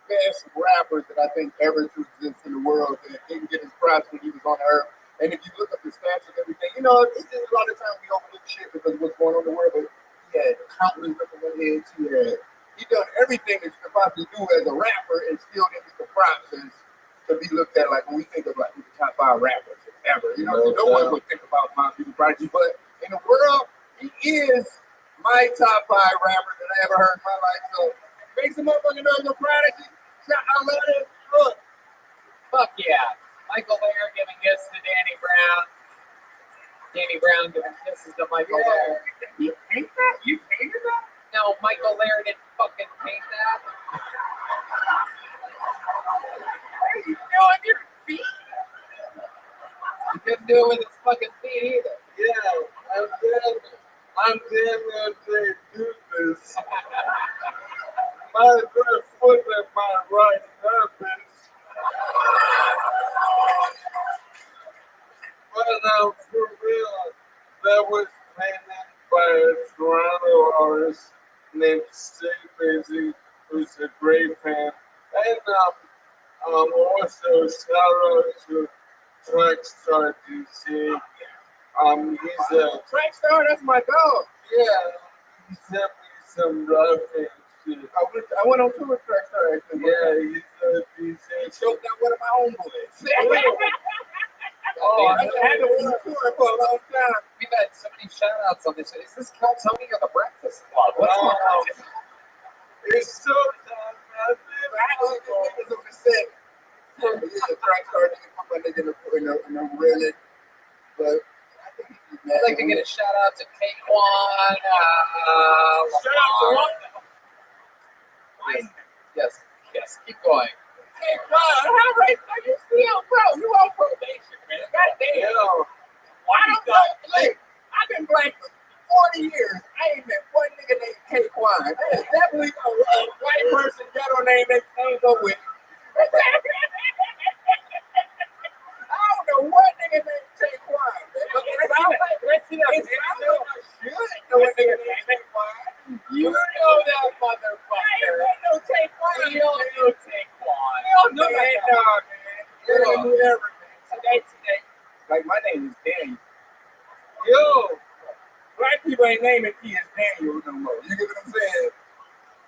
best rappers that I think ever to exist in the world that didn't get his props when he was on earth. And if you look up the stats and everything, you know, it's just a lot of times we overlook shit because of what's going on in the world, but he had countless number one hits. He done everything that you could possibly do as a rapper and still didn't get the props as to be looked at like when we think of like the top 5 rappers ever. You know, no one would think about Mobb Deep Prodigy, but in the world, he is my top 5 rapper that I ever heard in my life. So make some motherfucking noise for Prodigy. I love it. Look. Fuck yeah. Michael Lair giving gifts to Danny Brown. Danny Brown giving kisses to Michael Lair. You paint that? You painted that? No, Michael Lair didn't fucking paint that. What are you doing your feet? He couldn't do it with his fucking feet either. Yeah, I'm damn near they do this. My left foot and my right nervous. But for real, that was painted by a Toronto artist named Steve Busy, who's a great fan. And also shout out to Trackstar DC. He's a Trackstar, that's my dog. he sent me some rough and shit. I went on tour with Trackstar actually. Yeah, he's He choked out one of my homeboys. Oh, I had to win a tour for a long time. We've had so many shout outs on this. Is this Cal Tony or the Breakfast Club? What's going on? it's so time, man. Niggas on the set. Yeah, Trackstar nigga put my nigga in the relic. But I think he's mad. I'd like to get a shout out to K1. Shout out to one. Yes, keep going. Hey, God, how right are you still, bro? You on probation, man. Goddamn. Why don't you? Like, I've been black for 40 years. I ain't met one nigga named K-Quan. That is definitely a white person ghetto name that can't go with. I don't know what nigga named K-Quan. Let's see that. It sounds like I should know a nigga named K-Quan. You know that motherfucker. I ain't no K-Quan. We all know Taekwon. No, man. You knew everything. Today. Like, my name is Daniel. Yo, black people ain't naming kids Daniel no more. You get what I'm saying?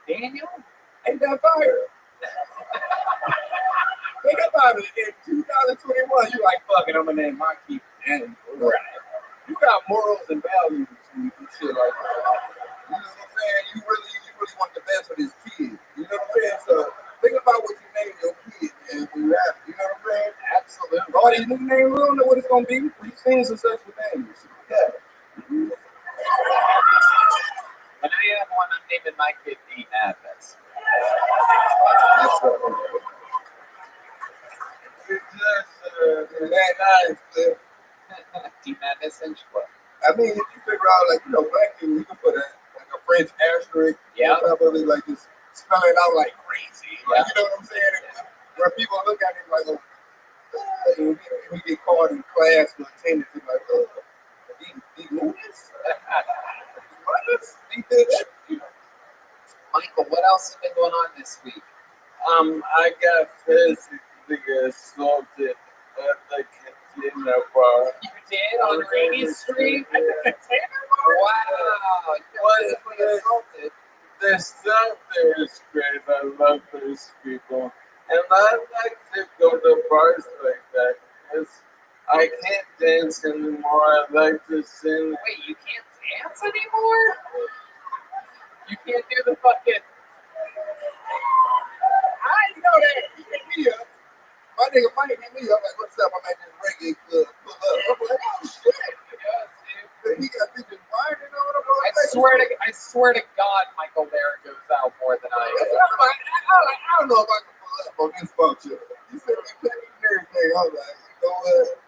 Daniel? Ain't that fire? Think about it. In 2021, you like, fuck it, I'm gonna name my kid Daniel. Right. you got morals and values and shit like that. You know what I'm saying? You really want the best for this kid. You know what I'm saying? So think about what you name your kid, man, when you have it. You know what I'm saying? Absolutely. All these new names, we don't know what it's gonna be. We've seen successful names. Yeah. When I have one, I'm naming my kid D Madness. That's what I'm doing. D Madness and Schwa. I mean, if you figure out, like, you know, black people, you can put like a French asterisk on top of it, like just spell it out like crazy. Like, you know what I'm saying? And where people look at it like, and we get caught in class with attendance, and like, these movies? Michael, what else has been going on this week? I got physically assaulted at the container bar. You did on Rainy Street at the container bar? Wow, you got physically assaulted. The stuff there is great. I love those people. And I like to go to bars like that because I can't dance anymore. I like to sing. Wait, you can't dance anymore? You can't do the fucking... I know that. He hit me up. My nigga Mike hit me up like, what's up? I'm at this reggae club. I'm like, oh shit. He got bitches whining on him. I swear to God, Michael Lair goes out more than I do. I don't know if I can pull up on this function. He said he couldn't do everything. I was like, you know what?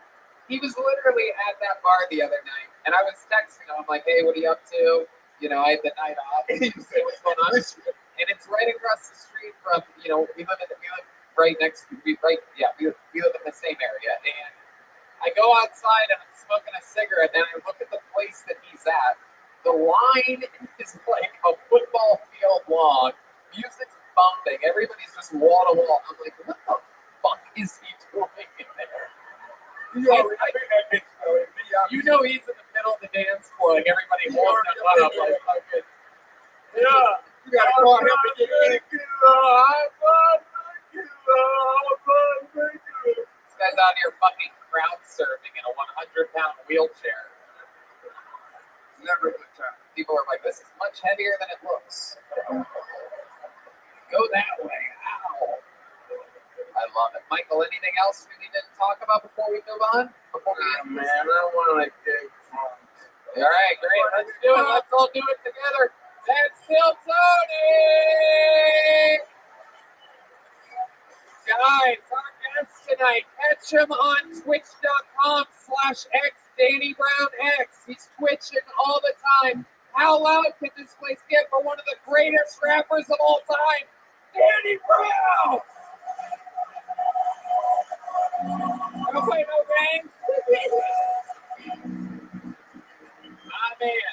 He was literally at that bar the other night, and I was texting him. I'm like, hey, what are you up to? You know, I had the night off. He said, what's going on? And it's right across the street from, you know, we live right next to, we live in the same area. And I go outside and I'm smoking a cigarette, and I look at the place that he's at. The line is like a football field long. Music's bumping. Everybody's just wall to wall. I'm like, what the fuck is he doing in there? You know he's in the middle of the dance floor, and everybody holding him up like fucking. Yeah. You gotta call him and get in. This guy's out here fucking crowd surfing in a 100-pound wheelchair. Never a good time. People are like, this is much heavier than it looks. Go that way. Ow. I love it. Michael, anything else we need to talk about before we move on? Man, I want to get drunk. All right, great. Let's do it. Let's all do it together. That's still Tony! Guys, our guest tonight, catch him on twitch.com/xDannyBrownX. He's twitching all the time. How loud can this place get for one of the greatest rappers of all time, Danny Brown? Don't play no games. My man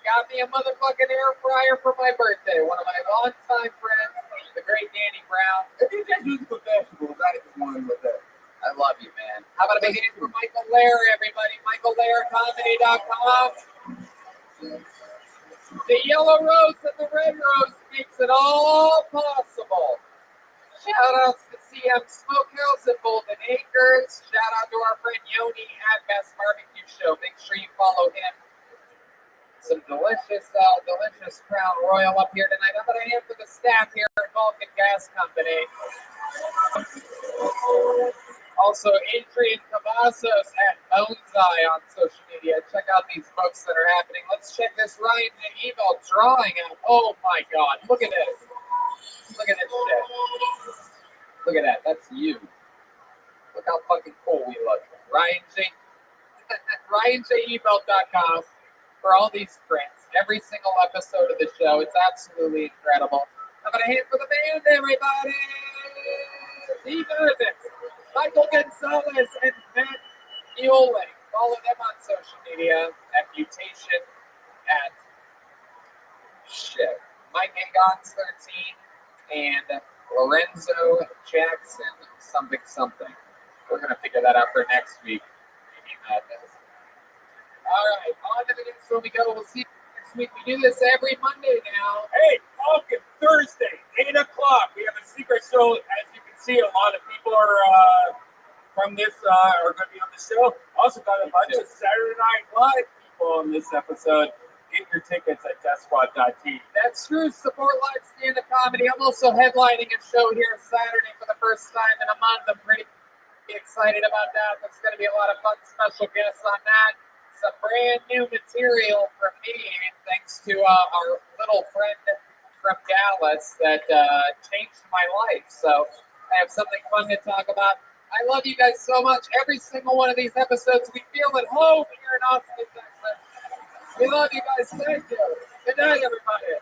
got me a motherfucking air fryer for my birthday. One of my longtime friends, the great Danny Brown. If you just use the vegetables, I just won with that. I love you, man. How about a big hand for Michael Lair, everybody? MichaelLairComedy.com. The yellow rose and the red rose makes it all possible. Shout outs to CM Smokehouse at Golden Acres. Shout out to our friend Yoni at Best Barbecue Show. Make sure you follow him. Some delicious Crown Royal up here tonight. I'm going to hand for the staff here at Vulcan Gas Company. Also, Adrian Cavazos at Boneseye on social media. Check out these books that are happening. Let's check this Ryan and email drawing out. Oh my God. Look at this. Look at this shit. Look at that. That's you. Look how fucking cool we look. RyanJemail.com for all these prints. Every single episode of the show. It's absolutely incredible. I'm going to hand for the band, everybody. He does it. Michael Gonzalez and Matt Mueling. Follow them on social media at Mutation at Mike Angons 13 and Lorenzo Jackson something. We're gonna figure that out for next week. All right, on to the next one we go. We'll see you next week. We do this every Monday now. Hey, Vulcan, Thursday, 8 o'clock. We have a secret show. As you can see, a lot of people are from this are going to be on the show. Also got a bunch of Saturday Night Live people in this episode. Get your tickets at deathsquad.tv. That's true. Support live stand-up comedy. I'm also headlining a show here Saturday for the first time in a month. I'm pretty excited about that. There's going to be a lot of fun special guests on that. Some brand new material from me, thanks to our little friend from Dallas that changed my life. So I have something fun to talk about. I love you guys so much. Every single one of these episodes, we feel at home here in Austin, Texas. We love you guys. Thank you. Good night, everybody.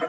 Hey,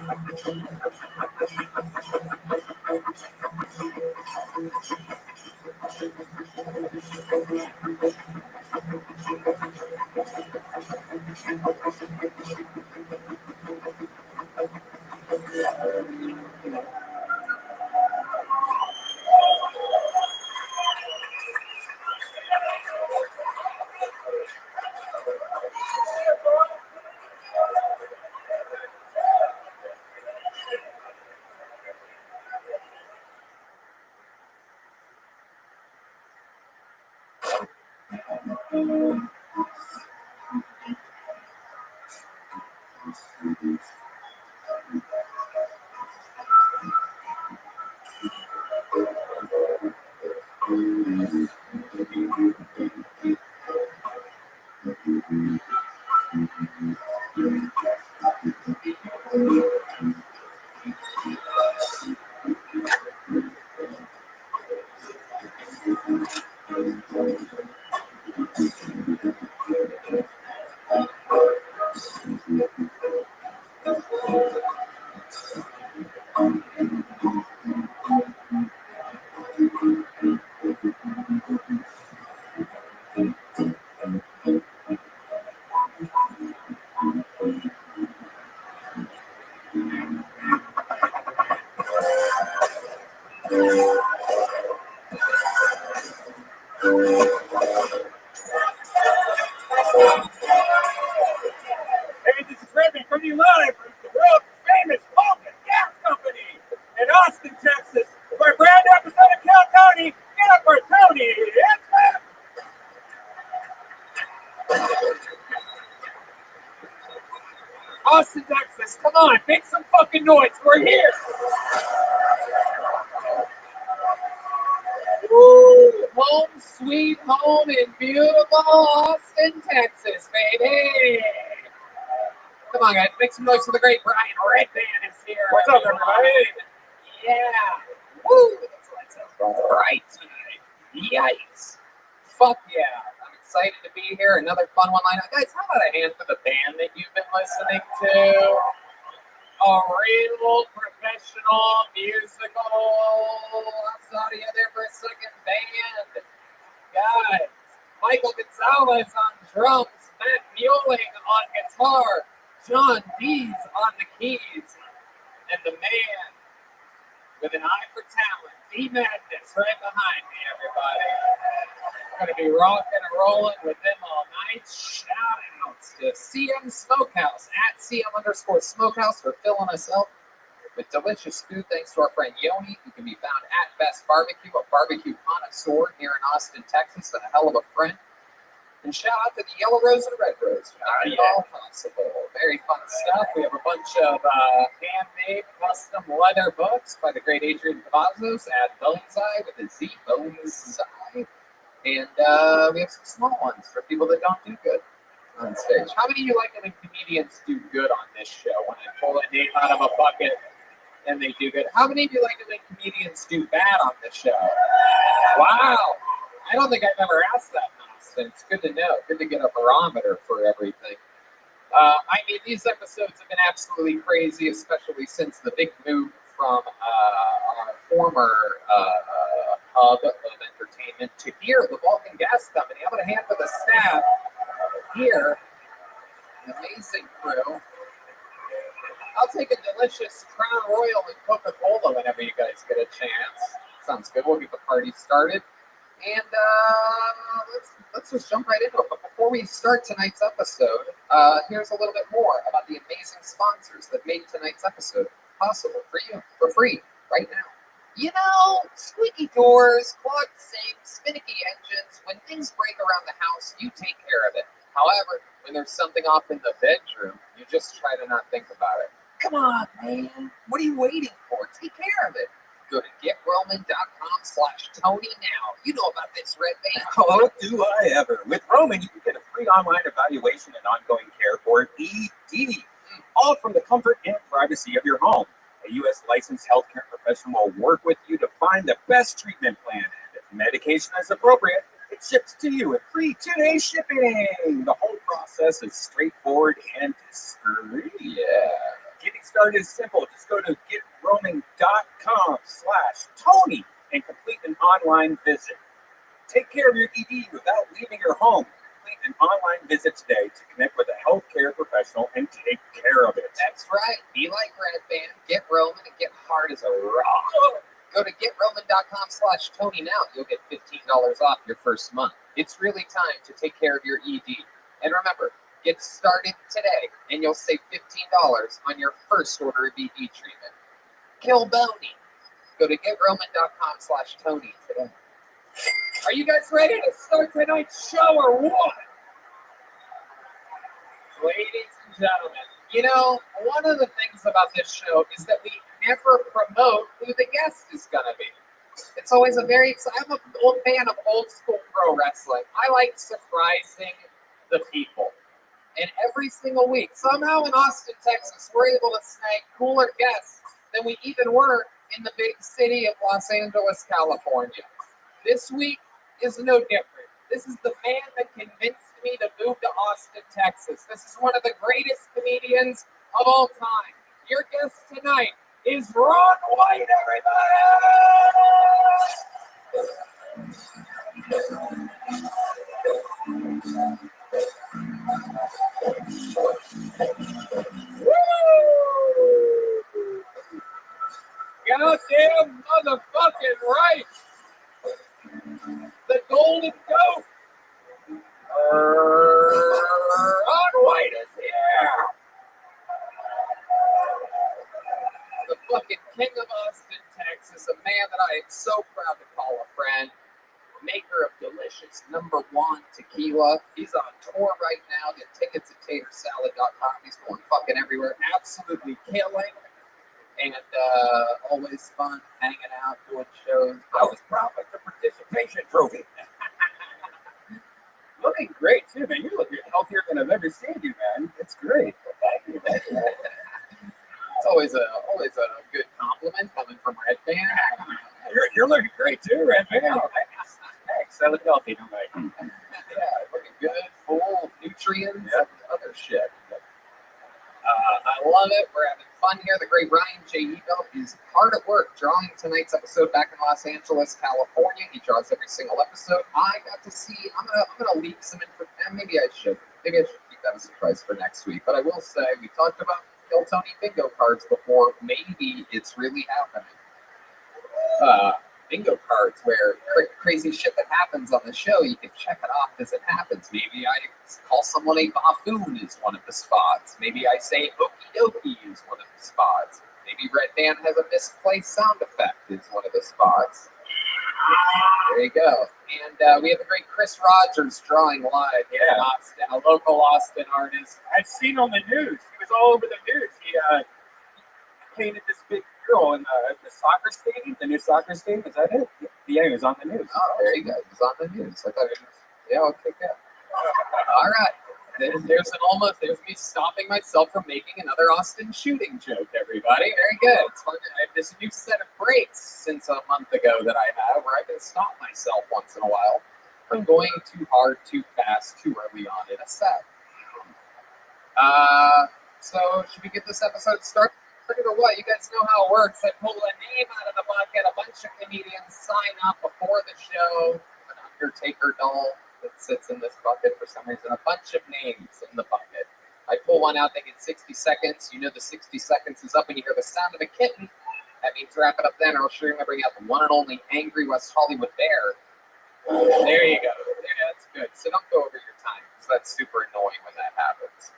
this is Rabbi coming to you live from the world famous Vulcan Gas Company in Austin, Texas, for a brand new episode of Kill Tony. Get up for Tony. It's back. Austin, Texas, come on, make some fucking noise. We're here. Woo! Home sweet home in beautiful Austin, Texas, baby. Come on, guys, make some noise for the great Brian Redband is here. What's up, everybody? Yeah. Woo! That's bright tonight. Yikes. Fuck yeah. I'm excited to be here. Another fun one lineup. Guys, how about a hand for the band that you've been listening to? A real professional musical. I saw you there for a second band. Guys, Michael Gonzalez on drums, Matt Mueling on guitar, John Dees on the keys, and the man with an eye for talent, D Madness, right behind me, everybody. We're going to be rocking and rolling with them all night. Shout outs to CM Smokehouse at CM_Smokehouse for filling us up with delicious food. Thanks to our friend Yoni, who can be found at Best Barbecue, a barbecue connoisseur here in Austin, Texas, and a hell of a friend. And shout out to the Yellow Rose and Red Rose for making it all possible. Very fun stuff. We have a bunch of handmade custom leather books by the great Adrian Cavazos at Boneseye with a Z, Boneseye. And we have some small ones for people that don't do good on stage. How many of you like it when comedians do good on this show? When I pull a name out of a bucket and they do good. How many of you like it when comedians do bad on this show? Wow. I don't think I've ever asked that, Austin. It's good to know. Good to get a barometer for everything. I mean, these episodes have been absolutely crazy, especially since the big move from our former hub of entertainment to here, the Vulcan Gas Company. I'm going to hand for the staff here. An amazing crew. I'll take a delicious Crown Royal and Coca-Cola whenever you guys get a chance. Sounds good. We'll get the party started. And let's just jump right into it. But before we start tonight's episode, here's a little bit more about the amazing sponsors that made tonight's episode possible for you, for free, right now. You know, squeaky doors, clogged sinks, finicky engines. When things break around the house, you take care of it. However, when there's something off in the bedroom, you just try to not think about it. Come on, man. What are you waiting for? Take care of it. Go to GetRoman.com/Tony now. You know about this, Red Band. Oh, do I ever. With Roman, you can get a free online evaluation and ongoing care for ED. All from the comfort and privacy of your home. A U.S. licensed healthcare professional will work with you to find the best treatment plan. And if medication is appropriate, it ships to you with free 2-day shipping. The whole process is straightforward and discreet. Yeah. Getting Getting started is simple. Just go to getroaming.com/Tony and complete an online visit. Take care of your ED without leaving your home. Complete an online visit today to connect with a healthcare professional and take care of it. That's right. Be like Red Band, get Roman, and get hard as a rock. Go to getroman.com/Tony now. You'll get $15 off your first month. It's really time to take care of your ED. And remember, get started today, and you'll save $15 on your first order of ED treatment. Kill Boney. Go to getroman.com/Tony today. Are you guys ready to start tonight's show or what? Ladies and gentlemen, you know, one of the things about this show is that we never promote who the guest is going to be. It's always a very exciting. I'm a fan of old school pro wrestling. I like surprising the people. And every single week, somehow in Austin, Texas, we're able to snag cooler guests than we even were in the big city of Los Angeles, California. This week is no different. This is the man that convinced me to move to Austin, Texas. This is one of the greatest comedians of all time. Your guest tonight is Ron White, Goddamn motherfucking right! The Golden Goat! Ron White is here! The fucking king of Austin, Texas, a man that I am so proud to call a friend, maker of delicious #1 tequila. He's on tour right now. Get tickets at tatersalad.com. He's going fucking everywhere, absolutely killing. And always fun hanging out, doing shows. I was promised a participation trophy. Looking great too, man. You look healthier than I've ever seen you, man. It's great. Thank you, man. It's always a good compliment coming from Red Band. You're looking great too, Red Band. Thanks. I look healthy, don't I? Yeah, looking good, full nutrients, and other shit. I love it. We're having fun here. The great Ryan J. Ebel is hard at work drawing tonight's episode back in Los Angeles, California. He draws every single episode. I got to see. I'm gonna leak some information. Maybe I should keep that a surprise for next week. But I will say we talked about Kill Tony bingo cards before. Maybe it's really happening. Bingo cards where crazy shit that happens on the show, you can check it off as it happens. Maybe I call someone a buffoon is one of the spots. Maybe I say okie dokie is one of the spots. Maybe Red Band has a misplaced sound effect is one of the spots. There you go. And we have the great Chris Rogers drawing live here in Austin, a local Austin artist. I've seen on the news. He was all over the news. He painted this big girl in the soccer stadium, the new soccer stadium. Is that it? Yeah, he was on the news. Oh, there you go. He was on the news. I thought it was, yeah, okay, good. All right. There's me stopping myself from making another Austin shooting joke, everybody. Very good. It's fun. I have this new set of breaks since a month ago that I have where I can stop myself once in a while from going too hard, too fast, too early on in a set. So should we get this episode started or what? You guys know how it works. I pull a name out of the bucket. A bunch of comedians sign up before the show. An Undertaker doll that sits in this bucket for some reason. A bunch of names in the bucket. I pull one out. They get 60 seconds. You know the 60 seconds is up and you hear the sound of a kitten. That means wrap it up then or I'll sure you bring out the one and only Angry West Hollywood Bear. There you go. Yeah, that's good. So don't go over your time because that's super annoying when that happens.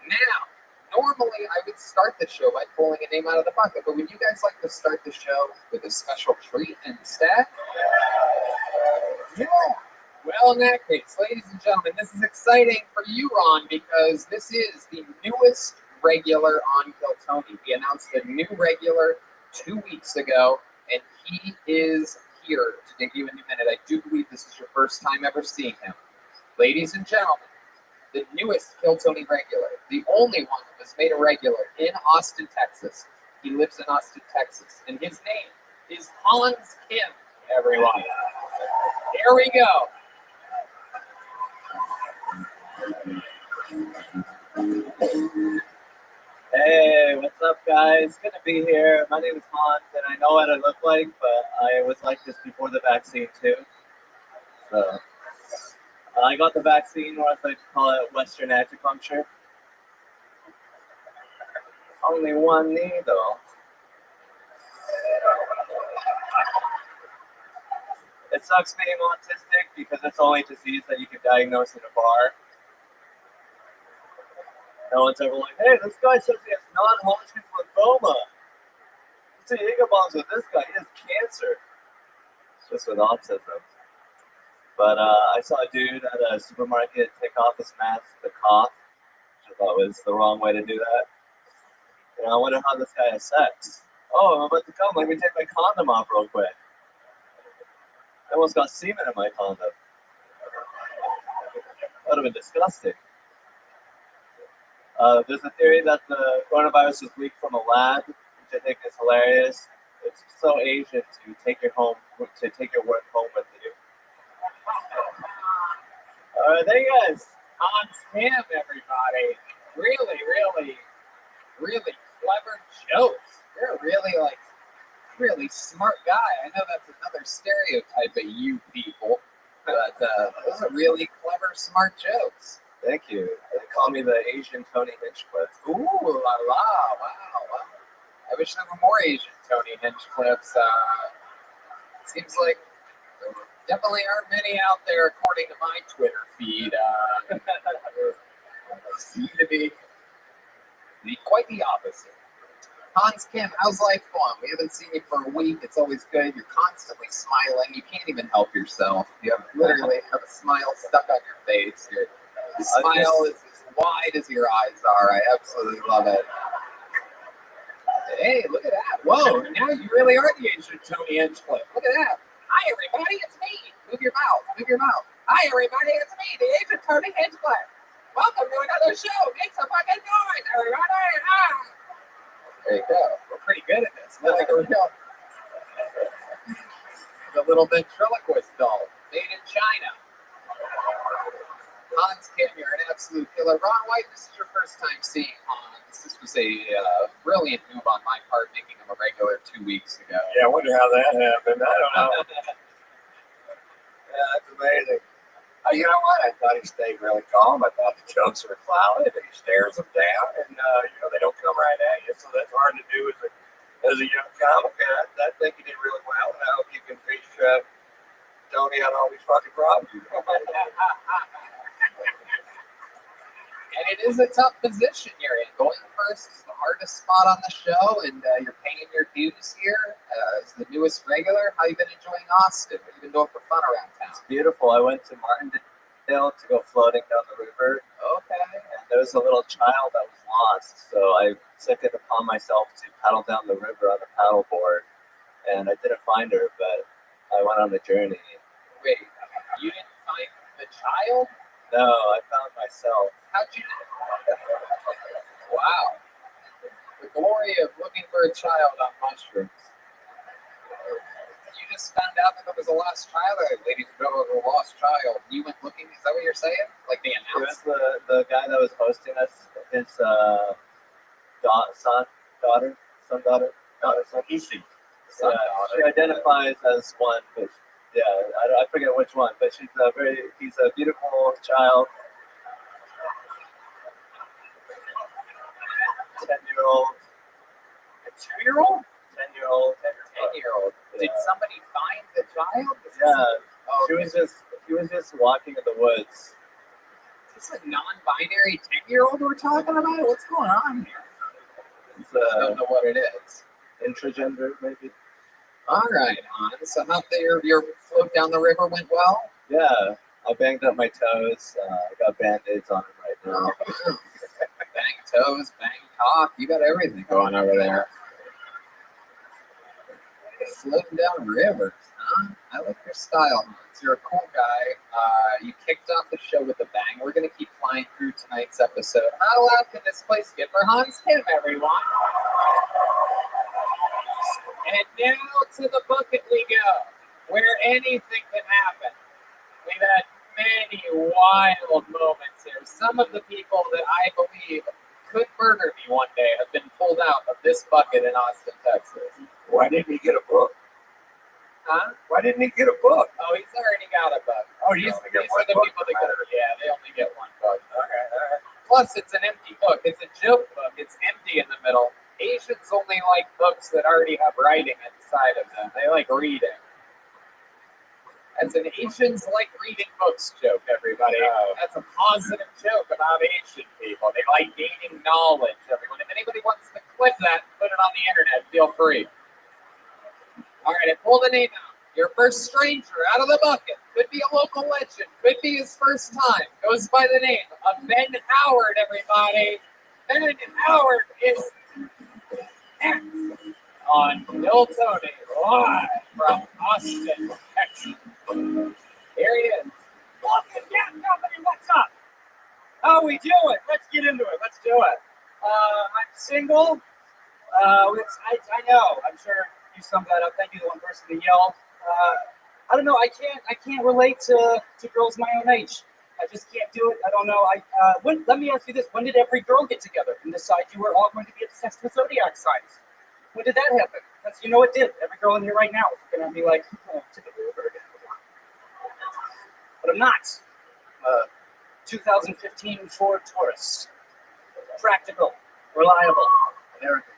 Now, normally, I would start the show by pulling a name out of the bucket, but would you guys like to start the show with a special treat instead? Yeah. Well, in that case, ladies and gentlemen, this is exciting for you, Ron, because this is the newest regular on Kill Tony. We announced a new regular 2 weeks ago, and he is here to debut in a minute. I do believe this is your first time ever seeing him. Ladies and gentlemen, the newest Kill Tony regular, the only one that was made a regular in Austin, Texas. He lives in Austin, Texas, and his name is Hans Kim, everyone. Here we go. Hey, what's up, guys? Good to be here. My name is Hans, and I know what I look like, but I was like this before the vaccine, too. So, I got the vaccine, or as I like to call it, Western acupuncture. Only one needle. It sucks being autistic because it's the only disease that you can diagnose in a bar. No one's ever like, hey, this guy says he has non-Hodgkin's lymphoma. Let's see, Jaeger bombs with this guy, he has cancer. It's just with autism. But I saw a dude at a supermarket take off his mask to cough, which I thought was the wrong way to do that. And I wonder how this guy has sex. Oh, I'm about to come. Let me take my condom off real quick. I almost got semen in my condom. That would have been disgusting. There's a theory that the coronavirus was leaked from a lab, which I think is hilarious. It's so Asian to take your work home with you. All right, there you guys. On Tim, everybody. Really, really, really clever jokes. You're a really smart guy. I know that's another stereotype of you people, but those are really clever, smart jokes. Thank you. They call me the Asian Tony Hinchcliffe. Ooh la la! Wow. I wish there were more Asian Tony Hinchcliffes. Seems like there definitely aren't many out there, according to my Twitter feed. Seem to be quite the opposite. Hans Kim, how's life going? We haven't seen you for a week. It's always good. You're constantly smiling. You can't even help yourself. You literally have a smile stuck on your face. Your smile is as wide as your eyes are. I absolutely love it. Hey, look at that. Whoa, now you really are the Asian Tony Hinchcliffe. Look at that. Hi, everybody. It's me. Move your mouth. Hi, everybody. It's me, the Asian Tony Hinchcliffe. Welcome to another show. Make some fucking noise, everybody. Hi. There you go. We're pretty good at this. We're like a little ventriloquist doll made in China. Hans Kim, you're an absolute killer. Ron White, this is your first time seeing Hans. This was a brilliant move on my part, making him a regular 2 weeks ago. Yeah, I wonder how that happened. I don't know. Yeah, that's amazing. You know what? I thought he stayed really calm. I thought the jokes were solid. He stares them down, and they don't come right at you. So that's hard to do as a young comic. I think he did really well, and I hope you can fish Tony out all these fucking problems. And it is a tough position you're in. Going first is the hardest spot on the show, and you're paying your dues here as the newest regular. How you been enjoying Austin? What you been doing for fun around town? It's beautiful. I went to Martindale to go floating down the river. Okay. And there was a little child that was lost, so I took it upon myself to paddle down the river on a paddleboard. And I didn't find her, but I went on the journey. Wait, you didn't find the child? No, I found myself. How'd you? Wow. The glory of looking for a child on mushrooms. You just found out that there was a lost child. Ladies and gentlemen, a lost child. You went looking. Is that what you're saying? Like the announcement? It was the guy that was hosting us. His son. Easy. She identifies as one, but I forget which one. But he's a beautiful child. 10-year-old. A 2-year-old? 10-year-old. 10-year-old. Yeah. Did somebody find the child? She was just walking in the woods. Is this a non-binary 10-year-old we're talking about? What's going on here? I don't know what it is. Intragender, maybe. All right, Hans. So how your float down the river went well? Yeah, I banged up my toes. I got band-aids on it right now. Bang toes, bang cock. You got everything going over there. Floating down rivers, huh? I like your style, Hans. You're a cool guy. You kicked off the show with a bang. We're going to keep flying through tonight's episode. How loud can this place get for Hans Kim, everyone? And now to the bucket we go, where anything can happen. We've had many wild moments here. Some of the people that I believe could murder me one day have been pulled out of this bucket in Austin, Texas. Why didn't he get a book? Huh? Why didn't he get a book? Oh, he's already got a book. Oh, These only get are one the book people no that go. matter. Yeah, they only get one book. Okay, all right. Plus, it's an empty book. It's a joke book. It's empty in the middle. Asians only like books that already have writing inside of them. They like reading. That's an Asians like reading books joke, everybody. That's a positive joke about Asian people. They like gaining knowledge, everyone. If anybody wants to clip that and put it on the internet, feel free. All right, I pulled a name out. Your first stranger out of the bucket. Could be a local legend. Could be his first time. Goes by the name of Ben Howard, everybody. Ben Howard is next on Bill Tony, live from Austin, Texas. Here he is. Welcome, Gas Company, what's up? How we doing? Let's get into it. Let's do it. I'm single. I know. I'm sure you summed that up. Thank you, the one person to yell. I don't know. I can't relate to girls my own age. I just can't do it. I don't know. Let me ask you this: when did every girl get together and decide you were all going to be obsessed with zodiac signs? When did that happen? Because you know it did. Every girl in here right now is going to be like, oh, typically a virgin. But I'm not. 2015 Ford Taurus. Practical, reliable, and arrogant.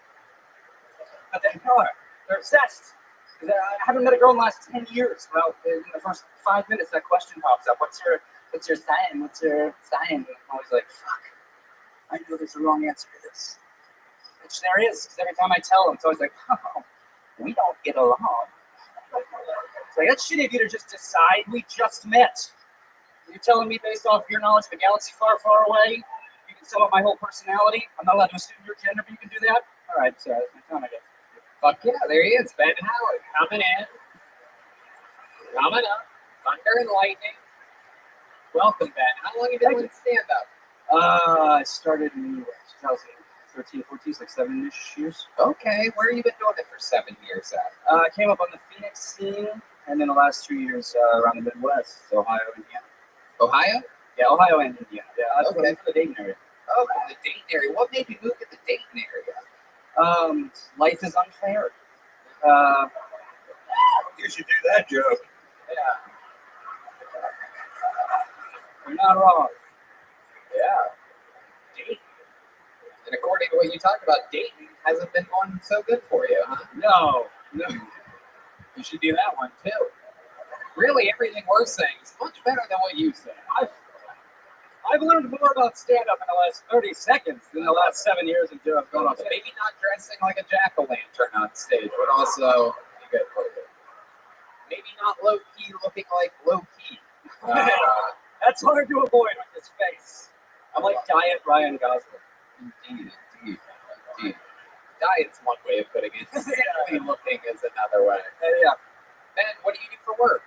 But they are. They're obsessed. I haven't met a girl in the last 10 years. Well, in the first 5 minutes, that question pops up. What's your sign? What's your sign? And I'm always like, fuck. I know there's a wrong answer to this. Which there is. Because every time I tell them, it's always like, oh, we don't get along. It's like, that's shitty of you to just decide we just met. You're telling me based off your knowledge of a galaxy far, far away, you can sum up my whole personality? I'm not allowed to assume your gender, but you can do that? All right, so that's my time, I guess. Fuck yeah, there he is, Ben Howard, coming in, coming up, thunder and lightning. Welcome, Ben. How long have you been doing stand-up? I started in 2013, 14, like 7-ish years. Okay, where have you been doing it for 7 years at? I came up on the Phoenix scene, and then the last 2 years around the Midwest, Ohio, Indiana. Ohio? Yeah, Ohio and Indiana. Yeah, Okay. from the Dayton area. Oh, from the Dayton area. What made you move to the Dayton area? Life is unfair. You should do that joke. Yeah. You're not wrong. Yeah. Dayton. And according to what you talked about, Dayton hasn't been going so good for you, huh? No. You should do that one too. Really, everything we're saying is much better than what you said. I've learned more about stand-up in the last 30 seconds than the last 7 years of doing going on stage. Maybe not dressing like a jack-o'-lantern on stage would also be good for you. Maybe not low-key looking like low-key. That's hard to avoid with this face. I'm like Diet Ryan Gosling. Indeed. Diet's one way of putting it. Simply looking is another way. Yeah. Ben, what do you do for work?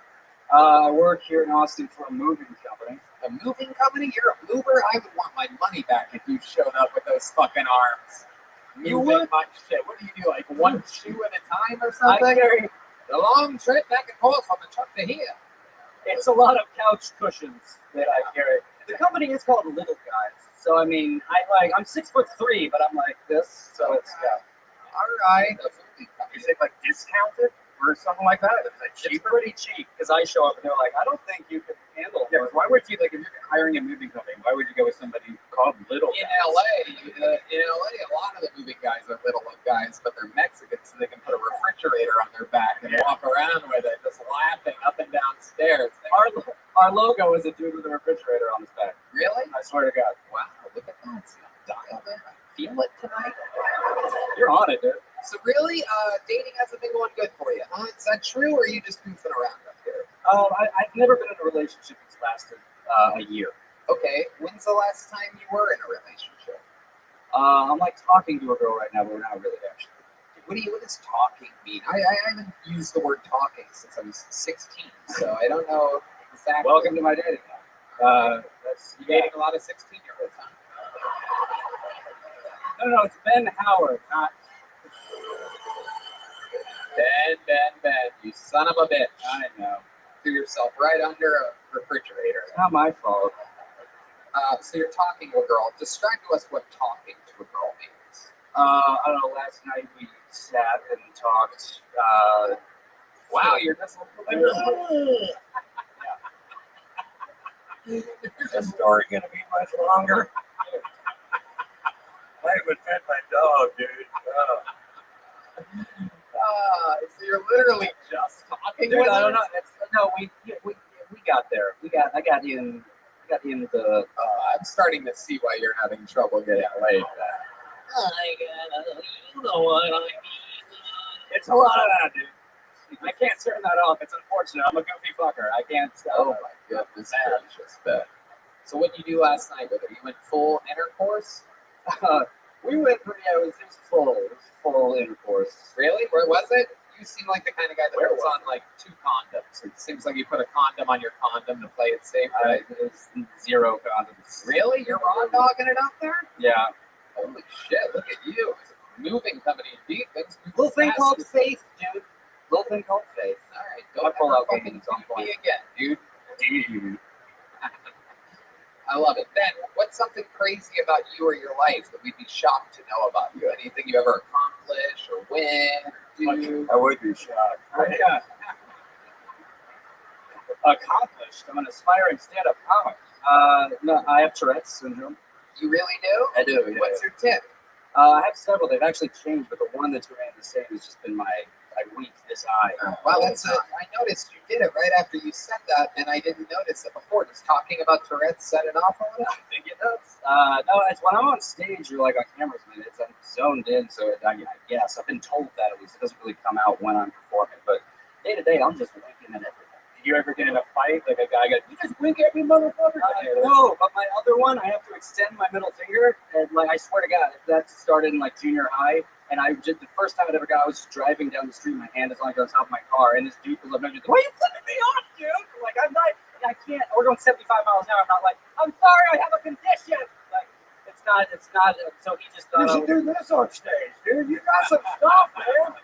I work here in Austin for a moving company. A moving company? You're a mover? I would want my money back if you showed up with those fucking arms. You would? My shit. What do you do, like one shoe at a time or something? I carry. A long trip back and forth from the truck to here. It's a lot of couch cushions that I carry. The company is called Little Guys. So, I mean, I'm 6'3", but I'm like this. So it's, yeah. All right. Is it like discounted or something like that? It's pretty cheap because I show up and they're like, I don't think you can handle it. Yeah, why would you, like, if you're hiring a moving company, why would you go with somebody called Little In Guys? LA, a lot of the moving guys are little guys, but they're Mexicans, so they can put a refrigerator on their back and walk around with it, just laughing up and down stairs. Our logo is a dude with a refrigerator on his back. Really? I swear to God. Wow, look at that. It's dialed in. I feel it tonight. You're on it, dude. So really, dating hasn't been going good for you, huh? Is that true, or are you just goofing around up here? I've never been in a relationship that's lasted a year. Okay, when's the last time you were in a relationship? I'm like talking to a girl right now, but we're not really actually. What does talking mean? I haven't used the word talking since I was 16, so I don't know exactly. Welcome to my dating life. You dating a lot of 16-year-olds, huh? No, it's Ben Howard, not. Ben, you son of a bitch. I know. Threw yourself right under a refrigerator. It's not my fault. So you're talking to a girl. Describe to us what talking to a girl means. I don't know. Last night we sat and talked. Wow, you're just Is this story gonna be much longer? I would pet my dog, dude. so you're literally just talking Dude, with I don't her? know. No, we got there. I got in. Got in the. I'm starting to see why you're having trouble getting laid. You know what I mean? It's a lot of that, dude. I can't turn that off. It's unfortunate. I'm a goofy fucker. I can't. Oh my goodness gracious, Ben. So what did you do last night with her? You went full intercourse? We went. Yeah, it was full. It was full intercourse. Really? Where was it? You seem like the kind of guy that puts on like 2 condoms. It seems like you put a condom on your condom to play it safe, right? It was 0 condoms. Really? You're raw dogging it out there? Yeah. Holy shit, look at you. Moving company deep. Little thing called faith, dude. Little thing called faith. All right, I don't pull ever out fucking games on do point. me again, dude. Dude. I love it. Ben, what's something crazy about you or your life that we'd be shocked to know about you? Anything you ever accomplish or win or do? I would be shocked. Yeah. Accomplished. I'm an aspiring stand-up comic. No, I have Tourette's syndrome. You really do? I do. Yeah. What's your tip? I have several. They've actually changed, but the one that's remained the same has just been my weak this eye. Wow, that's I noticed you did it right after you said that, and I didn't notice it before. Just talking about Tourette's set it off on it? I think it does. No, it's when I'm on stage or like on cameras, man. I'm zoned in, so I guess I've been told that at least. It doesn't really come out when I'm performing, but day to day, I'm just winking at everything. You ever get in a fight? Like a guy goes, "You just wink at me, motherfucker." No, but my other one, I have to extend my middle finger, and like I swear to God, that started in like junior high. And I just the first time it ever got, I was just driving down the street, my hand is like on top of my car, and this dude was like, "Why are you flipping me off, dude?" I'm like, I'm not, I can't. We're going 75 miles an hour. I'm not like, I'm sorry, I have a condition. Like, it's not. So he just thought, You should do this on stage, dude. You got some stuff, man.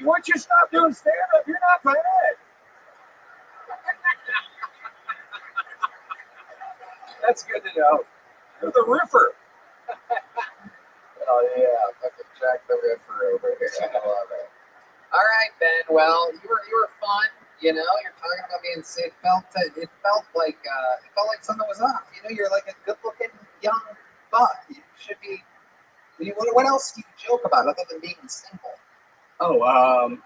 Once you stop doing stand-up, you're not bad. That's good to know. You're the roofer. Oh yeah, fucking Jack the Ripper over here. I love it. All right, Ben. Well, you were fun. You know, you're talking about being sick. It felt like something was off. You know, you're like a good-looking young buck. You should be. What else do you joke about other than being single? oh, I don't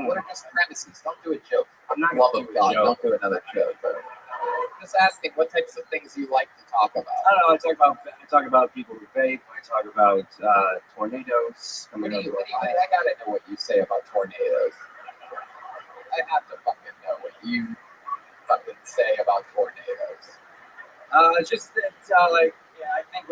What know. are just premises? Don't do a joke. I'm not Love gonna of do a God, joke. don't do another joke. But just asking, what types of things you like to talk about? I don't know. I talk about people who vape. I talk about tornadoes. I gotta know what you say about tornadoes. I have to fucking know what you fucking say about tornadoes.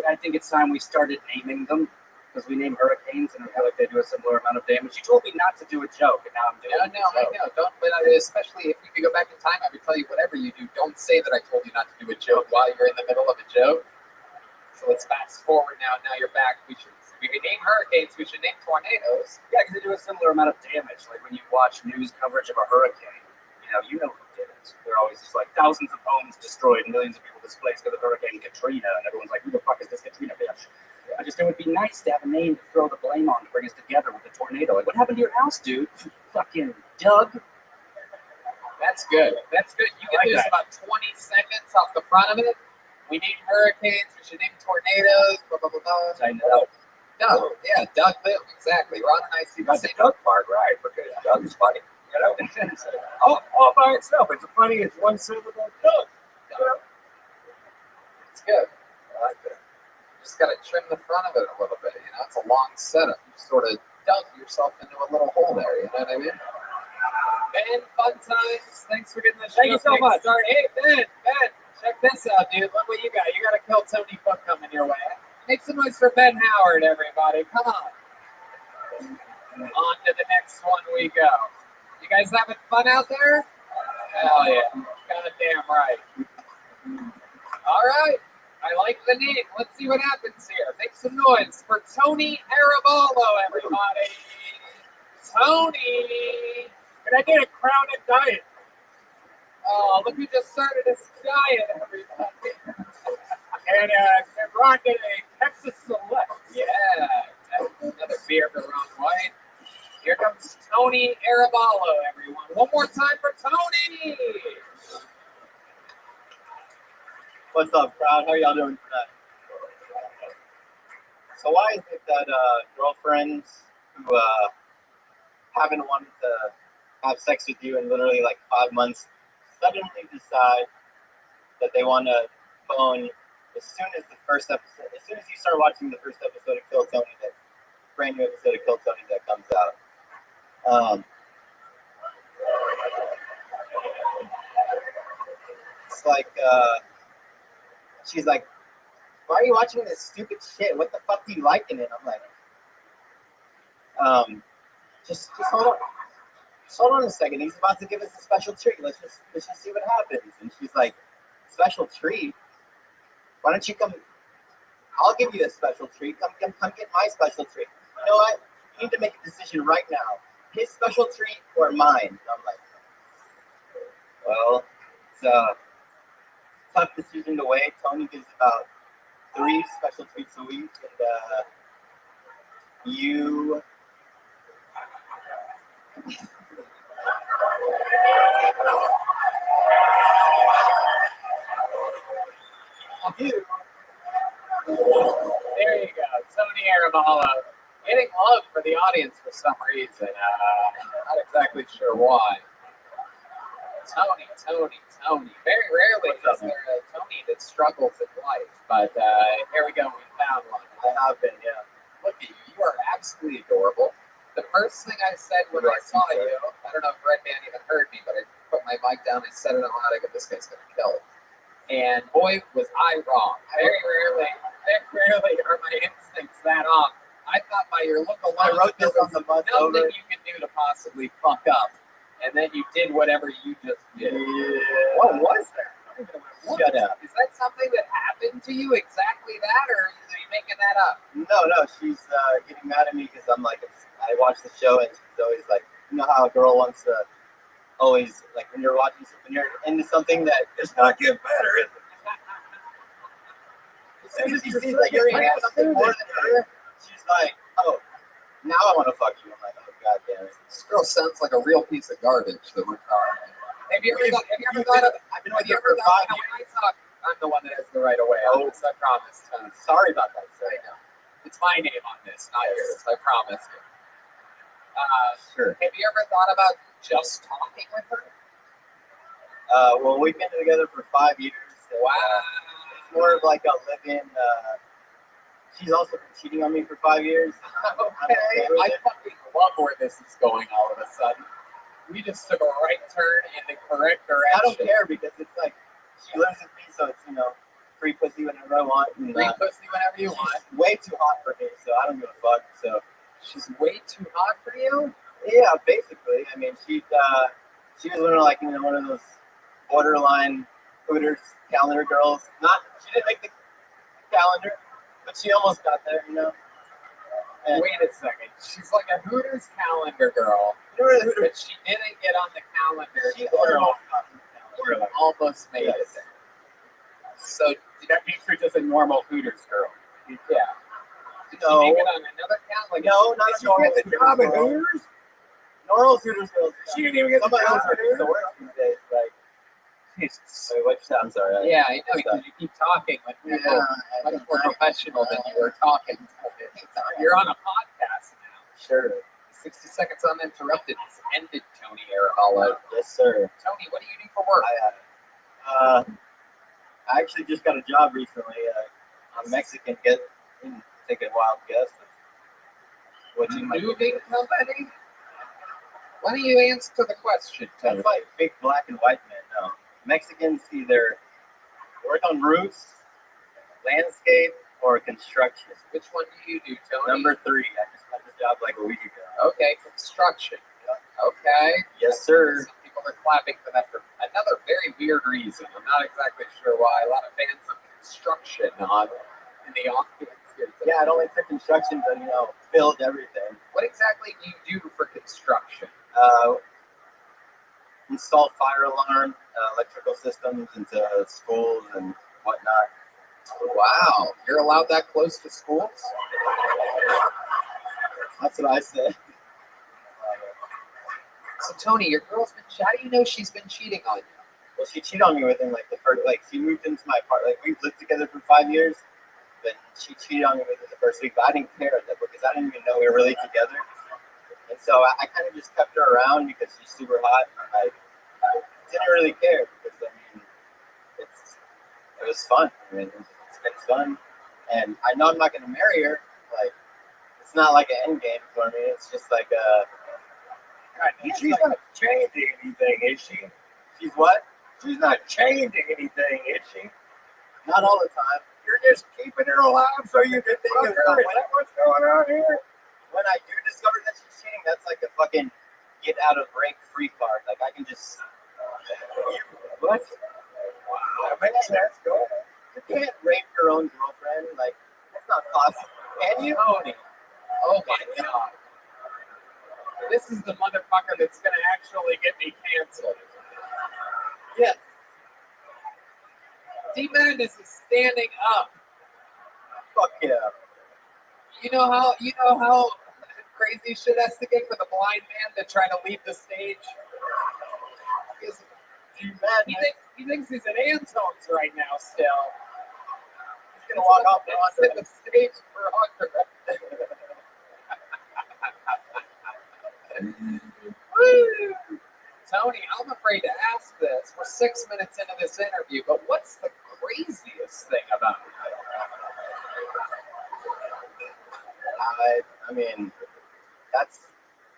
I think it's time we started naming them because we name hurricanes and I feel like they do a similar amount of damage. You told me not to do a joke, and now I'm doing No, a I joke. know. Don't. But especially if you could go back in time, I would tell you whatever you do. Don't say that I told you not to do a joke while you're in the middle of a joke. So let's fast forward now. Now you're back. We could name hurricanes. We should name tornadoes. Yeah, because they do a similar amount of damage. Like when you watch news coverage of a hurricane, you know who did it. They're always just like thousands of homes destroyed, millions of people displaced because of Hurricane Katrina, and everyone's like, who the fuck is this Katrina bitch? I just, it would be nice to have a name to throw the blame on to bring us together with the tornado. Like, what happened to your house, dude? Fucking Doug. That's good. That's good. You can lose about 20 seconds off the front of it. We name hurricanes. We should name tornadoes. Blah blah blah blah. I know. Doug. Yeah, Doug Bill. Exactly. Ron and I see You got the Doug part right because Doug is funny. You know, all by itself. It's funny. It's one syllable. Doug. You know? It's good. I like that. Just got to trim the front of it a little bit. You know, it's a long setup. You sort of dug yourself into a little hole there. You know what I mean? Ben, fun times. Thanks for getting the show. Thank you so much. Started. Hey, Ben, check this out, dude. Look what you got. You got a Kill Tony book coming your way. Make some noise for Ben Howard, everybody. Come on. On to the next one we go. You guys having fun out there? Hell yeah. Goddamn right. All right. I like the name. Let's see what happens here. Make some noise for Tony Arabolo, everybody. Tony. Can I get a Crown and Diet? Oh, look who just started his diet, everybody. And they're rocking a Texas Select. Yeah, another beer for Ron White. Here comes Tony Arabalo, everyone. One more time for Tony. What's up, crowd? How y'all doing tonight? So why is it that girlfriends who haven't wanted to have sex with you in literally like 5 months suddenly decide that they want to bone as soon as the first episode, as soon as you start watching the first episode of Kill Tony, that brand new episode of Kill Tony that comes out? It's like she's like, why are you watching this stupid shit? What the fuck do you like in it? I'm like, just hold on. Just hold on a second. He's about to give us a special treat. Let's just see what happens. And she's like, special treat? Why don't you come? I'll give you a special treat. Come get my special treat. You know what? You need to make a decision right now. His special treat or mine? And I'm like, well, it's a tough decision to weigh. Tony gives about 3 special treats a week, and you. There you go, Tony Arabalo. Getting love for the audience for some reason. Not exactly sure why. Tony. Very rarely is there a Tony that struggles in life, but here we go. We found one. I have been, yeah. Look at you. You are absolutely adorable. The first thing I said when I saw you, I don't know if Red Band even heard me, but I put my mic down, I said it out loud, I go, this guy's going to kill it. And boy, was I wrong. Very rarely are my instincts that off. I thought by your look alone, I wrote this on the bus nothing over. you could do to possibly fuck up. And then you did whatever you just did. Yeah. What was that? Shut up. Is that something that happened to you? Exactly that? Or are you making that up? No, she's getting mad at me because I'm like, I watch the show and she's always like, you know how a girl wants to always, like when you're watching something, you're into something that does not get better. As soon as you see that you're into something more than her, she's like, oh, now I want to fuck you. I'm like, oh, god damn it. This girl sounds like a real piece of garbage that we're talking. Have you ever thought of, I've been with you for 5 when years. I talk, I'm the one that has the right of way. I promise. Sorry about that, sir. I know. It's my name on this, not yours. I promise you. Sure. Have you ever thought about just talking with her? Well, we've been together for 5 years. And, Wow. It's more of like a live-in. She's also been cheating on me for 5 years. Okay. I fucking love where this is going all of a sudden. We just took a right turn in the correct direction. I don't care because it's like she lives with me, so it's free pussy whenever I want. And, Free pussy whenever you want. She's way too hot for me, so I don't give a fuck. So she's way too hot for you? Yeah, basically. I mean, she was one of those borderline Hooters calendar girls. She didn't make the calendar, but she almost got there, And wait a second. She's like a Hooters calendar girl. But she didn't get on the calendar. She almost made it there. So that means you're just a normal Hooters girl. Yeah. Did she make it on another calendar? No, not a normal Hooters. Normal Hooters girls. She didn't even get the calendar. The worst these days. Like, Jesus. Wait, what? I'm sorry. Yeah, I know because you keep talking like people much more professional than you were talking. You're on a podcast now. Sure. 60 seconds uninterrupted has ended, Tony Arabalo. Yes, sir. Tony, what do you do for work? I actually just got a job recently. I'm Mexican. Take a wild guess. What you might moving company? Why don't you answer the question, Tony? That's like big black and white men. No, Mexicans either work on roofs, landscape, or construction. Which one do you do, Tony? Number 3. I just got the job like a week ago. Okay, construction. Okay. Yes, sir. Some people are clapping for that for another very weird reason. I'm not exactly sure why. A lot of fans of construction in the audience here. Yeah, I don't like the construction, but build everything. What exactly do you do for construction? Install fire alarm, electrical systems into schools and whatnot. Wow, you're allowed that close to schools? That's what I said. So Tony, your girl's been. How do you know she's been cheating on you? Well, she cheated on me within like the first, like she moved into my apartment. Like we've lived together for 5 years, but she cheated on me within the first week. But I didn't care at that because I didn't even know we were really together. And so I kind of just kept her around because she's super hot. I didn't really care because I mean, it was fun. I mean, it's fun, and I know I'm not going to marry her. Like it's not like an end game for me. It's just like a. She's not changing anything, is she? She's what? She's not changing anything, is she? Not all the time. You're just keeping her alive so you can fuck her. Is that what's going on here? When I do discover that she's cheating, that's like a fucking get out of break free card. Like I can just. What? Wow, that makes sense. Go ahead. You can't rape your own girlfriend. Like that's not possible. Can you? Tony. Oh my god. This is the motherfucker that's gonna actually get me canceled. Yeah. D-Madness is standing up. Fuck yeah. You know how crazy shit has to get for the blind man to try to leave the stage? He thinks he's at Antone's right now still. He's gonna walk off the stage for Hunter. Tony, I'm afraid to ask this. We're 6 minutes into this interview, but what's the craziest thing about it? I mean, that's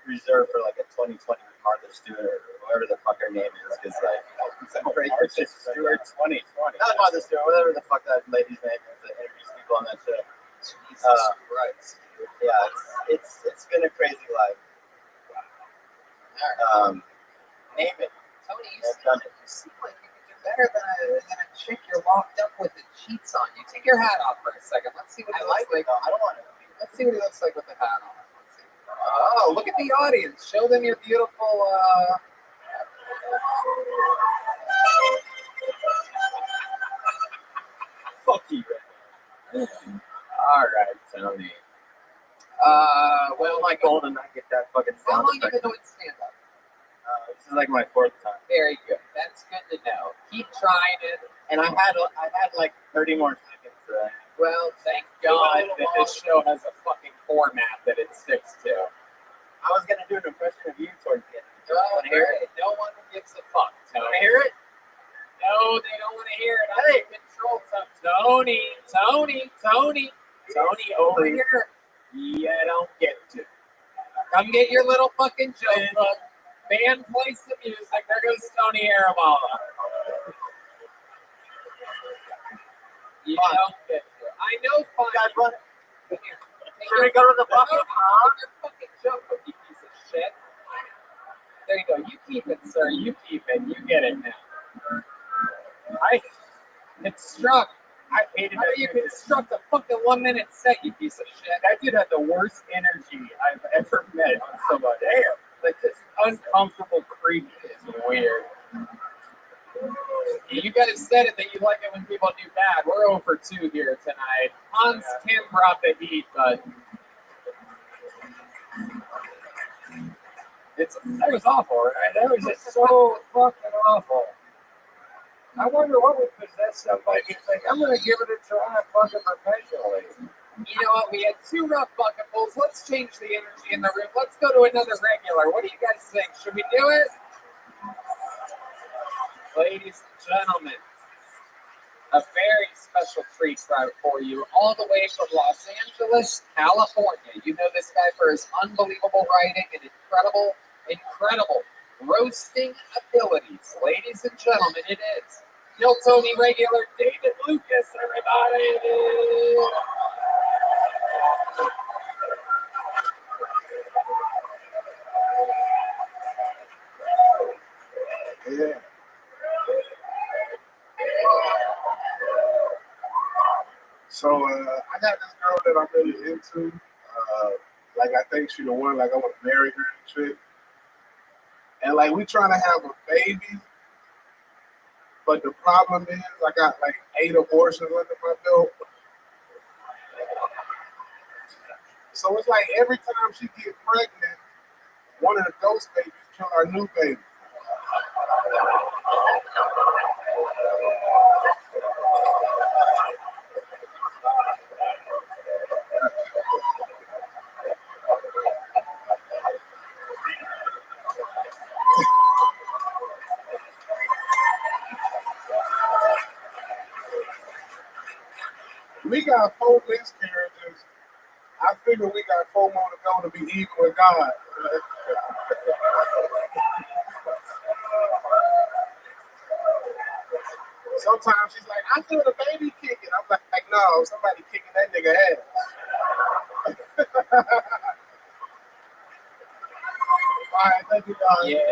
reserved for like a 2020 Martha Stewart or whatever the fuck her name is, because like some crazy Martha Stewart 2020. Not Martha Stewart, whatever the fuck that lady's name is that interviews people on that show. Jesus Christ. Yeah, it's been a crazy life. Name it. Tony, you seem like you can do better than a chick you're locked up with that cheats on you. Take your hat off for a second. Let's see what he looks like. I don't want to. Let's see what he looks like with the hat on. Oh, look at the audience. Show them your beautiful. Fuck you. All right, Tony. Well, my goal to not get that fucking how sound long have you effect. been doing stand-up? This is like my 4th time, Very good. That's good to know. Keep trying it. and I had like 30 more seconds. Well, thank God that this show has a fucking format that it sticks to. I was gonna do an impression of you towards the end. No, Want to hear it? No one gives a fuck. Tony. Want to hear it? No, they don't want to hear it. I'm in control. Tony, over here. You don't get to. Come get your little fucking joke book. Band plays the music. There goes Tony Arabala. You don't get to. I know fun. Guys, run. Should we go to the bucket? Your fucking joke book, you piece of shit. There you go. You keep it, sir. You keep it. You get it now. I construct. I hated how you construct a fucking 1 minute set, you piece of shit. That dude had the worst energy I've ever met on somebody. Damn. Like this uncomfortable creep is weird. You guys said it that you like it when people do bad. We're over 2 here tonight. Hans Kim brought the heat, but That was awful, right? That was just so fucking awful. I wonder what would possess somebody to think, I'm going to give it a try fucking professionally. you know what? We had 2 rough bucketfuls. Let's change the energy in the room. Let's go to another regular. What do you guys think? Should we do it? Ladies and gentlemen, a very special treat for you, all the way from Los Angeles, California. You know this guy for his unbelievable writing and incredible roasting abilities. Ladies and gentlemen, it is Kill Tony regular David Lucas, everybody. Yeah. So I got this girl that I'm really into. Like I think she the one. Like I want to marry her and shit. And like we trying to have a baby. But the problem is, I got like 8 abortions under my belt. So it's like every time she gets pregnant, one of the ghost babies kill our new baby. We got 4 miscarriages. I figure we got 4 more to go to be equal with God. Sometimes she's like, I feel the baby kicking. I'm like, no, somebody kicking that nigga ass. All right, thank you, guys. Yes.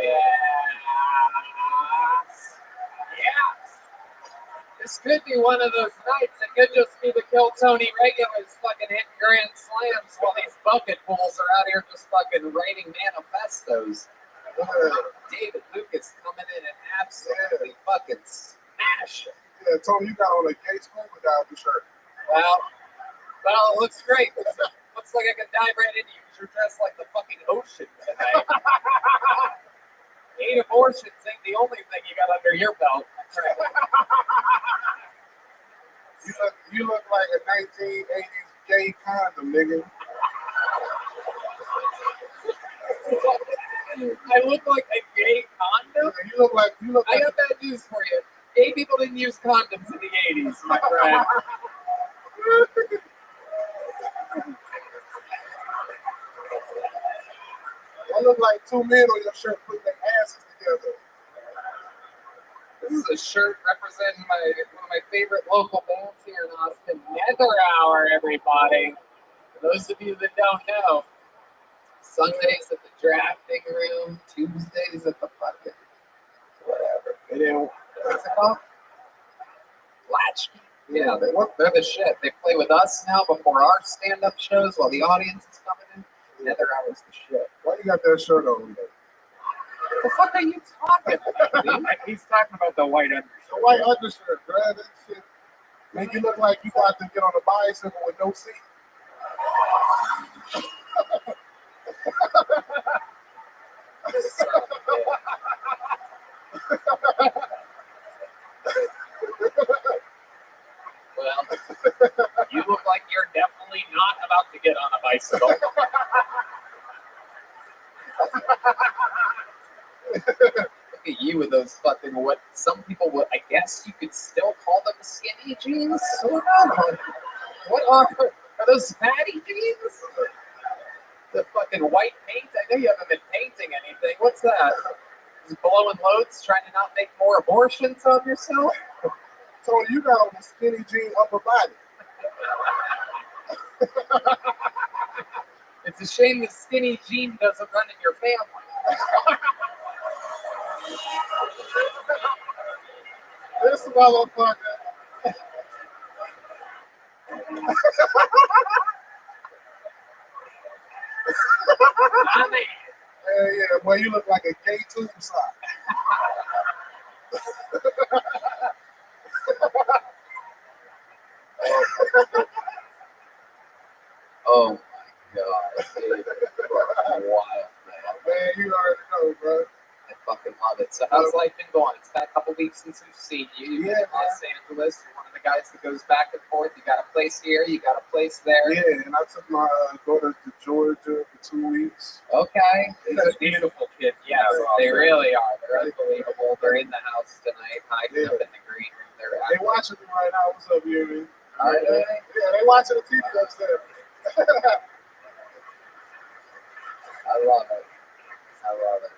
This could be one of those nights. It could just be the Kill Tony regulars fucking hitting grand slams while these bucket fools are out here just fucking writing manifestos. David Lucas coming in and absolutely fucking smashing. Yeah, Tony, you got on a gay scuba diver shirt. Well, it looks great. Looks like I could dive right into you because you're dressed like the fucking ocean tonight. 8 abortions ain't the only thing you got under your belt. You look like a 1980s gay condom, nigga. I look like a gay condom? You look like I got bad news for you. Gay people didn't use condoms in the 80s, my friend. I look like 2 men on your shirt putting their asses together. This is a shirt representing one of my favorite local bands here in Austin, Nether Hour, everybody. For those of you that don't know, Sundays at the drafting room, Tuesdays at the fucking whatever. What's it called? Latchkey. Yeah, they're the shit. They play with us now before our stand-up shows while the audience is coming in. Nether Hour's the shit. Why you got that shirt on? What the fuck are you talking about, dude? He's talking about the white undershirt. The white undershirt, bro. That shit make you look like you about to get on a bicycle with no seat. Well, you look like you're definitely not about to get on a bicycle. Look at you with those fucking what some people would, I guess you could still call them skinny jeans, sort of. What are those fatty jeans? The fucking white paint? I know you haven't been painting anything. What's that? Just blowing loads, trying to not make more abortions on yourself? Tony, you got on a skinny jean upper body. It's a shame the skinny jean doesn't run in your family. This motherfucker. Yeah, boy, you look like a gay tube sock. Oh my god, dude. Wild, man, you already know, bro. I fucking love it. So how's life been going? It's been a couple weeks since we've seen you. You've been in Los Angeles. You're one of the guys that goes back and forth. You got a place here. You got a place there. Yeah, and I took my daughters to Georgia for 2 weeks. Okay. These are beautiful kids. Yeah, they really are. They're unbelievable. They're in the house tonight, hiding up in the green room. They watching me right now. What's up, Yuri? Are they? Yeah, they watching the TV upstairs. I love it. I love it.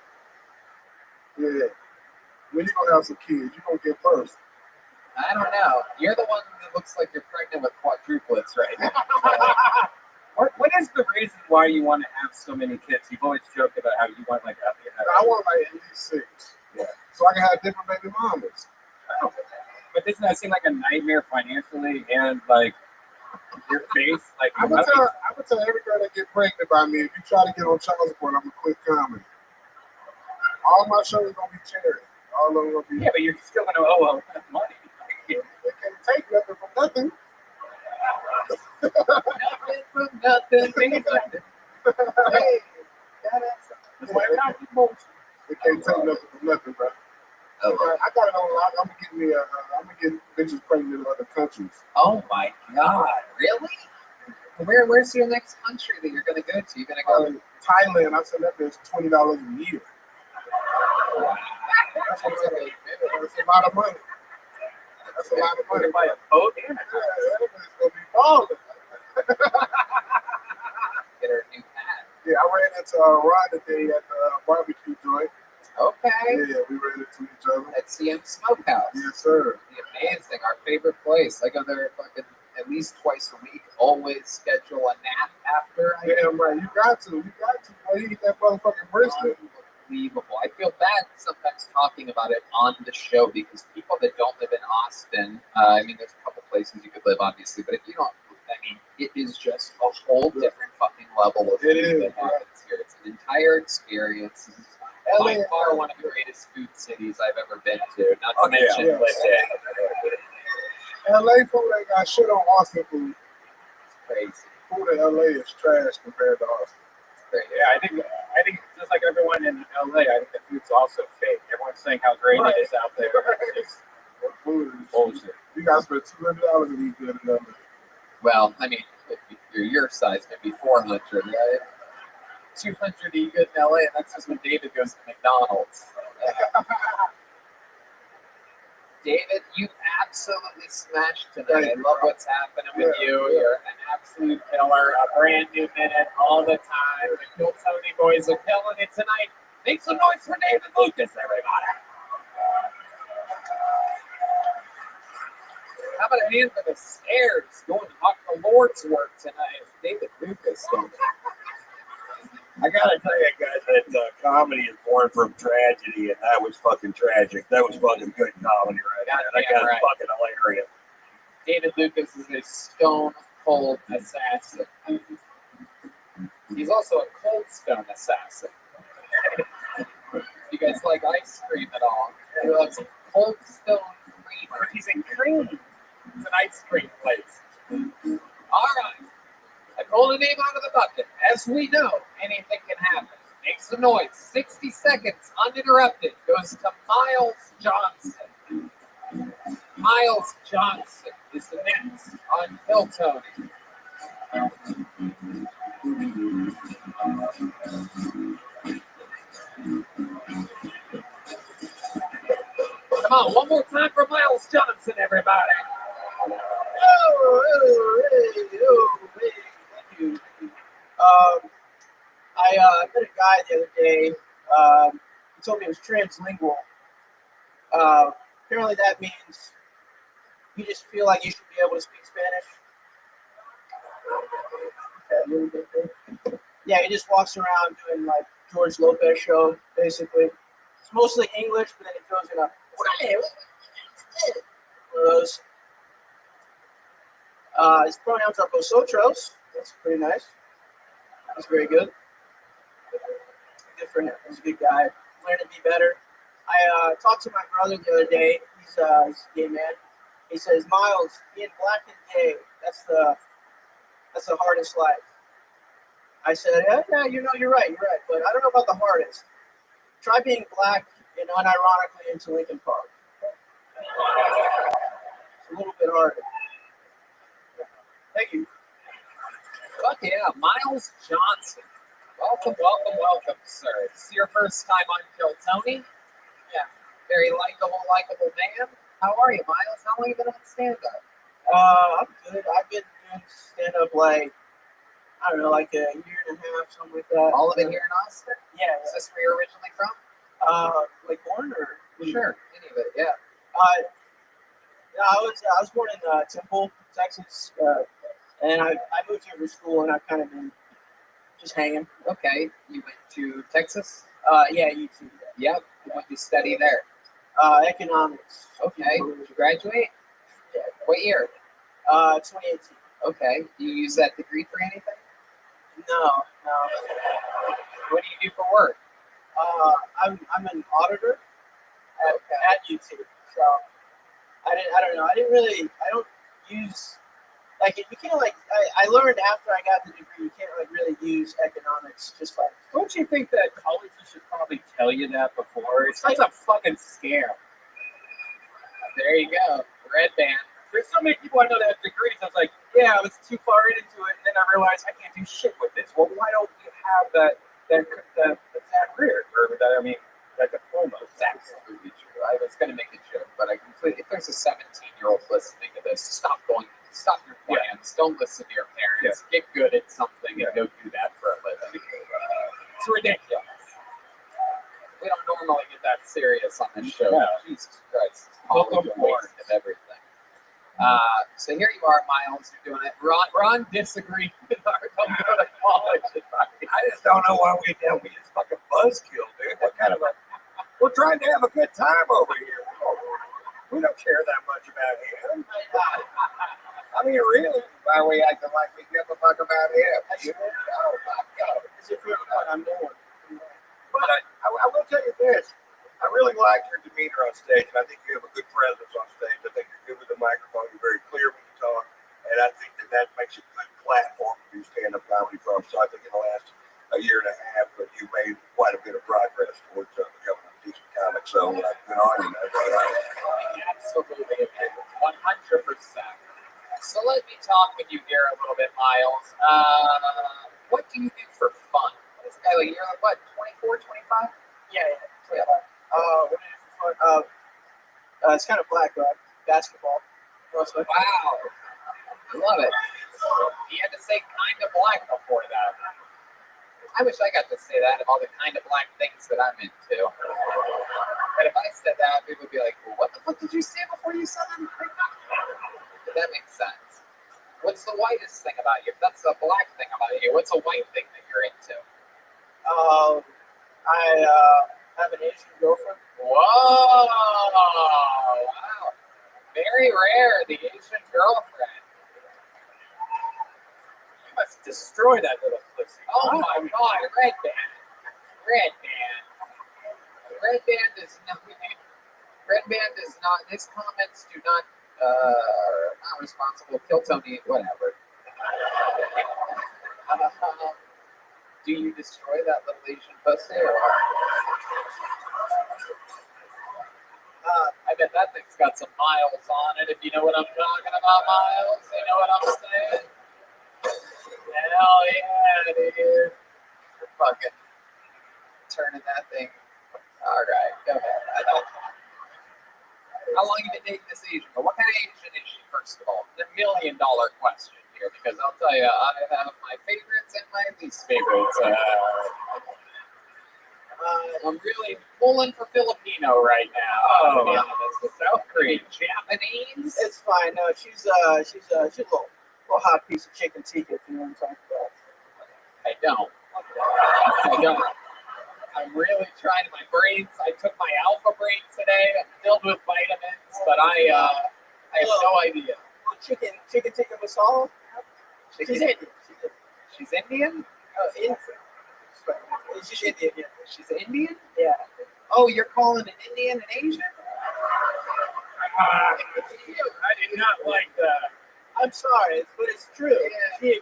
Yeah. When you gonna have some kids, you gonna get first. I don't know. You're the one that looks like you're pregnant with quadruplets right now. What is the reason why you want to have so many kids? You've always joked about how you want I want like at least 6. Yeah. So I can have different baby mamas. But doesn't that seem like a nightmare financially and like your face? Like I'm gonna tell every girl that get pregnant by me, if you try to get on child support, I'm gonna quit comedy. All my shows gonna be charity. All of them will be. Yeah, but you're still going to owe them money. They can't take nothing from nothing. Nothing from nothing. Things like that. Hey, That's why I'm not emotional. They can't take nothing from nothing, bro. I got it on lock. I'm gonna get bitches pregnant in other countries. Oh my God! Really? Where's your next country that you're gonna go to? You're gonna go to Thailand. I said that bitch $20 a year. That's a lot of money. That's a lot of money. To buy a boat and a Yeah, that bitch gonna be balling. get her a new pad. Yeah, I ran into Ron today at the barbecue joint. Okay. Yeah, we ran into each other. At CM Smokehouse. Yes, sir. Amazing. Our favorite place. I go there fucking at least twice a week. Always schedule a nap after. Damn right. You got to. Boy, you eat that motherfucking brisket. Unbelievable. I feel bad sometimes talking about it on the show because people that don't live in Austin, I mean, there's a couple places you could live, obviously, but if you don't, I mean, it is just a whole different fucking level of food that happens here. It's an entire experience. By far one of the greatest food cities I've ever been to. Not to mention, LA food ain't got shit on Austin food. It's crazy. Food in LA is trash compared to Austin. Yeah, I think just like everyone in LA, I think the food's also fake. Everyone's saying how great it is out there. It's Food is bullshit. You guys spend $200 to eat good in LA. Well, I mean, if you're your size, maybe 400, right? 200 to eat good in LA, and that's just when David goes to McDonald's. David, you absolutely smashed tonight. I love what's happening with you. You're an absolute killer. A brand new minute all the time. The Kill Tony boys are killing it tonight. Make some noise for David Lucas, everybody. How about a hand for the stairs going up the Lord's work tonight? David Lucas. I gotta tell you guys that comedy is born from tragedy, and that was fucking tragic. That was fucking good comedy right there. That guy's fucking hilarious. David Lucas is a stone cold assassin. He's also a cold stone assassin. You guys like ice cream at all? He loves cold stone creamer. He's in cream. It's an ice cream place. All right. I pulled a name out of the bucket. As we know, anything can happen. Make some noise. 60 seconds, uninterrupted, goes to Miles Johnson. Miles Johnson is the next on Kill Tony. Come on, one more time for Miles Johnson, everybody. Thank you. I met a guy the other day. He told me he was translingual. Apparently that means you just feel like you should be able to speak Spanish. Yeah, he just walks around doing like George Lopez show, basically. It's mostly English, but then it goes in a one of those. His pronouns are vosotros. That's pretty nice. That's very good. Good for him. He's a good guy. Learn to be better. I talked to my brother the other day. He's a gay man. He says, Miles, being black and gay, that's the hardest life. I said, yeah, you know, you're right, but I don't know about the hardest. Try being black and unironically into Lincoln Park. It's a little bit harder. Thank you. Fuck yeah, Miles Johnson. Welcome, sir. This is your first time on Kill Tony? Yeah. Very likable man. How are you, Miles? How long have you been on stand-up? I'm good. I've been doing stand-up like, I don't know, like a year and a half, something like that. All of it here in Austin? Yeah. Is this where you're originally from? Like born or? Sure, any of it, yeah. I was born in Temple, Texas, and I moved here for school, and I've kind of been just hanging. Okay, you went to Texas? Yeah, UT. Yep. What did you study there? Economics. Okay. Did you graduate? Yeah. What year? 2018. Okay. Do you use that degree for anything? No. What do you do for work? I'm an auditor at YouTube. So I don't use, like, you can't, like, I learned after I got the degree, you can't, like, really use economics just like. Don't you think that colleges should probably tell you that before? It's such a fucking scam. There you go. Red band. There's so many people I know that have degrees. I was like, yeah, I was too far into it, and then I realized I can't do shit with this. Well, why don't you have that career, or that diploma? It's absolutely true. I was going to make a joke, but I completely. If there's a 17-year-old listening to this, stop your plans. Don't listen to your parents. Get good at something and go do that for a living. It's ridiculous. We don't normally get that serious on this show. No. Jesus Christ. Welcome aboard of everything. So here you are, Miles. You're doing it. Ron disagreed with our don't go to college advice. I just don't know why we this fucking buzzkill, dude. What kind of we're trying to have a good time over here. We don't care that much about him. I mean, really, why are we acting like we give a fuck about him? You know, As if you're I'm doing. But I will tell you this. I really like your demeanor on stage, and I think you have a good presence on stage. I think you're good with the microphone. You're very clear when you talk, and I think that makes you a good platform to do stand-up comedy from. So I think in the last year and a half, you made quite a bit of progress towards becoming a decent comic. So good on you, man. Absolutely. 100%. So let me talk with you here a little bit, Miles. What do you do for fun? This guy, like, you're like, what, 24, 25? Yeah. What do I do for fun? It's kind of black, basketball. Mostly. Wow. I love it. You had to say kind of black before that. I wish I got to say that of all the kind of black things that I'm into. But if I said that, people would be like, well, what the fuck did you say before you said that? But that makes sense. What's the whitest thing about you? If that's the black thing about you, what's a white thing that you're into? I have an Asian girlfriend. Whoa! Wow. Very rare, the Asian girlfriend. You must destroy that little pussy. Oh my God, Red Band. Red Band is not. His comments do not. Not responsible. Kill Tony. Whatever. Do you destroy that little Asian pussy? Or I bet that thing's got some miles on it. If you know what I'm talking about, Miles. You know what I'm saying? Hell yeah, dude. You're fucking turning that thing. All right, go ahead. How long have you been dating this Asian girl? What kind of Asian is she, first of all? The $1 million question here, because I'll tell you, I have my favorites and my least favorites. I'm really pulling for Filipino right now. Oh, South Korean, Japanese. It's fine. No, she's a little hot piece of chicken tikka, if you know what I'm talking about. I don't. I'm really trying my brains. I took my alpha brain today. I'm filled with vitamins, but I have no idea. Chicken tikka masala. She's Indian. She's Indian? Indian. She's Indian. Yeah. She's Indian? Yeah. Oh, you're calling an Indian an Asian? I did not like that. I'm sorry, but it's true. Yeah,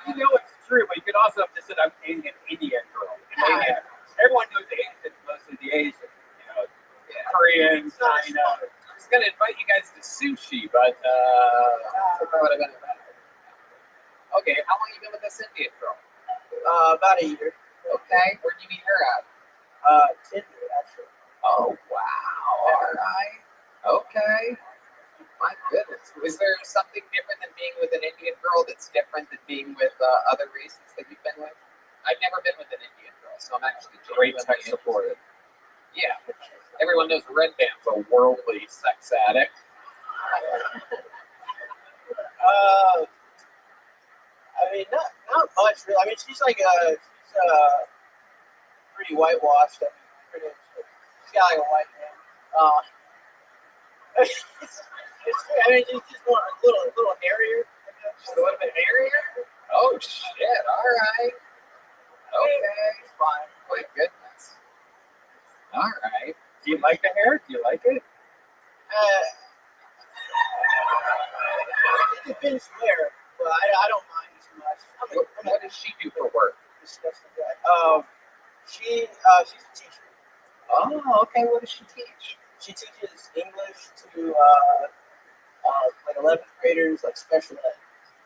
you know it's true, but you could also have just said I'm dating an Indian girl. Yeah. Everyone knows Asians, mostly the Asian. Koreans, China. I was going to invite you guys to sushi, but that would have been better. Okay, how long have you been with this Indian girl? About a year. Okay, where'd you meet her at? Tinder, actually. Oh, wow. All right. Okay. My goodness. Was there something different than being with an Indian girl that's different than being with other races that you've been with? I've never been with an Indian girl, so I'm actually Great tech supported. Yeah. Everyone knows Red Band's a worldly sex addict. I mean, not much really. I mean, she's pretty whitewashed. She's got like a white man. I mean, she's just more a little hairier. She's a little bit hairier? Oh shit! All right. Okay. It's fine. My goodness. All right. Do you like the hair? Do you like it? It depends where, but I don't mind too much. What does she do for work? Disgusting guy. She's a teacher. Oh, okay. What does she teach? She teaches English to like 11th graders, like special ed.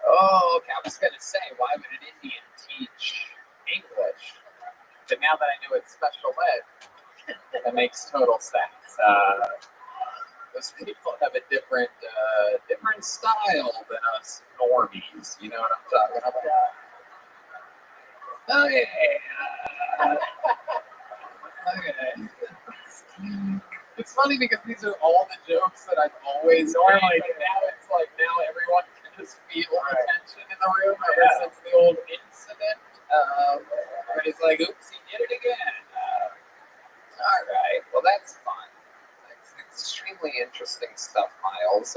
Oh, okay. I was gonna say, why would an Indian teach English? But now that I know it's special ed, that makes total sense. Those people have a different style than us normies. You know what I'm talking about? Oh yeah. Okay. It's funny because these are all the jokes that I've always normally. But now it's like everyone can just feel the tension in the room ever since the old incident. And he's like, "Oops, he did it again." All right. Well, that's fun. That's extremely interesting stuff, Miles.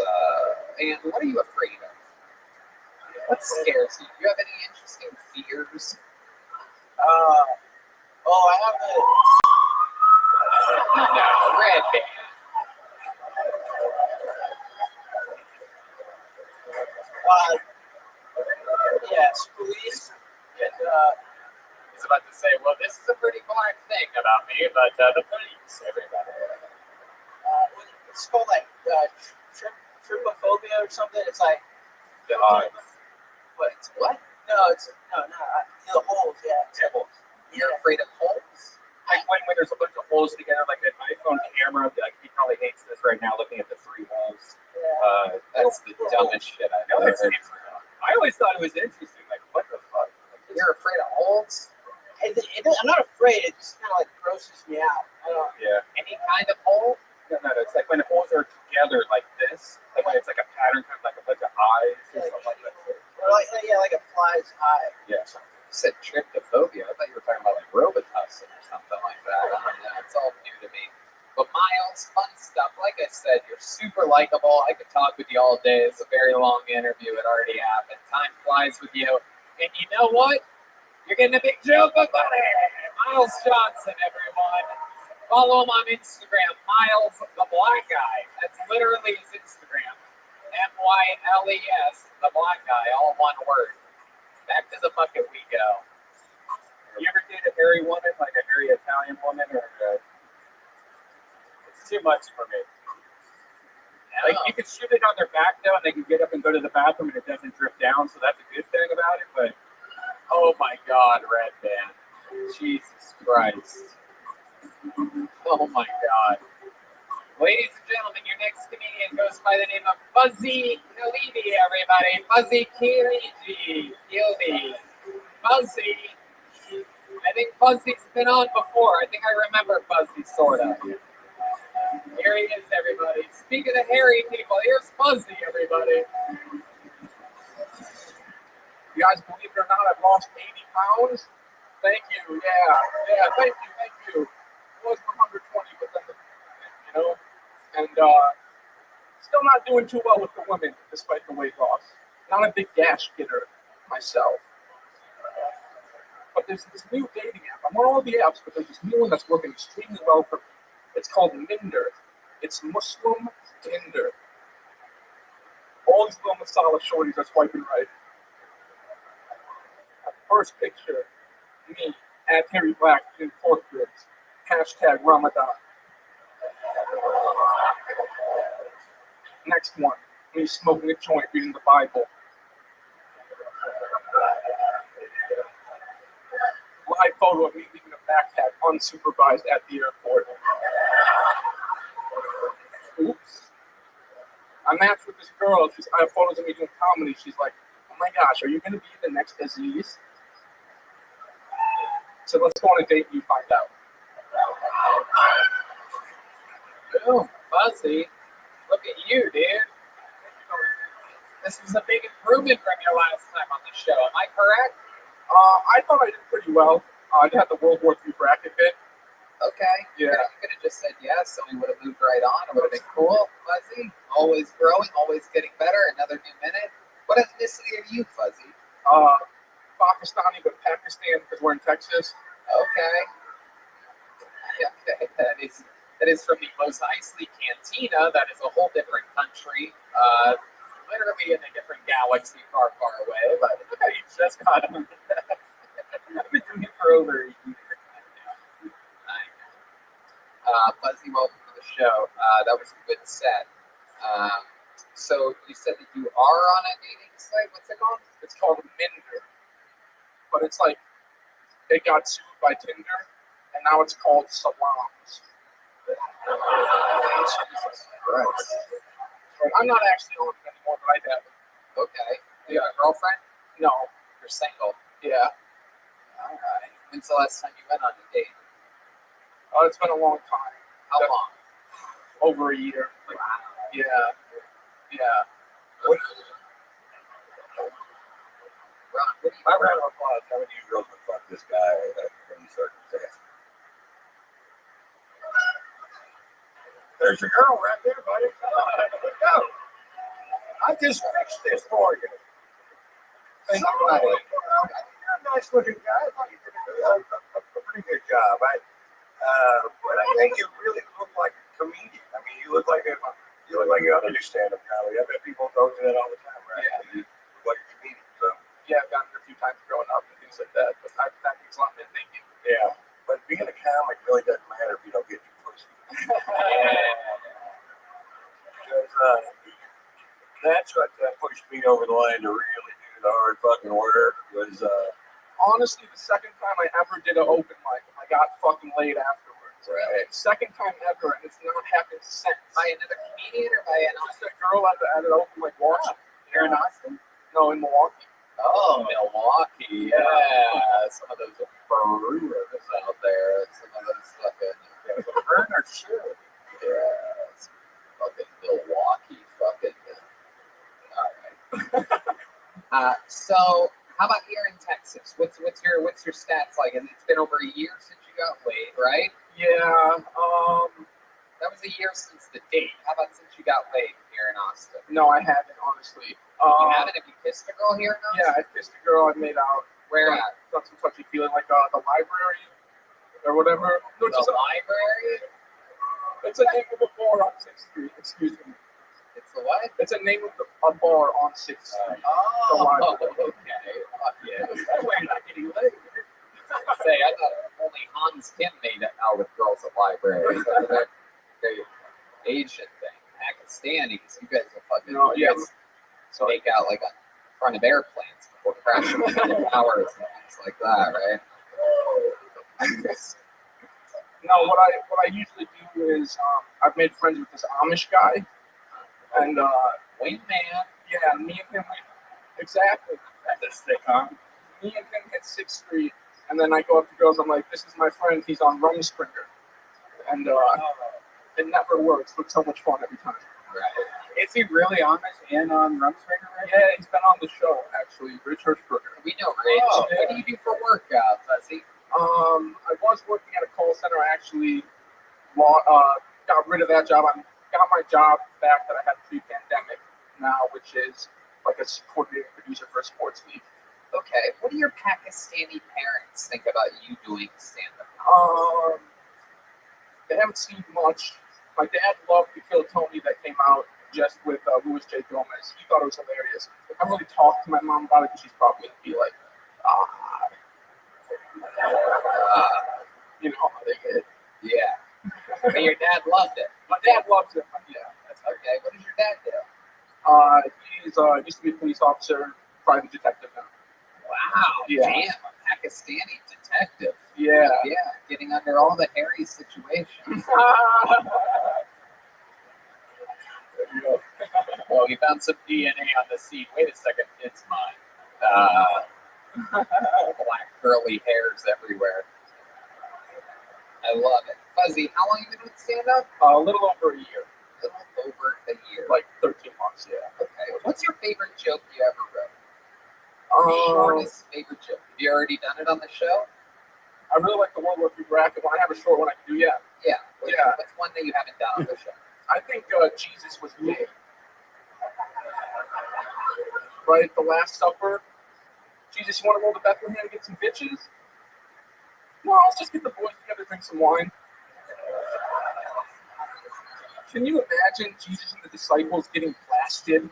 And what are you afraid of? What scares you? Do you have any interesting fears? I have No, red band. police. And, I was about to say, well, this is a pretty black thing about me, but the police, everybody. It's called like trypophobia or something. It's like What? No, the holes. Yeah, Holes. You're afraid of holes? Like when there's a bunch of holes together, like an iPhone camera, like he probably hates this right now, looking at the 3 holes. That's the dumbest shit I've ever heard. I always thought it was interesting. Like, what the fuck? You're afraid of holes? I'm not afraid. It just kind of like grosses me out. I don't. Yeah. Any kind of hole? No. It's like when the holes are together like this, like when it's like a pattern, kind of like a bunch of eyes or something like that. Or like a fly's eye. Yeah. You said trypophobia. I thought you were talking about like Robitussin or something like that. I don't know. It's all new to me. But Miles, fun stuff. Like I said, you're super likable. I could talk with you all day. It's a very long interview. It already happened. Time flies with you. And you know what? You're getting a big joke about it. Miles Johnson, everyone. Follow him on Instagram, Miles the Black Guy. That's literally his Instagram. MYLES, the Black Guy, all one word. Back to the bucket we go. You ever date a hairy woman, like a hairy Italian woman, or it's too much for me? No. Like you can shoot it on their back though, and they can get up and go to the bathroom, and it doesn't drip down. So that's a good thing about it. But Oh my God, Red Band. Jesus Christ. Oh my God. Ladies and gentlemen, your next comedian goes by the name of Fuzzy Khalidi, everybody. Fuzzy Khalidi. Fuzzy. I think Fuzzy's been on before. I think I remember Fuzzy, sort of. Here he is, everybody. Speaking of hairy people, here's Fuzzy, everybody. You guys, believe it or not, I've lost 80 pounds. Thank you. Yeah. Thank you. I was 120, but then, and still not doing too well with the women, despite the weight loss. Not a big gas getter myself. But there's this new dating app. I'm on all the apps, but there's this new one that's working extremely well for me. It's called Minder. It's Muslim Tinder. All these little masala shorties are swiping right. First picture, me at Harry Black in pork ribs. Hashtag Ramadan. Next one, me smoking a joint, reading the Bible. Live photo of me leaving a backpack unsupervised at the airport. Oops. I matched with this girl. I have photos of me doing comedy. She's like, oh my gosh, are you going to be the next Aziz? So let's go on a date and you find out. Boom, Fuzzy. Look at you, dude. This was a big improvement from your last time on the show. Am I correct? I thought I did pretty well. I had the World War III bracket bit. Okay. Yeah. You could have just said yes, and we would have moved right on. It would have been cool. Fuzzy, always growing, always getting better. Another new minute. What ethnicity are you, Fuzzy? Pakistani, but Pakistan because we're in Texas. Okay. Yeah, okay. That is That is from the Mos Eisley Cantina. That is a whole different country. Literally in a different galaxy far, far away. But I just got him. I've been doing it for over a year now. Fuzzy, welcome to the show. That was a good set. So you said that you are on a dating site. What's it called? It's called Minder, but it's like it got sued by Tinder, and now it's called Salons. Jesus Christ. I'm not actually on it anymore, but I have it. Okay. You got a girlfriend? No. You're single. Yeah. All right. When's the last time you went on a date? Oh, it's been a long time. How long? Over a year. Like, wow. Yeah. Yeah. Ron, what do you My round of applause. How many of you girls would fuck this guy in these circumstances? There's your girl right there, buddy. Let's go. I just fixed this for you. Thank you, buddy. You're a nice looking guy. I thought you did a pretty good job. But I think you really look like a comedian. I mean, you look like you ought to do stand-up comedy. I bet people tell you that all the time, right? Yeah. You look like a comedian. So Yeah, I've gotten it a few times growing up and things like that, but that means a lot of thinking. yeah. But being a comic really doesn't matter if you don't get your pussy. Because that's what pushed me over the line to really do the hard fucking work was Honestly, the second time I ever did an open mic, I got fucking laid afterwards. Really? Second time ever, and it's not happened since. By another comedian or by an Just a girl at an open mic watching. here in Austin? No, in Milwaukee. Oh, Milwaukee. Yeah. Some of those brewers out there. Some of those fucking Burner sure. Yeah. Some fucking Milwaukee fucking. All right. So how about here in Texas? What's your stats like? And it's been over a year since you got laid, right? Yeah. That was a year since the date. How about since you got laid here in Austin? No, I haven't, honestly. You haven't? Have you kissed a girl here in Austin? Yeah, I kissed a girl I made out. Where Got at? some touchy feeling, like the library or whatever. No, The library? It's a name of a bar on 6th Street. Excuse me. It's the what? It's a name of a bar on 6th Street. Oh, library. okay. Fuck yeah. That's why you're not getting laid. Say, I thought only Hans Kim made it out with girls at libraries. Very Asian thing. Pakistanis. You guys are fucking. No, you yeah. guys make out like on front of airplanes before crashing into towers and things like that, right? No, what I usually do is I've made friends with this Amish guy, and Wingman. yeah, me and him exactly. That's a sick, huh? Me and him hit 6th Street, and then I go up to girls. I'm like, "This is my friend. He's on Rumspringer," and it never works. But so much fun every time. Right. Is he really on this and on Rumspringer? Right? Yeah, he's been on the show actually, Rich Hirschberger. We know Rich. Oh, What do you do for work, Fuzzy? I was working at a call center. I actually got rid of that job. I got my job back that I had pre-pandemic now, which is like a coordinating producer for a sports league. Okay. What do your Pakistani parents think about you doing stand-up? They haven't seen much. My dad loved the Kill Tony that came out just with Louis J. Gomez. He thought it was hilarious. I haven't really talked to my mom about it because she's probably going to be like, you know how they get. Yeah. But your dad loved it. My dad loves it. Yeah. That's okay. What does your dad do? He's used to be a police officer, private detective now. Wow. Yeah. Damn, a Pakistani detective. Yeah. Yeah. Getting under all the hairy situations. Well, we found some DNA on the seat. Wait a second. It's mine. Black curly hairs everywhere. I love it. Fuzzy, how long have you been doing stand-up? A little over a year. A little over a year. Like 13 months, yeah. Okay. What's your favorite joke you ever wrote? Shortest favorite joke. Have you already done it on the show? I really like the World War III bracket. When I have a short one, I can do, yeah. Yeah. Yeah. What's one that you haven't done on the show? I think Jesus was gay. Right? The Last Supper. Jesus, you want to roll to Bethlehem and get some bitches? No, let's just get the boys together, drink some wine. Can you imagine Jesus and the disciples getting blasted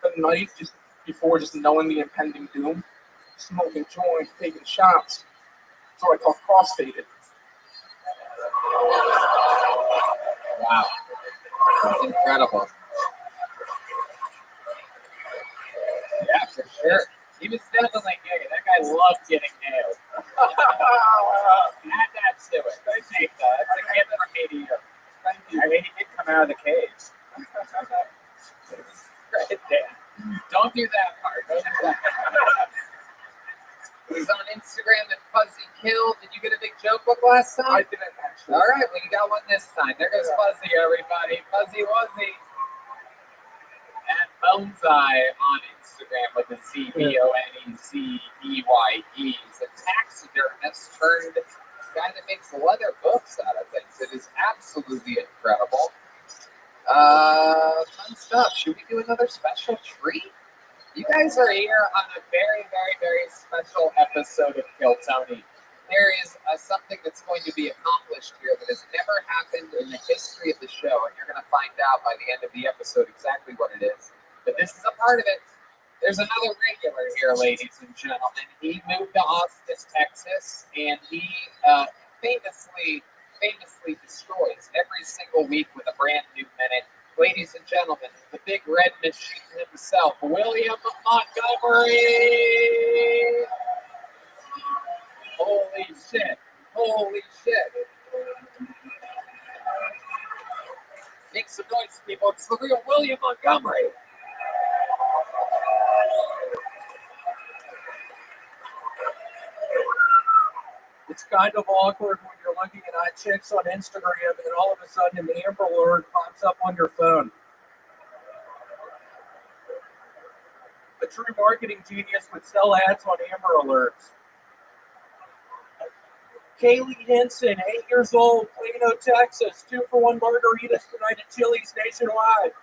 the night just before just knowing the impending doom? Smoking joints, taking shots. That's what I call cross-faded. Wow. That's incredible. Yeah, for sure. He was definitely gay. That guy loved getting nailed. Add that to it. Thank you. That's a gift from me to you. Thank you. I mean, he did come out of the cage. Right there. Don't do that part. Don't do that. He's on Instagram at Fuzzy Kill. Did you get a big joke book last time? I didn't actually. All right, well, you got one this time. There goes Fuzzy, everybody. Fuzzy Wuzzy. At Bonsai on Instagram with a ZBONEZEYE. He's a taxidermist turned guy that makes leather books out of things. It is absolutely incredible. Fun stuff. Should we do another special treat? You guys are here on a very, very, very special episode of Kill Tony. There is something that's going to be accomplished here that has never happened in the history of the show, and you're going to find out by the end of the episode exactly what it is. But this is a part of it. There's another regular here, ladies and gentlemen. He moved to Austin, Texas, and he famously destroys every single week with a brand new minute. Ladies and gentlemen, the big red machine himself, William Montgomery. Holy shit. Holy shit. Make some noise, people. It's the real William Montgomery. It's kind of awkward when you're looking at hot chicks on Instagram and all of a sudden an Amber Alert pops up on your phone. A true marketing genius would sell ads on Amber Alerts. Kaylee Henson, 8 years old, Plano, Texas. 2-for-1 margaritas tonight at Chili's nationwide.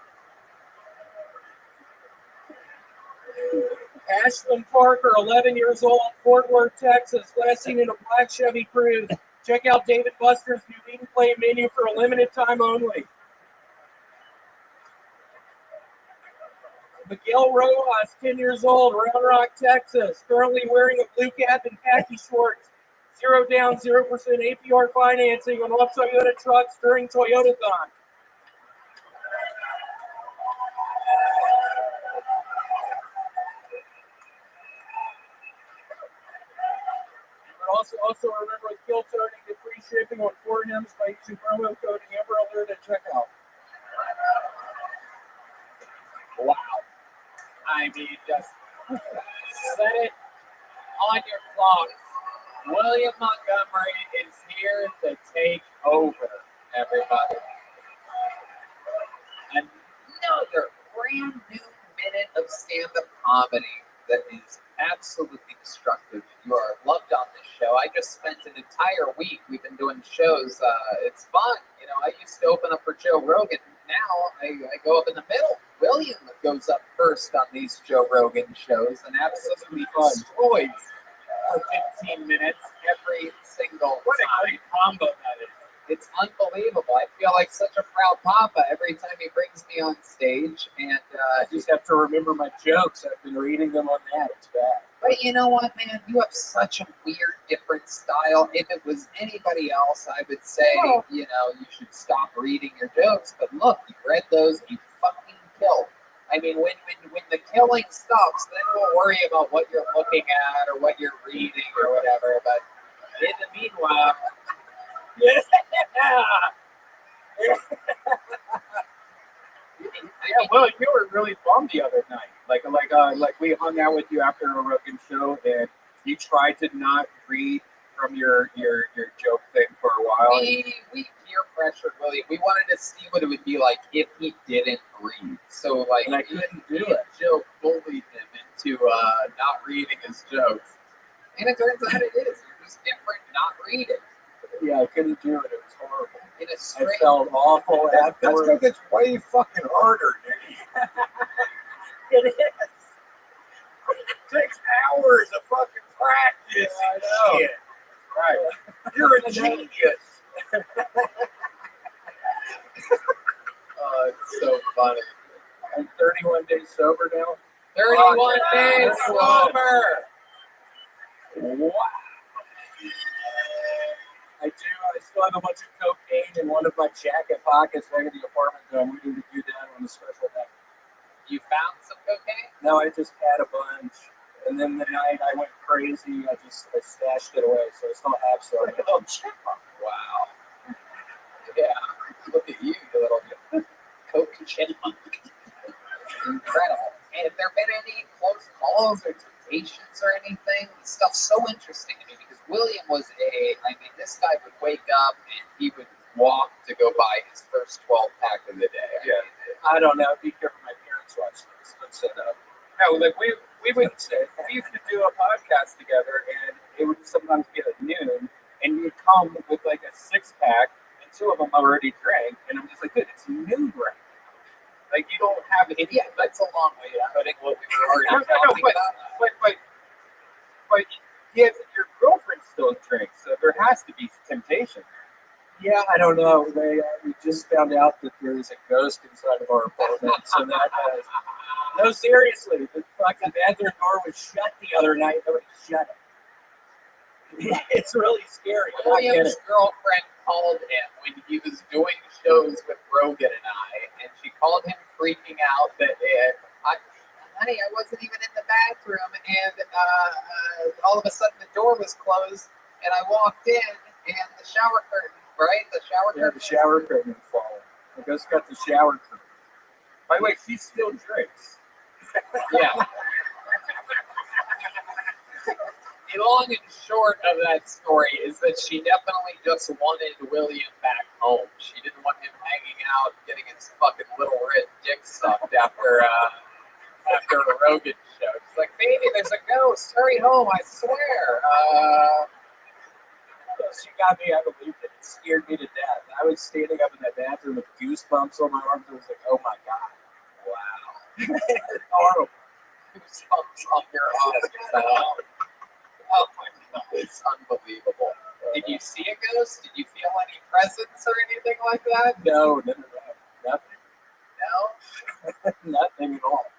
Ashlyn Parker, 11 years old, Fort Worth, Texas. Last seen in a black Chevy Cruze. Check out David Buster's new Eat and Play menu for a limited time only. Miguel Rojas, 10 years old, Round Rock, Texas. Currently wearing a blue cap and khaki shorts. 0 down, 0% APR financing on all Toyota trucks during Toyotathon. Also remember with Kill Tony, get free shipping on 4 hymns by using promo code Amber Alert at checkout. Wow. I mean, just set it on your clock. William Montgomery is here to take over, everybody. Another brand new minute of stand-up comedy that is absolutely destructive. You are loved on this show. I just spent an entire week. We've been doing shows. It's fun. You know, I used to open up for Joe Rogan. Now I go up in the middle. William goes up first on these Joe Rogan shows and absolutely destroys for 15 minutes every single time. What a great combo that is. It's unbelievable. I feel like such a proud papa every time he brings me on stage. And I just have to remember my jokes. I've been reading them on that. It's bad. But you know what, man? You have such a weird, different style. If it was anybody else, I would say, you know, you should stop reading your jokes. But look, you read those, you fucking killed. I mean, when the killing stops, then we'll worry about what you're looking at or what you're reading or whatever. But in the meanwhile, yeah. Yeah, well, you were really bummed the other night. Like we hung out with you after a Rogan show, and you tried to not read from your joke thing for a while. We peer pressured William. We wanted to see what it would be like if he didn't read. So like, and I couldn't do it. Joe bullied him into not reading his jokes, and it turns out it is. You're just different, not reading. Yeah, I couldn't do it. It was horrible. In a I straight, felt awful That's afterwards. because it's way fucking harder, dude. It is. It takes hours of fucking practice. I know. Shit. Right. You're a genius. It's so funny. I'm 31 days sober now. 31 days 31. sober. Wow. I still have a bunch of cocaine in one of my jacket pockets back in the apartment that I'm waiting to do that on a special day. You found some cocaine? No, I just had a bunch. And then the night I went crazy, I stashed it away, so I still have some. Oh, wow. Yeah. Look at you, you little coke chipmunk. Incredible. And have there been any close calls or temptations or anything? This stuff's so interesting to me because William was this guy would wake up and he would walk to go buy his first 12-pack of the day. Yeah. I don't know. Be careful, my parents watch this. Don't say that. No, like we would say, we used to do a podcast together, and it would sometimes get at noon, and you'd come with like a 6-pack, and 2 of them already drank, and I'm just like, dude, it's noon right now. Like, you don't have any. Yeah, that's a long way of putting what we were already talking about. But yeah, your girlfriend still drinks, so there has to be temptation. Yeah, I don't know. We just found out that there is a ghost inside of our apartment, so that has. No, seriously, the fucking bathroom door was shut the other night. Nobody shut it. It's really scary. William's girlfriend called him when he was doing shows with Rogan and and she called him freaking out that honey, I wasn't even in the bathroom, and all of a sudden the door was closed, and I walked in, and the shower curtain, right? The shower curtain falling. The ghost got the shower curtain. By the way, she still drinks. Yeah. The long and short of that story is that she definitely just wanted William back home. She didn't want him hanging out, getting his fucking little red dick sucked after a Rogan show. She's like, baby, there's a ghost. Hurry home, I swear. She got me, I believed it. It scared me to death. I was standing up in that bathroom with goosebumps on my arms. I was like, oh my God. Wow. Horrible. Goosebumps on your arms. Oh my God, it's unbelievable. Did you see a ghost? Did you feel any presence or anything like that? No. Nothing. No? Nothing at all.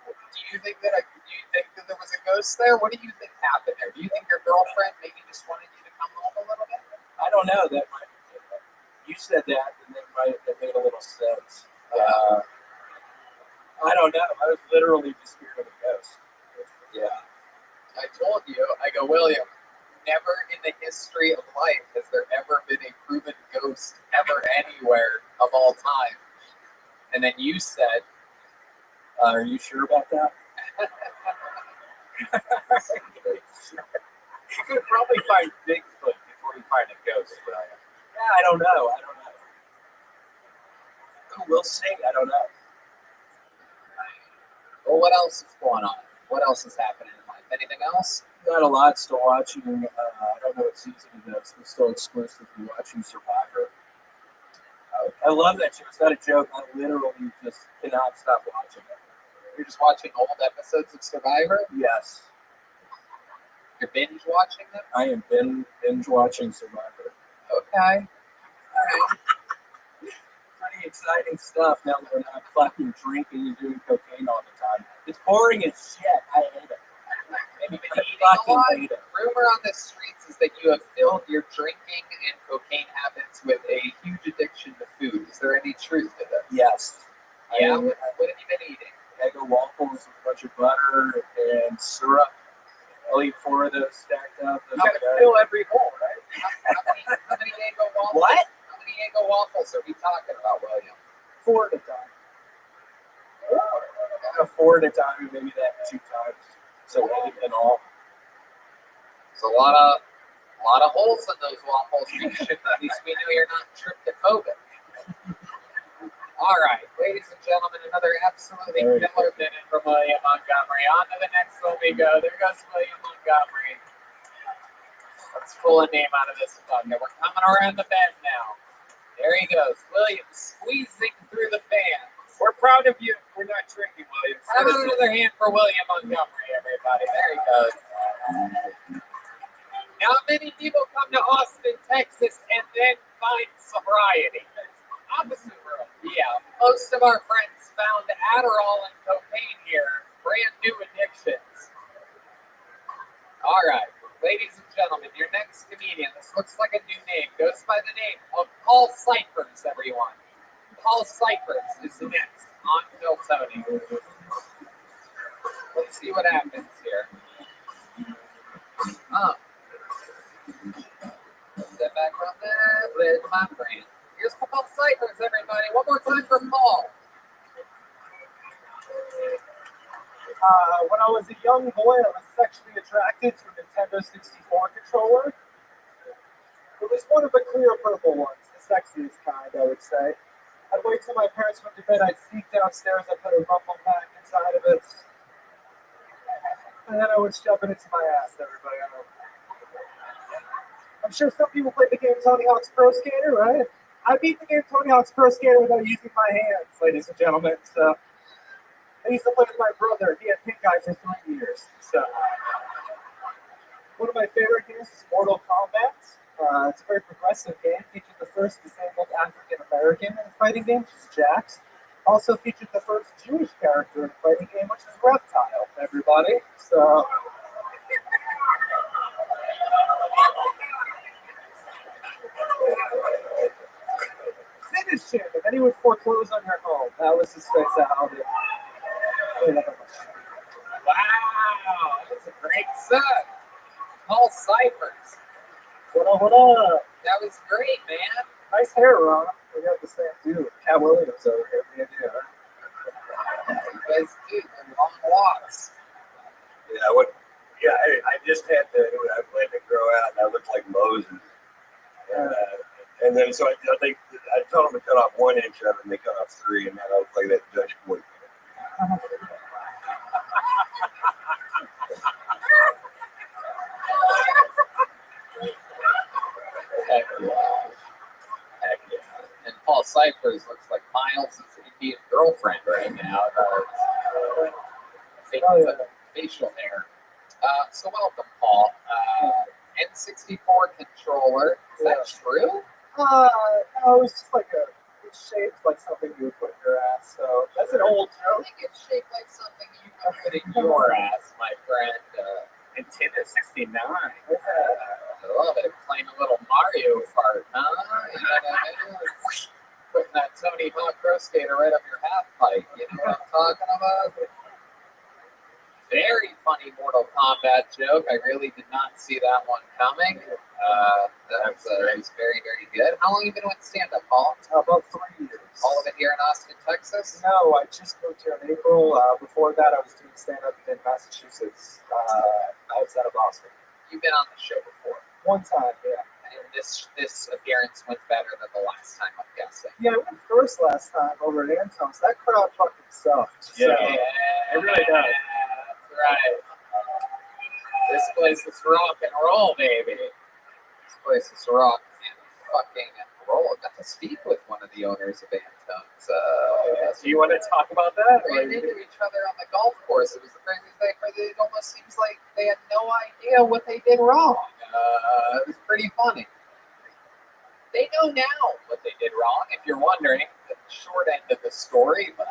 Do you think that there was a ghost there? What do you think happened there? Do you think your girlfriend maybe just wanted you to come home a little bit? I don't know. That might be it. You said that, and that might have made a little sense. I don't know. I was literally just scared of a ghost. Yeah. I told you, I go, William, never in the history of life has there ever been a proven ghost ever anywhere of all time. And then you said, are you sure about that? You could probably find Bigfoot before you find a ghost, William. Yeah, I don't know. We'll see. I don't know. Well, what else is going on? What else is happening in life? Anything else? Got a lot still watching. I don't know what season it is. We're still exclusively watching Survivor. I love that show. It's not a joke. I literally just cannot stop watching it. You're just watching old episodes of Survivor? Yes. You're binge watching them? I am binge watching Survivor. Okay. All right. Pretty exciting stuff now that we're not fucking drinking and doing cocaine all the time. It's boring as shit. I hate it. Have you been eating a lot? Rumor on the streets is that you have filled your drinking and cocaine habits with a huge addiction to food. Is there any truth to this? Yes. Yeah? What have you been eating? Eggo waffles with a bunch of butter and syrup. I'll eat 4 of those stacked up. You gotta fill every bowl, right? How many Eggo waffles? What? How many Eggo waffles are we talking about, William? 4 at a time. 4 at a time, maybe that 2 times. So 8 in all. There's a lot of holes in those waffles. At least we knew you're not tryptophobic. All right, ladies and gentlemen, another absolutely killer minute from William Montgomery. On to the next one we go. There goes William Montgomery. Let's pull a name out of this thunder. We're coming around the bend now. There he goes. William squeezing through the fan. We're proud of you. We're not drinking, William. How about another hand for William Montgomery, everybody? There he goes. Not many people come to Austin, Texas, and then find sobriety. It's the opposite world. Yeah, most of our friends found Adderall and cocaine here. Brand new addictions. All right, ladies and gentlemen, your next comedian. This looks like a new name. Goes by the name of Paul Cyphers, everyone. Paul Cyphers is the next on Phil Tony. Let's see what happens here. Step back from there, with my friend. Here's Paul Cyphers, everybody. One more time for Paul. When I was a young boy, I was sexually attracted to a Nintendo 64 controller. It was one of the clear purple ones, the sexiest kind, I would say. I'd wait till my parents went to bed, I'd sneak downstairs, I'd put a rumble pack inside of it, and then I would shove it into my ass, everybody. I'm sure some people play the game Tony Hawk's Pro Skater, right? I beat the game Tony Hawk's Pro Skater without using my hands, ladies and gentlemen. So I used to play with my brother. He had pink eye for 3 years. So one of my favorite games is Mortal Kombat. It's a very progressive game. Featured the first disabled African American in a fighting game, which is Jax. Also featured the first Jewish character in a fighting game, which is Reptile. Everybody. So. Finish him, and then he would foreclose on your home. That was his specialty. Wow, that's a great set. Paul Cyphers. What up, what up? That was great, man. Nice hair, Ron. We got the same dude. Cat Williams over here. Me and you, huh? You guys do long walks. Yeah, I just had to. I let it grow out, and I looked like Moses. And then so I think I told them to cut off 1 inch of it, and they cut off 3, and now I look like that Dutch boy. Heck yeah. And Paul Cyphers looks like Miles' Indian girlfriend right now. Facial hair. So welcome, Paul. N64 controller. Is that true? No, it was just like it's shaped like something you would put in your ass. So that's an old I joke. think it's shaped like something you would put in your ass, my friend. Nintendo 69. I love it. Playing a little Mario fart, huh? You know what I mean? Putting that Tony Hawk Pro Skater right up your half pipe. You know what I'm talking about? Very funny Mortal Kombat joke. I really did not see that one coming. That was very, very good. How long have you been with stand-up, Paul? About 3 years. All of it here in Austin, Texas? No, I just moved here in April. Before that, I was doing stand-up in Massachusetts, outside of Boston. You've been on the show before. One time, yeah. And this appearance went better than the last time, I'm guessing. Yeah, I went first last time over at Anton's. That crowd fucking sucked. Yeah, it really does. That's right. This place is rock and roll, baby. This place is rock and fucking roll. I got to speak with one of the owners of Anton's. Do you want to talk about that? We ran into each other on the golf course. It was the craziest thing. It almost seems like they had no idea what they did wrong. It was pretty funny. They know now what they did wrong, if you're wondering. The short end of the story, but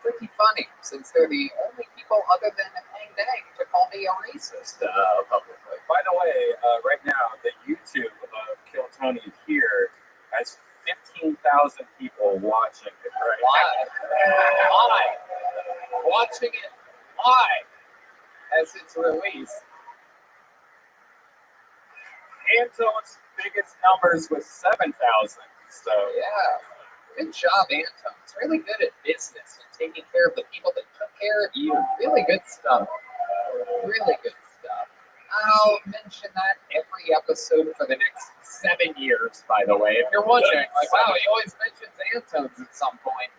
pretty funny, since they're the only people other than Hang Dang to call me a racist publicly. By the way, right now, the YouTube of Kill Tony here has 15,000 people watching it right now. Live. Watching it live as it's released. Anton's biggest numbers was 7,000. So yeah, good job, Anton. It's really good at business and taking care of the people that took care of you. Really good stuff. Really good stuff. I'll mention that every episode for the next 7 years, by the way. If you're wondering, like, wow, he always mentions Anton's at some point.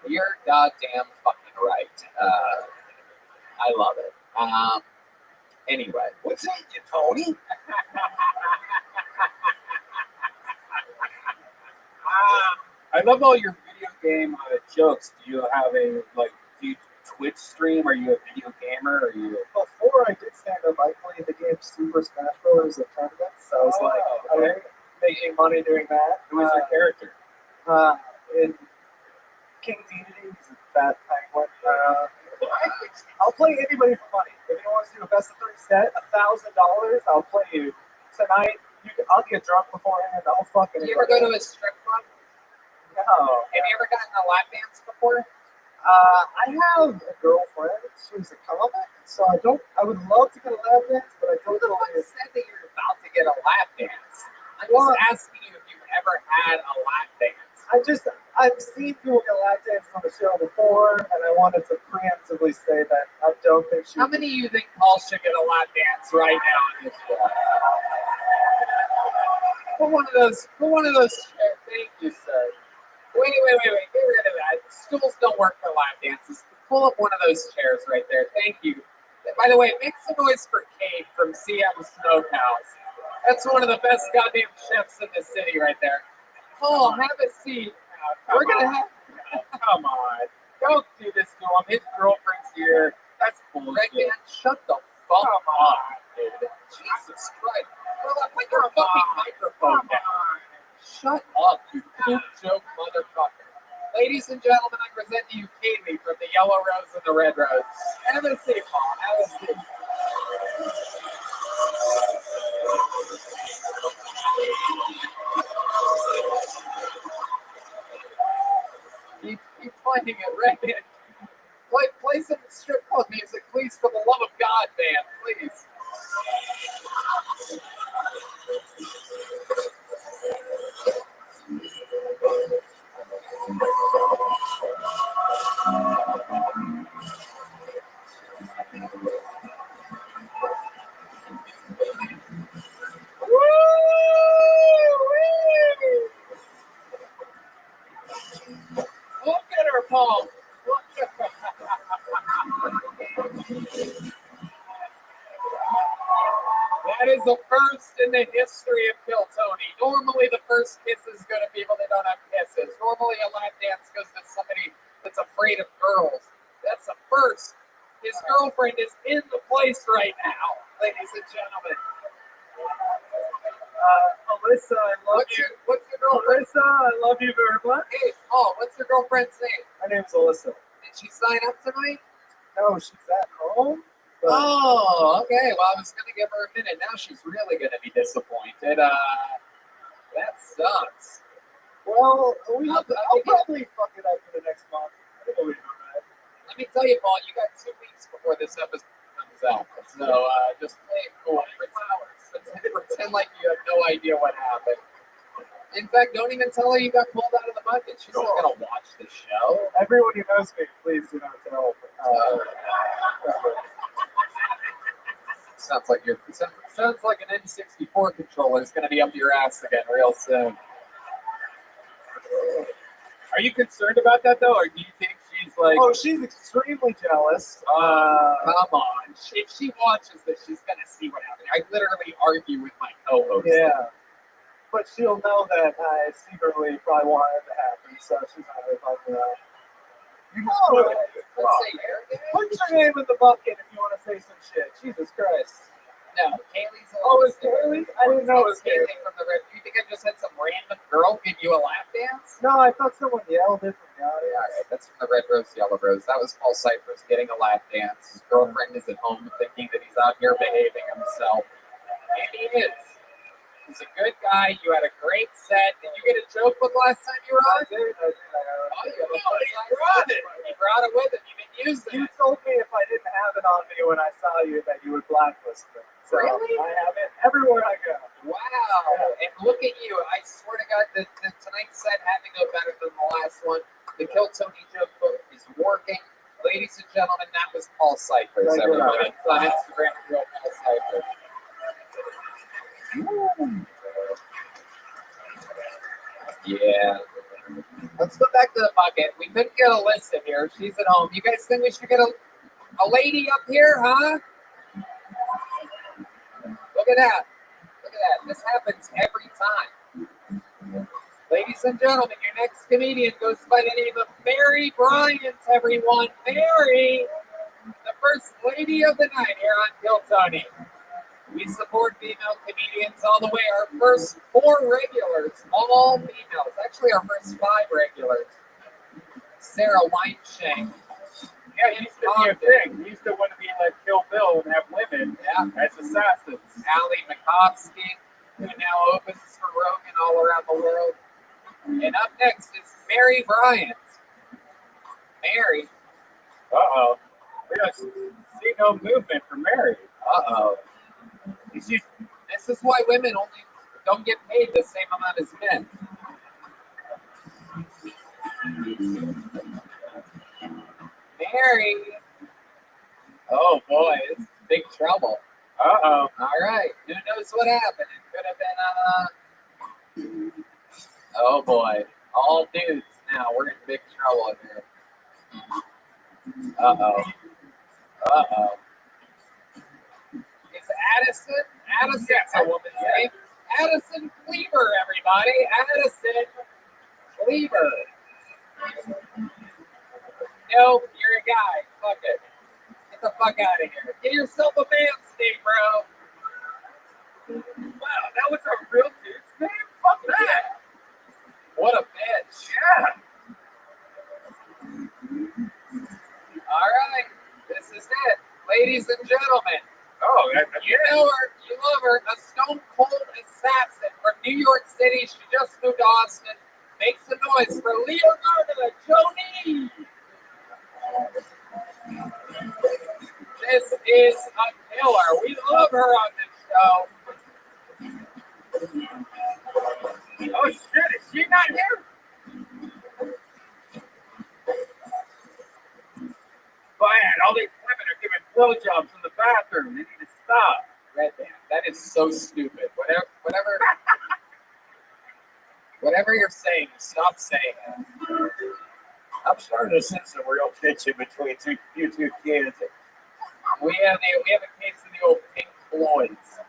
You're goddamn fucking right. I love it. Anyway. What's that, you Tony? I love all your video game jokes. Do you have do you Twitch stream? Are you a video gamer? Are you? Before I did stand up, I played the game Super Smash Bros. At tournaments. So I was making money doing that. Who was your character? in King Deity. He's a fat penguin. I'll play anybody for money. If anyone wants to do a best of 3 set, $1,000, I'll play you tonight. I'll get drunk beforehand. I'll fucking. Do you ever go to a strip club? No. Have you ever gotten a lap dance before? I have a girlfriend. She's a comic, so I would love to get a lap dance, but I don't know. Who said that you're about to get a lap dance? I'm Well, just asking you if you've ever had a lap dance. I've seen people get lap dances on the show before, and I wanted to preemptively say that I don't think she. How many of you think Paul should get a lap dance right now in this show? Put one of those chairs. Thank you, sir. Wait. Get rid of that. Stools don't work for lap dances. Pull up one of those chairs right there. Thank you. By the way, make some noise for Kate from CM Smokehouse. That's one of the best goddamn chefs in the city right there. Paul, have a seat. We're gonna have. Come on. Don't do this to him. His girlfriend's here. That's bullshit. Man, shut the fuck up, dude. Jesus Christ. Put your fucking microphone down. Shut up, you poop joke motherfucker. Ladies and gentlemen, I present to you Kaylee from the Yellow Rose and the Red Rose. Have a seat, Paul. Have a seat. Keep playing it, Red. Play some strip club music, please, for the love of God, man, please. Look at her, Paul. That is the first in the history of Kill Tony. Normally, the first kisses go to people that don't have kisses. Normally, a lap dance goes to somebody that's afraid of girls. That's the first. His girlfriend is in the place right now, ladies and gentlemen. Alyssa, I love you. What's your girlfriend? Alyssa, I love you very much. Hey, Paul, what's your girlfriend's name? My name's Alyssa. Did she sign up tonight? No, she's at home. But Oh, okay. Well, I was going to give her a minute. Now she's really going to be disappointed. That sucks. well, I'll probably fuck it up for the next month. I think it'll be all right. Let me tell you, Paul, you got 2 weeks before this episode comes out. So just play it cool. Pretend like you have no idea what happened. In fact, don't even tell her you got pulled out of the bucket. She's not going to watch the show. Everyone who knows me, please do not tell. Sounds like an N64 controller is going to be up your ass again real soon. Are you concerned about that though, or do you think she's like? Oh, she's extremely jealous. Come on! If she watches this, she's going to see what happened. I literally argue with my co-host. Yeah, but she'll know that I secretly probably wanted it to happen, so she's not really fucking out. Put your name in the bucket if you want to say some shit. Jesus Christ. No, Kaylee's. Oh, it's Kaylee? I didn't know it was Kaylee. From the Red. You think I just had some random girl give you a lap dance? No, I thought someone yelled it from the All audience. right, that's from the Red Rose, Yellow Rose. That was Paul Cypress getting a lap dance. His girlfriend is at home thinking that he's out here behaving himself. And he is. He's a good guy. You had a great set. Did you get a joke book last time you were on? I did. Oh, you brought it. You brought it with him. You've been using You it. told me if I didn't have it on me when I saw you that you would blacklist me. So Really? I have it everywhere I go. Wow. And look at you. I swear to God, the tonight's set had to go better than the last one. The Kill Tony joke book is working. Ladies and gentlemen, that was Paul Cypress, Thank you. everybody. It's on Instagram, real Paul Cypress. Yeah. Let's go back to the bucket. We couldn't get Alyssa here. She's at home. You guys think we should get a lady up here, huh? Look at that. Look at that. This happens every time. Ladies and gentlemen, your next comedian goes by the name of Mary Bryant, everyone. Mary, the first lady of the night here on Kill Tony. We support female comedians all the way. Our first 4 regulars, all females. Actually, our first 5 regulars. Sarah Weinshank. Yeah, he used to be a thing. He used to want to be like Kill Bill and have women as assassins. Allie Makovsky, who now opens for Rogan all around the world. And up next is Mary Bryant. Mary. Uh-oh. We don't see no movement from Mary. Uh-oh. This is why women only don't get paid the same amount as men. Mary. Oh boy, this is big trouble. Uh-oh. All right. Who knows what happened? It could have been oh boy. All dudes now. We're in big trouble here. Uh-oh. Uh-oh. Is Addison's a woman's name. Addison Cleaver, everybody. Addison Cleaver. Nope, you're a guy. Fuck it. Get the fuck out of here. Get yourself a man's name, bro. Wow, that was a real dude's name? Fuck that. What a bitch. Yeah. All right. This is it. Ladies and gentlemen. Oh, you know her. You love her. A stone cold assassin from New York City. She just moved to Austin. Make some noise for Leonardo Joni. This is a killer. We love her on this show. Oh shit, is she not here? Man, all these women are giving blowjobs in the bathroom. They need to stop. Red Band. That is so stupid. Whatever you're saying, stop saying it. I'm starting to sense a real tension between you two kids. We have a case of the old Pink Floyds.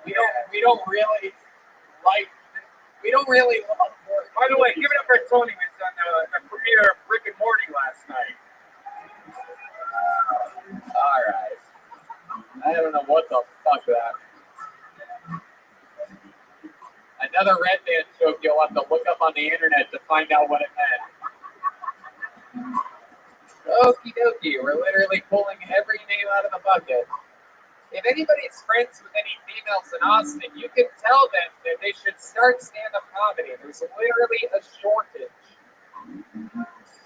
We don't really love. By the way, give it up for Tony, who was on the premiere of Rick and Morty last night. All right. I don't know what the fuck that is. Another Red Band joke you'll have to look up on the internet to find out what it meant. Okie dokie, we're literally pulling every name out of the bucket. If anybody's friends with any females in Austin, you can tell them that they should start stand-up comedy. There's literally a shortage.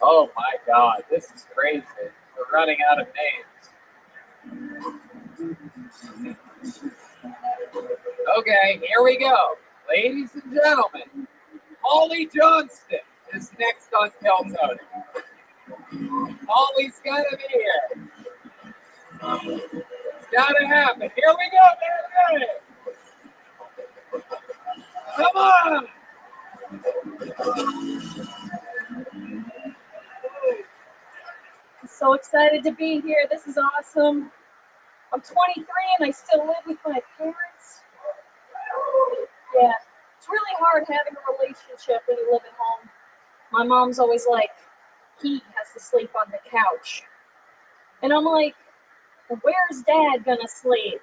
Oh my god, this is crazy. We're running out of names. Okay, here we go. Ladies and gentlemen, Holly Johnston is next on Tell Tony. Holly's gotta be here. It's gotta happen. Here we go, baby. Come on. I'm so excited to be here. This is awesome. I'm 23 and I still live with my parents. Yeah, it's really hard having a relationship when you live at home. My mom's always like, he has to sleep on the couch. And I'm like, well, where's Dad gonna sleep?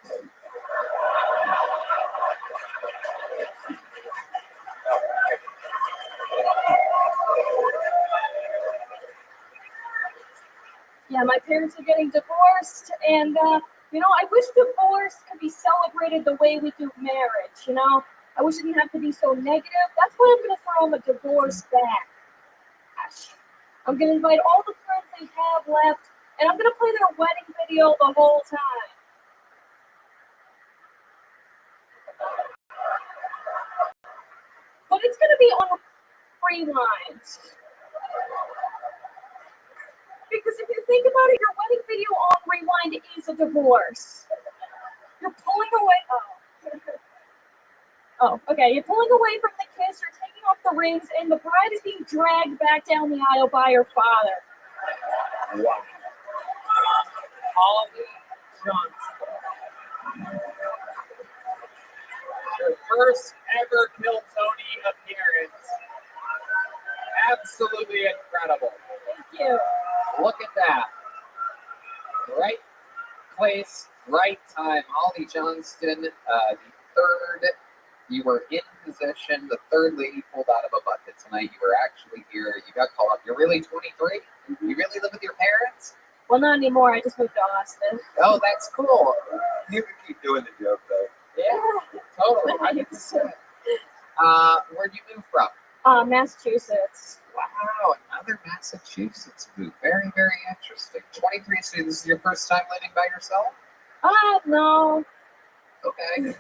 Yeah, my parents are getting divorced, and I wish divorce could be celebrated the way we do marriage. I wish it didn't have to be so negative. That's why I'm gonna throw them a divorce back. Gosh. I'm gonna invite all the friends they have left, and I'm gonna play their wedding video the whole time. But it's gonna be on rewind. Because if you think about it, your wedding video on rewind is a divorce. You're pulling away. Oh, okay. You're pulling away from the kiss. You're taking off the rings, and the bride is being dragged back down the aisle by her father. Wow. Holly Johnston. Her first ever Kill Tony appearance. Absolutely incredible. Thank you. Look at that. Right place, right time. Holly Johnston, the third. You were in position. The third lady pulled out of a bucket tonight. You were actually here. You got called up. You're really 23? You really live with your parents? Well, not anymore. I just moved to Austin. Oh, that's cool. You can keep doing the joke though. Yeah, totally. Thanks. Where'd you move from? Massachusetts. Wow, another Massachusetts move. Very, very interesting. 23, so this is your first time living by yourself? No. Okay.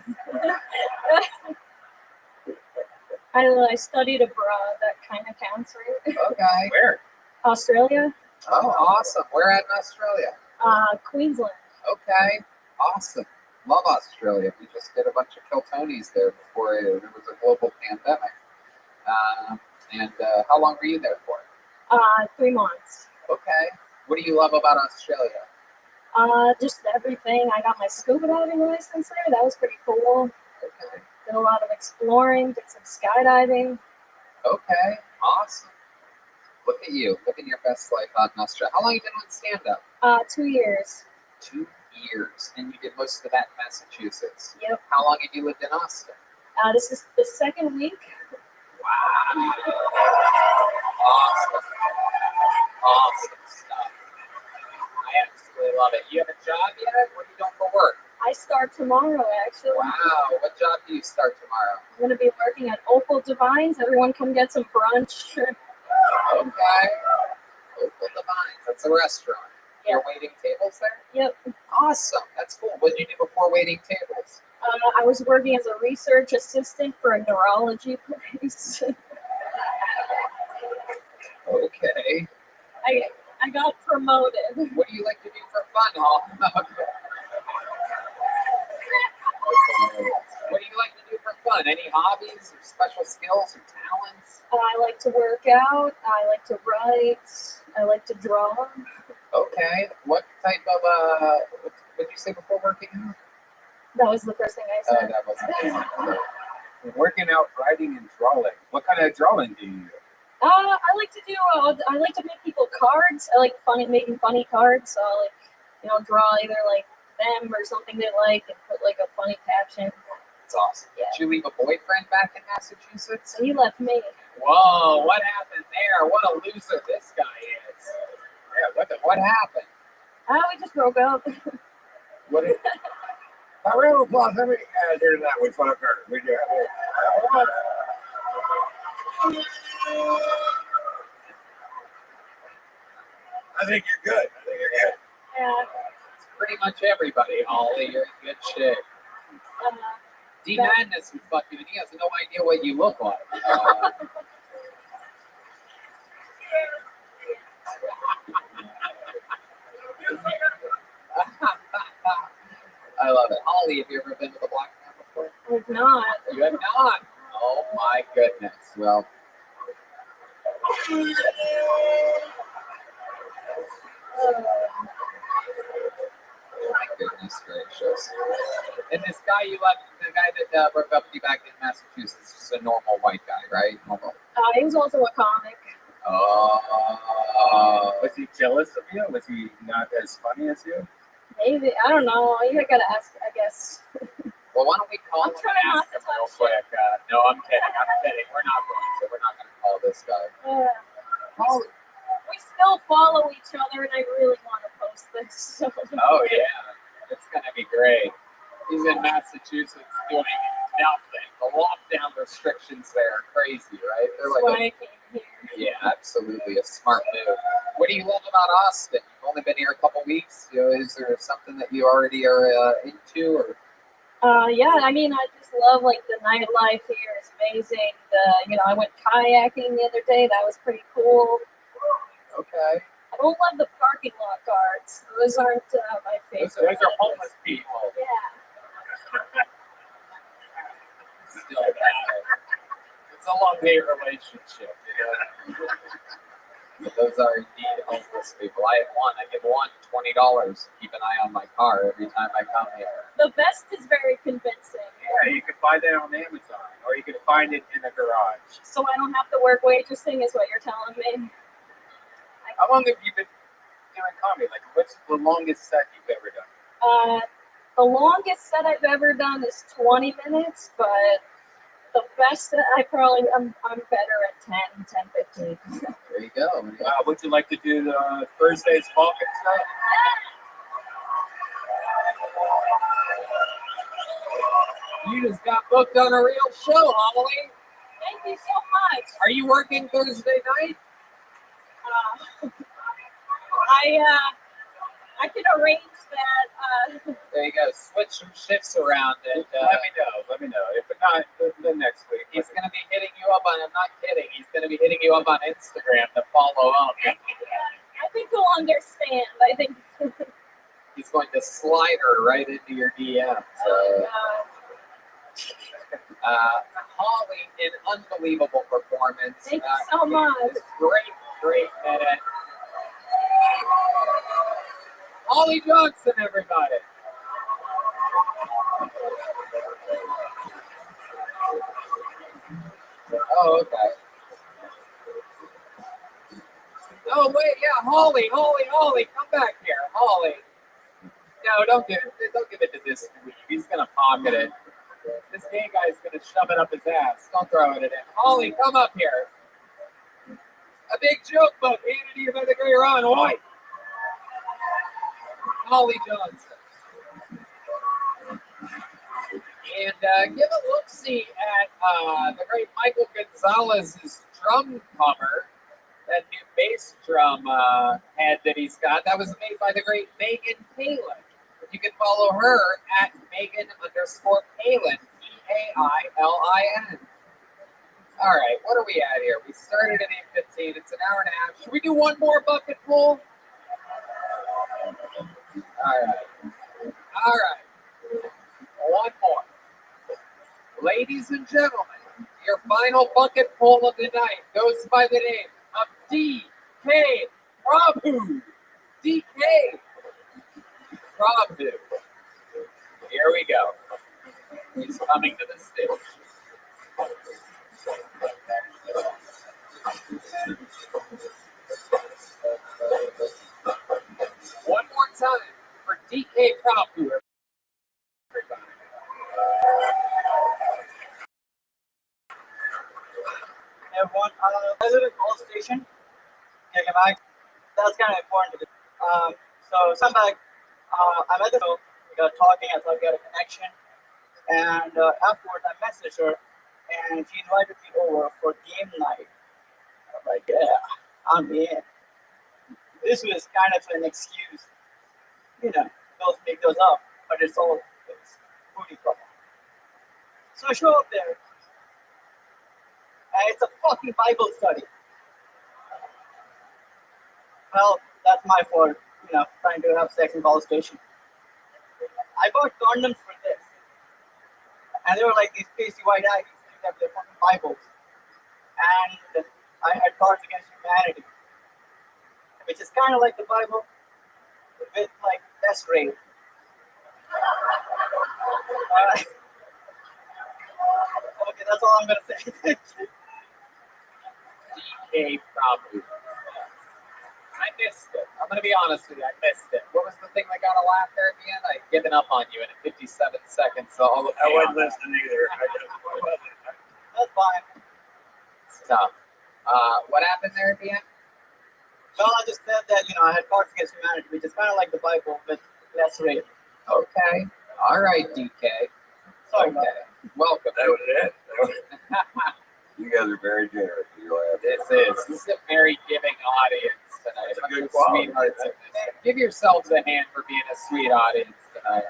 I don't know. I studied abroad. That kind of counts, right? Okay. Where? Australia. Oh, awesome. Where at in Australia? Queensland. Okay. Awesome. Love Australia. We just did a bunch of Kiltonies there before there was a global pandemic. How long were you there for? 3 months. Okay. What do you love about Australia? Just everything. I got my scuba diving license there. That was pretty cool. Okay. Did a lot of exploring. Did some skydiving. Okay. Awesome. Look at you. Living your best life out in Australia. How long have you been on stand-up? 2 years. 2 years. And you did most of that in Massachusetts. Yep. How long have you lived in Austin? This is the second week. Wow. Awesome. Awesome stuff. I absolutely love it. You have a job yet? What are you doing for work? I start tomorrow, actually. Wow. What job do you start tomorrow? I'm going to be working at Opal Divines. Everyone come get some brunch. Okay. Opal Divines. That's a restaurant. You're waiting tables there? Yep. Awesome. That's cool. What did you do before waiting tables? I was working as a research assistant for a neurology place. Okay. I got promoted. What do you like to do for fun, Hall? What do you like to do for fun? Any hobbies or special skills or talents? I like to work out. I like to write. I like to draw. Okay. What type of what did you say before working out? That was the first thing I said. That wasn't Working out, writing, and drawing. What kind of drawing do you do? I like to do. I like to make people cards. I like making funny cards. So I like, draw either like them or something they like and put like a funny caption. That's awesome. Yeah. Did you leave a boyfriend back in Massachusetts? So he left me. Whoa! What happened there? What a loser this guy is. Yeah. What happened? We just broke up. What is a round of applause. How many guys here tonight we fuck her? We do. I think you're good. Yeah. It's pretty much everybody, Holly. You're in good shape. D Madness would fuck you, and he has no idea what you look like. I love it. Holly, have you ever been to the Black Man before? I've not. You have not? Oh my goodness. Well. My goodness gracious. And this guy you left, the guy that broke up with you back in Massachusetts, is a normal white guy, right? Normal. He was also a comic. Oh. Was he jealous of you? Was he not as funny as you? Maybe. I don't know. You gotta ask, I guess. Well, why don't we call him I'm trying and not ask to him real touch quick? No, I'm kidding. We're not going to. We're not going to call this guy. We still follow each other, and I really want to post this. So. Oh, yeah. It's going to be great. He's in Massachusetts doing nothing. The lockdown restrictions there are crazy, right? They're That's why like I came here. yeah, absolutely. A smart move. What do you love about Austin? You've only been here a couple weeks. Is there something that you already are into? Or? Yeah, I mean, I just love like the nightlife here. It's amazing. I went kayaking the other day. That was pretty cool. Okay. I don't love the parking lot guards. Those aren't my favorite. Those are homeless people. Yeah. Still bad. It's a love-hate relationship. Those are indeed homeless people. I have one. I give one $20 to keep an eye on my car every time I come here. The vest is very convincing. Yeah, you can find that on Amazon, or you can find it in a garage. So I don't have to work waitressing, is what you're telling me. How long have you been doing comedy? Like, what's the longest set you've ever done? The longest set I've ever done is 20 minutes, but the best set I'm better at 10, 15. There you go. Would you like to do the Thursday's Balkan show? You just got booked on a real show, Holly. Thank you so much. Are you working Thursday night? I can arrange that. There you go. Switch some shifts around. And, Let me know. If not, then next week. he's going to be hitting you up on, I'm not kidding, he's going to be hitting you up on Instagram to follow up. I think he'll understand. I think. He's going to slide her right into your DM. Holly, an unbelievable performance. Thank you so much. Great minute. Holly Johnson, everybody. Oh, okay. Oh, wait, yeah, Holly, come back here, Holly. No, don't give it to this dweeb. He's gonna pocket it. This gay guy's gonna shove it up his ass. Don't throw it at him. Holly, come up here. A big joke book handed to you by the great Ron White. Holly Johnson. And give a look-see at the great Michael Gonzalez's drum cover. That new bass drum head that he's got. That was made by the great Megan Palin. You can follow her at Megan_Palin, Pailin. All right, what are we at here? We started at 8:15. It's an hour and a half. Should we do one more bucket full? All right. One more. Ladies and gentlemen, your final bucket full of the night goes by the name of DK Prabhu. DK Prabhu. Here we go. He's coming to the stage. One more time for DK Prabhu. Everyone, I live in Gold Station. Back. That's kind of important. So some back, I met the girl. We got talking. I thought we had a connection. And afterwards, I messaged her, and she invited me over for game night. I'm like, yeah, I'm in. This was kind of an excuse, those make those up, but it's booty club. So I show up there, and it's a fucking Bible study. Well, that's my fault, trying to have sex in Gold Station. I bought condoms for this. And they were like these pasty white aggies saying that they're fucking Bibles. And I had Cards Against Humanity, which is kind of like the Bible, with like less rape. Okay, that's all I'm gonna say. DK Prabhu. I missed it. I'm going to be honest with you. I missed it. What was the thing that got a laugh there at the end? I'd given up on you in 57 seconds. So I wasn't listening either. That's fine. It's tough. What happened there at the end? Well, I just said that, I had Cards Against Humanity, which is kind of like the Bible, with less rape. Okay. All right, DK. Sorry. Okay. Welcome. That was it? You guys are very generous with your laugh. This is a very giving audience tonight. That's a good quality. Give yourselves a hand for being a sweet audience tonight.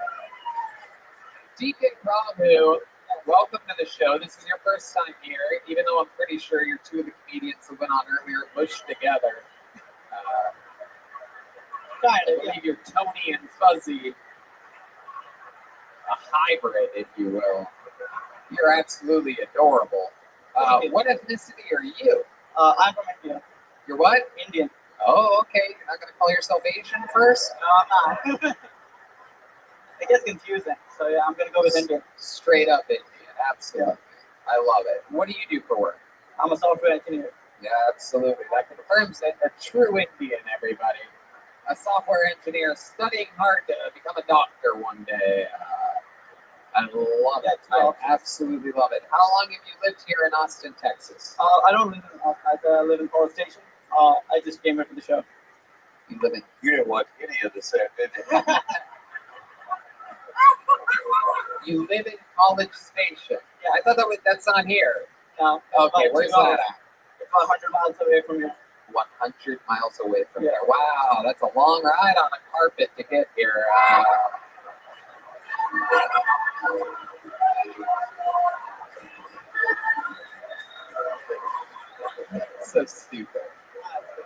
DK Prabhu, welcome to the show. This is your first time here, even though I'm pretty sure you're two of the comedians who went on earlier mushed together. I believe you're Tony and Fuzzy, a hybrid, if you will. You're absolutely adorable. What ethnicity are you? I'm from India. You're what? Indian. Oh, okay. You're not going to call yourself Asian first? No, I'm not. It gets confusing. So, yeah, I'm going to go with Indian. Straight up Indian. Absolutely. I love it. What do you do for work? I'm a software engineer. Yeah, absolutely. That confirms it. A true Indian, everybody. a software engineer studying hard to become a doctor one day. I love it. I absolutely love it. How long have you lived here in Austin, Texas? I don't live in Austin. I live in College Station. I just came here for the show. You live in. You didn't watch any of the set, did you? You live in College Station. Yeah, I thought that's on here. No. Okay, where's that at? It's about 100 miles away from here. 100 miles away from here. Wow, that's a long ride on a carpet to get here. So stupid.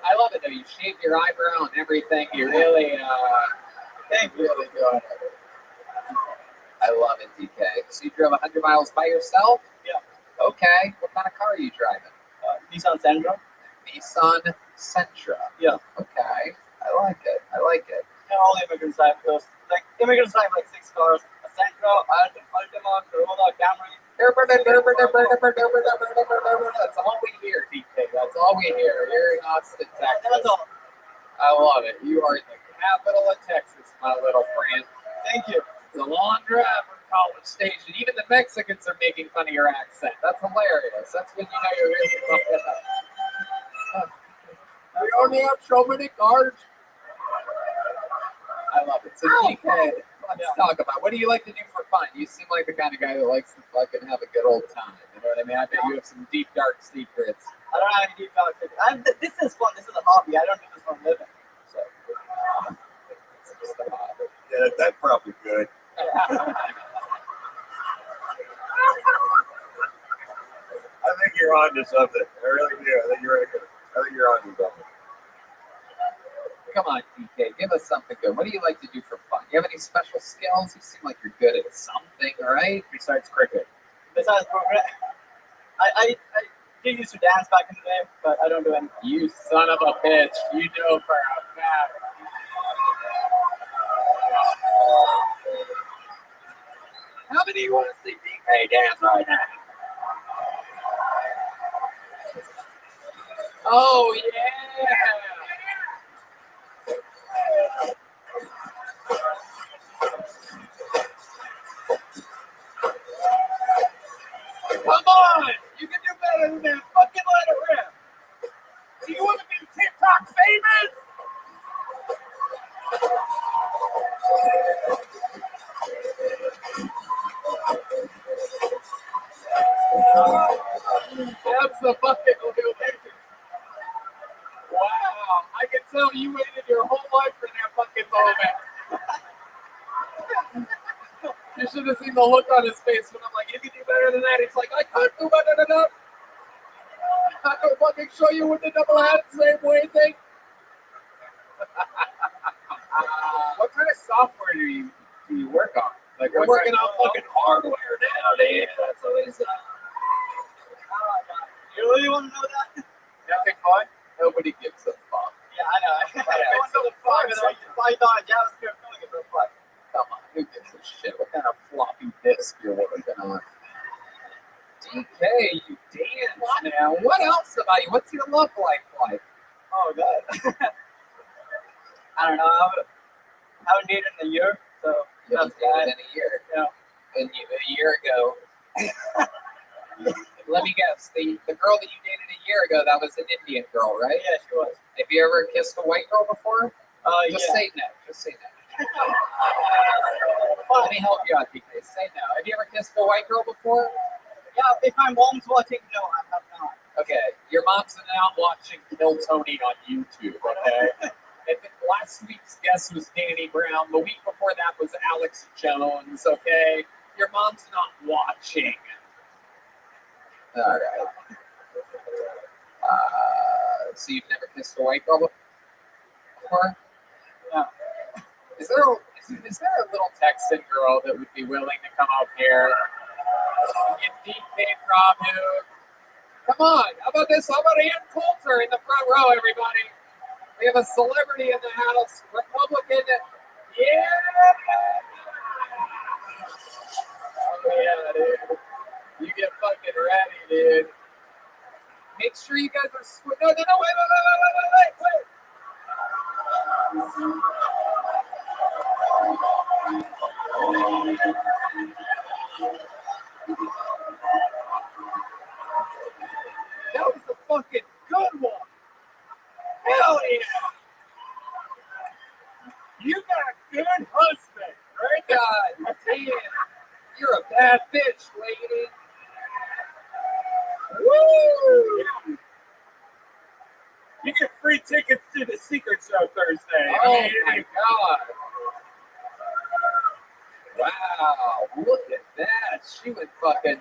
I love it though. You shave your eyebrow and everything. You really, really good. I love it, DK. So you drove 100 miles by yourself? Yeah. Okay. What kind of car are you driving? Nissan Sentra. Nissan Sentra. Yeah. Okay. I like it. I like it. Yeah, all immigrants drive those. Like immigrants drive like 6 cars. A Sentra, Altima, Corolla, Camry. That's all we hear, DK. That's all we hear here in Austin, Texas. That's all. I love it. You are the capital of Texas, my little friend. Thank you. It's a long drive from College Station. Even the Mexicans are making fun of your accent. That's hilarious. That's when you know you're really fucking up. We only have so many cars. I love it. So DK, let's talk about what do you like to do for fun? You seem like the kind of guy that likes to fucking have a good old time. You know what I mean? I bet you have some deep, dark secrets. I don't have any deep dark secrets. This is fun. This is a hobby. I don't do this for a living. So it's just a hobby. Yeah, that's probably good. I think you're on to something. I really do. I think you're on to something. Come on, DK, give us something good. What do you like to do for fun? You have any special skills? You seem like you're good at something, right? Besides cricket. Besides cricket, I did used to dance back in the day, but I don't do anything. You son of a bitch. You know for a fact. How many of you want to see DK dance right now? Oh, yeah. Come on! You can do better than that. Fucking let it rip. Do you want to be TikTok famous? That's the fucking illumination. Wow. I can tell you waited your whole life for that fucking moment. You should have seen the look on his face when I'm like, you can do better than that. He's like, I can't do better than that. I can fucking show you with the double hat same way thing. What kind of software do you work on? Like we're working on fucking hardware now, dude. That's what he said. You really want to know that? Nothing fun? Nobody gives a fuck. Yeah, I know. I want to know the fun. Python, JavaScript, don't give a fuck. Come on, who gives a shit? What kind of floppy disk you're working on? DK, you dance now. What else about you? What's your love life like? Oh, God. I don't know. I haven't dated in a year, so you haven't dated in a year. Yeah. And a year ago, let me guess, the girl that you dated a year ago, that was an Indian girl, right? Yeah, she was. Have you ever kissed a white girl before? Just say no. Just say no. Let me help you out, DK. Say no. Have you ever kissed a white girl before? Yeah, if my mom's watching, no, I have not. Okay, your mom's now watching Kill Tony on YouTube, okay? And last week's guest was Danny Brown. The week before that was Alex Jones, okay? Your mom's not watching. All right. So you've never kissed a white girl before? No. Is there a little Texan girl that would be willing to come up here? Get deep name Rabu. Come on. How about this? How about Ann Coulter in the front row, everybody? We have a celebrity in the house. Republican. Yeah. Oh, yeah, dude. You get fucking ready, dude. Make sure you guys are no, wait. That was a fucking good one. Hell yeah. You got a good husband. Right? God damn. You're a bad bitch, lady. Woo! You get free tickets to the Secret Show Thursday. Oh my God. Wow, look at that. She went fucking,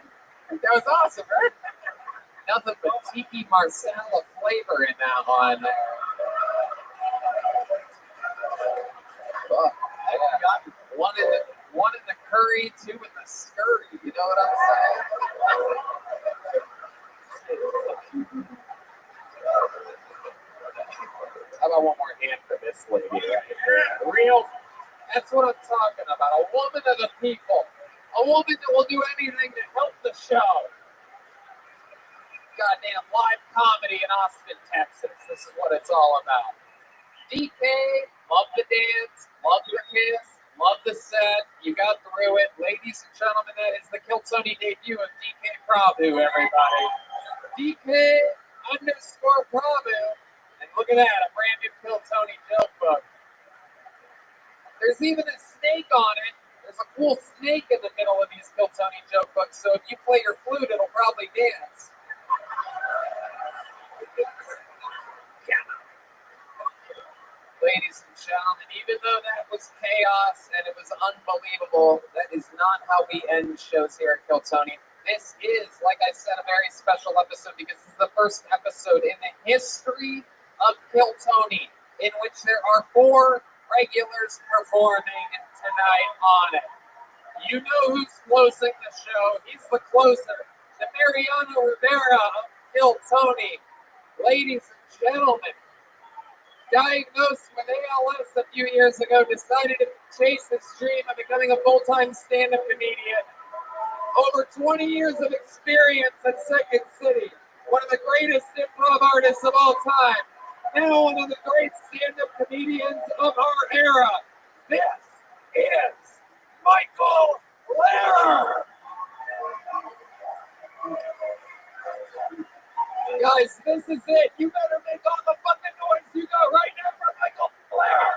that was awesome, right? Nothing but tiki marsala flavor in that one. Fuck. Yeah. One in the curry, two in the scurry. You know what I'm saying? How about one more hand for this lady right here? Real. That's what I'm talking about. A woman of the people. A woman that will do anything to help the show. Goddamn live comedy in Austin, Texas. This is what it's all about. DK, love the dance, love the kiss, love the set. You got through it. Ladies and gentlemen, that is the Kill Tony debut of DK Prabhu, everybody. DK _ Prabhu. And look at that, a brand new Kill Tony joke book. There's even a snake on it. There's a cool snake in the middle of these Kill Tony joke books, so if you play your flute, it'll probably dance. Ladies and gentlemen, even though that was chaos and it was unbelievable, that is not how we end shows here at Kill Tony. This is, like I said, a very special episode because this is the first episode in the history of Kill Tony in which there are 4 regulars performing tonight on it. You know who's closing the show. He's the closer, the Mariano Rivera of Kill Tony. Ladies and gentlemen, diagnosed with ALS a few years ago, decided to chase his dream of becoming a full-time stand-up comedian. Over 20 years of experience at Second City. One of the greatest improv artists of all time. Now one of the great stand-up comedians of our era. This is Michael Lehrer. Guys, this is it. You better make all the fucking noise you got right now for Michael Lehrer.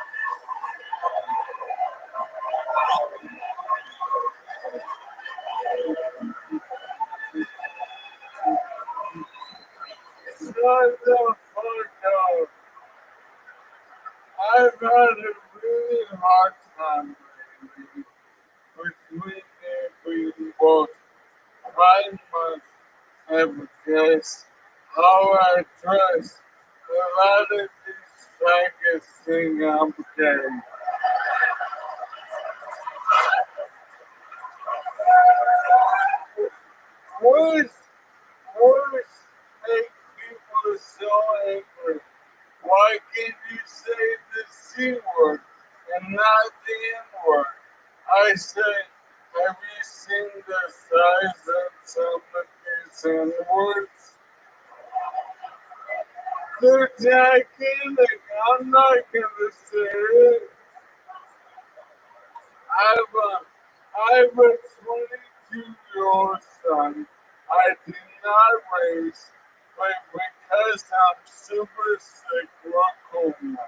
Shut the fuck up. I've had a really hard time lately between being both pride and because how I trust a lot of these faggots think I'm gay. Words make people so angry. Why can't you say the C word and not the N word? I say, have you seen the size of some of these N words? They're gigantic. I'm not gonna say it. I have a 22-year-old son I did not raise, but because I'm super sick, local now.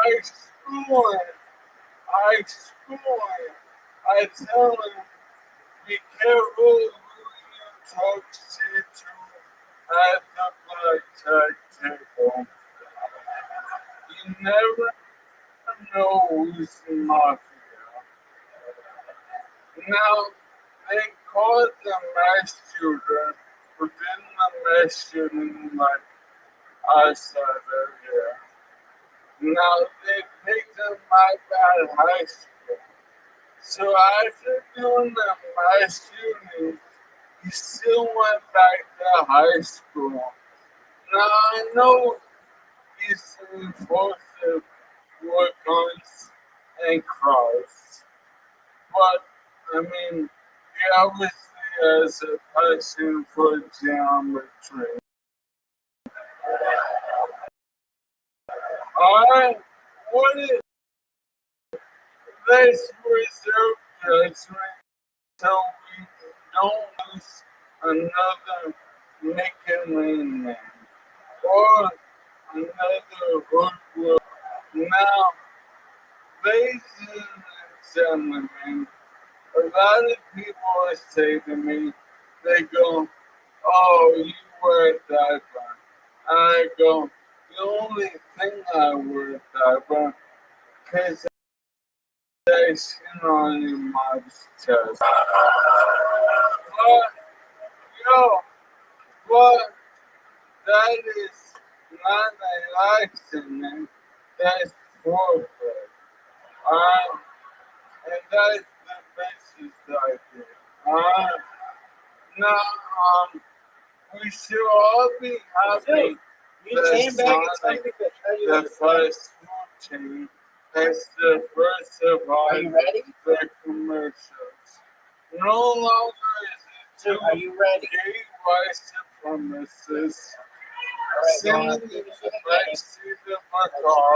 I tell him, be careful who you talk to at the blackjack table. You never know who's in mafia. Now, they caught the mass shooter within the mass shooting like outside area. Now, they picked him up at high school. So after doing the mass shooting, he still went back to high school. Now, I know he's supposed to work guns and cross, but I mean, he obviously has a passion for geometry. I wouldn't let's reserve judgment so we don't lose another Nickelodeon man or another hoodwood. Now, ladies and gentlemen, a lot of people say to me, they go, "Oh, you wear a diaper." I go, "The only thing I wear a diaper is there's skin on your mom's chest." But, yo, but that is not an accident. That's foreplay. And that's the basis right there. Now, we should all be happy You came back and told me that the first food chain has the first survive the commercials. No longer is it two Are you ready? gay white supremacists singing the backseat of my car,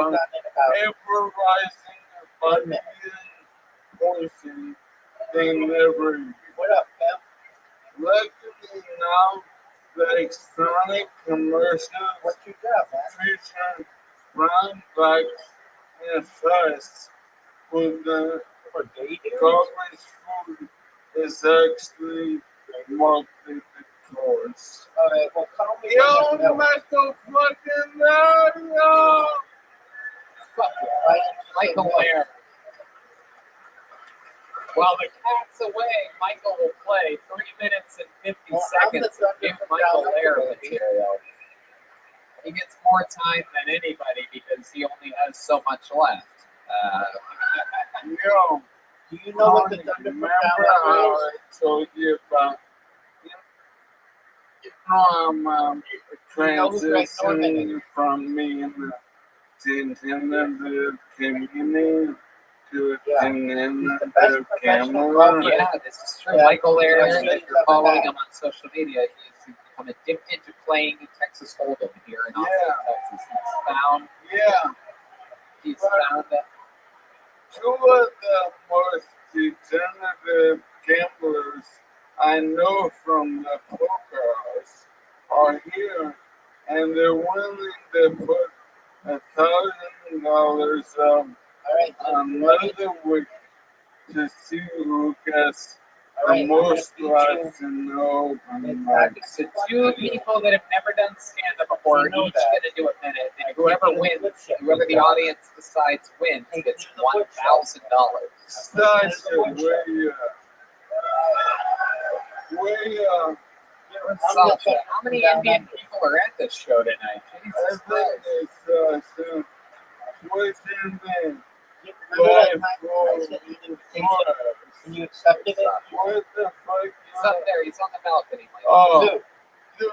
improvising about being poison they never used. What up, Pep? Luckily now, the exotic commercials What you got, man? feature brown bags and fries with the garbage food is actually multi-course. Alright, well, call me. Yo, Michael fucking Mario! Fuck you, Michael Lair. While the cat's away, Michael will play 3 minutes and 50 seconds of Give Michael Lair material. He gets more time than anybody because he only has so much left. Yo, Do you know what the Thunder remember how I told you about transitioning from me in the community to the camera? Yeah, this is true. Michael Lair, if you're following him on social media, he's become addicted to playing Texas Hold'em here in Austin, Texas. He's found that. Two of the most degenerate gamblers I know from the poker house are here, and they're willing to put $1,000 another week to see who gets the most rights in the open mic. So two people that have never done stand-up before are each going to do a minute, and whoever wins, whoever the audience decides wins, gets $1,000. Sasha, Sasha, how many Indian people are at this show tonight? Jesus Christ. And you accepted it? What the fuck? He's up there. He's on the balcony. Like, Dude.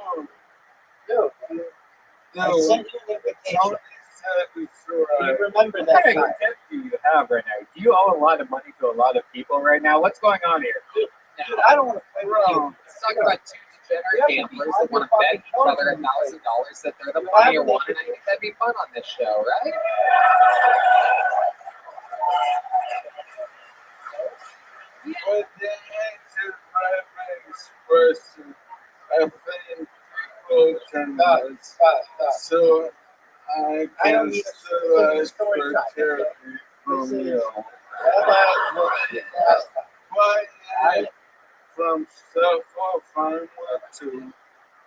I sent you an invitation. Do You remember What that kind of time? debt do you have right now? Do you owe a lot of money to a lot of people right now? What's going on here? Dude, I don't want to play with you. let's talk about two degenerate gamblers that want to bet each other $1,000 that they're the funnier one, and I think that'd be fun on this show, right? But the answer my expression, I think people can so I can still ask for charity from you. But from self-affirmed to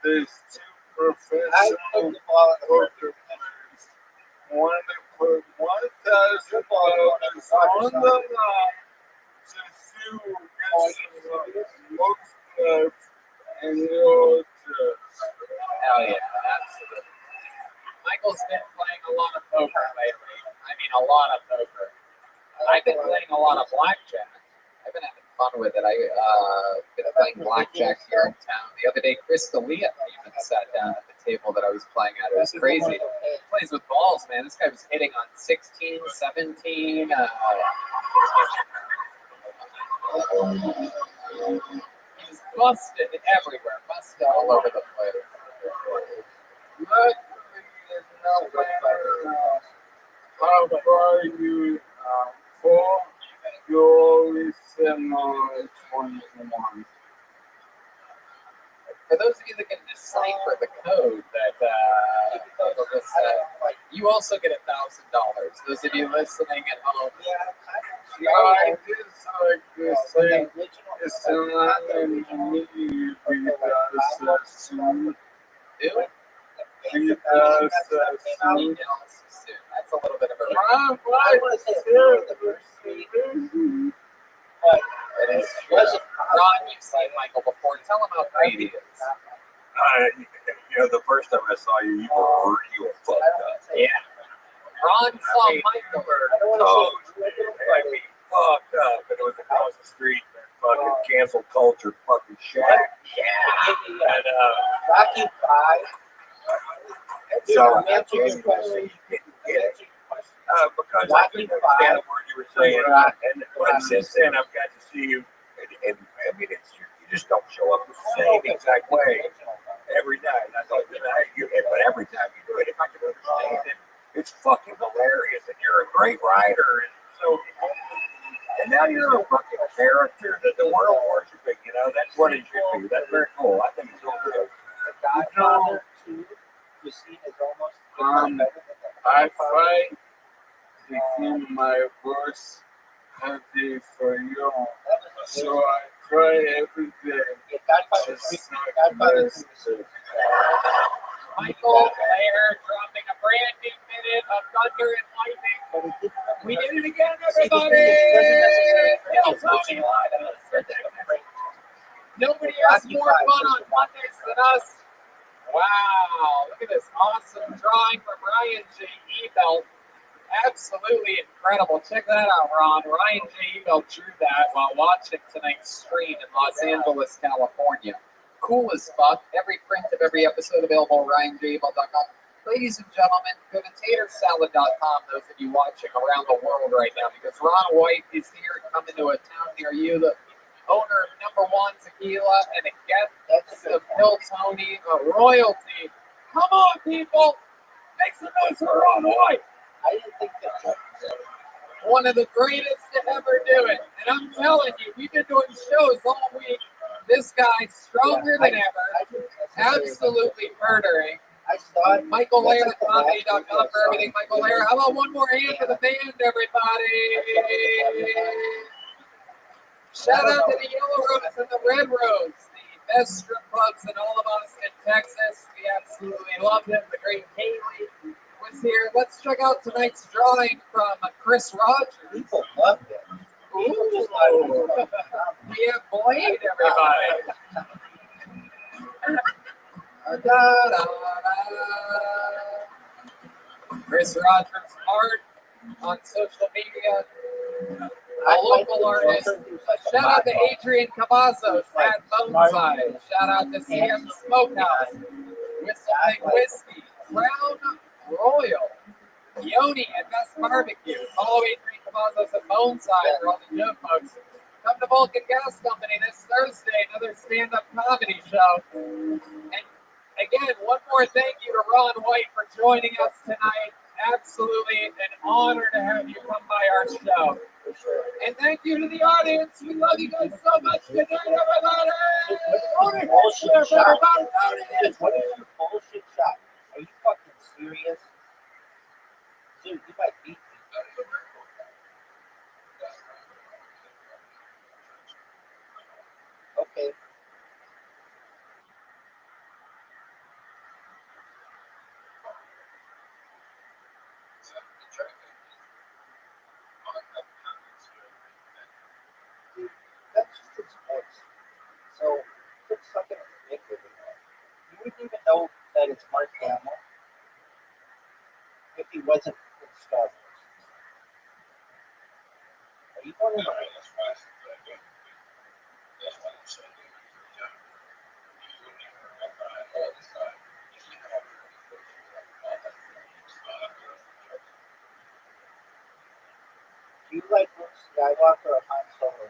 there's two professional poker players. One to put $1,000 on the line to see who gets the most clubs and your judge. Hell yeah, absolutely. Michael's been playing a lot of poker lately. I mean, a lot of poker. I've been playing a lot of blackjack. I've been having fun with it. I've been playing blackjack here in town. The other day, Chris D'Elia came and sat down at the table that I was playing at. It was crazy. He plays with balls, man. This guy was hitting on 16, 17. He was busted everywhere, busted all over the place. Luckily, no matter How far you for? You always send 21. For those of you that can decipher the code that you also get $1,000. Those of you listening at home, I just like to say, it's an engineer because do it. because That's a little bit of a I'm I want to say the first three, but it is true. Ron, you've seen Michael before. Tell him how great he is. The first time I saw you, you were fucked up. Yeah. Ron saw Michael. Fucked up. And it was across the street, fucking cancel culture, fucking shack. Yeah. And, Rocky Five. so I didn't get it. Because I couldn't understand a word you were saying. But since then, I've got to see you. And I mean, you just don't show up the same exact way every night. I thought, but every time you do it, if I can understand it, it's fucking hilarious. And you're a great writer. And so, and now you're a fucking character that the world worshiping. That's what it should be. That's very cool. I think it's so good. Godfather 2, you see, is almost better than the I fight to keep my voice happy for you. So I cry every day. Godfather 3. Michael Lair dropping a brand new minute of thunder and lightning. We did it again, everybody! Yo, Tony, nobody has more fun on Mondays than us. Wow, look at this awesome drawing from Ryan J. Ebel. Absolutely incredible. Check that out, Ron. Ryan J. Ebel drew that while watching tonight's stream in Los Angeles, California. Cool as fuck. Every print of every episode available at RyanJabel.com. Ladies and gentlemen, go to tatersalad.com, those of you watching around the world right now, because Ron White is here coming to a town near you, the owner of Number One Tequila and a guest of Hill Tony, a royalty. Come on, people! Make some noise for Ron White! I didn't think that. One of the greatest to ever do it. And I'm telling you, we've been doing shows all week. This guy's stronger than ever. Absolutely murdering. I saw it. MichaelLairComedy.com for everything. Michael Lair. How about one more hand for the band, everybody? Shout out to the Yellow Rose and the Red Rose, the best strip clubs in all of Austin, Texas. We absolutely love them. The great Kaylee was here. Let's check out tonight's drawing from Chris Rogers. People loved it. Ooh. We have Blade, everybody. Chris Rogers art on social media. A local artist. Shout out to Adrian Cavazos at Boneside. Shout out to CM Smokehouse. Whistleneck Whiskey. Crown Royal. Yoni at Best Barbecue. Follow Adrian Cavazos at Boneside for all the joke folks. Come to Vulcan Gas Company this Thursday, another stand-up comedy show. And again, one more thank you to Ron White for joining us tonight. Absolutely an honor to have you come by our show. And thank you to the audience. We love you guys so much. Good night, everybody. Bullshit shot. What is your bullshit shot? Are you fucking serious? Dude, you might beat me. Okay. Dude, that's just his voice. So, it's fucking ridiculous. You wouldn't even know that it's Mark Hamill if he wasn't in Star Wars. Are you going to Do you like Luke Skywalker or Han Solo?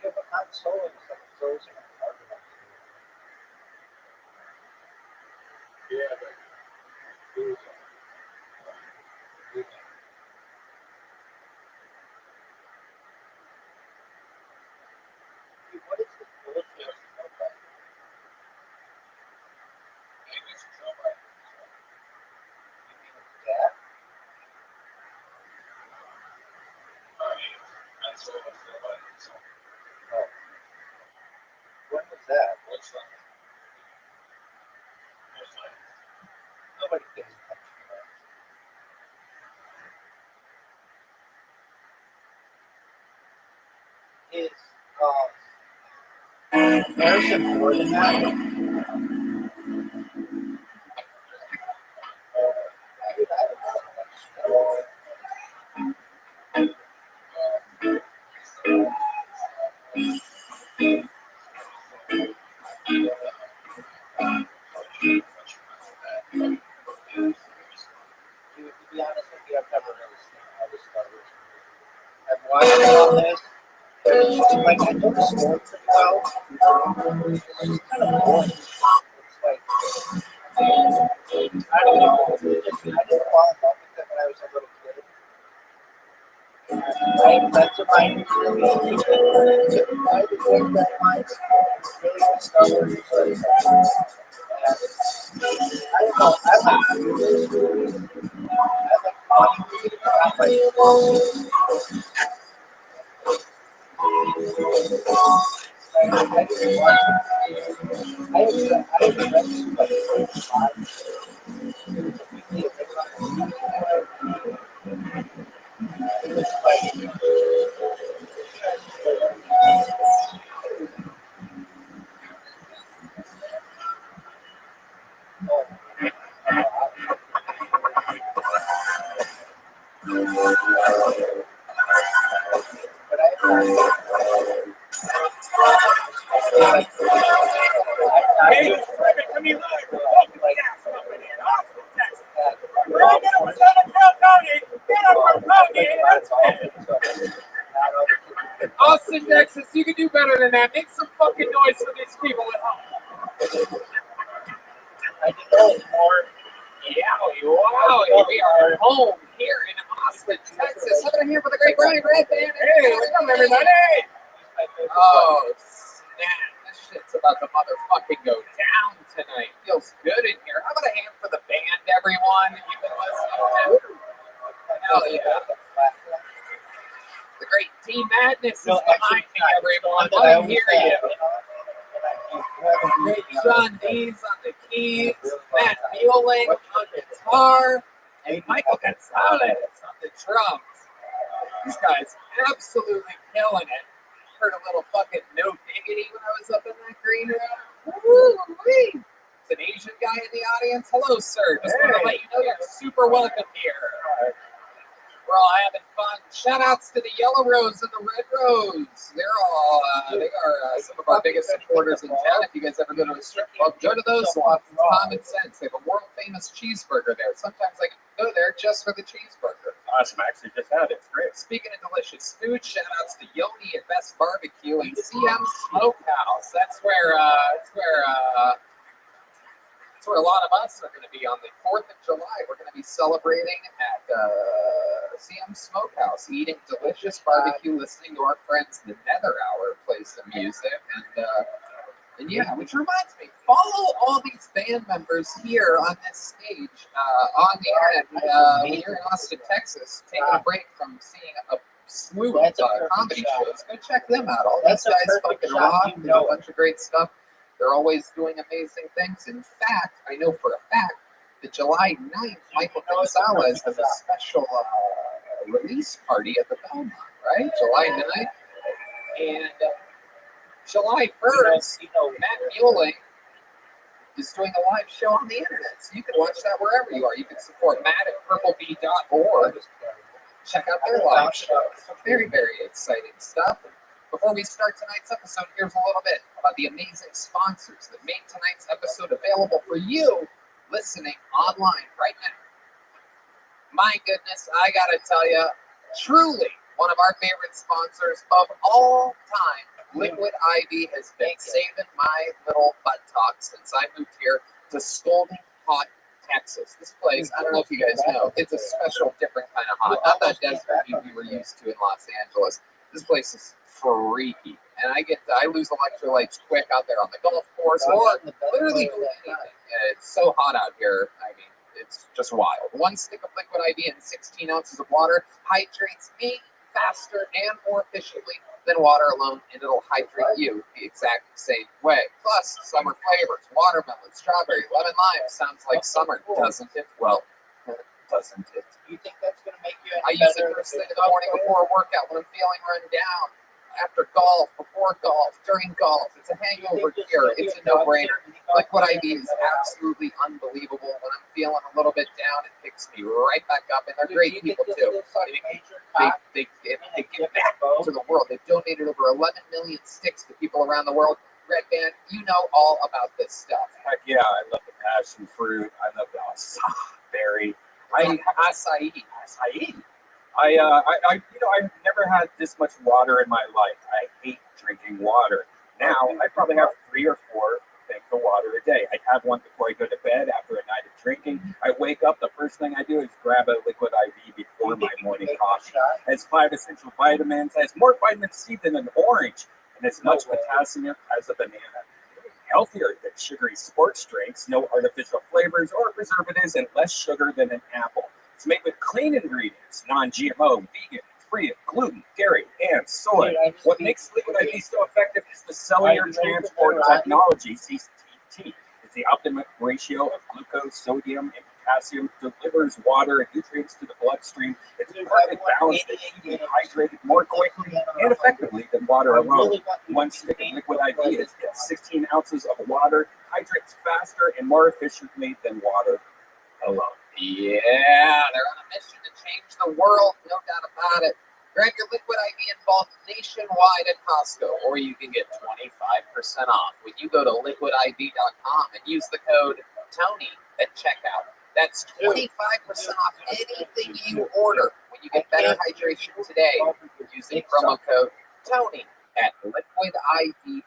Yeah, but not solo is like frozen and hard enough. Yeah, but What is this bullshit? Yeah. Oh. When was that? Nobody pays attention to that. Is Harrison Ford in that? To be honest with you, I've never really seen all the Star Wars movies. I've watched all this. It's just like I know the story pretty well. It's just kind of boring. It's like I don't know. I didn't fall in love with it when I was a little kid. I had friends of mine who really interested. I had a friend of mine really into Star Wars stories. I don't know. I like movies. I like funny movies. I like I just watch it. I have friends who like it was a weekly event. It was like but Hey, this is Rabbi coming live. Welcome to Gas Company in Austin, Texas. We're going to get up Southern Cal County. Get up from County. That's it. Austin, Texas, you can do better than that. Make some fucking noise for these people at home. I can go more. Wow, we are home here in Austin, Texas. Having here for the great Brian Red Band. Hey, welcome everybody. Oh, snap. This shit's about to motherfucking go down tonight. Feels good in here. How about a hand for the band, everyone? You've been listening to? Hell yeah. The great Team Madness is behind me, everyone. Let me hear you. Great John Dees on the keys, Matt Mueling on guitar, and Michael Gonzalez on the drums. These guys absolutely killing it. Heard a little fucking no diggity when I was up in that green room. Woo-wee. It's an Asian guy in the audience. Hello, sir. Just want to let you know you're super welcome here. We're all having fun. Shout outs to the Yellow Rose and the Red Rose. They are some of our biggest supporters in town. If you guys ever go to a strip club, go to those ones. It's common sense. They have a world famous cheeseburger there. Sometimes I can go there just for the cheeseburger. Awesome. I actually just had it. It's great. Speaking of delicious food, shout outs to Yoni at Best Barbecue and CM Smokehouse. That's where a lot of us are going to be on the 4th of July. We're going to be celebrating at CM Smokehouse, eating delicious barbecue, listening to our friends, the Nether Hour, play some music. And yeah, which reminds me, follow all these band members here on this stage on the internet when you're in Austin, Texas, taking a break from seeing a slew of comedy shows. Go check them out. All these guys fucking rock. They do a bunch of great stuff. They're always doing amazing things. In fact, I know for a fact that July 9th, Michael Gonzalez has a special release party at the Belmont, right? July 9th. And July 1st, Matt Mueling is doing a live show on the internet. So you can watch that wherever you are. You can support Matt at purplebee.org. Check out their live show. So very, very exciting stuff. Before we start tonight's episode, here's a little bit about the amazing sponsors that make tonight's episode available for you listening online right now. My goodness, I gotta tell you, Truly, one of our favorite sponsors of all time. Liquid IV has been saving my little buttock since I moved here to Scalding Hot, Texas. This place, I don't know if you guys know, it's a special, different kind of hot. Not that desert heat we were used to in Los Angeles. This place is freaky, and I lose electrolytes quick out there on the golf course or literally doing anything. It's so hot out here. I mean, it's just wild. One stick of Liquid IV and 16 ounces of water hydrates me faster and more efficiently than water alone, and it'll hydrate you the exact same way. Plus, summer flavors, watermelon, strawberry, lemon, lime. Sounds like summer, doesn't it? Well, doesn't it? You think that's going to make you? I use it first thing in the morning before a workout when I'm feeling run down. After golf, before golf, during golf. It's a hangover cure. It's a no-brainer. Liquid IV is absolutely unbelievable. When I'm feeling a little bit down, it picks me right back up. And they're great people, too. They give back to the world. They've donated over 11 million sticks to people around the world. Red Band, you know all about this stuff. Heck yeah, I love the passion fruit. I love the berry. Acai. I've never had this much water in my life. I hate drinking water. Now, I probably have 3 or 4 things of water a day. I have one before I go to bed after a night of drinking. I wake up, the first thing I do is grab a Liquid IV before my morning coffee. It has 5 essential vitamins, has more vitamin C than an orange, and as much potassium as a banana. Healthier than sugary sports drinks, no artificial flavors or preservatives, and less sugar than an apple. It's made with clean ingredients, non-GMO, vegan, free of gluten, dairy, and soy. What makes Liquid IV so effective is the cellular transport technology, CTT. It's the optimum ratio of glucose, sodium, and potassium, delivers water and nutrients to the bloodstream. It's a perfect balance to keep you hydrated more quickly and effectively than water alone. One stick of Liquid IV is 16 ounces of water, hydrates faster and more efficiently than water alone. Yeah, they're on a mission to change the world, no doubt about it. Grab your Liquid IV in bulk nationwide at Costco, or you can get 25% off when you go to liquidiv.com and use the code TONY at checkout. That's 25% off anything you order when you get better hydration today using promo code TONY at liquidiv.com.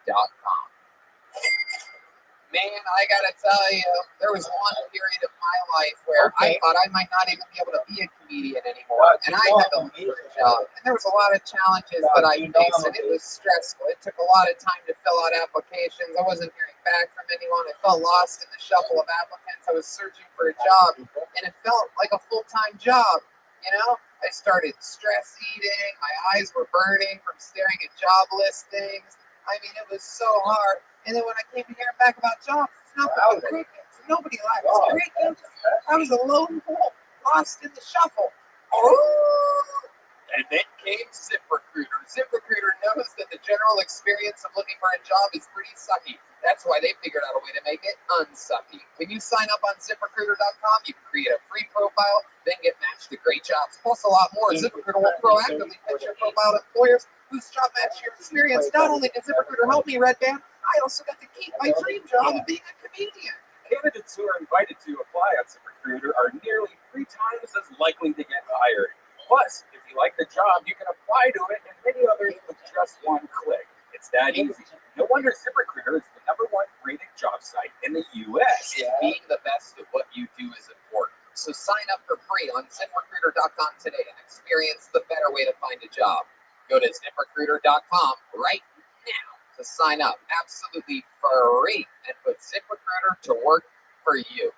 Man, I gotta tell you, there was one period of my life where I thought I might not even be able to be a comedian anymore, and I had to look for a job. And there was a lot of challenges that I faced, and it was stressful. It took a lot of time to fill out applications. I wasn't hearing back from anyone. I felt lost in the shuffle of applicants. I was searching for a job, and it felt like a full-time job, you know? I started stress eating. My eyes were burning from staring at job listings. I mean, it was so hard. And then when I came to hear back about jobs, it's not about crickets. Nobody likes crickets. I was a lone wolf, lost in the shuffle. Oh! And then came ZipRecruiter. ZipRecruiter knows that the general experience of looking for a job is pretty sucky. That's why they figured out a way to make it unsucky. When you sign up on ZipRecruiter.com, you can create a free profile, then get matched to great jobs. Plus a lot more. ZipRecruiter will proactively pitch your profile to employers whose job match your experience. Not only did ZipRecruiter help me, Red Band, I also got to keep my dream job of being a comedian. Candidates who are invited to apply on ZipRecruiter are nearly 3 times as likely to get hired. Plus, if you like the job, you can apply to it and many others with just one click. It's that easy. No wonder ZipRecruiter is the #1 rated job site in the U.S. And being the best at what you do is important. So sign up for free on ZipRecruiter.com today and experience the better way to find a job. Go to ZipRecruiter.com right now to sign up absolutely free and put ZipRecruiter to work for you.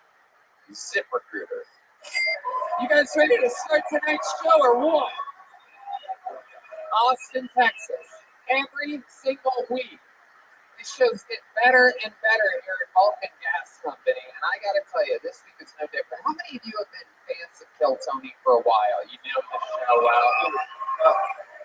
ZipRecruiter. You guys ready to start tonight's show or what? Austin, Texas. Every single week, these shows get better and better here at Vulcan Gas Company. And I got to tell you, this week is no different. How many of you have been fans of Kill Tony for a while? You know the show well.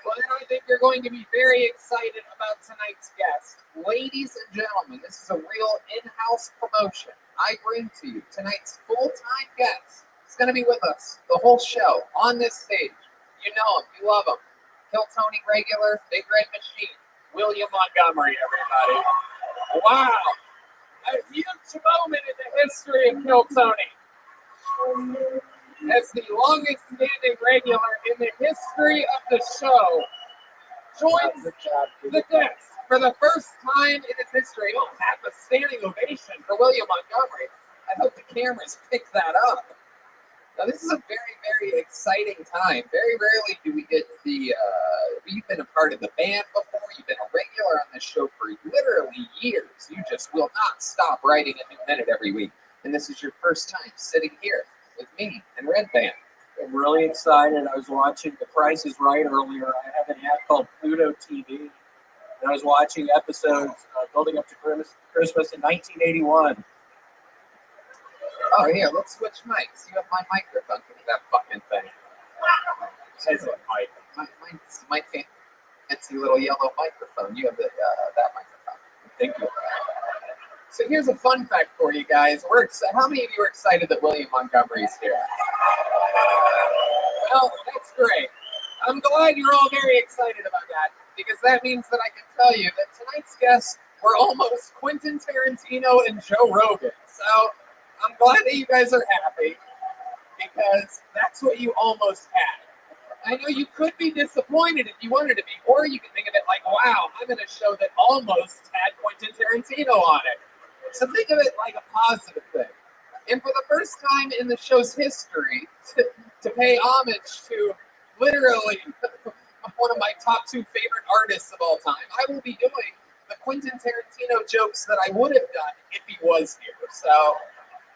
Well, then I think you're going to be very excited about tonight's guest. Ladies and gentlemen, this is a real in-house promotion. I bring to you tonight's full-time guest. He's going to be with us the whole show on this stage. You know him. You love him. Kill Tony regular, Big Red Machine. William Montgomery, everybody. Wow. A huge moment in the history of Kill Tony. as the longest standing regular in the history of the show, joins the desk for the first time in its history. Oh, have a standing ovation for William Montgomery. I hope the cameras pick that up. Now, this is a very, very exciting time. Very rarely do we get you've been a part of the band before. You've been a regular on this show for literally years. You just will not stop writing a new minute every week. And this is your first time sitting here with me and Red Band. I'm really excited. I was watching The Price is Right earlier. I have an app called Pluto TV. And I was watching episodes building up to Christmas in 1981. Oh, here, let's switch mics. You have my microphone. Give me that fucking thing. Says it, Mike. Mine's my fancy little yellow microphone. You have that microphone. Thank you. So here's a fun fact for you guys. How many of you are excited that William Montgomery's here? Well, that's great. I'm glad you're all very excited about that, because that means that I can tell you that tonight's guests were almost Quentin Tarantino and Joe Rogan. So I'm glad that you guys are happy, because that's what you almost had. I know you could be disappointed if you wanted to be, or you could think of it like, wow, I'm in a show that almost had Quentin Tarantino on it. So think of it like a positive thing. And for the first time in the show's history, to pay homage to literally one of my top 2 favorite artists of all time, I will be doing the Quentin Tarantino jokes that I would have done if he was here. So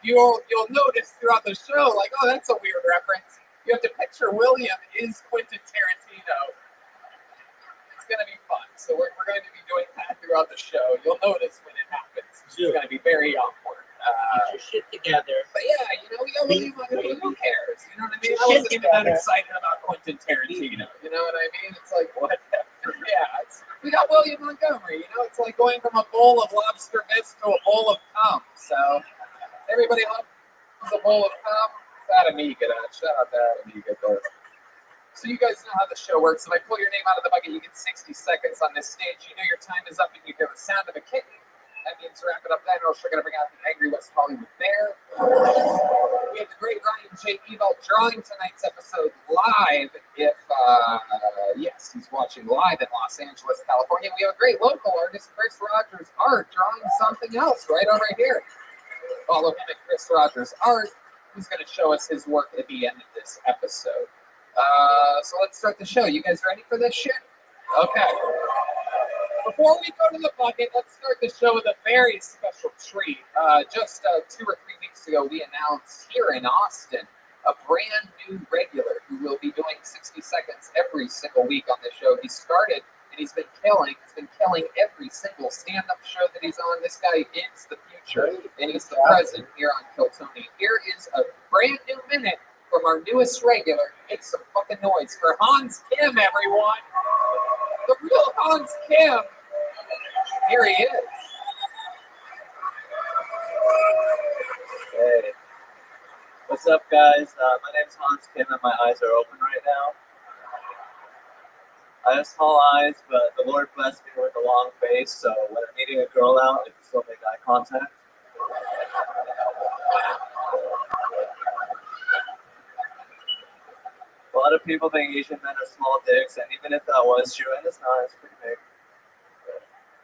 you'll notice throughout the show, like, oh, that's a weird reference. You have to picture William is Quentin Tarantino. It's going to be fun. So we're going to be doing that throughout the show. You'll notice when it happens. It's going to be very awkward. Get your shit together. But yeah, we got William Montgomery. Who cares? You know what I mean? I wasn't even that excited about Quentin Tarantino. You know what I mean? It's like, what? Yeah, we got William Montgomery. It's like going from a bowl of lobster bits to a bowl of cum. So everybody loves a bowl of cum. That amiga, shout out that amiga. So you guys know how the show works. If I pull your name out of the bucket, you get 60 seconds on this stage. You know your time is up, and you hear the sound of a kitten. That means wrap it up then, or we're going to bring out the Angry West Hollywood Bear. We have the great Ryan J. Evelt drawing tonight's episode live. Yes, he's watching live in Los Angeles, California. We have a great local artist, Chris Rogers Art, drawing something else right over here. Follow him at Chris Rogers Art. He's going to show us his work at the end of this episode. So let's start the show. You guys ready for this shit? Okay. Before we go to the bucket, let's start the show with a very special treat. Just 2 or 3 weeks ago, we announced here in Austin a brand new regular who will be doing 60 seconds every single week on the show. He started, and he's been killing every single stand-up show that he's on. This guy is the future, and he's the present here on Kill Tony. Here is a brand new minute from our newest regular. Make some fucking noise for Hans Kim, everyone. The real Hans Kim. Here he is. Hey. What's up, guys? My name's Hans Kim, and my eyes are open right now. I have small eyes, but the Lord blessed me with a long face, so when I'm meeting a girl out, I can still make eye contact. A lot of people think Asian men are small dicks, and even if that was true, and it's not, it's pretty big.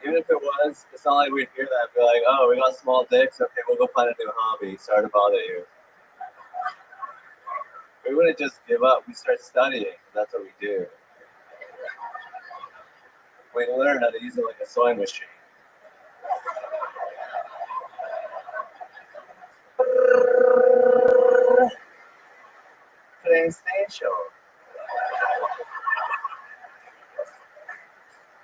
Even if it was, it's not like we'd hear that and be like, oh, we got small dicks, okay, we'll go find a new hobby. Sorry to bother you. We wouldn't just give up, we start studying. That's what we do. We learn how to use it like a sewing machine. Today's stage show.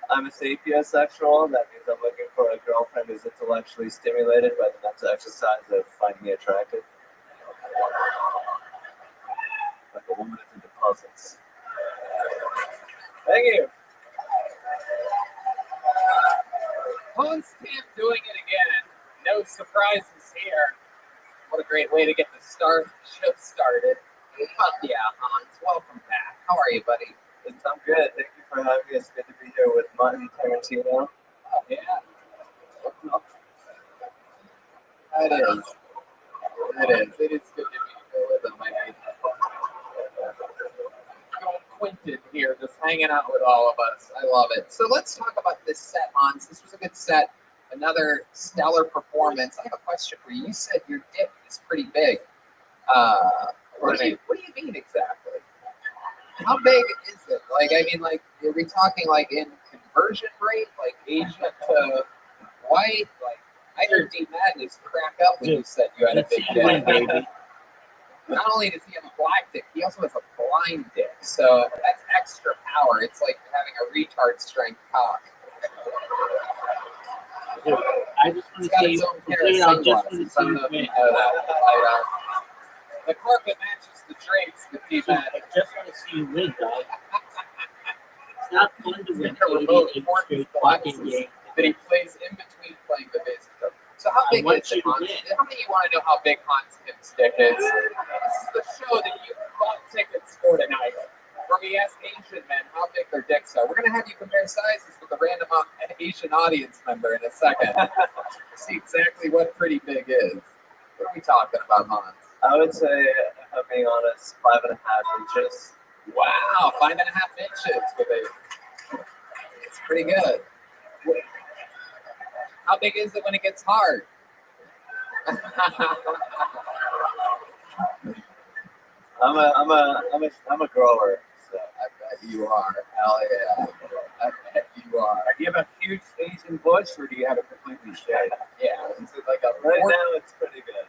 I'm a sapiosexual. That means I'm looking for a girlfriend who's intellectually stimulated by the mental exercise of finding me attractive. Like a woman is into puzzles. Thank you. Hans Kim doing it again. No surprises here. What a great way to get the show started. Fuck yeah, Hans. Welcome back. How are you, buddy? I'm good. Thank you for having me. It's good to be here with Martin Tarantino. Yeah. It is. It is good to be here with him. I mean, Quentin here, just hanging out with all of us. I love it. So let's talk about this set, Hans. This was a good set. Another stellar performance. I have a question for you. You said your dick is pretty big. What do you mean exactly? How big is it? Like, I mean, like, are we talking like in conversion rate, like Asian to white? Like, I heard Deep Madness crack up when you said you had a big dick. Baby. Not only does he have a black dick, he also has a blind dick. So that's extra power. It's like having a retard strength cock. Dude, I just want It's to got see its you. own pair of I just want to sunglasses. see I don't you know if you win. know that. The carpet matches the drapes with Deep I Madness. just want to see you win, dog. It's not fun to win A remote 88 for straight glasses fucking games. that he plays in between playing the bass guitar. So how big want is it, you to Hans? win. How many of you want to know how big Hans Kim's dick is? This is the show that you bought tickets for tonight, where we ask Asian men how big their dicks are. We're going to have you compare sizes with a random Asian audience member in a second. See exactly what pretty big is. What are we talking about, Hans? I would say, if I'm being honest, 5.5 inches. Wow, 5.5 inches with a. It's pretty good. How big is it when it gets hard? I'm a grower. So. I bet you are. Hell yeah. I bet you are. Do you have a huge Asian bush, or do you have it completely shaved? Yeah. Is it like a Right now, it's pretty good.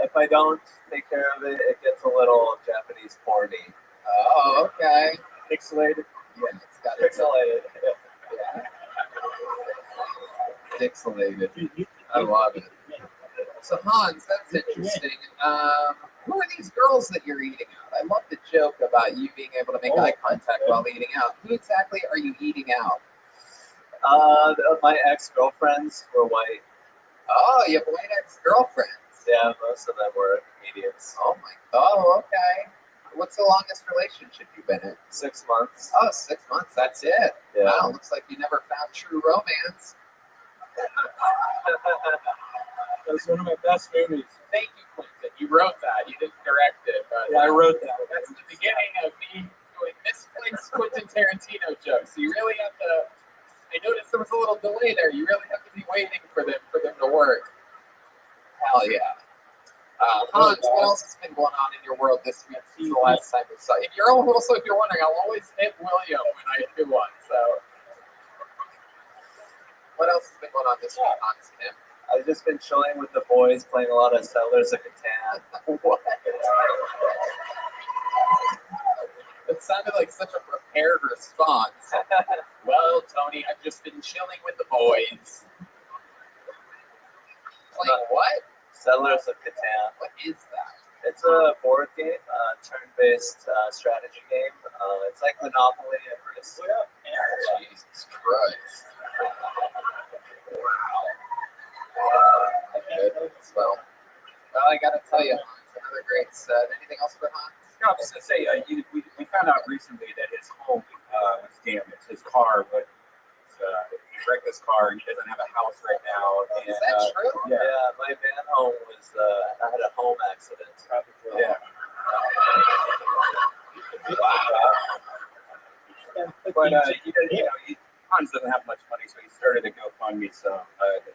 If I don't take care of it, it gets a little Japanese porny. Oh, okay. Pixelated? Yeah, it's got its Pixelated. Yeah. Pixelated. I love it. So Hans, that's interesting. Who are these girls that you're eating out? I love the joke about you being able to make eye contact while eating out. Who exactly are you eating out? My ex-girlfriends were white. Oh, you have white ex-girlfriends. Yeah, most of them were comedians. Oh my. Oh, okay. What's the longest relationship you've been in? 6 months. Oh, 6 months. That's it. Yeah. Wow. Looks like you never found true romance. That was one of my best movies. Thank you, Quentin. You wrote that. You didn't direct it. But Yeah, I wrote that. that's the beginning of me doing misplaced Quentin Tarantino jokes. So you really have to. I noticed there was a little delay there. You really have to be waiting for them to work. Hell yeah. Hans, what else has been going on in your world this week since the last time we saw you? Also, if you're wondering, I'll always hit William when I do one. So, what else has been going on this week, Hans Kim? I've just been chilling with the boys, playing a lot of Settlers of Catan. What? It sounded like such a prepared response. Well, Tony, I've just been chilling with the boys. Playing what? Settlers of Catan. What is that? It's a board game, turn-based strategy game. It's like Monopoly and Risk. Jesus Christ. Wow. Well, I gotta tell you, Hans, another great set. Anything else for Hans? No, I was going to say, we found out recently that his home was damaged. His car, but he wrecked his car. He doesn't have a house right now. And, Is that true? Yeah, my van home was, I had a home accident. Yeah. But Hans doesn't have much money, so he started a GoFundMe. So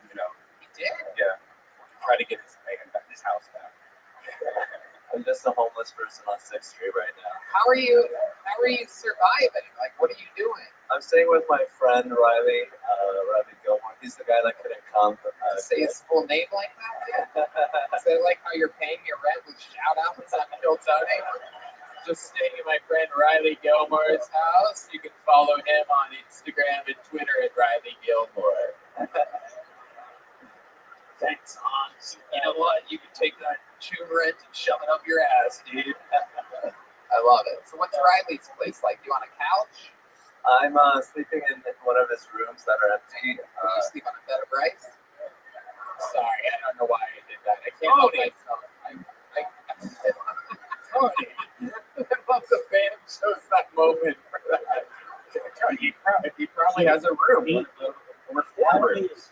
He did? yeah, try to get his house back. I'm just a homeless person on 6th Street right now. How are you surviving? Like, what are you doing? I'm staying with my friend Rabbi Gilmore. He's the guy that couldn't come. Say his full name like that? So like how you're paying your rent with shout outs on Kill Tony? Just staying at my friend Riley Gilmore's house. You can follow him on Instagram and Twitter at Riley Gilmore. Thanks, Hans. You know what? You can take that tune rent and shove it up your ass, dude. I love it. So what's Riley's place like? You on a couch? I'm sleeping in one of his rooms that are empty. You sleep on a bed of rice? Sorry, I don't know why I did that. I can't help myself. Tony, I love the band shows that moment for that. He probably has a room. Or 4 rooms.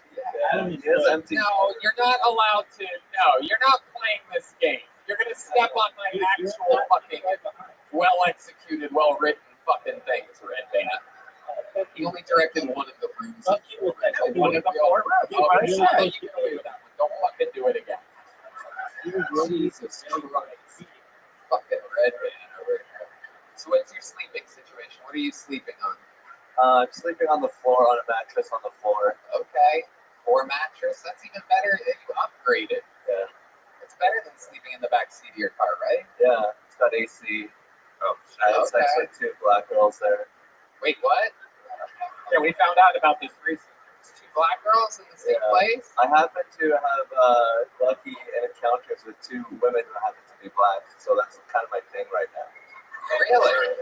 No, you're not allowed to. No, you're not playing this game. You're going to step on my actual fucking well-executed, well-written fucking things, Red Band. He only directed one of the rooms. Fuck you with that. One of the four rooms. Oh, I said you can do that one. Don't fucking do it again. Jesus Christ. Fucking Red Band over here. So what's your sleeping situation? What are you sleeping on? Sleeping on the floor on a mattress on the floor. Okay. Or mattress. That's even better if you upgrade it. Yeah. It's better than sleeping in the back seat of your car, right? Yeah. It's got AC. Oh, It's actually 2 black girls there. Wait, what? Yeah, we found out about this recently. It's 2 black girls in the same place? I happen to have lucky encounters with 2 women who happen to be black, so that's kind of my thing right now. Really?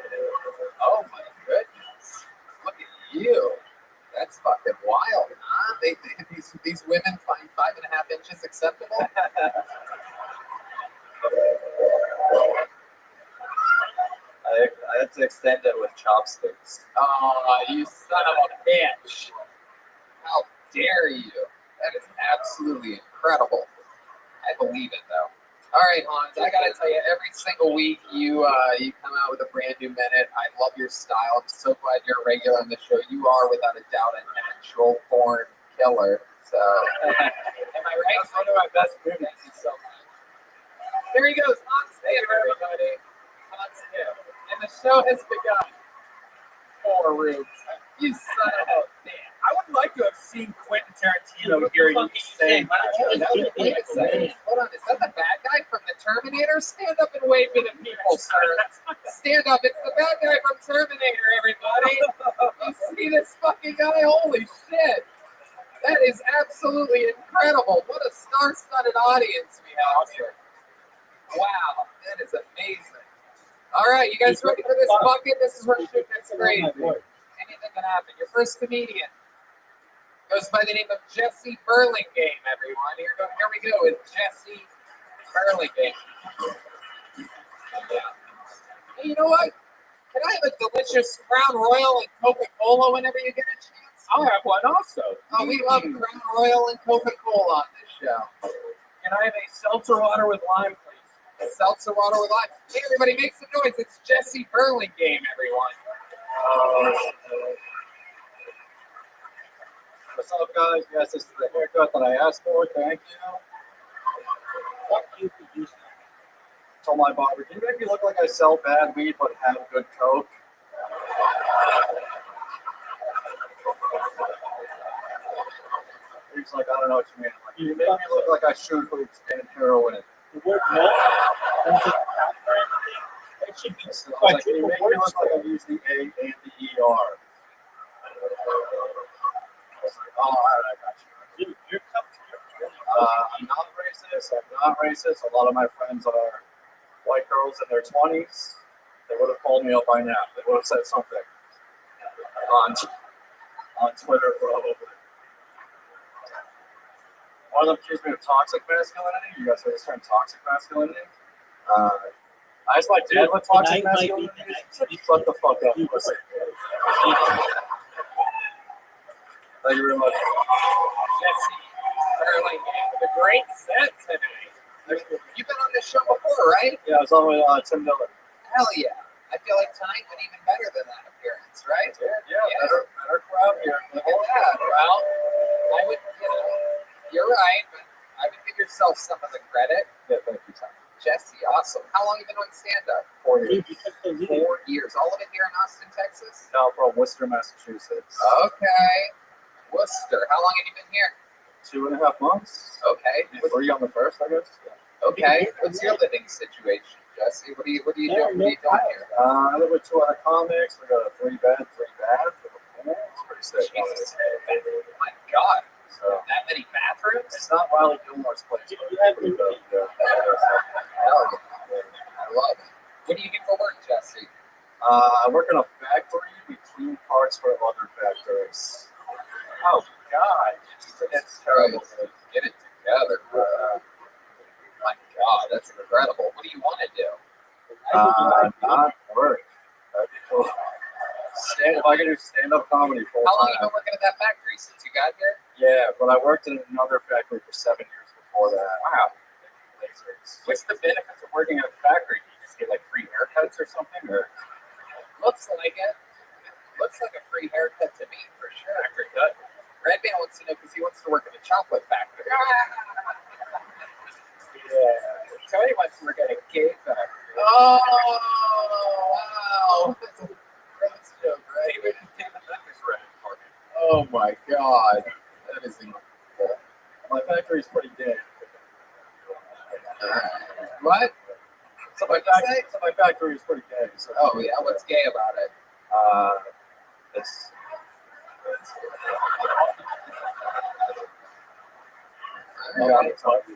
Oh my goodness. Look at you. That's fucking wild, huh? These women find 5.5 inches acceptable? I had to extend it with chopsticks. Oh, you son of a bitch. How dare you? That is absolutely incredible. I believe it, though. All right, Hans, I got to tell you, every single week you come out with a brand new minute. I love your style. I'm so glad you're a regular on the show. You are, without a doubt, a natural born killer. So, am I right? That's one of my best movies. So there he goes, Hans Tim, everybody. Hans Tim. And the show has begun. 4 rooms. You son of a bitch. I would like to have seen Quentin Tarantino here. You say, Wait a second. Hold on. Is that the bad guy from the Terminator? Stand up and wave to the people, sir. Stand up. It's the bad guy from Terminator, everybody. You see this fucking guy? Holy shit. That is absolutely incredible. What a star-studded audience we have here. Wow. That is amazing. All right. You guys ready for this bucket? This is where shit gets crazy. Anything can happen. Your first comedian goes by the name of Jesse Burlingame, everyone. Here we go with Jesse Burlingame. Hey, you know what? Can I have a delicious Crown Royal and Coca-Cola whenever you get a chance? I'll have one also. Oh, we love Crown Royal and Coca-Cola on this show. Can I have a seltzer water with lime, please? A seltzer water with lime. Hey, everybody, make some noise. It's Jesse Burlingame, everyone. What's up, guys? Yes, this is the haircut that I asked for. Thank you. Fuck you for using it. Told my barber, can you make me look like I sell bad weed but have good coke? He's like, I don't know what you mean. I'm like, you make me look like I shoot hoops and heroin. The word no doesn't count for anything. It should be So I was like, you make me look like I use the A and the ER. I was like, oh, all right, I got you. Dude, you're comfortable. I'm not racist. I'm not racist. A lot of my friends are white girls in their 20s. They would have called me up by now. They would have said something on Twitter probably. One of them accused me of toxic masculinity. You guys heard this term, toxic masculinity? I asked my dad what toxic masculinity is. He said, shut the fuck up. Listen. Thank you very much. Jesse Burlingame with a great set tonight. You've been on this show before, right? Yeah, I was on with Tim Miller. Hell yeah. I feel like tonight went even better than that appearance, right? Yeah. Better crowd here. Look at that. Well, I would, you're right, but I would give yourself some of the credit. Yeah, thank you, Tom. Jesse, awesome. How long have you been on stand-up? 4 years. 4 years. All of it here in Austin, Texas? No, from Worcester, Massachusetts. Okay. Worcester. How long have you been here? 2.5 months. Okay. Were you on the first, I guess? Yeah. Okay. What's your living situation, Jesse? What are you doing? What are you doing here? I live with 2 other comics. We got a 3-bed, 3-bath with a pool. It's pretty sick. Jesus. Oh my God. So, that many bathrooms? It's not Wiley Gilmore's place. But it's pretty good. Yeah. Hell yeah. I love it. What do you do for work, Jesse? I work in a factory. We clean parts for other factories. Oh God. It's terrible. Get it together, bro. My God, that's incredible. What do you want to do? Not work. That'd be cool. If I could do stand-up comedy full time. How long have you been working at that factory since you got here? Yeah, but I worked in another factory for 7 years before that. Wow. What's the benefits of working at a factory? Do you just get like free haircuts or something? Or Looks like it. Looks like a free haircut to me for sure. Factory cut. Red Band wants to know because he wants to work in a chocolate factory. Yeah. Tony wants to work at a cake factory. Oh, wow. That's a gross joke, right? David Memphis ran for me. Oh my God. That is incredible. My factory's pretty gay. What? So my factory is pretty gay. So oh yeah, what's gay about it? It's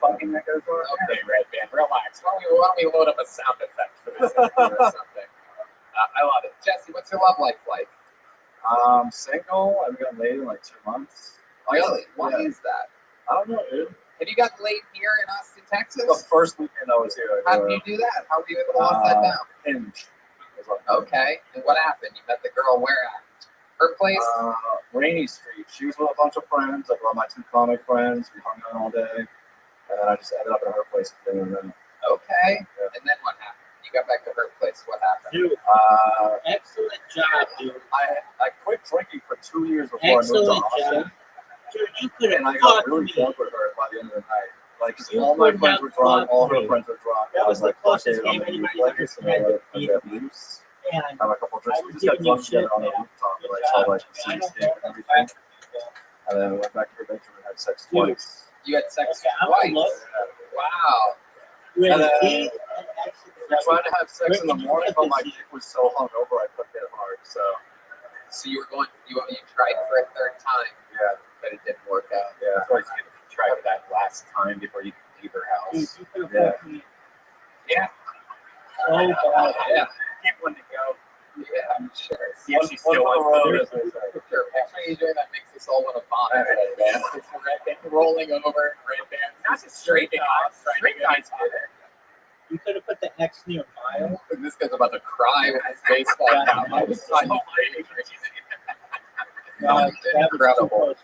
fucking that goes on. Okay, Red Band, relax. Why don't we load up a sound effect for this interview or something? I love it. Jesse, what's your love life like? Single. I've gotten laid in like 2 months. Really? Why is that? I don't know, dude. Have you gotten laid here in Austin, Texas? The first weekend I was here. How did you do that? How were you able to lock that down? Hinge. Okay. And what happened? You met the girl where at? Her place? Rainy Street. She was with a bunch of friends. I brought my 2 comic friends. We hung out all day. And then I just ended up at her place. Okay. Yeah. And then what happened? You got back to her place. What happened? Dude, excellent job, dude. I quit drinking for 2 years before Excellent I moved to Austin. job. Dude, you could have And I got fucked really me. drunk with her by the end of the night. Like, You all my could friends have were drunk, all her fucked me. friends were drunk. That I was the like, fuck closest it, I'm game gonna use anybody's ever liquor, so tried to I beat get me. loose. And Have a couple drinks. I We was just got giving you drunk together shit, on the man. rooftop. Good Like, job. saw like the I don't seascape and know. everything. And then we went back to her bedroom and had sex Dude. twice. You had sex Okay, I'm twice? gonna look. Wow. You And had then- deep and excellent I tried to have sex in the Where did you morning, put but my this? dick was so hungover I couldn't get hard. So, So you were going, you tried for a third time, yeah. but it didn't work out. Yeah. Of course, you tried for that last time before you could leave her Dude, house. you could have Yeah. fucked me Yeah. so bad. Yeah. Keep one to go. Yeah, I'm sure. See if she still One wants for to the do road, it. as they say. Sure. Picture you doing that makes us all want to vomit. Man. It's the Red Band rolling over, Red Band. Not just straight guys. Straight guys get it. You could have put the X near mile. And this guy's about to cry with his baseball cap. I was so That was incredible. too close.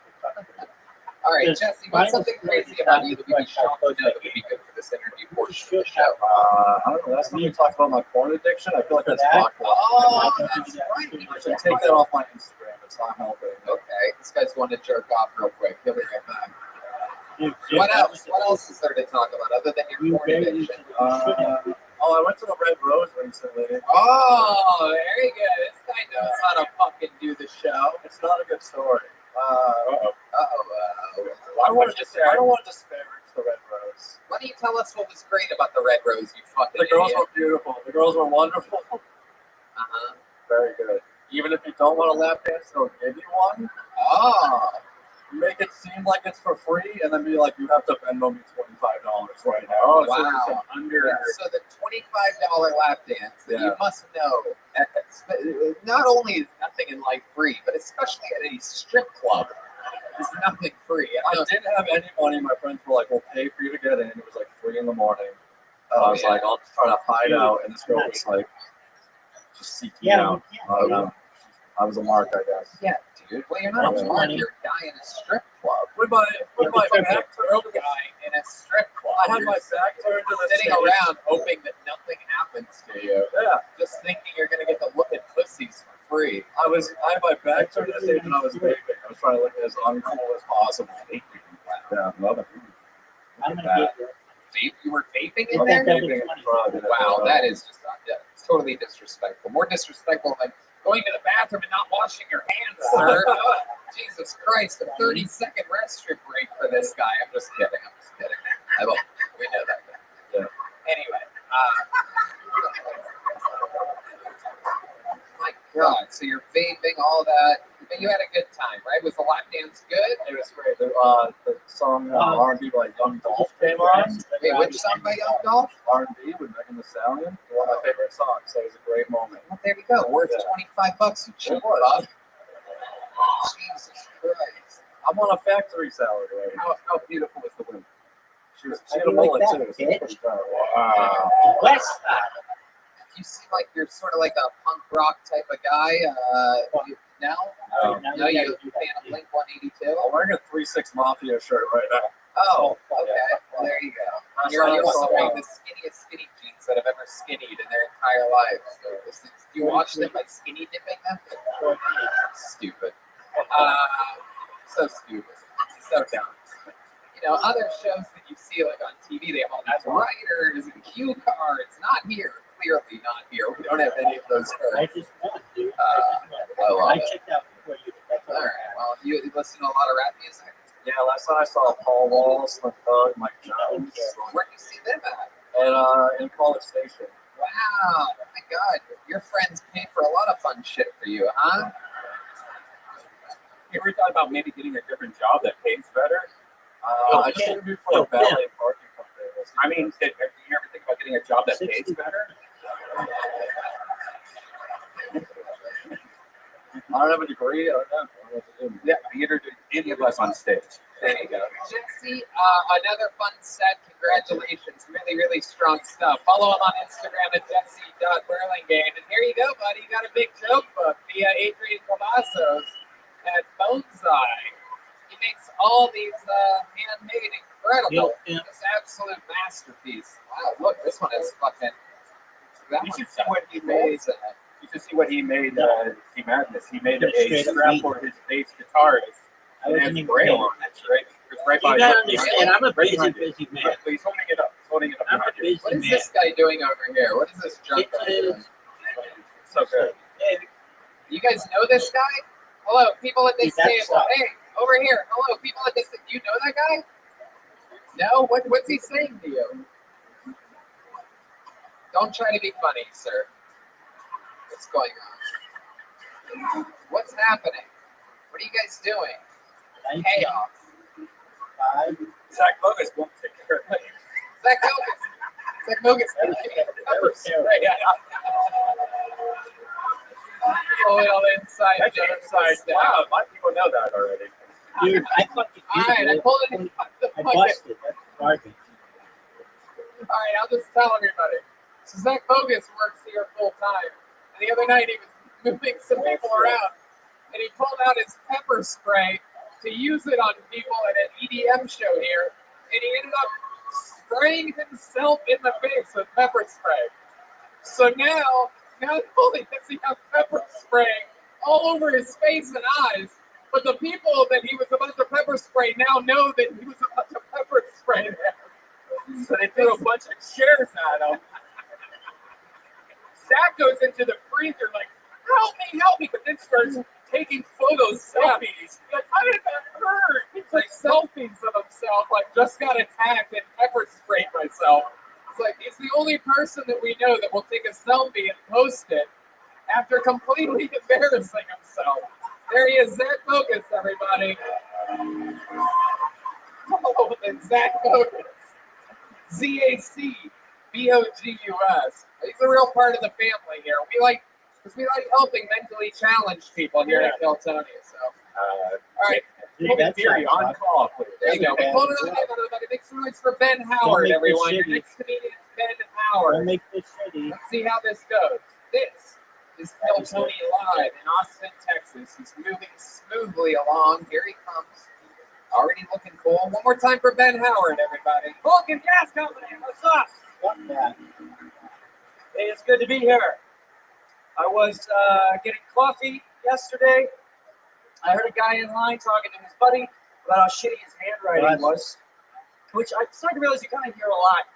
All right, Just Jesse, what's final something story crazy about you is that we'd be shocked to know that like would be good for this interview portion of should the show? I don't know. Last time we talked about my porn addiction, I feel like that's That- awkward. Oh, that's right. I should take that off my Instagram. It's not helping. Okay, this guy's wanting to jerk off real quick. He'll be right back. Dude, What else? What else is there to talk about other than your You porn very addiction? I went to the Red Rose recently. Oh, very good. This guy knows how to fucking do the show. It's not a good story. Why I don't want to disparage the Red Rose. Why don't you tell us what was great about the Red Rose, you fucking The girls idiot? were beautiful. The girls were wonderful. Uh-huh. Very good. Even if you don't want a lap dance, they'll give you one. Oh. Make it seem like it's for free, and then be like, you have to Venmo me $25 right now. Oh, So wow. it's under. So the $25 lap dance that Yeah. you must know, not only is nothing in life free, but especially at a strip club, is nothing free. I didn't have any money. My friends were like, we'll pay for you to get in. It was like 3 in the morning. Oh, I was like, I'll just try to hide out, and this girl was like, just seek me out. I don't know. I was a mark, I guess. Yeah, dude. Well, you're not a Yeah. mark. You're a guy in a strip club. With my back turned to the Guy in a strip club. I had my back turned to the sitting stage. around hoping that nothing happens to you. Yeah. Just thinking you're gonna get to look at pussies for free. I had my back turned to the stage and I was vaping. I was trying to look as uncool as possible. Yeah, love it. I'm gonna get Vape? You were vaping in Look there? at that with 20. Wow, that is just it's totally disrespectful. More disrespectful than going to the bathroom and not washing your hands, sir. Jesus Christ, a 30-second restroom break for this guy. I'm just kidding. We know that. Yeah. Anyway, my God, so you're vaping, all that, but you had a good time, right? Was the lap dance good? It was great. The song R&B by Young Dolph came on. Wait, which song by Young Dolph? R&B with Megan Thee Stallion. One of my favorite songs. So it was a great moment. Well, there we go. Worth $25. You cheap, Bob. Jesus Christ. I'm on a factory salary right now. How beautiful was the woman? She had How a do you like mullet that, too. So bitch? it's pretty wow. West Side. You seem like you're sort of like a punk rock type of guy. Now? Now No, you you're gotta a do fan that. of Blink 182? I'm wearing a 3-6 Mafia shirt right now. Oh, okay. Well, there you go. You're wearing the skinniest skinny jeans that I've ever skinnied in their entire lives. So you watch them by skinny dipping them? Stupid. So stupid. So dumb. You know, other shows that you see like on TV, they have all these writers and cue cards. Not here. Clearly not here. We don't have any of those cards. I just want to. I love it. checked out before you. All right. Well, you listen to a lot of rap music. Yeah, last time I saw Paul Wall, Slim Thug, Mike Jones. Where'd you see them at? And in College Station. Wow. Oh my God. Your friends pay for a lot of fun shit for you, huh? You ever thought about maybe getting a different job that pays better? I just interviewed for a valet parking company. I mean, do you ever think about getting a job that pays better? I don't have a degree. I don't know. Yeah, theater, any of us on stage. There you go. Jesse, another fun set. Congratulations. Really, really strong stuff. Follow him on Instagram at jesse.burlingame. And here you go, buddy. You got a big joke book via Adrian Cavazos at Bonsai. He makes all these handmade, incredible, this absolute masterpiece. Wow, look, this one is fucking. You should see what he made. You should see what he made. T Madness. He made a strap for his bass guitars. And it's Braille on it, right? It's right by. You gotta understand, I'm a busy man. He's holding it up. He's holding it up. I'm a busy What is man. this guy doing over here? What is this junk guy doing? So good. You guys know this guy? Hello, people at this table. Hey, over here. Hello, people at this. Do you know that guy? No? What's he saying to you? Don't try to be funny, sir. What's going on? What's happening? What are you guys doing? Chaos. Zach Bogus won't take care of it. Zach Bogus. Pepper spray. Oil inside. That's the inside. Wow, a lot of people know that already. Dude, I fucking All right, I pulled it in the I bucket. busted. That's garbage. All right, I'll just tell everybody. So Zach Bogus works here full time. And the other night he was moving some people around. And he pulled out his pepper spray to use it on people at an EDM show here. And he ended up spraying himself in the face with pepper spray. So now, not only does he have pepper spraying all over his face and eyes, but the people that he was about to pepper spray now know that he was about to pepper spray them. So they threw a bunch of chairs at him. Zach goes into the freezer like, help me, but then starts taking photos, selfies. Like, how did that hurt? He's like selfies of himself, like just got attacked and pepper sprayed myself. It's like he's the only person that we know that will take a selfie and post it after completely embarrassing himself. There he is, Zach Bogus, everybody. Follow him, Zach Bogus. ZACBOGUS. He's a real part of the family here. We like helping mentally challenged people here at Kiltonia. So, all right. Theory on call, please. There you go. We pulled another name out of the bucket. Make some noise for Ben Howard, everyone. Your next comedian is Ben Howard. Don't make this shitty. Let's see how this goes. This is Kiltonia Live in Austin, Texas. He's moving smoothly along. Here he comes. Already looking cool. One more time for Ben Howard, everybody. Vulcan Gas Company, what's up? Hey, it's good to be here. I was getting coffee yesterday. I heard a guy in line talking to his buddy about how shitty his handwriting was, which I started to realize you kind of hear a lot.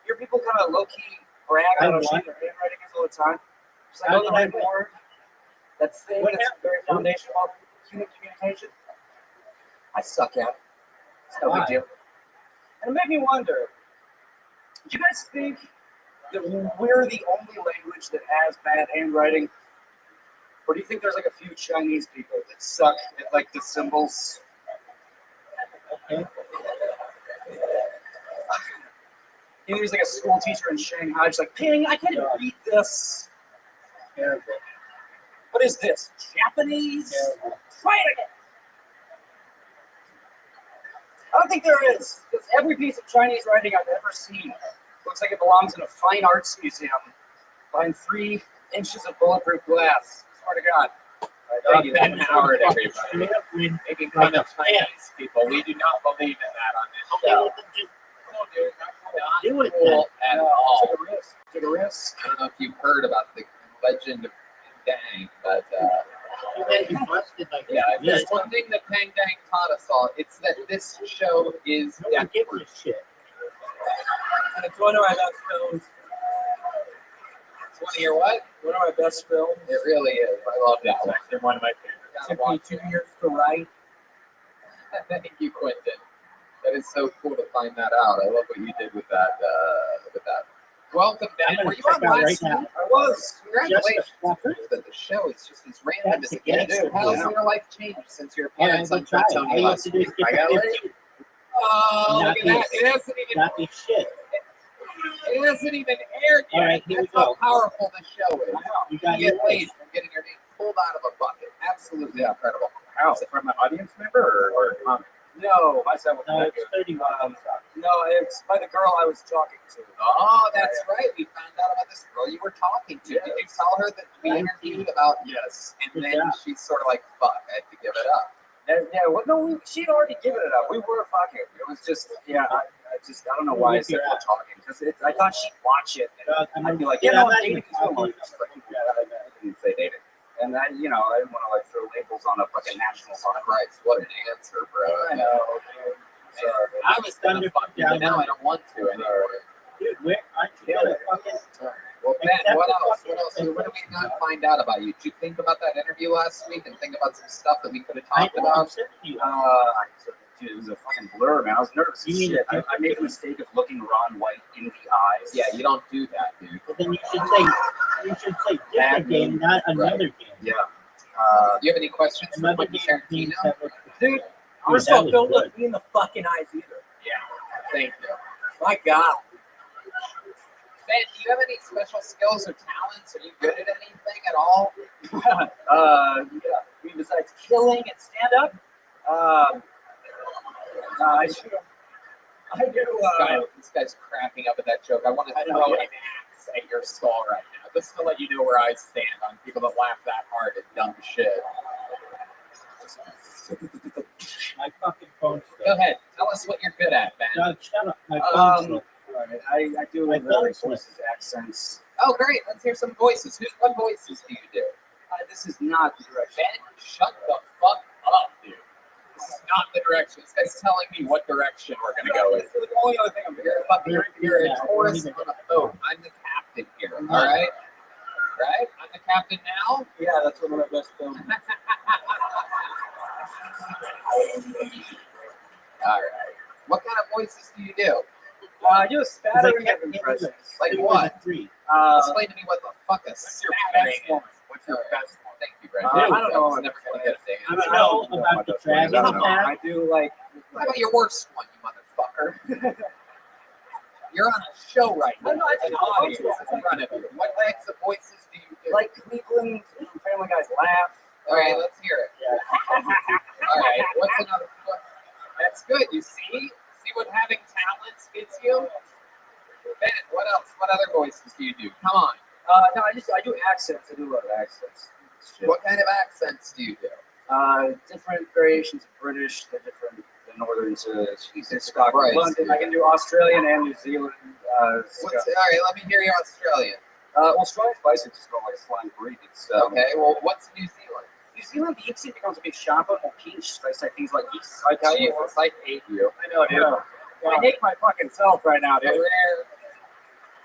You hear people kind of low-key brag about how shitty their handwriting is all the time. Just like, oh, the word, that thing that's very foundational of human communication. I suck at it. It's no big deal. And it made me wonder, do you guys think that we're the only language that has bad handwriting? Or do you think there's like a few Chinese people that suck at like the symbols? You know, there's like a school teacher in Shanghai, just like, Ping, I can't even read this. Terrible. What is this? Japanese? Terrible. Try it again. I don't think there is, because every piece of Chinese writing I've ever seen looks like it belongs in a fine arts museum behind 3 inches of bulletproof glass. Swear to God. Thank you, Ben Howard, everybody. Making fun of Chinese people. We do not believe in that on this show. not Do it cool at all. Take a risk. Take a risk. I don't know if you've heard about the legend of Dang, but You may be busted like yeah, that. if there's one thing that Pang Dang taught us all, it's that this show is No one gives a shit. And it's one of my best films. It's one of your what? One of my best films. It really is. I love that one. They're one of my favorites. Gotta Took me watch 2 it. years to write. Thank you, Quentin. That is so cool to find that out. I love what you did with that. Welcome, I'm Ben. gonna Were you check on out right last now. week? I was. Congratulations. Just a fucker. That the show is just as random That's as it the gets. gangster How's now. your life changed since your All right, appearance we'll on try it. All Tony you have last to do is week? get I the got 15. Oh, Not look at that. this. It hasn't even Not be shit. It hasn't even aired yet. All right, here we That's how go. powerful this show is. You got You your get paid wish. for getting your name pulled out of a bucket. Absolutely incredible. How? From an audience member or comment? No, myself. No, it's 31. No, it's by the girl I was talking to. Oh, that's right. We found out about this girl you were talking to. Yes. Did you tell her that we interviewed about? Yes. And Good then job. she's sort of like, "Fuck, I have to give it up." Yeah, well, no, she'd already given it up. We were fucking. It was just, yeah, I don't know why I said we're talking. Because I thought she'd watch it. And I'd be like, Yeah, yeah, I'm I'm not dating even this woman. talking. She's like, yeah, I didn't say dating. And I didn't want to throw labels on a fucking national song. Christ, what an answer, bro. I know. Okay. Sorry. I was gonna fuck you, but now I don't want to anymore. Dude, where aren't you gonna fucking Well, Ben, Except what the else? fucking- What did we not find out about you? Did you think about that interview last week and think about some stuff that we could have I talked know I'm about? sending you. Dude, it was a fucking blur, man. I was nervous You as mean shit. it- I made the mistake of looking Ron White in the eyes. Yeah, you don't do that, dude. But then you should say different game, not another game. Yeah. Do you have any questions for Another Quentin game means Tarantino? that was- Dude, that was don't good. look me in the fucking eyes either. Yeah, thank you. My God. Ben, do you have any special skills or talents? Are you good at anything at all? Yeah. I mean, besides killing and stand up, I do. This guy's cracking up at that joke. I want to throw an axe at your skull right now, just to let you know where I stand on people that laugh that hard at dumb shit. My fucking phone's Go still. ahead, tell us what you're good at, Ben. No, shut up. My phone's still. Right. I do My like phone's voices, accents. Oh, great. Let's hear some voices. What voices do you do? This is not the direction. Ben, shut the fuck up, dude. This is not the direction. This guy's telling me what direction we're going to go with. The only other thing I'm You're a fucking, you're a tourist on a boat. I'm the captain here, all right? Right? I'm the captain now? Yeah, that's one of my best films. All right. What kind of voices do you do? I do a spattering of impressions. Like what? Three. Explain to me what the fuck a What's your spattering best one? is. What's your best one? Thank you, Brent. I don't know. I'm never going to get a You damn answer. know about the dragon attack? I do like. How about your worst one, you motherfucker? You're on a show right now. No, I An do. audience in front of you. What types of voices do you do? Like Cleveland from Family Guy's laugh. All right, let's hear it. All right, what's another? That's good. You see what having talents gets you. Ben, what else? What other voices do you do? Come on. No, I do accents. I do a lot of accents. Shit. What kind of accents do you do? Different variations of British. The different the northern to Scotland, Christ, London. dude. I can do Australian and New Zealand. All right, let me hear your Australian. Well, Australian spicy just go like slang breed. It's Okay, well, what's New Zealand? New Zealand, the accent becomes a bit sharper, more pinch. They say things like "yes." I tell you, I hate you. I know, dude. I hate my fucking self right now, dude.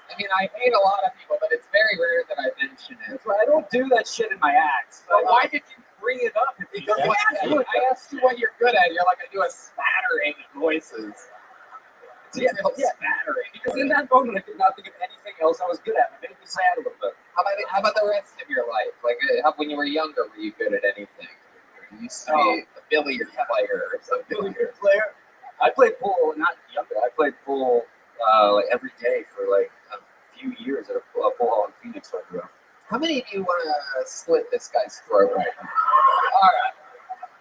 I mean, I hate a lot of people, but it's very rare that I mention it. That's why I don't do that shit in my acts. But why did you bring it up? Because I asked you what you're good at. You're like, I do a spattering of voices. It's a real spattering. Because in that moment, I could not think of anything else I was good at. It made me sad a little bit. How about the rest of your life? Like, when you were younger, were you good at anything? You used to be a billiard player or something. Billiard player? I played pool, not younger. I played pool like every day for like a few years at a pool hall in Phoenix where I grew up. How many of you want to slit this guy's throat right now? All right.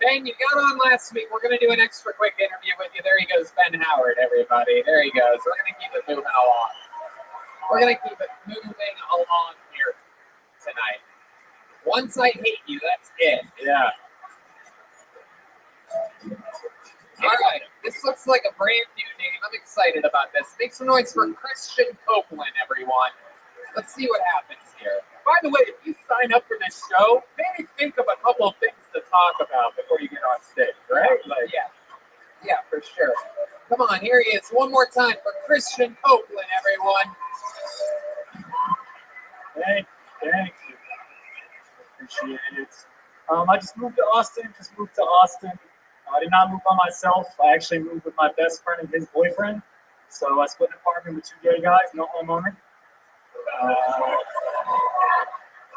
Ben, you got on last week. We're going to do an extra quick interview with you. There he goes, Ben Howard, everybody. There he goes. We're going to keep it moving along. We're going to keep it moving along here tonight. Once I hate you, that's it. Yeah. All right, this looks like a brand new name. I'm excited about this. Make some noise for Christian Copeland, everyone. Let's see what happens here. By the way, if you sign up for this show, maybe think of a couple of things to talk about before you get on stage, right? Like, Yeah, for sure. Come on, here he is. One more time for Christian Copeland, everyone. Thank you. Appreciate it. I just moved to Austin. I did not move by myself. I actually moved with my best friend and his boyfriend. So I split an apartment with two gay guys, no homeowner.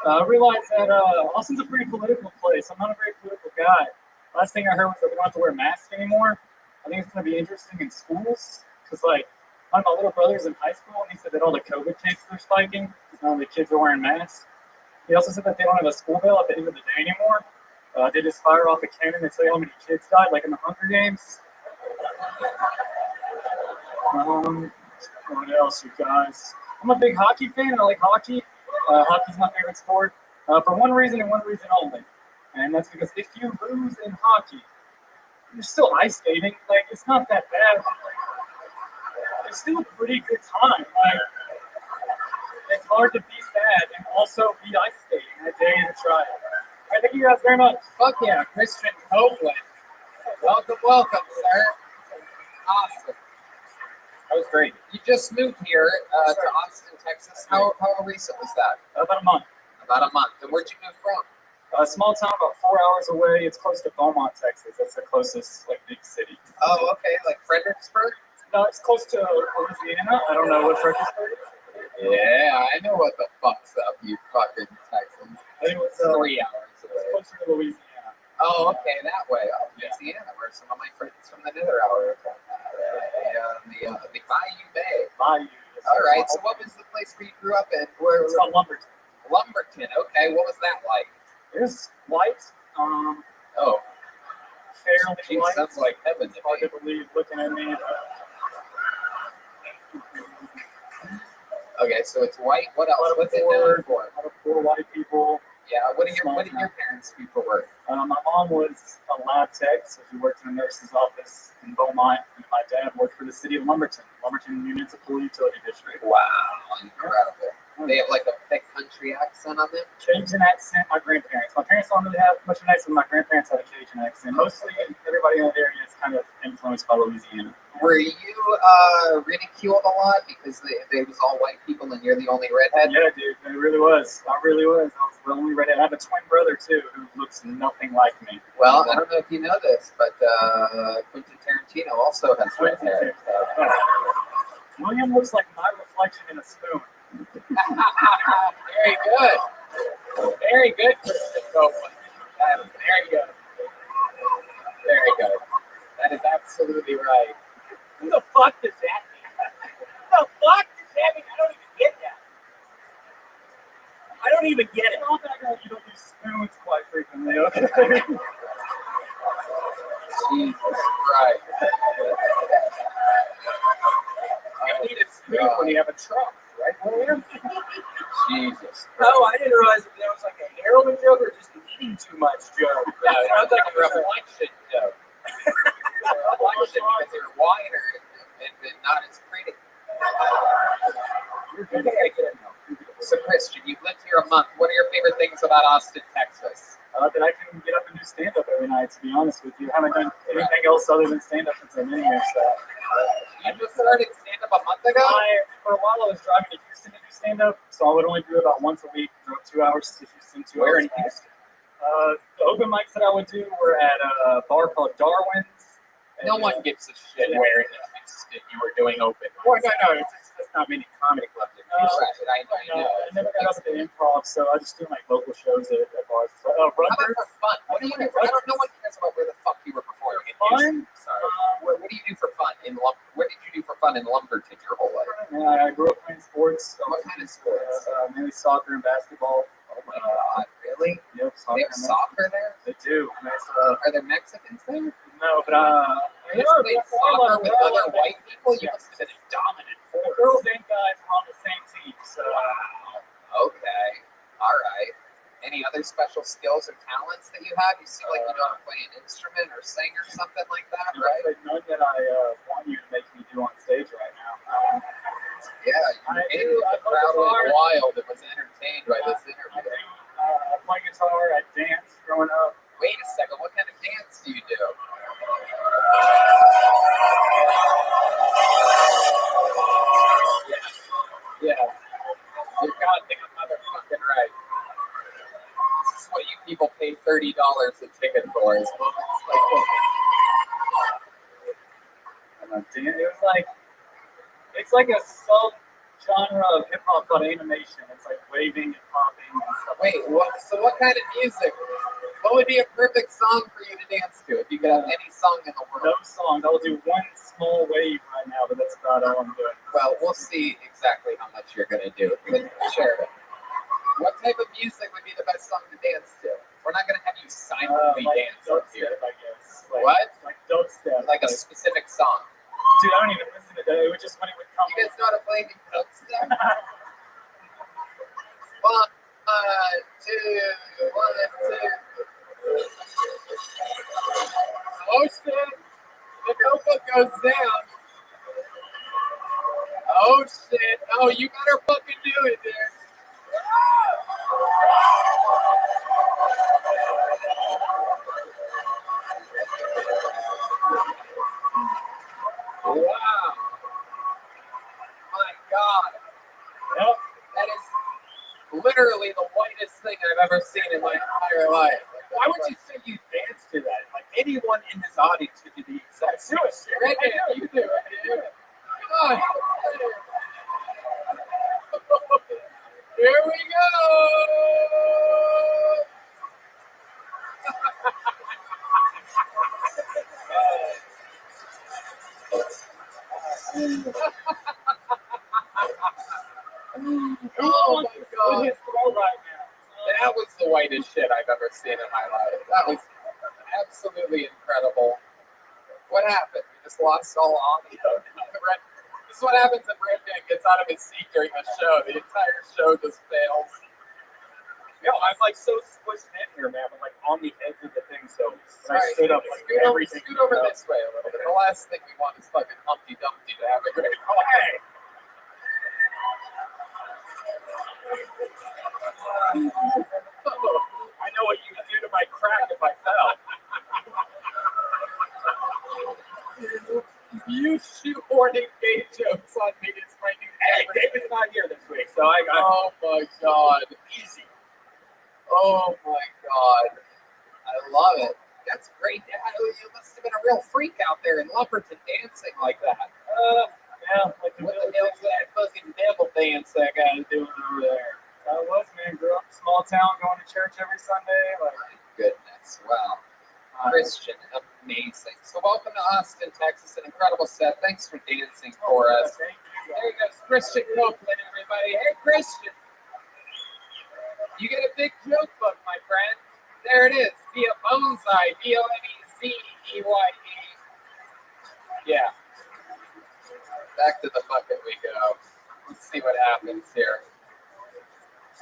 I realized that Austin's a pretty political place. I'm not a very political guy. Last thing I heard was that we don't have to wear masks anymore. I think it's going to be interesting in schools because, like, one of my little brother's in high school, and he said that all the COVID cases are spiking because none of the kids are wearing masks. He also said that they don't have a school bell at the end of the day anymore. They just fire off a cannon and say how many kids died, like in the Hunger Games. What else, you guys? I'm a big hockey fan, and I like hockey. Hockey's my favorite sport for one reason and one reason only. And that's because if you lose in hockey, you're still ice skating. Like, it's not that bad. It's still a pretty good time. Like, it's hard to be sad and also be ice skating. I dare you to try it. All right, thank you guys very much. Fuck yeah, Christian Copeland. Welcome, sir. Awesome. that was great. You just moved here to Austin, Texas. How recent was that? About a month. About a month. And where'd you move from? A small town about 4 hours away. It's close to Beaumont, Texas. That's the closest, like, big city. Oh, okay. Like Fredericksburg? No, it's close to Louisiana. I don't know what Fredericksburg is. Yeah, I know what the fuck's up, you fucking Texans. I think it was 3 hours It's away. closer to Louisiana. Oh, okay, that way. Oh, Louisiana, where some of my friends from the Nether Hour are from. The Bayou Bay. Bayou. All right, so what was the place where you grew up in? It's called Lumberton. Lumberton, okay. What was that like? It was white. Oh. Fairly Gee, white. sounds like heaven It's to hard me. to believe looking at me. Okay, so it's white. What else? What's it poor- known for? A lot of poor white people. Yeah, what did Small your parents do for work? My mom was a lab tech, so she worked in a nurse's office in Beaumont, and my dad worked for the city of Lumberton Municipal Utility District. Wow, incredible. They have like a thick country accent on them. Cajun accent, my grandparents. My parents don't really have much of an accent, my grandparents have a Cajun accent. Mostly everybody in that area is kind of influenced by Louisiana. Were you ridiculed a lot because they was all white people and you're the only redhead? Yeah, dude, it really was. I really was. I was the only redhead. I have a twin brother, too, who looks nothing like me. Well, I don't know if you know this, but Quentin Tarantino also has red hair. William looks like my reflection in a spoon. Very good. Very good, Christian Copeland. That is very good. Very good. That is absolutely right. Who the fuck does that mean? Who the fuck does that mean? I don't even get that. I don't even get it. Not that you don't use spoons quite frequently, okay? Jesus Christ. You need a spoon when you have a trunk, right, William? Jesus. Oh, I didn't realize if there was like a heroin joke or just eating too much joke. No, it sounds like a reflection joke. Reflection because you're wider and not as pretty. So, Christian, you've lived here a month. What are your favorite things about Austin, Texas? That I can get up and do stand-up every night, to be honest with you. I haven't done anything else other than stand-up since I've been here, so. You just started stand-up a month ago? For a while, I was driving to Houston to do stand-up, so I would only do it about once a week. Drove 2 hours to Houston, 2 Where hours in Houston? The open mics that I would do were at a bar called Darwin's. No one gives a shit where in Houston you were doing open. Well, no, it's not many comedy clubs in Houston. I know. I never got up at the improv, so I just do like local shows at bars. How about for fun? What do you do for fun? No one cares about where the fuck you were performing in Houston. Sorry. What do you do for fun in What did you do for fun in Lumberton your whole life? I grew up playing sports. What kind of sports? Mainly soccer and basketball. Oh my God, really? Yep, They have soccer there? They do. Are there Mexicans there? No, but you played soccer with other white people? You must have been a dominant force. Girls and guys are on the same team, so. Wow. Okay. All right. Any other special skills or talents that you have? You seem like you know how to play an instrument or sing or something like that, right? I I Maybe do. I the play crowd went guitar. wild and was entertained by this I interview. do. I play guitar. I dance growing up. Wait a second, what kind of dance do you do? Yeah, you're goddamn motherfucking right. This is what you people pay $30 a ticket for, is moments like this. It was like, it's like a sub-genre of hip-hop called animation. It's like waving and popping and stuff. Wait, what kind of music? What would be a perfect song for you to dance to if you could have any song in the world? No songs. I'll do one small wave right now, but that's about all I'm doing. Well, we'll see exactly how much you're going to do. But share it. What type of music would be the best song to dance to? We're not going to have you silently like dance up here. I guess. Like, What? Like dubstep. Like a specific song. Dude, I don't even listen to that. It would just when it would come. You guys know how to play any dubstep? 1, 2, 1, 2. Oh shit! The notebook goes down. Oh shit! Oh, you better fucking do it, dude. Wow! My God! Yep. That is literally the whitest thing I've ever seen in my entire life. Why would you say you dance to that? Like anyone in this audience could do the exact same shit. Right there, you do it. Come on. Here we go. Oh my God. That was the whitest shit I've ever seen in my life. That was absolutely incredible. What happened? We just lost all audio. This is what happens if Redman gets out of his seat during a show. The entire show just fails. No, I'm like so squished in here, man. I'm like on the edge of the thing, so when I Sorry, stood up, like everything. scoot over this way a little bit. The last thing we want is fucking Humpty Dumpty to have a great call. Hey! I know what you would do to my crack if I fell. You shoehorning gay jokes on me is making. Hey, David's not here this week, so I got. Oh my God. Easy. Oh my God. I love it. That's great. You must have been a real freak out there in Lumberton dancing like that. Yeah, like What the hell's that fucking devil dance that guy doing over there? I was, man. Grew up in a small town, going to church every Sunday. Like, My goodness. Wow. Christian, amazing. So welcome to Austin, Texas. An incredible set. Thanks for dancing for us. thank you. There goes Christian Copeland, everybody. Hey, Christian. You get a big joke book, my friend. There it is. Via Bonsai. BONEZEYE. Yeah. Back to the bucket we go. Let's see what happens here.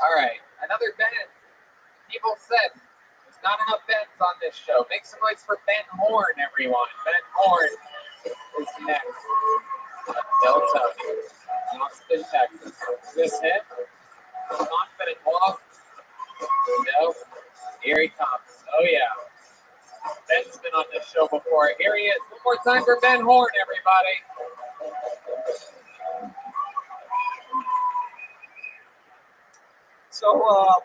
All right. Another Ben. People said there's not enough Bens on this show. Make some noise for Ben Horn, everyone. Ben Horn is next. Delta, Austin, Texas. Is this him? Confident walk? No. Here he comes. Oh, yeah. Ben's been on this show before. Here he is. One more time for Ben Horn, everybody. So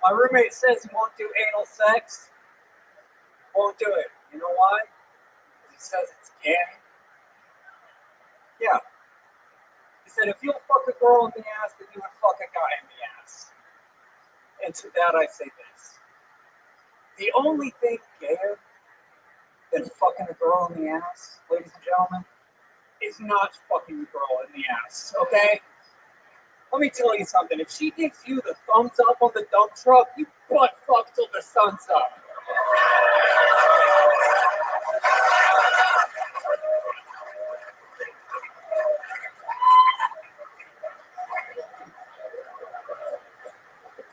my roommate says he won't do anal sex. Won't do it. You know why? He says it's gay. Yeah. He said if you'll fuck a girl in the ass, then you would fuck a guy in the ass. And to that I say this. The only thing gayer than fucking a girl in the ass, ladies and gentlemen, is not fucking a girl in the ass, okay? Let me tell you something. If she gives you the thumbs up on the dump truck, you butt fuck till the sun's up.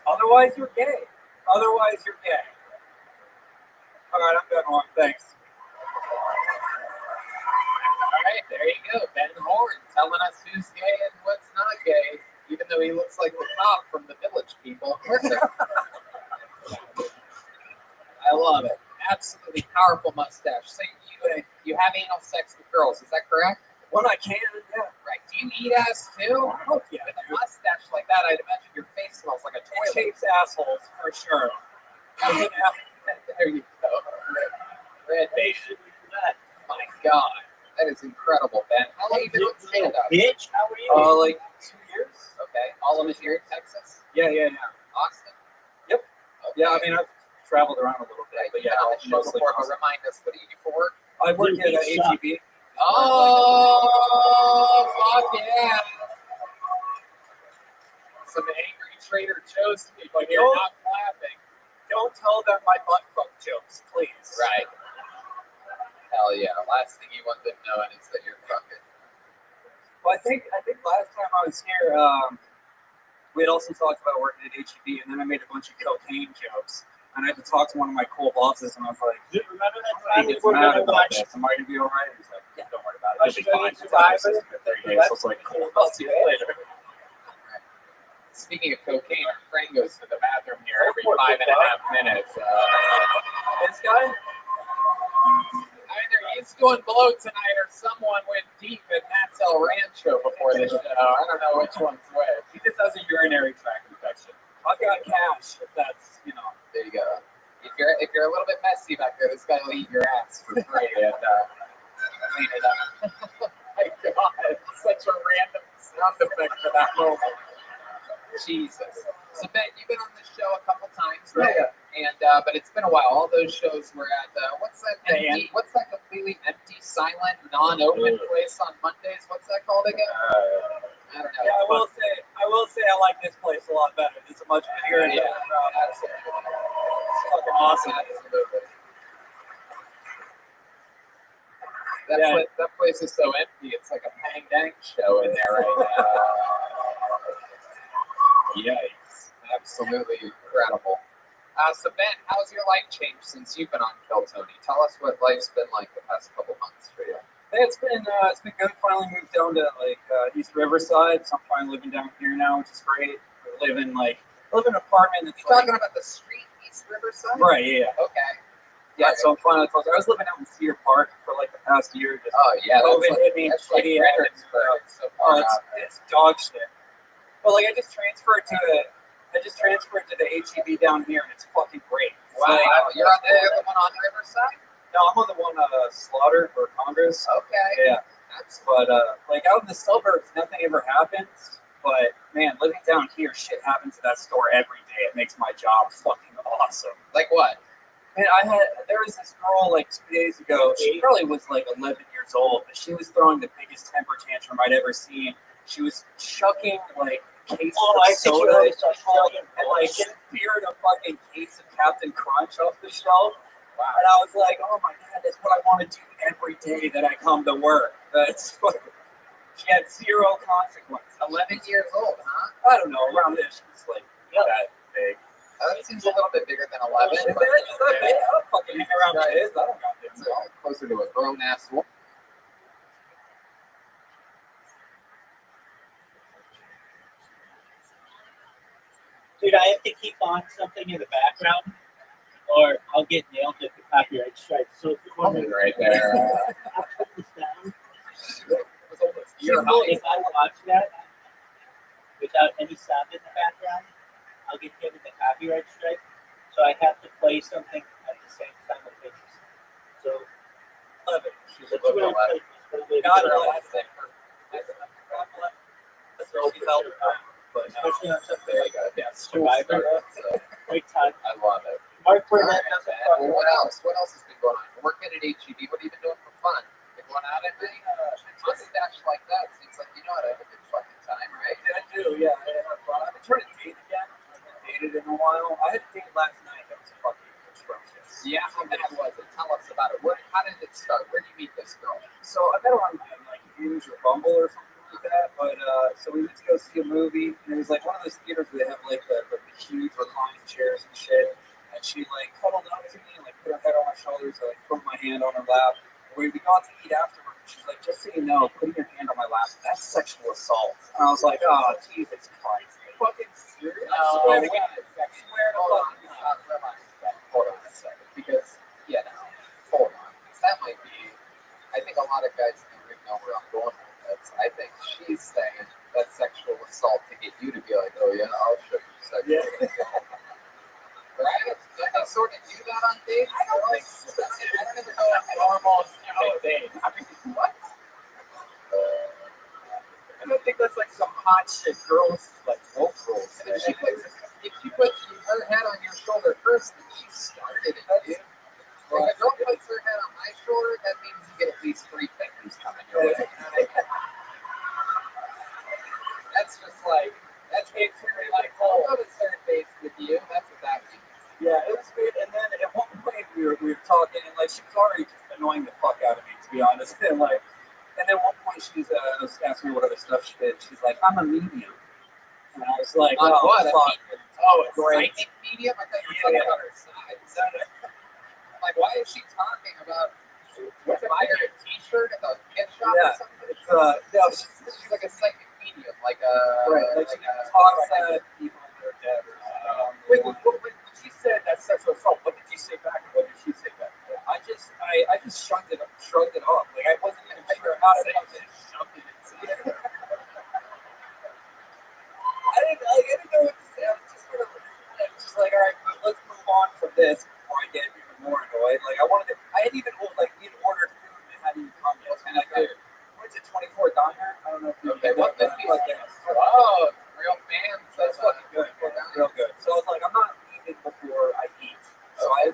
Otherwise, you're gay. Otherwise, you're gay. All right, I'm done on. Thanks. All right, there you go. Ben Horn telling us who's gay and what's not gay, even even though he looks like the cop from the Village People. I love it. Absolutely powerful mustache. So you have anal sex with girls, is that correct? When I can, yeah. Right. Do you eat ass too? Oh, yeah. With a mustache like that, I'd imagine your face smells like a It toilet. shapes assholes for sure. There you go. Red Basically that. My God, that is incredible, Ben. How long have you been doing stand-up? Bitch, how are you? Like 2 years. Okay. All of it here in Texas? Yeah. Austin? Yep. Okay. Yeah, I mean, I've traveled around a little bit, but You've yeah, been on the show mostly before, but Austin. remind us, what do you do for work? I work at HEB. Oh, fuck yeah. Some angry Trader Joe's people here not clapping. Don't tell them my butt fuck jokes, please. Right. Hell yeah. Last thing you want them knowing is that you're fucking. Well, I think last time I was here, we had also talked about working at HEB, and then I made a bunch of cocaine jokes. And I had to talk to one of my cool bosses, and I was like, remember that "He time gets we were mad gonna about watch this. Am I gonna be all right?" He's like, "Yeah, don't worry about it. It'll be fine. Survivor? It's 30 days." I was like, "Cool. I'll see you later." Speaking of cocaine, our friend goes to the bathroom here every 5.5 minutes. This guy? Either he's going blow tonight or someone went deep in Matt's El Rancho before the show. I don't know which one's which. He just has a urinary tract infection. I've got cash, if that's, There you go. If you're a little bit messy back there, this guy will eat your ass for free and clean it up. My God, such a random sound effect for that moment. Jesus. So Ben, you've been on this show a couple times, right? Yeah. And but it's been a while. All those shows were at what's that empty? What's that completely empty, silent, non-open place on Mondays? What's that called again? I don't know. Yeah, I will say I like this place a lot better. It's a much bigger and Yeah, absolutely. It's fucking awesome. Absolutely. That place is so empty. It's like a Pang Dang show in there right now. Yikes. Absolutely incredible. So Ben, how's your life changed since you've been on Kill Tony? Tell us what life's been like the past couple months for you. Hey, it's been good. Finally moved down to East Riverside, so I'm finally living down here now, which is great. I live in an apartment that's You're talking about the street East Riverside? Right, yeah. Okay. Yeah, so I'm finally close. I was living out in Cedar Park for the past year. Just COVID hit me. That's like Fredericksburg. It's dog shit. But I just transferred to the HEB down here, and it's fucking great. Wow, you're on the one on Riverside? No, I'm on the one Slaughter or Congress. Okay. Yeah. But out in the suburbs, nothing ever happens. But man, living down here, shit happens at that store every day. It makes my job fucking awesome. Like what? Man, there was this girl 2 days ago. She probably was 11 years old, but she was throwing the biggest temper tantrum I'd ever seen. She was chucking case of soda and speared a fucking case of Captain Crunch off the shelf. Wow. And I was like, oh my God, that's what I want to do every day that I come to work. She had zero consequence. 11 years old, huh? I don't know, around this. She was that big. That seems a little bit bigger than 11. Is that big? I don't fucking hang around kids. I don't got this. Closer to a grown ass woman. Dude, I have to keep on something in the background, or I'll get nailed at the copyright strike. So if you want me right there. I'll put this down. You're If I watch that without any sound in the background, I'll get hit with the copyright strike. So I have to play something at the same time. So 11. She's a little 11. God bless her. God bless her. She's helping her. Especially on something There you like go. Yeah, Survivor. Great time. I love it. Mark All Burnett right, doesn't man. Well, what else? What else has been going on? You're working at HEB. What have you been doing for fun? Been going out at night? Mustache like that seems like you know how to have a good fucking time, right? I do, yeah. I've been trying to date again. I haven't dated in a while. I had a date last night that was fucking atrocious. Yeah, how bad was it? Tell us about it. How did it start? Where did you meet this girl? So I met her on Hinge or Bumble or something like that. But so we went to go see a movie, and it was one of those theaters where they have the huge reclining chairs and shit. And she cuddled up to me and put her head on my shoulders. I put my hand on her lap. We got to eat afterwards. She's like, just so you know, putting your hand on my lap, that's sexual assault. And I was like, oh, Jesus Christ. serious? No, Swear to wait God. a second. Swear to Hold on, fucking stop, hold on a second, because, hold on, because that might be, I think a lot of guys don't even know where I'm going with this. I think she's saying that's sexual assault to get you to be like, oh yeah, I'll show you sexual assault. Right? Like they sort of do that on dates? I don't think so. I don't even know if normal is a thing. I mean, what? I don't think that's like some hot shit girls, like woke girls. And if she puts her head on your shoulder first, then she started it, dude. If a girl puts her head on my shoulder, that means you get at least 3 fingers coming your way. That's just like, that's basically like, I'll go to third base with you. That's what that means. Yeah, it was weird. And then at one point we were talking, and like she was already just annoying the fuck out of me, to be honest. And like, and then at one point she's was asking me what other stuff she did. She's like, I'm a medium, and I was like, On oh, what? fuck. Oh, a Great. psychic medium? I thought you were talking about her size. Like, why is she talking about? What's it, buy her a T-shirt at the gift shop or something? It's no, she's like a psychic medium, like a right, like she talks at people that are dead or something. Wait, when she said that's sexual assault, what did you say back? And what did she say back? I just shrugged it off. Like I wasn't even sure how to say it. Shoved it inside. I didn't know what to say. I was just sort of like, all right, let's move on from this before I get even more annoyed. Like I had even like we'd ordered food and it hadn't even come yet. And like, what's it, 24 diner? I don't know if you what that means. Oh, real fans. That's fucking good. Real good. So I was like, I'm not eating before I eat. So I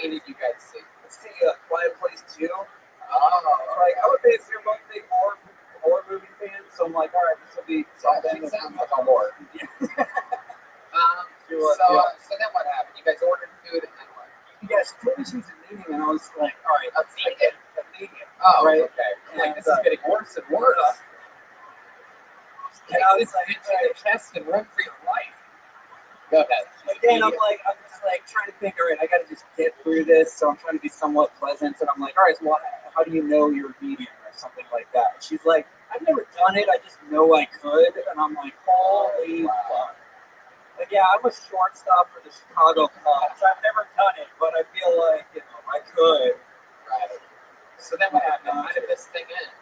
needed you guys to see. Let's see Quiet Place 2. Like I would say you're both big horror movie fans, so I'm like, all right, this will be something. She sounds like a horror. So then what happened? You guys ordered food and then what? Yeah, she told me she was a medium, and I was like, all right, a medium. Oh, right? Okay. Like this is getting worse and worse. And I was like, into your chest and run for your life. Go ahead. Again, I'm just like trying to think, all right, I got to just get through this. So I'm trying to be somewhat pleasant, and I'm like, all right, well, how do you know you're a medium or something like that? And she's like, I've never done it. I just know I could, and I'm like, holy fuck. Like, yeah, I'm a shortstop for the Chicago Cubs. I've never done it, but I feel like I could. Right. So then what happened? How did this thing end?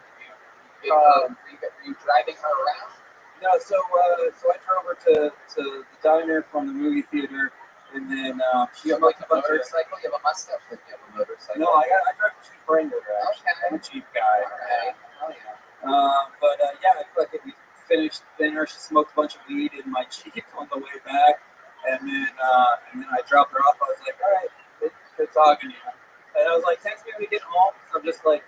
Were you driving her around? No, so I drove her to the diner from the movie theater, and then she You have like a motorcycle? You have a mustache like you have a motorcycle? No, I drive a cheap Wrangler, actually. Okay. I'm a cheap guy. Alright. Oh, yeah. But we finished dinner. She smoked a bunch of weed in my Jeep on the way back, and then I dropped her off. I was like, all right, good talking to you. And I was like, text me when we get home. So I'm just like,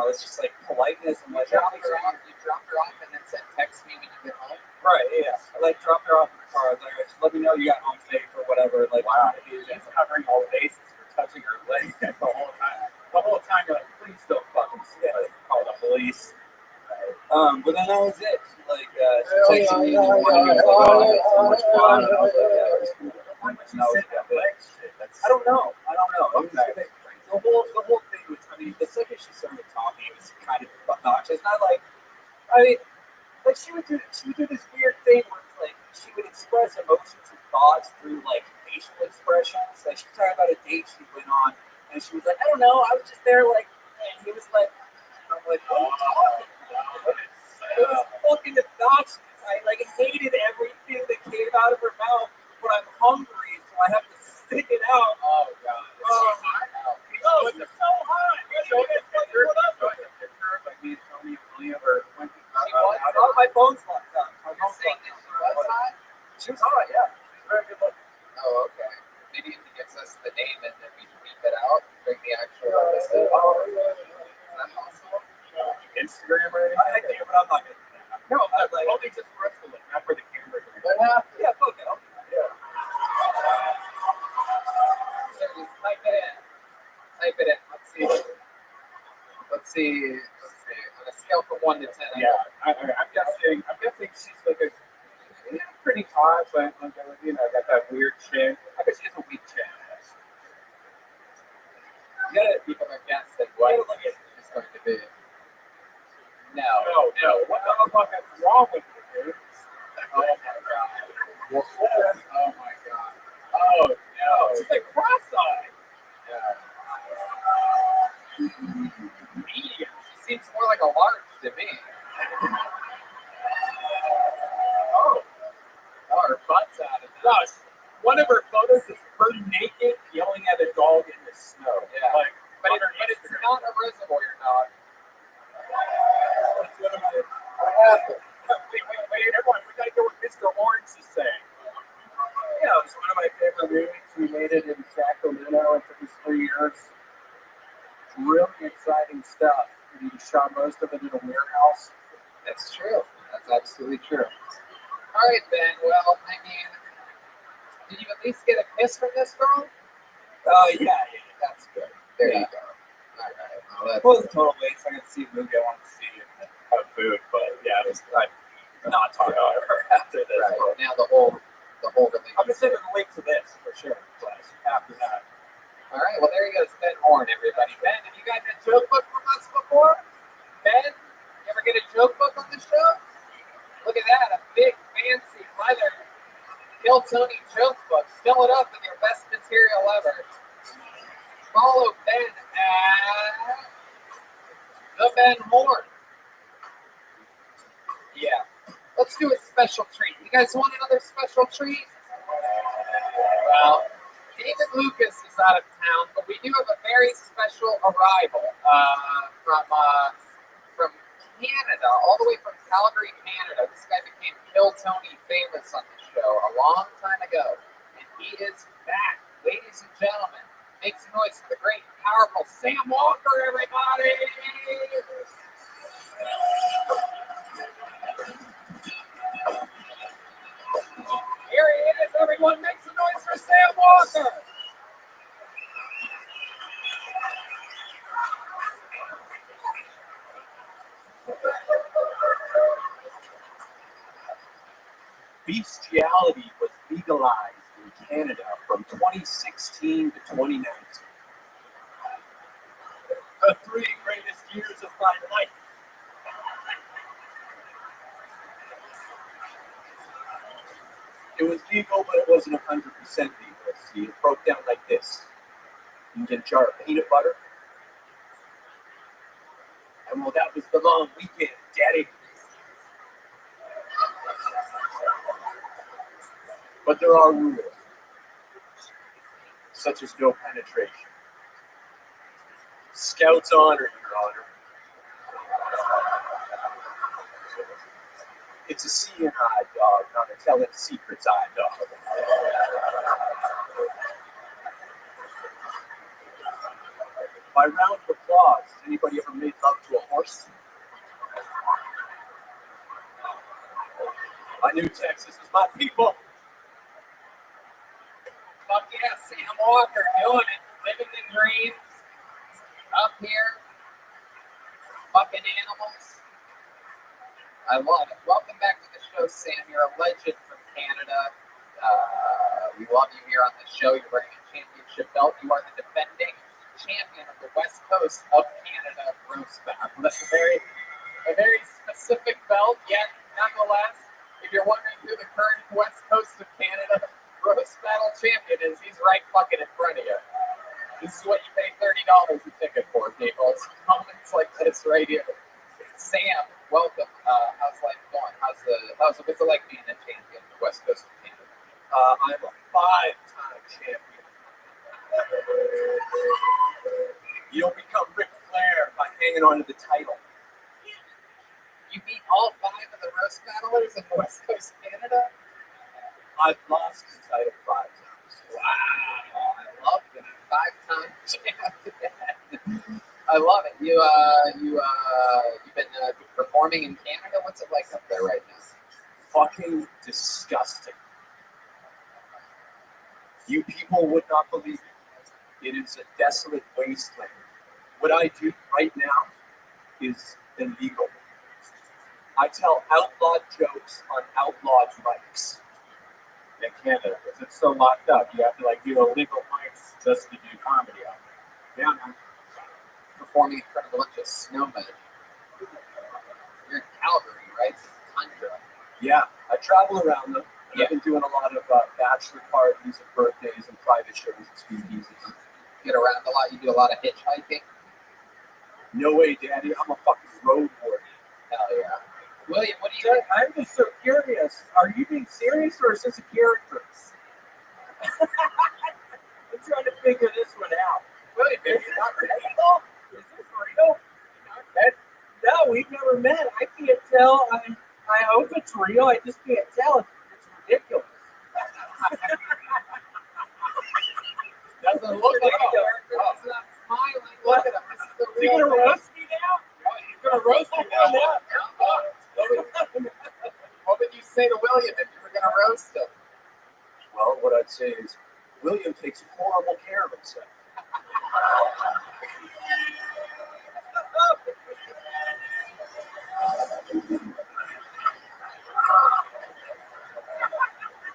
it's just like politeness. And You dropped her off and then said, text me when you get home? Right, yeah. I dropped her off in the car. I was like, all right, just let me know you got home safe or whatever. Like, wow, she's covering all bases for touching her leg the whole time. The whole time you're like, please don't fucking call the police. But then that was it. She texted me and wanted me to go and have so much fun. And I was like, I don't know. Okay. The whole thing was, the second she started talking, it was kind of obnoxious. She would do this weird thing where it's like she would express emotions and thoughts through like facial expressions. Like she was talking about a date she went on, and she was like, I don't know, I was just there, like, and he was like, I'm like, what are you talking about? It was fucking obnoxious. I hated everything that came out of her mouth, but I'm hungry, so I have to stick it out. Oh god. Oh, it's so hot. My phone's locked up. She was hot, yeah. She was very good looking. Oh, okay. Maybe if he gives us the name and then we beep it out, bring the actual Instagram or anything? I can, but I'm not going to do that. No, only just for us to look, not for the camera. Yeah, fuck it. Yeah. So just type it in. Let's see. On a scale from 1 to 10. Yeah, I'm guessing she's like pretty hot, but got that weird chin. I bet she has a weak chin. You gotta become a guess at what it's going to be. No. What the fuck is wrong with you, dude? Oh my god. Yes, sir. Oh my god. Oh no. It's like cross-eyed. Yeah. Medium. She seems more like a large to me. Oh, her butt's out of it. gosh. One of her photos is her naked yelling at a dog in the snow. Yeah. Like, But, on her it's Instagram. not a reservoir dog. That's one of my- Wait, everyone, we gotta hear what Mr. Lawrence is saying. Yeah, it was one of my favorite movies. We made it in Sacramento. It took us 3 years. Really exciting stuff. We shot most of it in a warehouse. That's true. That's absolutely true. All right, Ben. Well, I mean, did you at least get a kiss from this girl? Yeah. That's good. There Yeah. you go. All right. Well, that's It wasn't a total waste. I got to see the movie I wanted to see and have food, but yeah, I'm not talking about her after this. right. But Now the whole thing. I'm gonna send her the link to this for sure. But after that, All right. Well, there you go. It's Ben Horn, everybody. Ben, have you gotten a joke book from us before? Ben, you ever get a joke book on the show? Look at that. A big, fancy leather Kill Tony joke book. Fill it up with your best material ever. Follow Ben at the Ben Horn. Yeah. Let's do a special treat. You guys want another special treat? Well, David Lucas is out of town, but we do have a very special arrival from Canada, all the way from Calgary, Canada. This guy became Kill Tony famous on the show a long time ago, and he is back. Ladies and gentlemen, make some noise for the great, powerful Sam Walker, everybody! Here he is, everyone, make some noise for Sam Walker! bestiality was legalized in Canada from 2016 to 2019. The 3 greatest years of my life. It was legal, but it wasn't 100% legal. See, it broke down like this. You get a jar of peanut butter. And well, that was the long weekend, Daddy. But there are rules, such as no penetration. Scouts honor, Your Honor. It's a seeing eye dog, not a telling secrets eye dog. By round of applause, has anybody ever made love to a horse? I knew Texas was my people. Fuck yeah, Sam Walker doing it, living the dream, up here, fucking animals. I love it. Welcome back to the show, Sam. You're a legend from Canada. We love you here on the show. You're wearing a championship belt. You are the defending champion of the West Coast of Canada roast battle. That's a very specific belt, yet nonetheless, if you're wondering who the current West Coast of Canada roast battle champion is, he's right fucking in front of you. This is what you pay $30 a ticket for, people. It's moments like this right here. Sam, welcome. How's life going? What's it like being a champion of the West Coast of Canada? I'm a 5-time champion. You don't become Ric Flair by hanging on to the title. You beat all 5 of the roast battlers in West Coast Canada? I've lost the title 5 times. Wow, I love that. 5-time champion. I love it. You've been performing in Canada. What's it like up there right now? Fucking disgusting. You people would not believe it. It is a desolate wasteland. What I do right now is illegal. I tell outlawed jokes on outlawed mics. In Canada, because it's so locked up, you have to do illegal mics just to do comedy on it. Yeah, man. Performing in front of a bunch of snowmen. You're in Calgary, right? Tundra. Yeah, I travel around them. I've been doing a lot of bachelor parties and birthdays and private shows and speakeasies. Get around a lot. You do a lot of hitchhiking. No way, Daddy. I'm a fucking road warrior. Hell yeah. William, what do you think? I'm just so curious. Are you being serious or is this a character? I'm trying to figure this one out. William, Is this real? Is this real? No, we've never met. I can't tell. I hope it's real. I just can't tell. It's ridiculous. Doesn't look like a character. He's not smiling. Look at him. This is the Is he real gonna thing. roast me now? He's gonna roast you now. What would you say to William if you were gonna roast him? Well, what I'd say is, William takes horrible care of himself.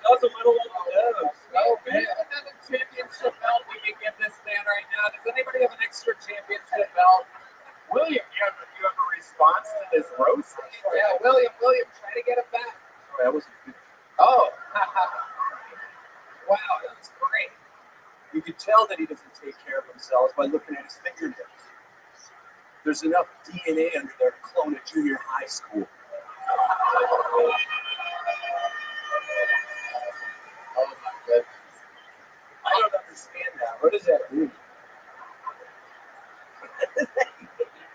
Doesn't want to let him know. Oh man, another championship belt we can give this man right now. Does anybody have an extra championship belt? William, you have a response to this roast? Yeah, William, try to get it back. Sorry, that wasn't good. Oh, wow, that's great. You could tell that he doesn't take care of himself by looking at his fingernails. There's enough DNA under there to clone a junior high school. Oh my goodness. I don't understand that. What does that mean?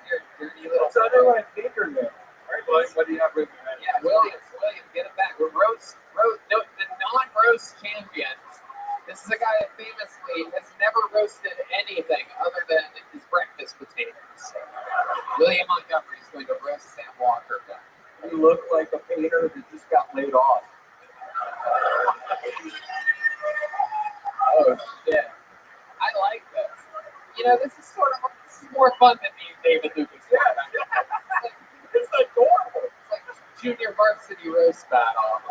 Your dirty little. It's under my fingernail. All right, William, what do you have with you? Yeah, William, get it back. We're the non-roast champion. This is a guy that famously has never roasted anything other than his breakfast potatoes. William Montgomery is going to roast Sam Walker back. You look like a painter that just got laid off. Oh shit! I like this. You know, this is more fun than me and David Lucas. It's adorable. It's like junior varsity roast battle.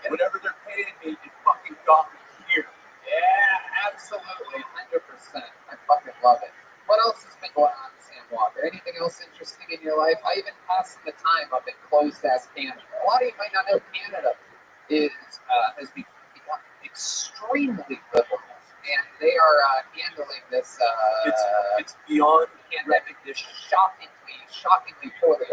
Whatever they're paying me, it fucking got me here. Yeah, absolutely, 100%. I fucking love it. What else has been going on, Sam Walker? Anything else interesting in your life? How you been passing the time up in closed-ass Canada? A lot of you might not know Canada has become extremely liberal, and they are handling this. It's beyond pandemic shockingly poorly.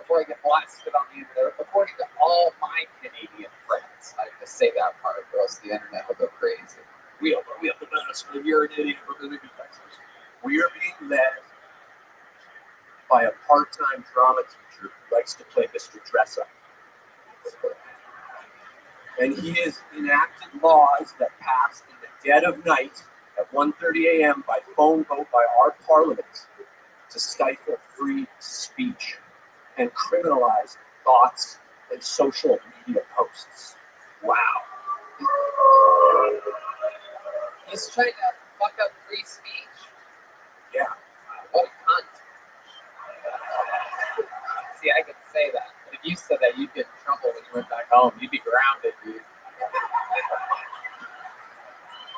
Before I get blasted on the internet, according to all my Canadian friends, I have to say that part, or else the internet will go crazy. We have the best. You're an idiot. We're living in Texas. We are being led by a part-time drama teacher who likes to play Mr. Dresser. And he has enacted laws that passed in the dead of night at 1:30 a.m. by phone vote by our parliament to stifle free speech and criminalize thoughts and social media posts. Wow. He's trying to fuck up free speech. Yeah. What a cunt. See, I could say that. But if you said that, you'd get in trouble when you went back home. You'd be grounded, dude.